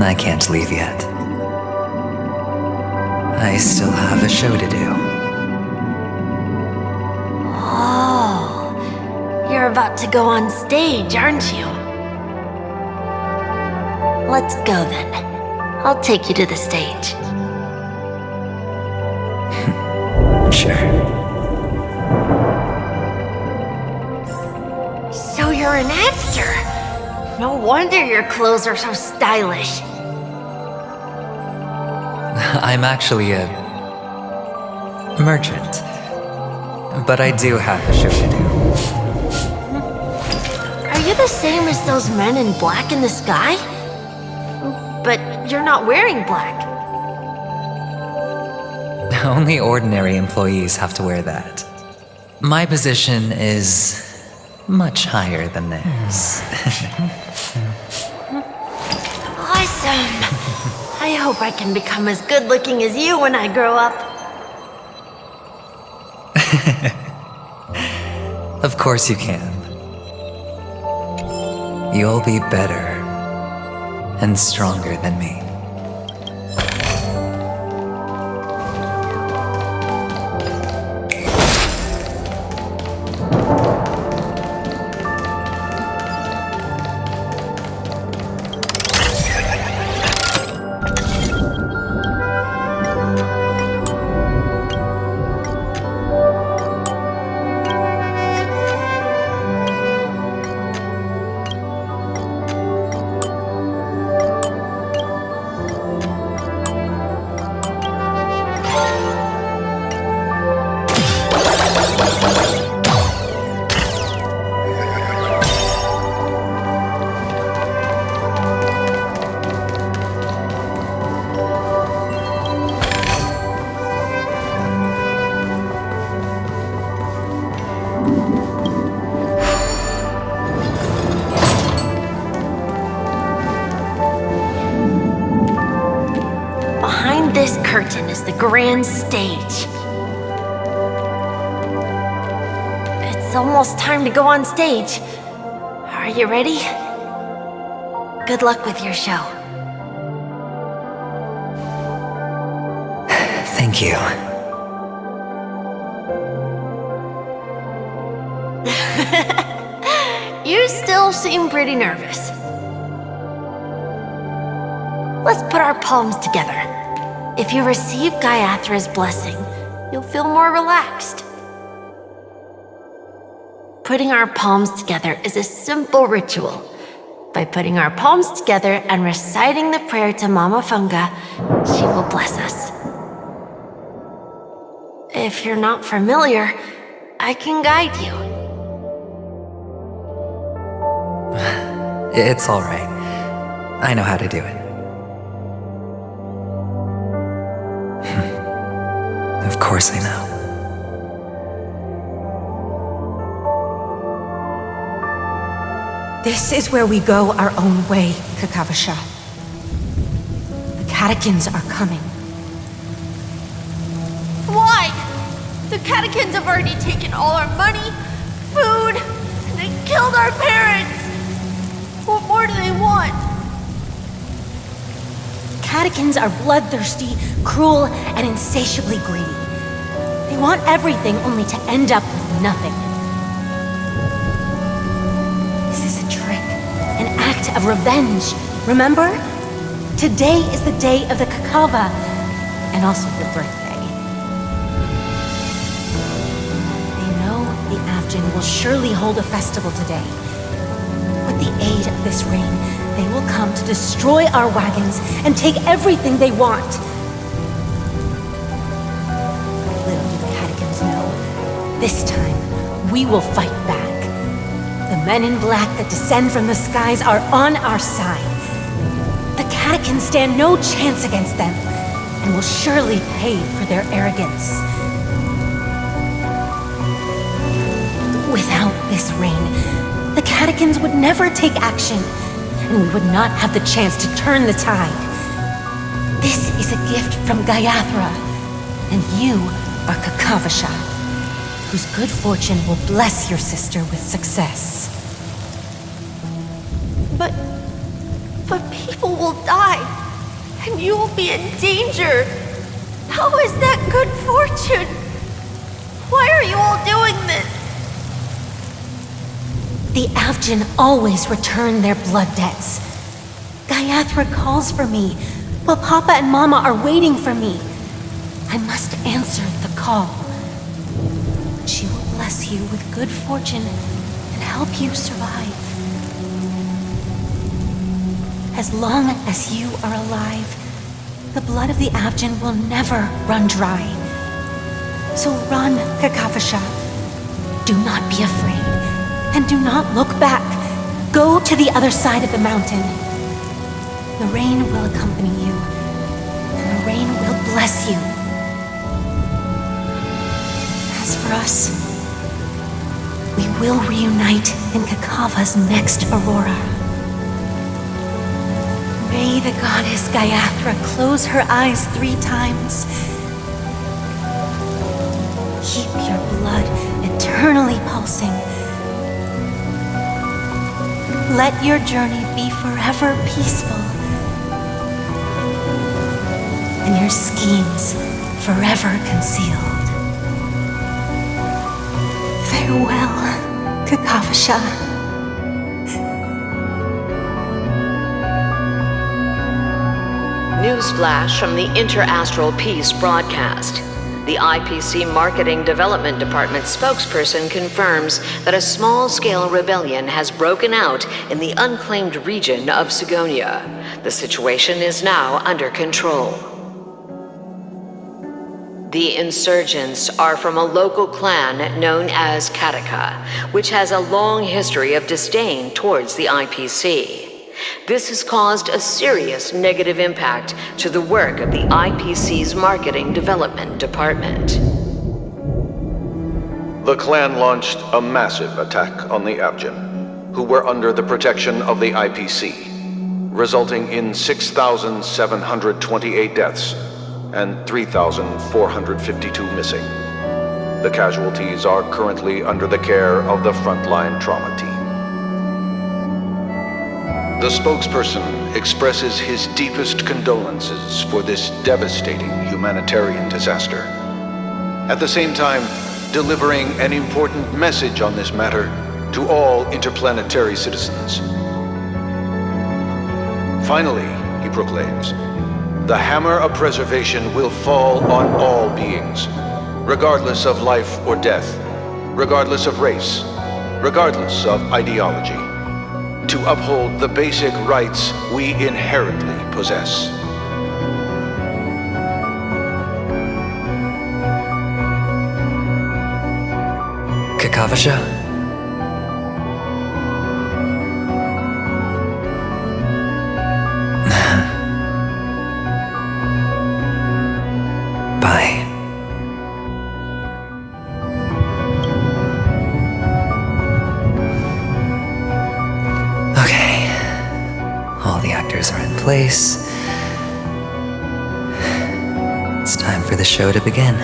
S1: I can't leave yet. I still have a show to do.
S5: Oh, you're about to go on stage, aren't you? Let's go then. I'll take you to the stage.
S1: Sure.
S5: So you're an actor? No wonder your clothes are so stylish.
S1: I'm actually a merchant. But I do have a show to do.
S5: Are you the same as those men in black in the sky? But you're not wearing black.
S1: Only ordinary employees have to wear that. My position is much higher than theirs.
S5: Awesome! I hope I can become as good looking as you when I grow up.
S1: Of course you can. you'll be better and stronger than me.
S5: This curtain is the grand stage. It's almost time to go on stage. Are you ready? Good luck with your show.
S1: Thank you.
S5: You still seem pretty nervous. Let's put our palms together. If you receive Gayathra's blessing, you'll feel more relaxed. Putting our palms together is a simple ritual. By putting our palms together and reciting the prayer to Mama Funga, she will bless us. If you're not familiar, I can guide you.
S1: It's all right. I know how to do it. Of course I know.
S14: This is where we go our own way, Kakavasha. The catechins are coming.
S5: Why? The catechins have already taken all our money, food, and they killed our parents. What more do they want?
S14: Catechins are bloodthirsty, cruel, and insatiably greedy. They want everything only to end up with nothing. This is a trick, an act of revenge. Remember? Today is the day of the Kakava, and also your birthday. They know the Avgin will surely hold a festival today. With the aid of this rain, they will come to destroy our wagons and take everything they want. Little do the catechins know, this time we will fight back. The men in black that descend from the skies are on our side. The catechins stand no chance against them and will surely pay for their arrogance. Without this rain, the catechins would never take action, and we would not have the chance to turn the tide. This is a gift from Gayathra, and you are Kakavasha, whose good fortune will bless your sister with success.
S5: But people will die, and you will be in danger. How is that good fortune? Why are you all doing this?
S14: The Avgin always return their blood debts. Gayathra calls for me, while Papa and Mama are waiting for me. I must answer the call. She will bless you with good fortune and help you survive. As long as you are alive, the blood of the Avgin will never run dry. So run, Kakavasha. Do not be afraid. And do not look back. Go to the other side of the mountain. The rain will accompany you, and the rain will bless you. As for us, we will reunite in Kakava's next aurora. May the goddess Gayathra close her eyes 3 times. Keep your blood eternally pulsing. Let your journey be forever peaceful, and your schemes forever concealed. Farewell, Kakavasha.
S22: Newsflash from the Interastral Peace broadcast. The IPC Marketing Development Department spokesperson confirms that a small-scale rebellion has broken out in the unclaimed region of Seonia. The situation is now under control. The insurgents are from a local clan known as Kataka, which has a long history of disdain towards the IPC. This has caused a serious negative impact to the work of the IPC's Marketing Development Department.
S10: The clan launched a massive attack on the Abjin, who were under the protection of the IPC, resulting in 6,728 deaths and 3,452 missing. The casualties are currently under the care of the frontline trauma team. The spokesperson expresses his deepest condolences for this devastating humanitarian disaster, at the same time delivering an important message on this matter to all interplanetary citizens. Finally, he proclaims, the hammer of preservation will fall on all beings, regardless of life or death, regardless of race, regardless of ideology, to uphold the basic rights we inherently possess.
S1: Kakavasha? Bye. Are in place. It's time for the show to begin.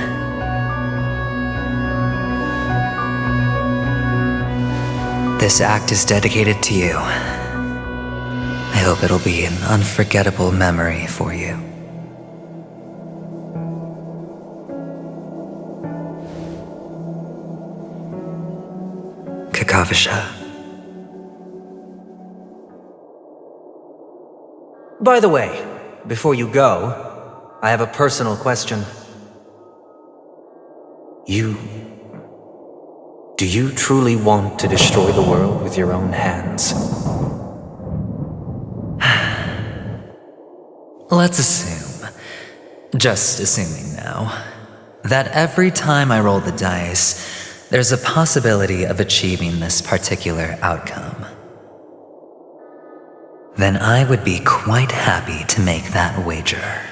S1: This act is dedicated to you. I hope it'll be an unforgettable memory for you. Kakavasha.
S2: By the way, before you go, I have a personal question. Do you truly want to destroy the world with your own hands?
S1: Let's assume, just assuming now, that every time I roll the dice, there's a possibility of achieving this particular outcome. Then I would be quite happy to make that wager.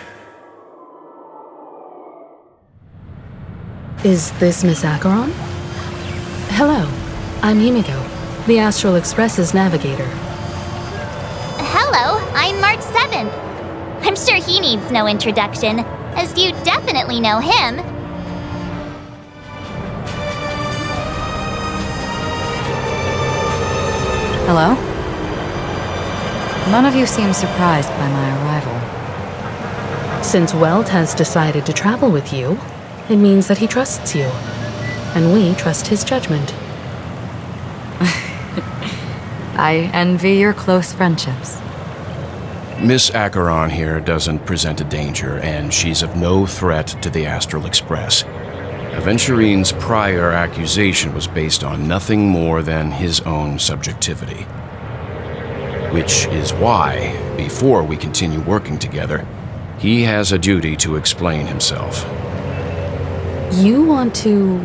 S8: Is this Miss Acheron? Hello, I'm Himiko, the Astral Express's navigator.
S4: Hello, I'm March 7th. I'm sure he needs no introduction, as you definitely know him.
S9: Hello? None of you seem surprised by my arrival.
S8: Since Welt has decided to travel with you, it means that he trusts you, and we trust his judgment.
S9: I envy your close friendships.
S13: Miss Acheron here doesn't present a danger, and she's of no threat to the Astral Express. Aventurine's prior accusation was based on nothing more than his own subjectivity. Which is why, before we continue working together, he has a duty to explain himself.
S8: You want to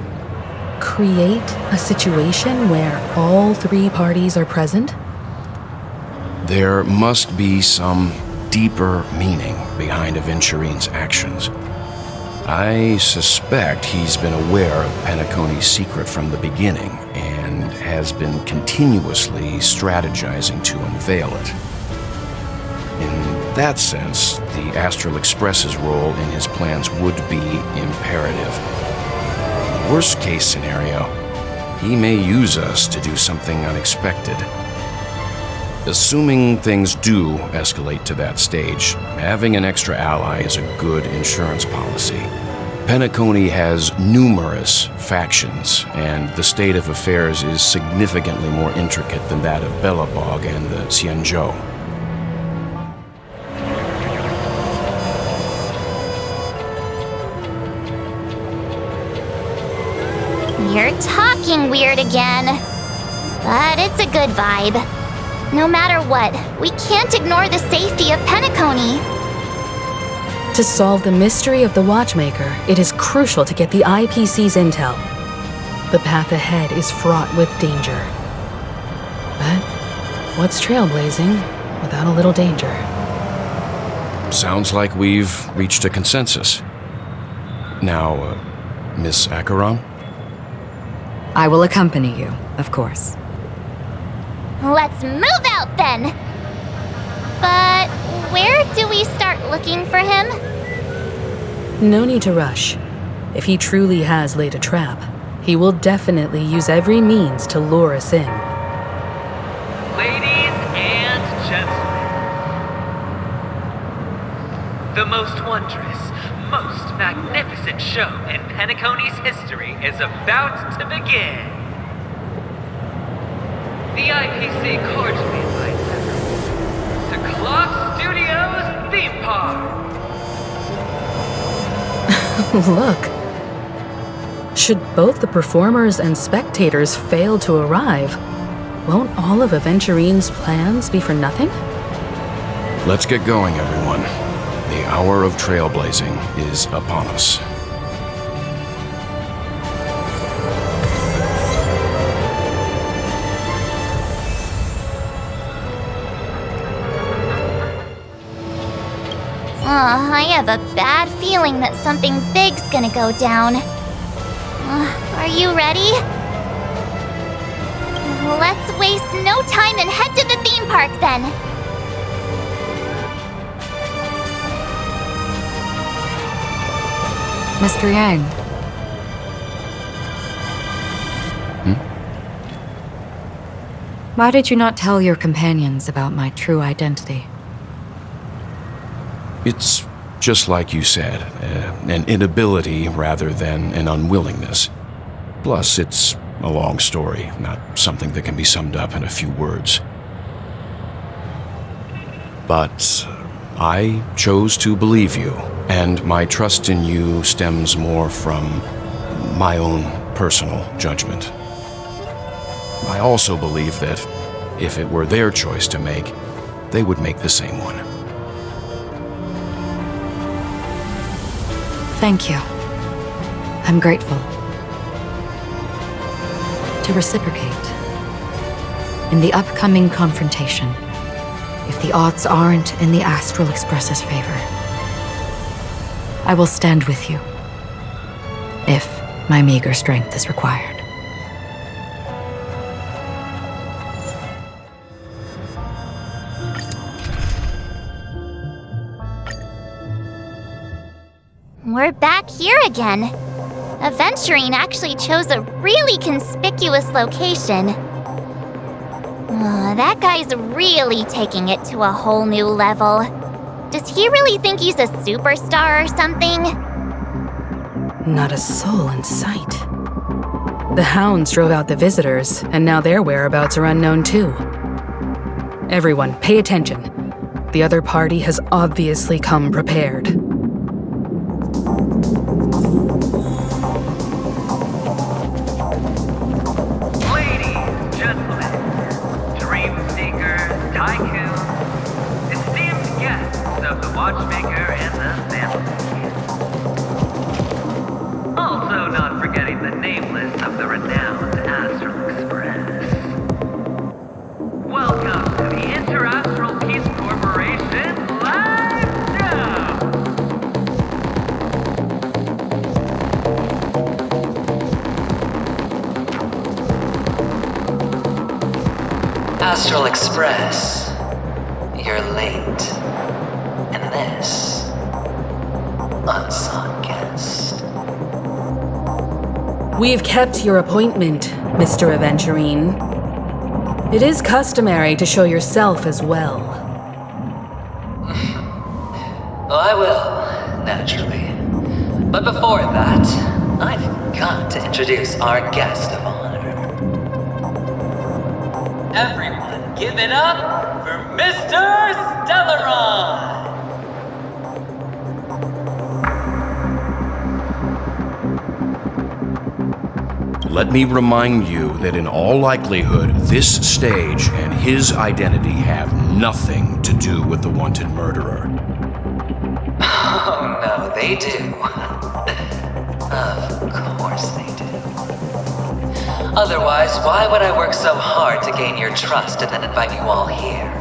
S8: create a situation where all three parties are present?
S13: There must be some deeper meaning behind Aventurine's actions. I suspect he's been aware of Penacony's secret from the beginning and has been continuously strategizing to unveil it. In that sense, the Astral Express's role in his plans would be imperative. In the worst-case scenario, he may use us to do something unexpected. Assuming things do escalate to that stage, having an extra ally is a good insurance policy. Penacony has numerous factions, and the state of affairs is significantly more intricate than that of Bellabog and the Xianzhou.
S4: You're talking weird again. But it's a good vibe. No matter what, we can't ignore the safety of Penacony.
S8: To solve the mystery of the Watchmaker, it is crucial to get the IPC's intel. The path ahead is fraught with danger. But what's trailblazing without a little danger?
S13: Sounds like we've reached a consensus. Now, Miss Acheron?
S9: I will accompany you, of course.
S4: Let's move out then! But where do we start looking for him?
S8: No need to rush. If he truly has laid a trap, he will definitely use every means to lure us in.
S15: Ladies and gentlemen, the most wondrous, most magnificent show in Penacony's history is about to begin. The IPC cordially invites everyone to Clock Studios Theme Park.
S8: Look. Should both the performers and spectators fail to arrive, won't all of Aventurine's plans be for nothing?
S13: Let's get going, everyone. The hour of trailblazing is upon us.
S4: I have a bad feeling that something big's gonna go down. Are you ready? Let's waste no time and head to the theme park then.
S9: Mr. Yang. Why did you not tell your companions about my true identity?
S13: It's just like you said, an inability rather than an unwillingness. Plus, it's a long story, not something that can be summed up in a few words. But I chose to believe you, and my trust in you stems more from my own personal judgment. I also believe that if it were their choice to make, they would make the same one.
S9: Thank you. I'm grateful. To reciprocate, in the upcoming confrontation, if the odds aren't in the Astral Express's favor, I will stand with you, if my meager strength is required.
S4: We're back here again. Aventurine actually chose a really conspicuous location. That guy's really taking it to a whole new level. Does he really think he's a superstar or something?
S8: Not a soul in sight. The hounds drove out the visitors, and now their whereabouts are unknown too. Everyone, pay attention. The other party has obviously come prepared.
S15: Watchmaker and the family. Also not forgetting the nameless of the renowned Astral Express. Welcome to the Interastral Peace Corporation live show!
S7: Astral Express, you're late. And this, unsought guest.
S8: We've kept your appointment, Mr. Aventurine. It is customary to show yourself as well.
S7: I will, naturally. But before that, I've got to introduce our guest of honor. Everyone, give it up for Mr. Stellaron!
S13: Let me remind you that in all likelihood, this stage and his identity have nothing to do with the wanted murderer.
S7: Oh no, they do. Of course they do. Otherwise, why would I work so hard to gain your trust and then invite you all here?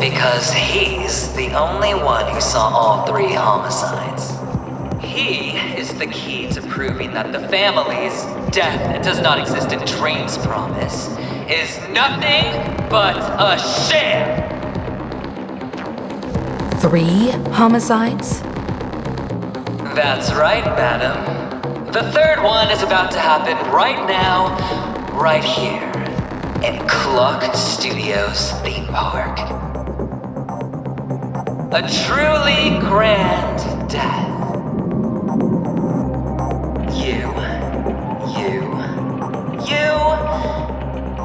S7: Because he's the only one who saw all 3 homicides. He is the key to proving that the family's death that does not exist in Dream's promise is nothing but a sham!
S8: 3 homicides?
S7: That's right, madam. The 3rd one is about to happen right now, right here, in Clock Studios theme park. A truly grand death. You,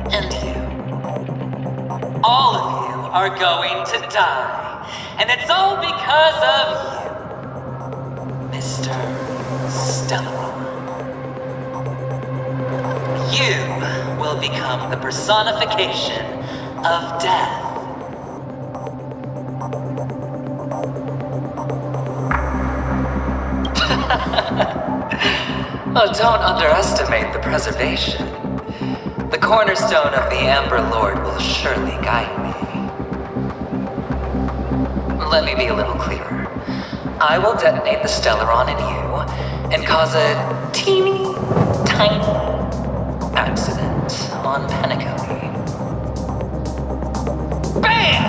S7: and you. All of you are going to die. And it's all because of you, Mr. Stellaron. You will become the personification of death. Oh, don't underestimate the preservation. The cornerstone of the Amber Lord will surely guide me. Let me be a little clearer. I will detonate the Stellaron in you and cause a teeny, tiny accident on Penacony. BAM!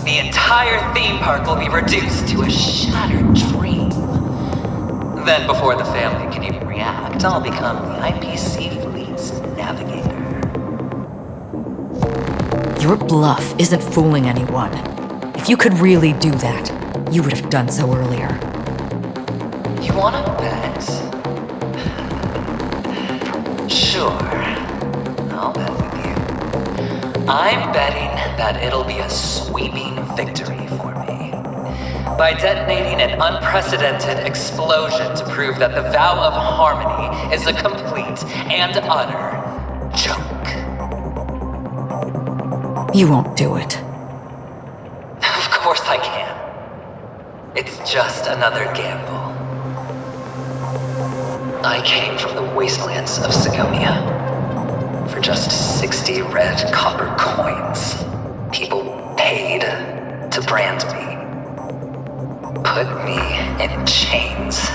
S7: The entire theme park will be reduced to a shattered dream. Then, before the family can even react, I'll become the IPC fleet's navigator.
S9: Your bluff isn't fooling anyone. If you could really do that, you would have done so earlier.
S7: You wanna bet? Sure. I'll bet with you. I'm betting that it'll be a sweeping victory for me. By detonating an unprecedented explosion to prove that the vow of harmony is a complete and utter joke.
S9: You won't do it.
S7: Of course I can. It's just another gamble. I came from the wastelands of Seonia. For just 60 red copper coins, people paid to brand me. Put me in chains.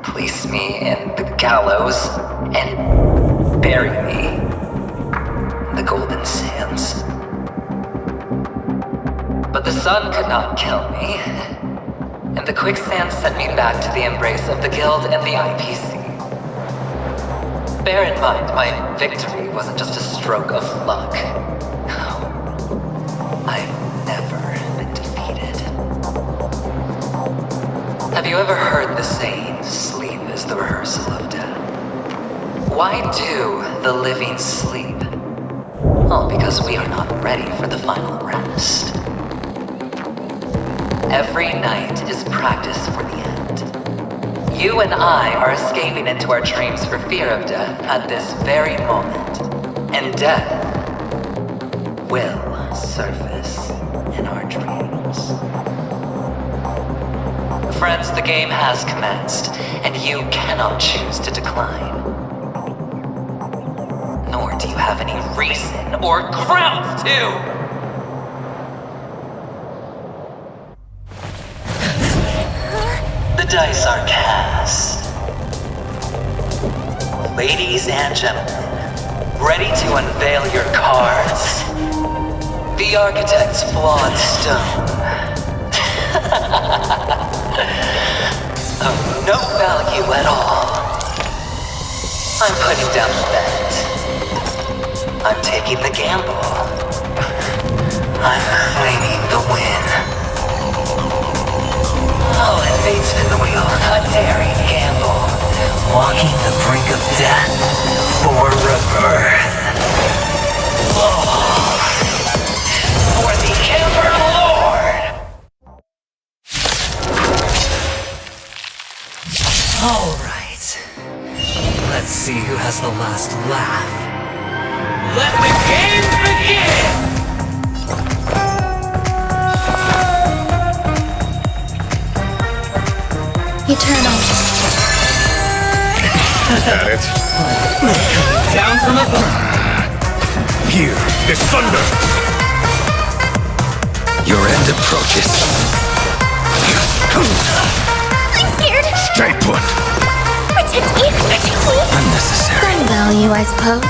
S7: Place me in the gallows and bury me in the golden sands. But the sun could not kill me, and the quicksand sent me back to the embrace of the Guild and the IPC. Bear in mind, my victory wasn't just a stroke of luck. I've never been defeated. Have you ever heard the saying, sleep is the rehearsal of death? Why do the living sleep? All because we are not ready for the final rest. Every night is practice for the end. You and I are escaping into our dreams for fear of death at this very moment. And death will surface in our dreams. Friends, the game has commenced, and you cannot choose to decline. Nor do you have any reason or grounds to! The dice are cast. Ladies and gentlemen, ready to unveil your cards? The architect's flawed stone. Of no value at all. I'm putting down the bet. I'm taking the gamble. I'm claiming the win. Oh, and fate spin the wheel. A daring gamble. Walking the brink of death for rebirth. Oh, for the Ember Lord! Alright. Let's see who has the last laugh. Let the game begin!
S14: Eternal.
S12: Is that it?
S7: Down from above.
S12: Here is thunder!
S2: Your end approaches.
S5: I'm scared.
S12: Stay put!
S5: Protect me. Protect me.
S2: Unnecessary.
S5: Some value, I suppose.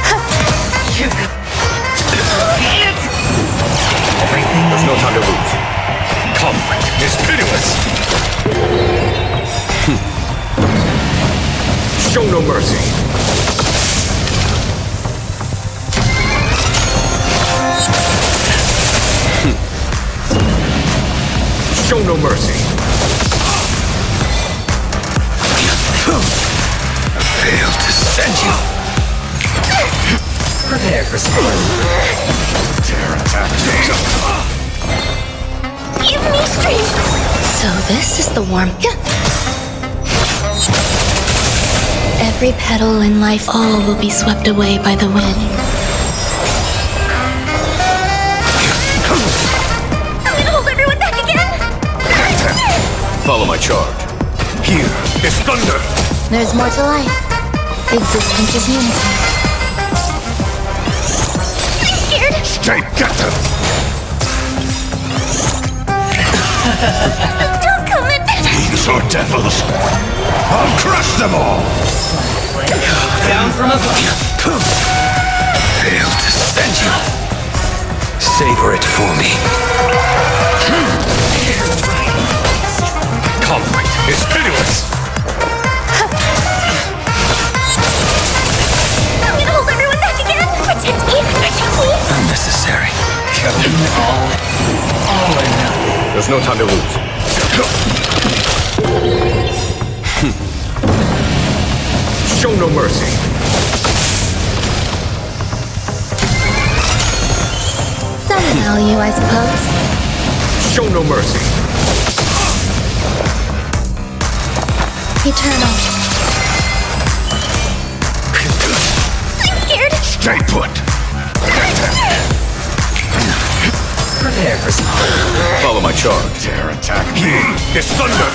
S12: There's no time to lose. Conflict is pitiless! Show no mercy. Show no mercy.
S2: I failed to send you.
S7: Prepare for Swan.
S12: Dare attack me.
S5: Give me strength.
S14: So this is the warmth. Every petal in life, all will be swept away by the wind.
S5: I'm gonna hold everyone back again.
S12: Follow my charge. Here is thunder.
S14: There's more to life. Existence is unity.
S5: I'm scared.
S12: Stay together.
S5: Don't come in.
S12: These are devils. I'll crush them all.
S7: Down from above.
S2: Failed to send you. Savor it for me.
S12: Conflict is pitiless.
S5: I'm gonna hold everyone back again. Protect me. Protect me.
S2: Unnecessary.
S7: All or nothing.
S12: There's no time to lose. Show no mercy.
S14: Some value, I suppose.
S12: Show no mercy.
S14: Eternal.
S5: I'm scared.
S12: Stay put.
S7: Prepare for Swan.
S12: Follow my charge. Dare attack me. It's thunder.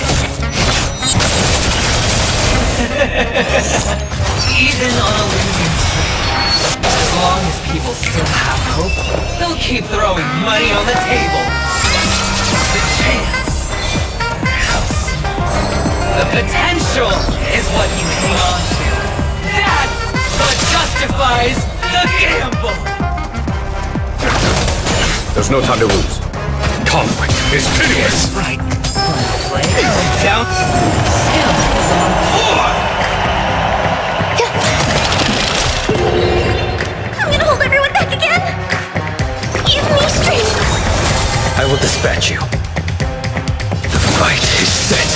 S7: Even on a losing streak, as long as people still have hope, they'll keep throwing money on the table. The chance. How small. The potential is what you hang on to. That's what justifies the gamble.
S12: There's no time to lose. Conflict is pitiless.
S7: Right. Play down. Him is on board.
S5: I'm gonna hold everyone back again. Give me strength.
S2: I will dispatch you. The fight is set.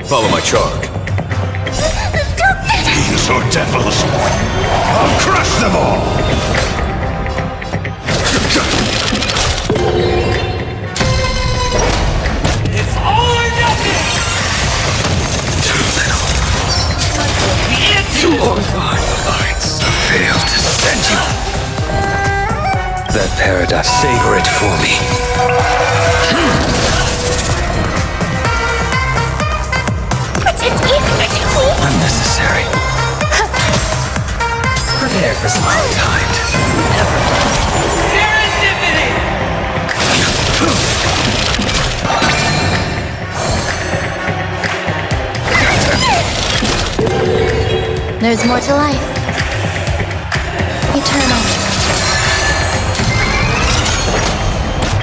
S12: Follow my charge. These are devils. I'll crush them all.
S7: It's all or nothing.
S2: Too little. Too far. I failed to send you. That paradise. Savor it for me.
S5: Protect me. Protect me.
S2: Unnecessary.
S7: Prepare for some
S2: Timed.
S7: serendipity.
S14: There's more to life. Eternal.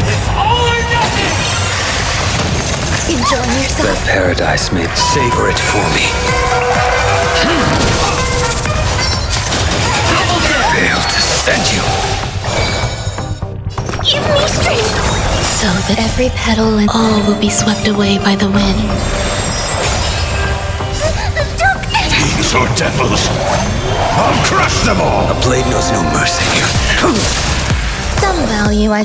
S7: It's all or nothing.
S14: Enjoy yourself.
S2: That paradise may savor it for me.
S4: Give me strength!
S24: So that every petal and all will be swept away by the wind.
S12: These are devils! I'll crush them all!
S17: A blade knows no mercy.
S4: Some value, I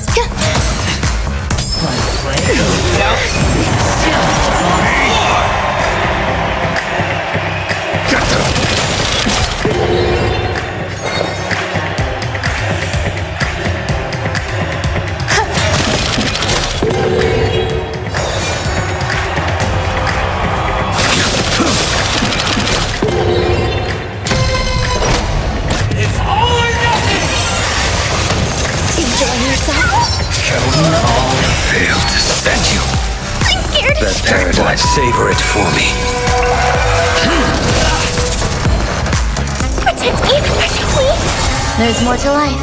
S16: It's all or nothing!
S4: Enjoying yourself?
S17: Can all fail to stand you?
S4: I'm scared.
S17: That paradise, savor it for me.
S4: Protect me, protect me. There's more to life.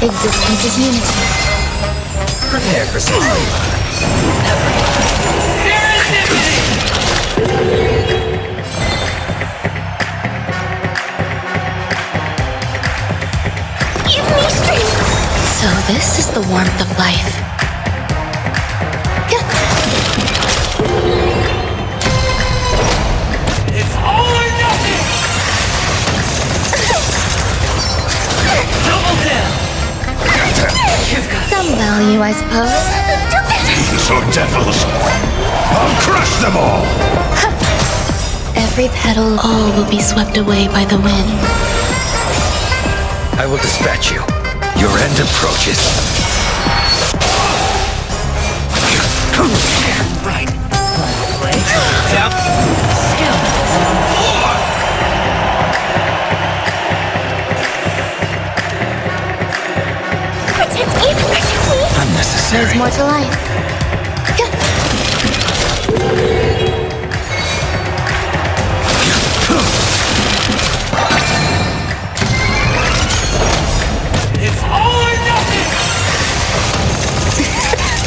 S4: Existence is unity.
S17: Prepare for something.
S4: Give me strength.
S24: So this is the warmth of life.
S16: It's all or nothing! Double down!
S4: Some value, I suppose.
S12: These are devils! I'll crush them all!
S24: Every petal, all will be swept away by the wind.
S17: I will dispatch you. Your end approaches.
S16: Right. Yep.
S4: Protect me, protect me.
S17: Unnecessary.
S4: There's more to life.
S16: It's all or nothing!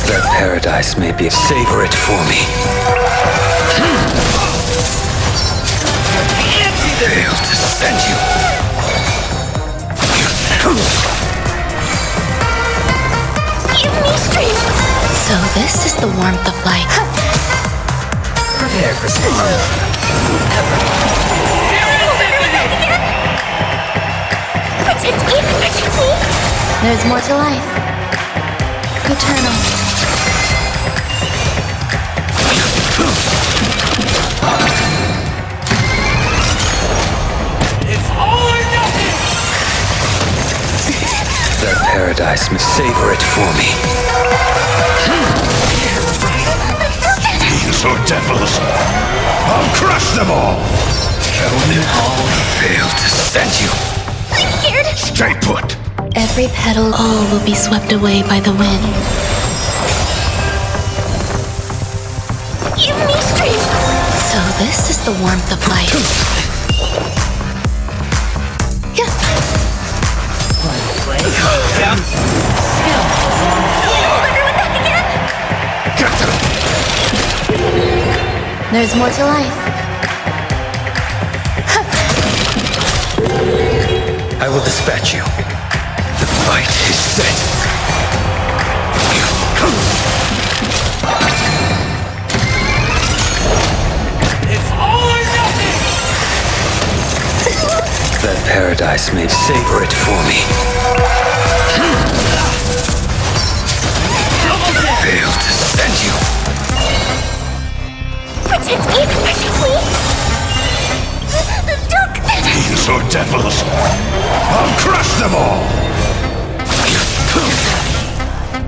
S17: That paradise may be. Savor it for me. Fail to stand you.
S4: Give me strength.
S24: So this is the warmth of life.
S17: Prepare for something.
S4: Protect me, protect me. There's more to life. Eternal.
S16: It's all or nothing!
S17: That paradise may savor it for me.
S12: These are devils! I'll crush them all!
S17: Can all fail to stand you?
S4: I'm scared.
S12: Stay put!
S24: Every petal, all will be swept away by the wind.
S4: Give me strength.
S24: So this is the warmth of life.
S4: There's more to life.
S17: I will dispatch you. The fight is set.
S16: It's all or nothing!
S17: That paradise may savor it for me. Fail to stand you.
S4: Protect me, protect me.
S12: These are devils! I'll crush them all!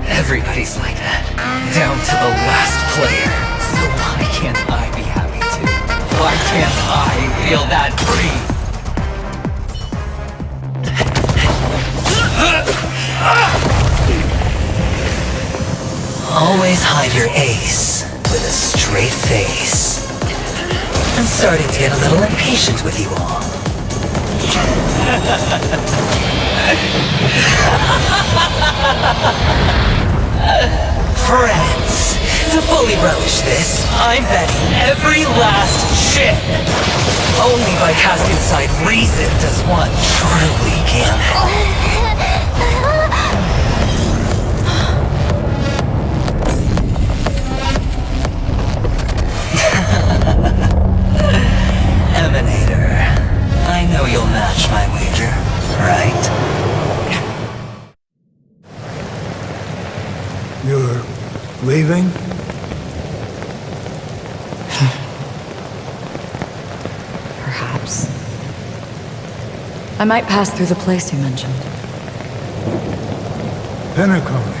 S7: Everybody's like that, down to the last player. So why can't I be happy too? Why can't I feel that free? Always hide your ace with a straight face. I'm starting to get a little impatient with you all. Friends, to fully relish this, I'm betting every last chip. Only by casting aside reason does one truly gamble.
S6: You're leaving?
S9: Perhaps. I might pass through the place you mentioned.
S6: Penacony.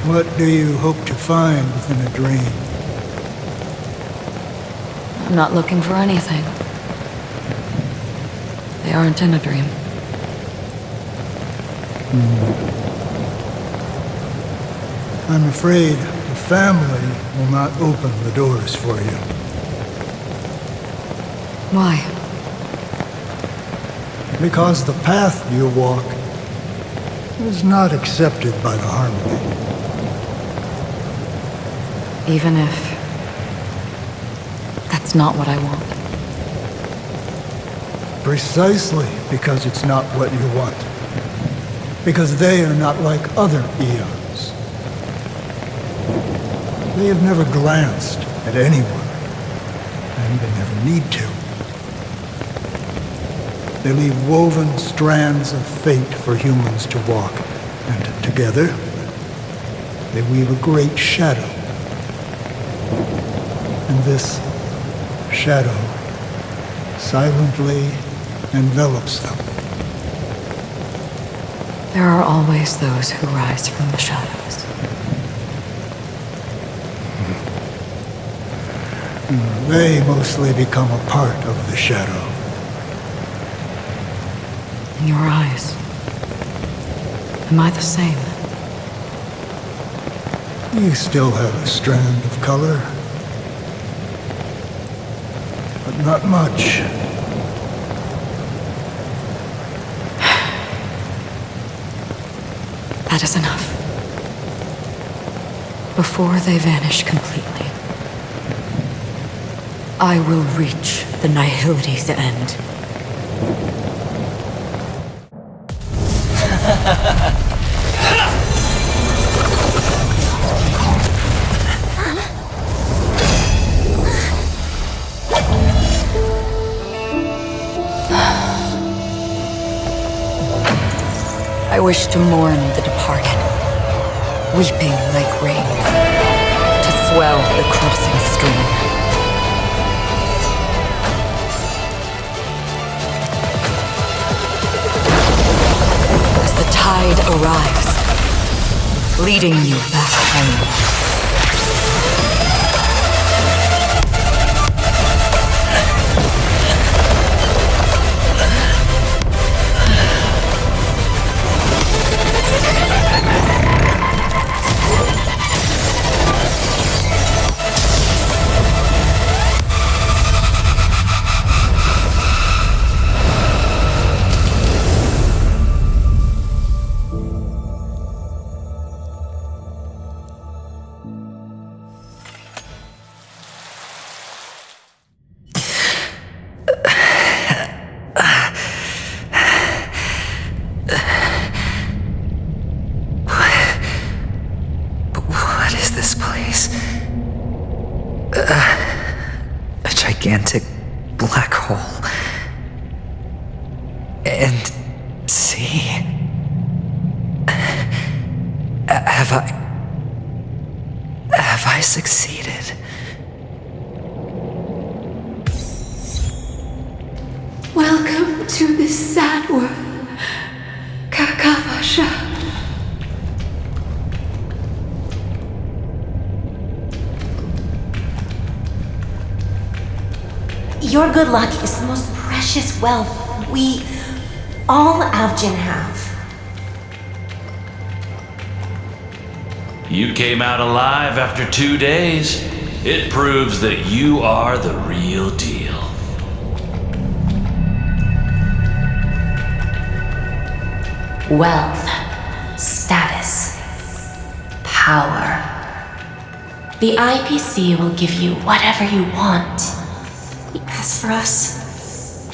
S6: What do you hope to find within a dream?
S9: I'm not looking for anything. They aren't in a dream.
S6: I'm afraid the family will not open the doors for you.
S9: Why?
S6: Because the path you walk is not accepted by the Harmony.
S9: Even if that's not what I want.
S6: Precisely because it's not what you want. Because they are not like other eons. They have never glanced at anyone, and they never need to. They leave woven strands of fate for humans to walk, and together, they weave a great shadow. And this shadow silently envelops them.
S9: There are always those who rise from the shadows.
S6: They mostly become a part of the shadow.
S9: In your eyes, am I the same?
S6: You still have a strand of color, but not much.
S9: That is enough. Before they vanish completely, I will reach the nihility's end. I wish to mourn the departed, weeping like rain, to swell the crossing stream. As the tide arrives, leading you back home.
S1: Gigantic black hole. And see? Have I succeeded?
S3: Welcome to this sad world, Kakavasha.
S14: Your good luck is the most precious wealth we, all Avgin, have.
S16: You came out alive after 2 days. It proves that you are the real deal.
S14: Wealth, status, power. The IPC will give you whatever you want. As for us,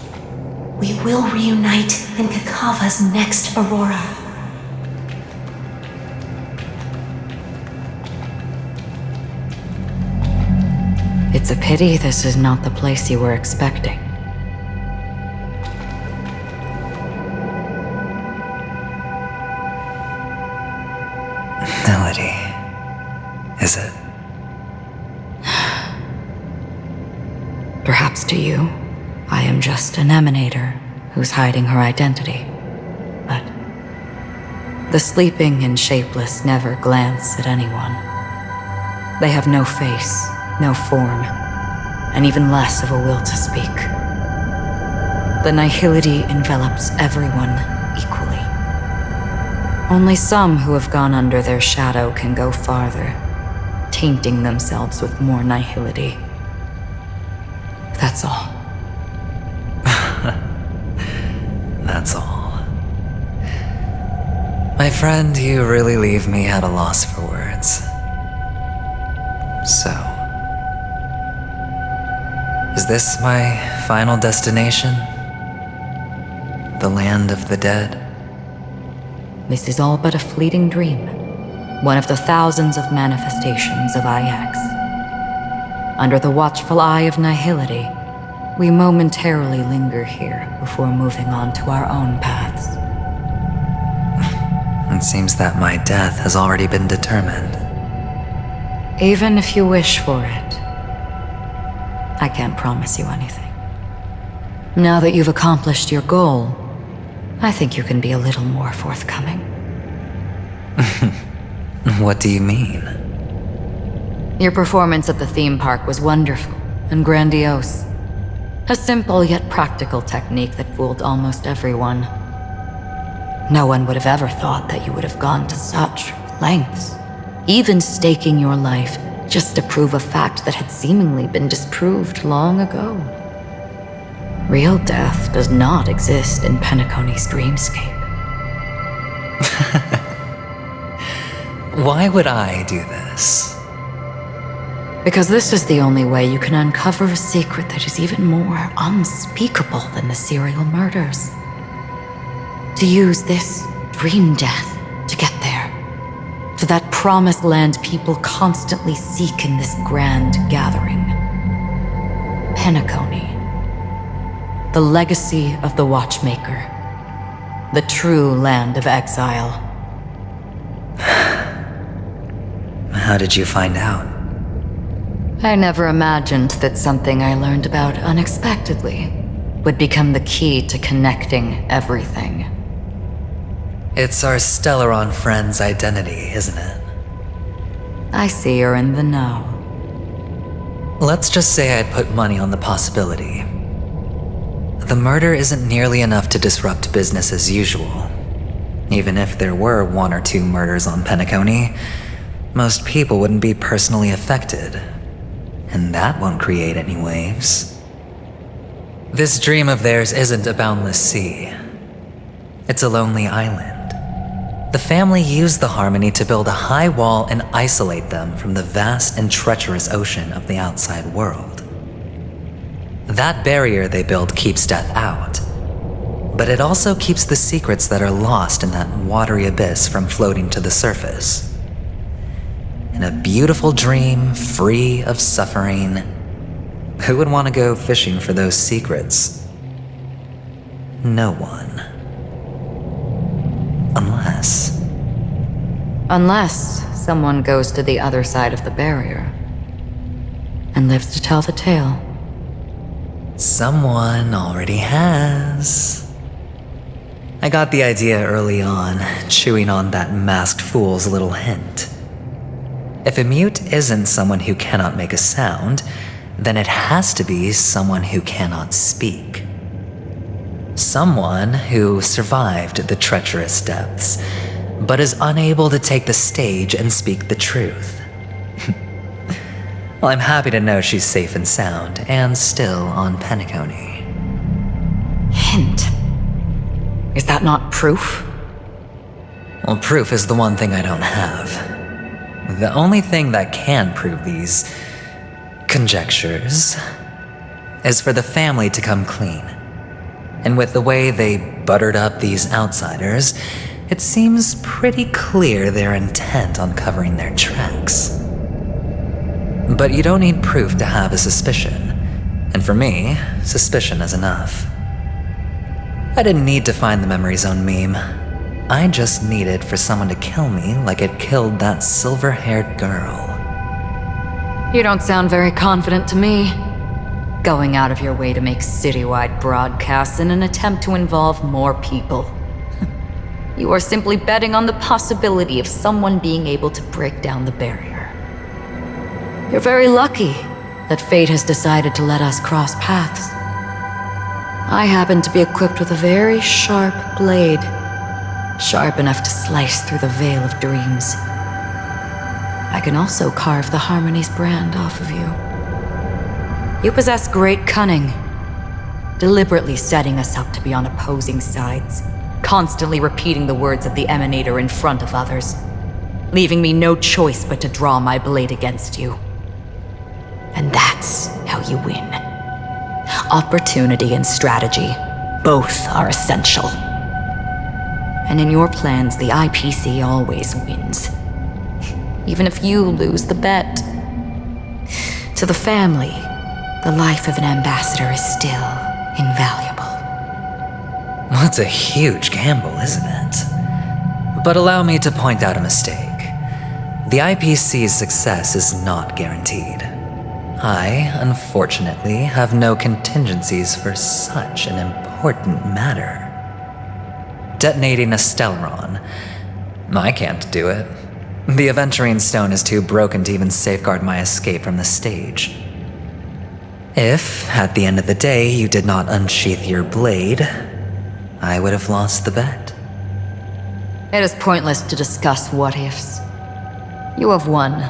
S14: we will reunite in Kakava's next Aurora.
S9: It's a pity this is not the place you were expecting.
S1: Melody. Is it?
S9: Perhaps to you, I am just an emanator who's hiding her identity. But the sleeping and shapeless never glance at anyone. They have no face, no form, and even less of a will to speak. The nihility envelops everyone equally. Only some who have gone under their shadow can go farther, tainting themselves with more nihility. That's all.
S1: That's all. My friend, you really leave me at a loss for words. So, is this my final destination? The land of the dead?
S9: This is all but a fleeting dream, one of the thousands of manifestations of IX. Under the watchful eye of nihility, we momentarily linger here before moving on to our own paths.
S1: It seems that my death has already been determined.
S9: Even if you wish for it, I can't promise you anything. Now that you've accomplished your goal, I think you can be a little more forthcoming.
S1: What do you mean?
S9: Your performance at the theme park was wonderful and grandiose. A simple yet practical technique that fooled almost everyone. No one would have ever thought that you would have gone to such lengths, even staking your life just to prove a fact that had seemingly been disproved long ago. Real death does not exist in Penacony's dreamscape.
S1: Why would I do this?
S9: Because this is the only way you can uncover a secret that is even more unspeakable than the serial murders. To use this dream death to get there. To that promised land people constantly seek in this grand gathering. Penacony. The legacy of the Watchmaker. The true land of exile.
S1: How did you find out?
S9: I never imagined that something I learned about unexpectedly would become the key to connecting everything.
S1: It's our Stellaron friend's identity, isn't it?
S9: I see you're in the know.
S1: Let's just say I'd put money on the possibility. The murder isn't nearly enough to disrupt business as usual. Even if there were 1 or 2 murders on Penacony, most people wouldn't be personally affected. And that won't create any waves. This dream of theirs isn't a boundless sea. It's a lonely island. The family used the Harmony to build a high wall and isolate them from the vast and treacherous ocean of the outside world. That barrier they built keeps death out, but it also keeps the secrets that are lost in that watery abyss from floating to the surface. In a beautiful dream, free of suffering, who would want to go fishing for those secrets? No one.
S9: Unless someone goes to the other side of the barrier and lives to tell the tale.
S1: Someone already has. I got the idea early on, chewing on that masked fool's little hint. If a mute isn't someone who cannot make a sound, then it has to be someone who cannot speak. Someone who survived the treacherous depths, but is unable to take the stage and speak the truth. Well, I'm happy to know she's safe and sound, and still on Penacony.
S9: Hint? Is that not proof?
S1: Well, proof is the one thing I don't have. The only thing that can prove these conjectures is for the family to come clean. And with the way they buttered up these outsiders, it seems pretty clear they're intent on covering their tracks. But you don't need proof to have a suspicion. And for me, suspicion is enough. I didn't need to find the Memory Zone meme. I just needed for someone to kill me like it killed that silver-haired girl.
S9: You don't sound very confident to me. Going out of your way to make citywide broadcasts in an attempt to involve more people. You are simply betting on the possibility of someone being able to break down the barrier. You're very lucky that fate has decided to let us cross paths. I happen to be equipped with a very sharp blade, sharp enough to slice through the veil of dreams. I can also carve the Harmony's brand off of you. You possess great cunning, deliberately setting us up to be on opposing sides, constantly repeating the words of the Emanator in front of others, leaving me no choice but to draw my blade against you. And that's how you win. Opportunity and strategy, both are essential. And in your plans, the IPC always wins. Even if you lose the bet. To the family, the life of an ambassador is still invaluable.
S1: Well, it's a huge gamble, isn't it? But allow me to point out a mistake. The IPC's success is not guaranteed. I, unfortunately, have no contingencies for such an important matter. Detonating a Stellaron. I can't do it. The Aventurine stone is too broken to even safeguard my escape from the stage. If, at the end of the day, you did not unsheath your blade, I would have lost the bet.
S9: It is pointless to discuss what-ifs. You have won.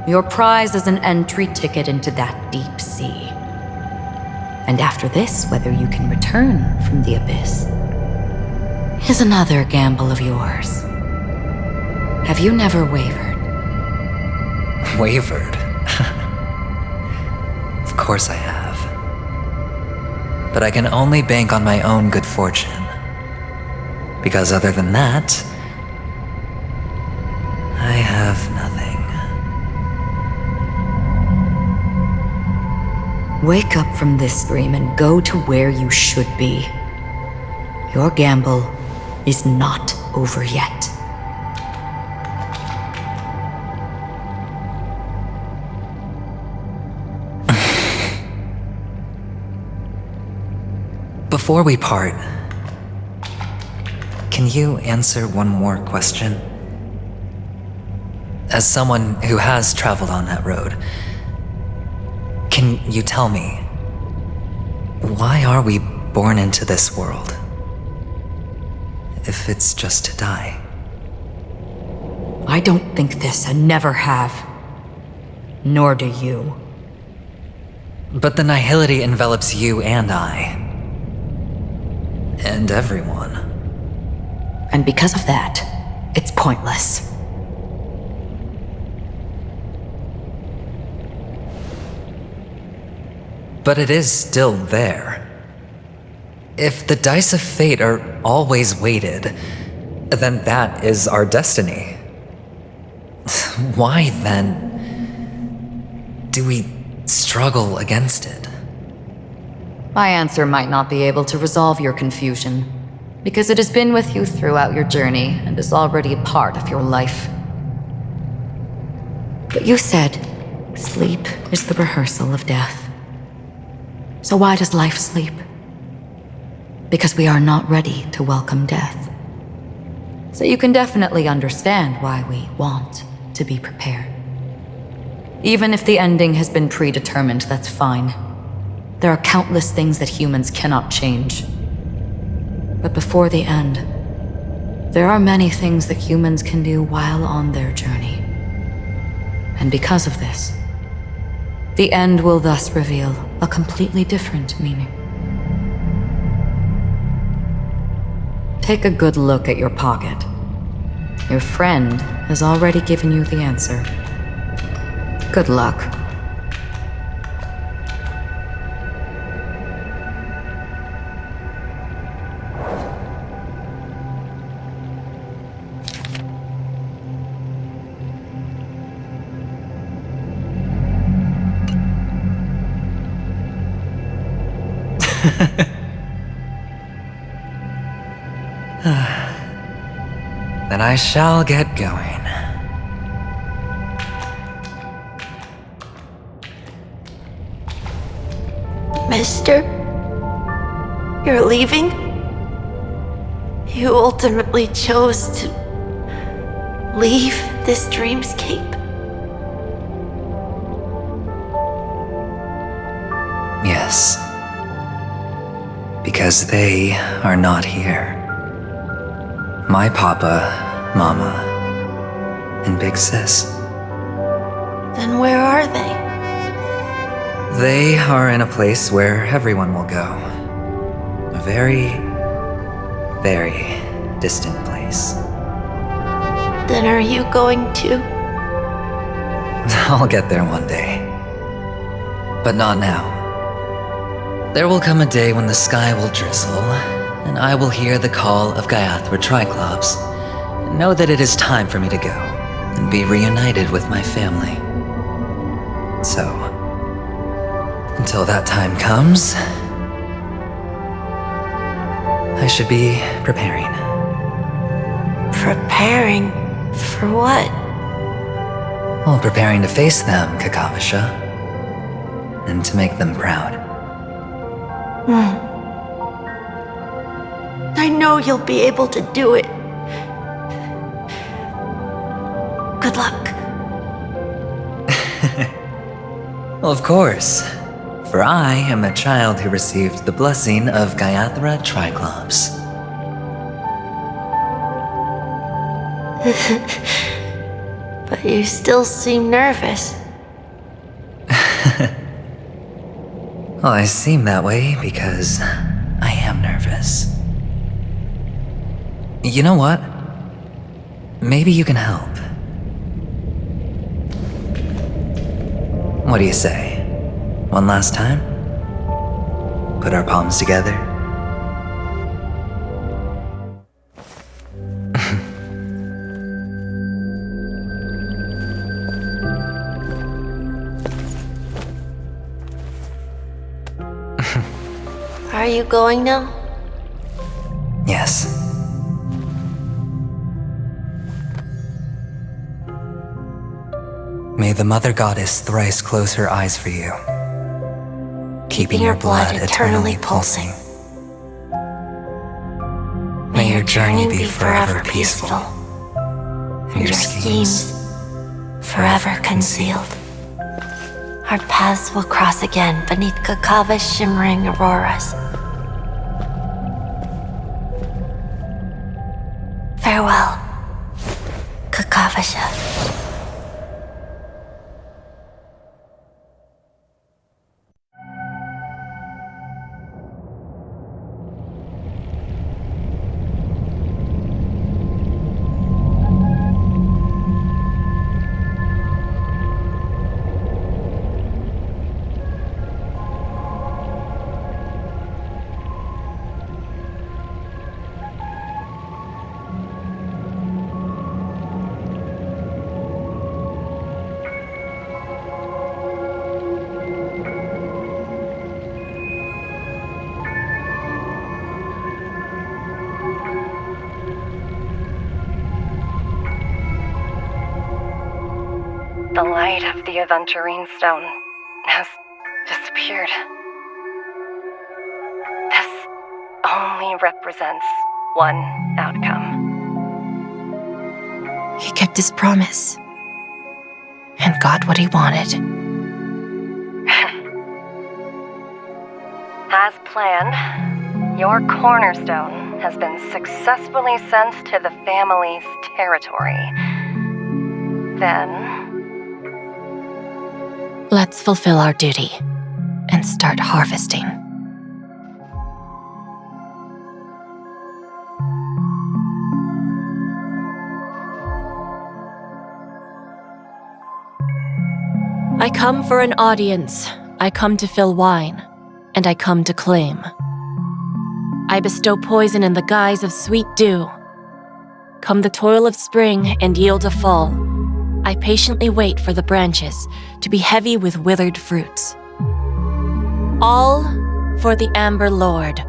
S9: Your prize is an entry ticket into that deep sea. And after this, whether you can return from the abyss is another gamble of yours. Have you never wavered?
S1: Wavered? Of course I have. But I can only bank on my own good fortune. Because other than that, I have nothing.
S9: Wake up from this dream and go to where you should be. Your gamble is not over yet.
S1: Before we part, can you answer one more question? As someone who has traveled on that road, can you tell me, why are we born into this world? If it's just to die.
S9: I don't think this and never have. Nor do you.
S1: But the nihility envelops you and I. And everyone.
S9: And because of that, it's pointless.
S1: But it is still there. If the dice of fate are always weighted, then that is our destiny. Why, then, do we struggle against it?
S9: My answer might not be able to resolve your confusion, because it has been with you throughout your journey and is already a part of your life. But you said, sleep is the rehearsal of death. So why does life sleep? Because we are not ready to welcome death. So you can definitely understand why we want to be prepared. Even if the ending has been predetermined, that's fine. There are countless things that humans cannot change. But before the end, there are many things that humans can do while on their journey. And because of this, the end will thus reveal a completely different meaning. Take a good look at your pocket. Your friend has already given you the answer. Good luck.
S1: then I shall get going.
S5: Mister? You're leaving? You ultimately chose to leave this dreamscape?
S1: Yes. Because they are not here. My papa, mama, and big sis.
S5: Then where are they?
S1: They are in a place where everyone will go. A very, very distant place.
S5: Then are you going too?
S1: I'll get there one day. But not now. There will come a day when the sky will drizzle, and I will hear the call of Gaiathra Triclops, and know that it is time for me to go, and be reunited with my family. So, until that time comes, I should be preparing.
S5: Preparing? For what?
S1: Well, preparing to face them, Kakavasha, and to make them proud.
S5: I know you'll be able to do it. Good luck.
S1: Well, of course, for I am a child who received the blessing of Gaiathra Triclops.
S5: But you still seem nervous.
S1: Well, I seem that way because I am nervous. You know what? Maybe you can help. What do you say? One last time? Put our palms together?
S5: Are you going now?
S1: Yes. May the Mother Goddess thrice close her eyes for you, keeping your blood eternally pulsing. May your journey be forever peaceful, and your schemes
S5: forever concealed. Our paths will cross again beneath Kakava's shimmering auroras. Farewell, Kakavasha.
S19: The light of the Aventurine stone has disappeared. This only represents one outcome.
S14: He kept his promise and got what he wanted.
S19: As planned, your cornerstone has been successfully sent to the family's territory. Then,
S14: let's fulfill our duty and start harvesting. I come for an audience. I come to fill wine, and I come to claim. I bestow poison in the guise of sweet dew. Come the toil of spring and yield a fall. I patiently wait for the branches to be heavy with withered fruits. All for the Amber Lord.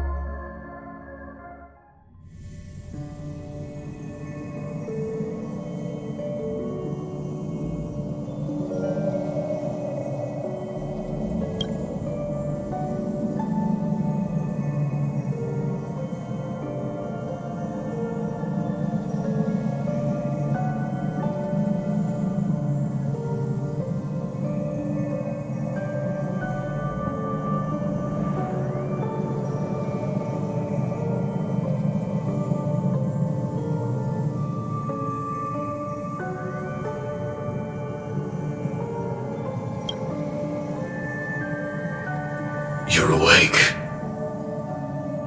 S18: you're awake.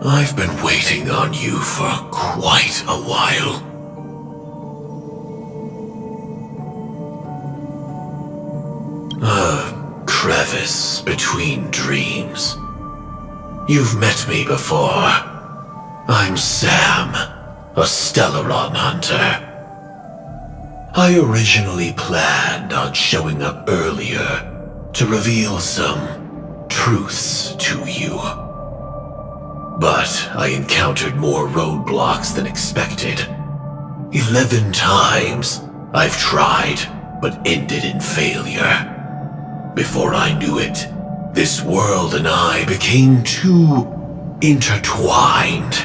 S18: I've been waiting on you for quite a while. A crevice between dreams. You've met me before. I'm Sam, a Stellaron hunter. I originally planned on showing up earlier to reveal some truths to you. But I encountered more roadblocks than expected. 11 times I've tried, but ended in failure. Before I knew it, this world and I became too intertwined,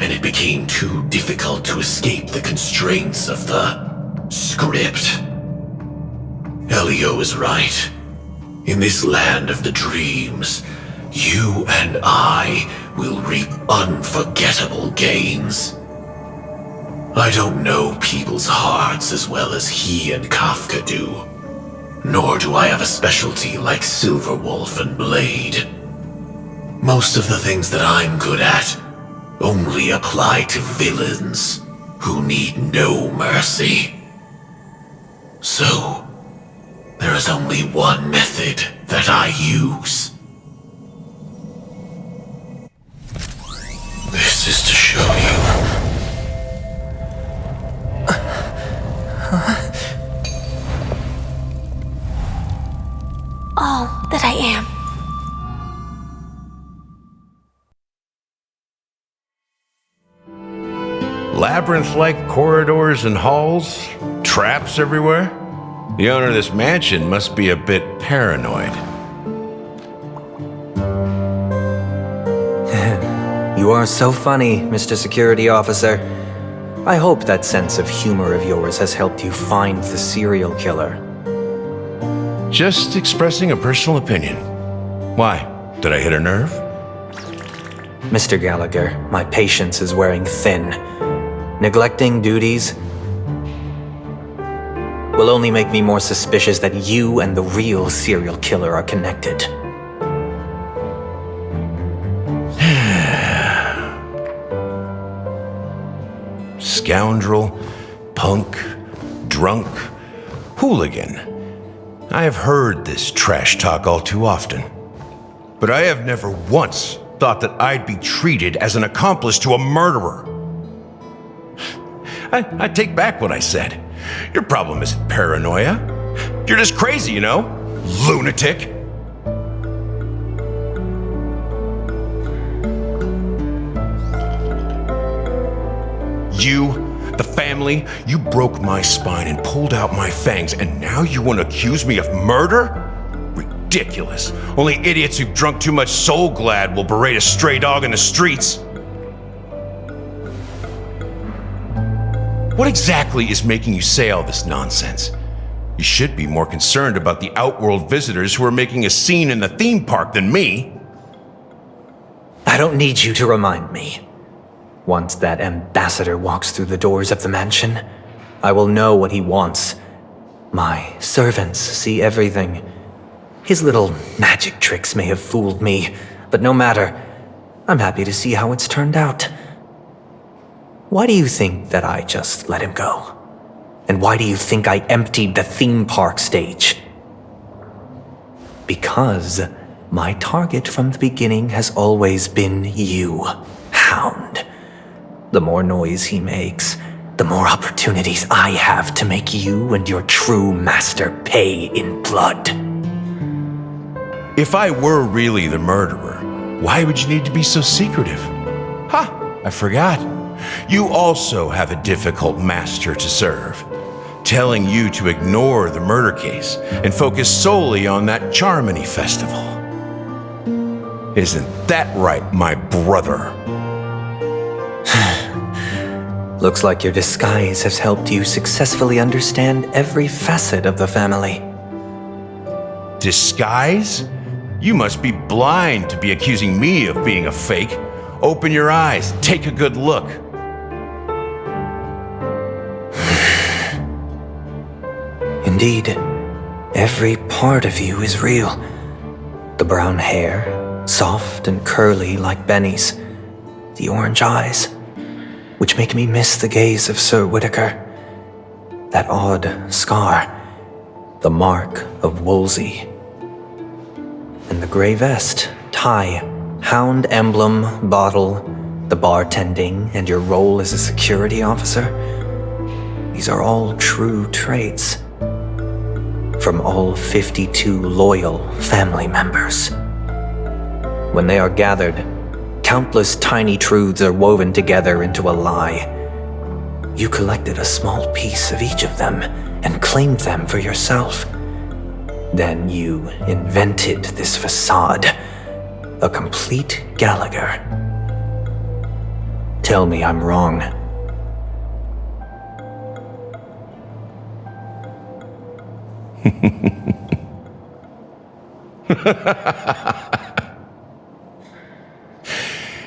S18: and it became too difficult to escape the constraints of the script. Elio is right. In this land of the dreams, you and I will reap unforgettable gains. I don't know people's hearts as well as he and Kafka do. Nor do I have a specialty like Silverwolf and Blade. Most of the things that I'm good at only apply to villains who need no mercy. So, there is only one method that I use. This is to show you.
S24: All that I am.
S12: Labyrinth-like corridors and halls? Traps everywhere? The owner of this mansion must be a bit paranoid.
S2: You are so funny, Mr. Security Officer. I hope that sense of humor of yours has helped you find the serial killer.
S12: Just expressing a personal opinion. Why? Did I hit a nerve?
S2: Mr. Gallagher, my patience is wearing thin. Neglecting duties will only make me more suspicious that you and the real serial killer are connected.
S12: Scoundrel, punk, drunk, hooligan. I have heard this trash talk all too often. But I have never once thought that I'd be treated as an accomplice to a murderer. I take back what I said. Your problem isn't paranoia. You're just crazy, you know? Lunatic. You, the family, you broke my spine and pulled out my fangs, and now you want to accuse me of murder? Ridiculous. Only idiots who've drunk too much Soul Glad will berate a stray dog in the streets. What exactly is making you say all this nonsense? You should be more concerned about the outworld visitors who are making a scene in the theme park than me.
S2: I don't need you to remind me. Once that ambassador walks through the doors of the mansion, I will know what he wants. My servants see everything. His little magic tricks may have fooled me, but no matter. I'm happy to see how it's turned out. Why do you think that I just let him go? And why do you think I emptied the theme park stage? Because my target from the beginning has always been you, Hound. The more noise he makes, the more opportunities I have to make you and your true master pay in blood.
S12: If I were really the murderer, why would you need to be so secretive? I forgot. You also have a difficult master to serve, telling you to ignore the murder case and focus solely on that Charmony festival. Isn't that right, my brother?
S2: Looks like your disguise has helped you successfully understand every facet of the family.
S12: Disguise? You must be blind to be accusing me of being a fake. Open your eyes, take a good look.
S2: Indeed, every part of you is real. The brown hair, soft and curly like Benny's, the orange eyes, which make me miss the gaze of Sir Whitaker, that odd scar, the mark of Wolsey, and the gray vest, tie, hound emblem, bottle, the bartending, and your role as a security officer. These are all true traits from all 52 loyal family members. When they are gathered, countless tiny truths are woven together into a lie. You collected a small piece of each of them and claimed them for yourself. Then you invented this facade, a complete Gallagher. Tell me I'm wrong.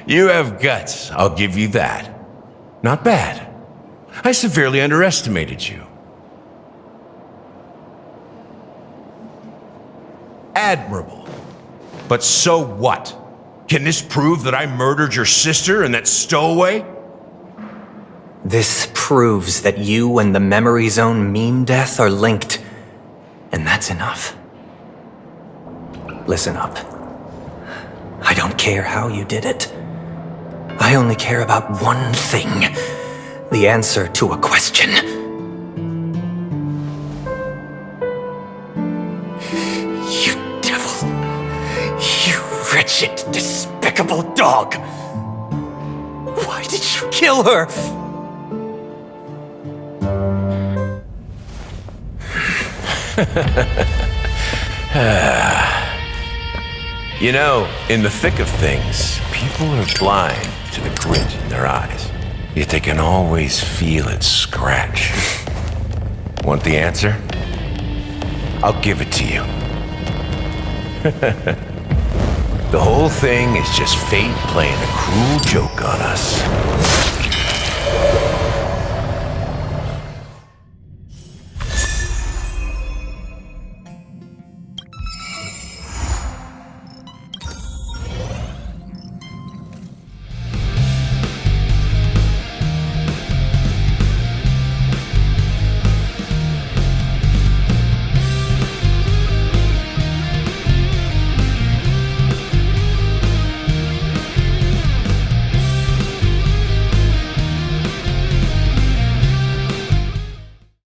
S12: You have guts, I'll give you that. Not bad. I severely underestimated you. Admirable. But so what? Can this prove that I murdered your sister and that stowaway?
S2: This proves that you and the Memory Zone meme death are linked, and that's enough. Listen up. I don't care how you did it. I only care about one thing. The answer to a question. You devil. You wretched, despicable dog. Why did you kill her?
S12: You know, in the thick of things, people are blind to the grit in their eyes. Yet they can always feel it scratch. Want the answer? I'll give it to you. The whole thing is just fate playing a cruel joke on us.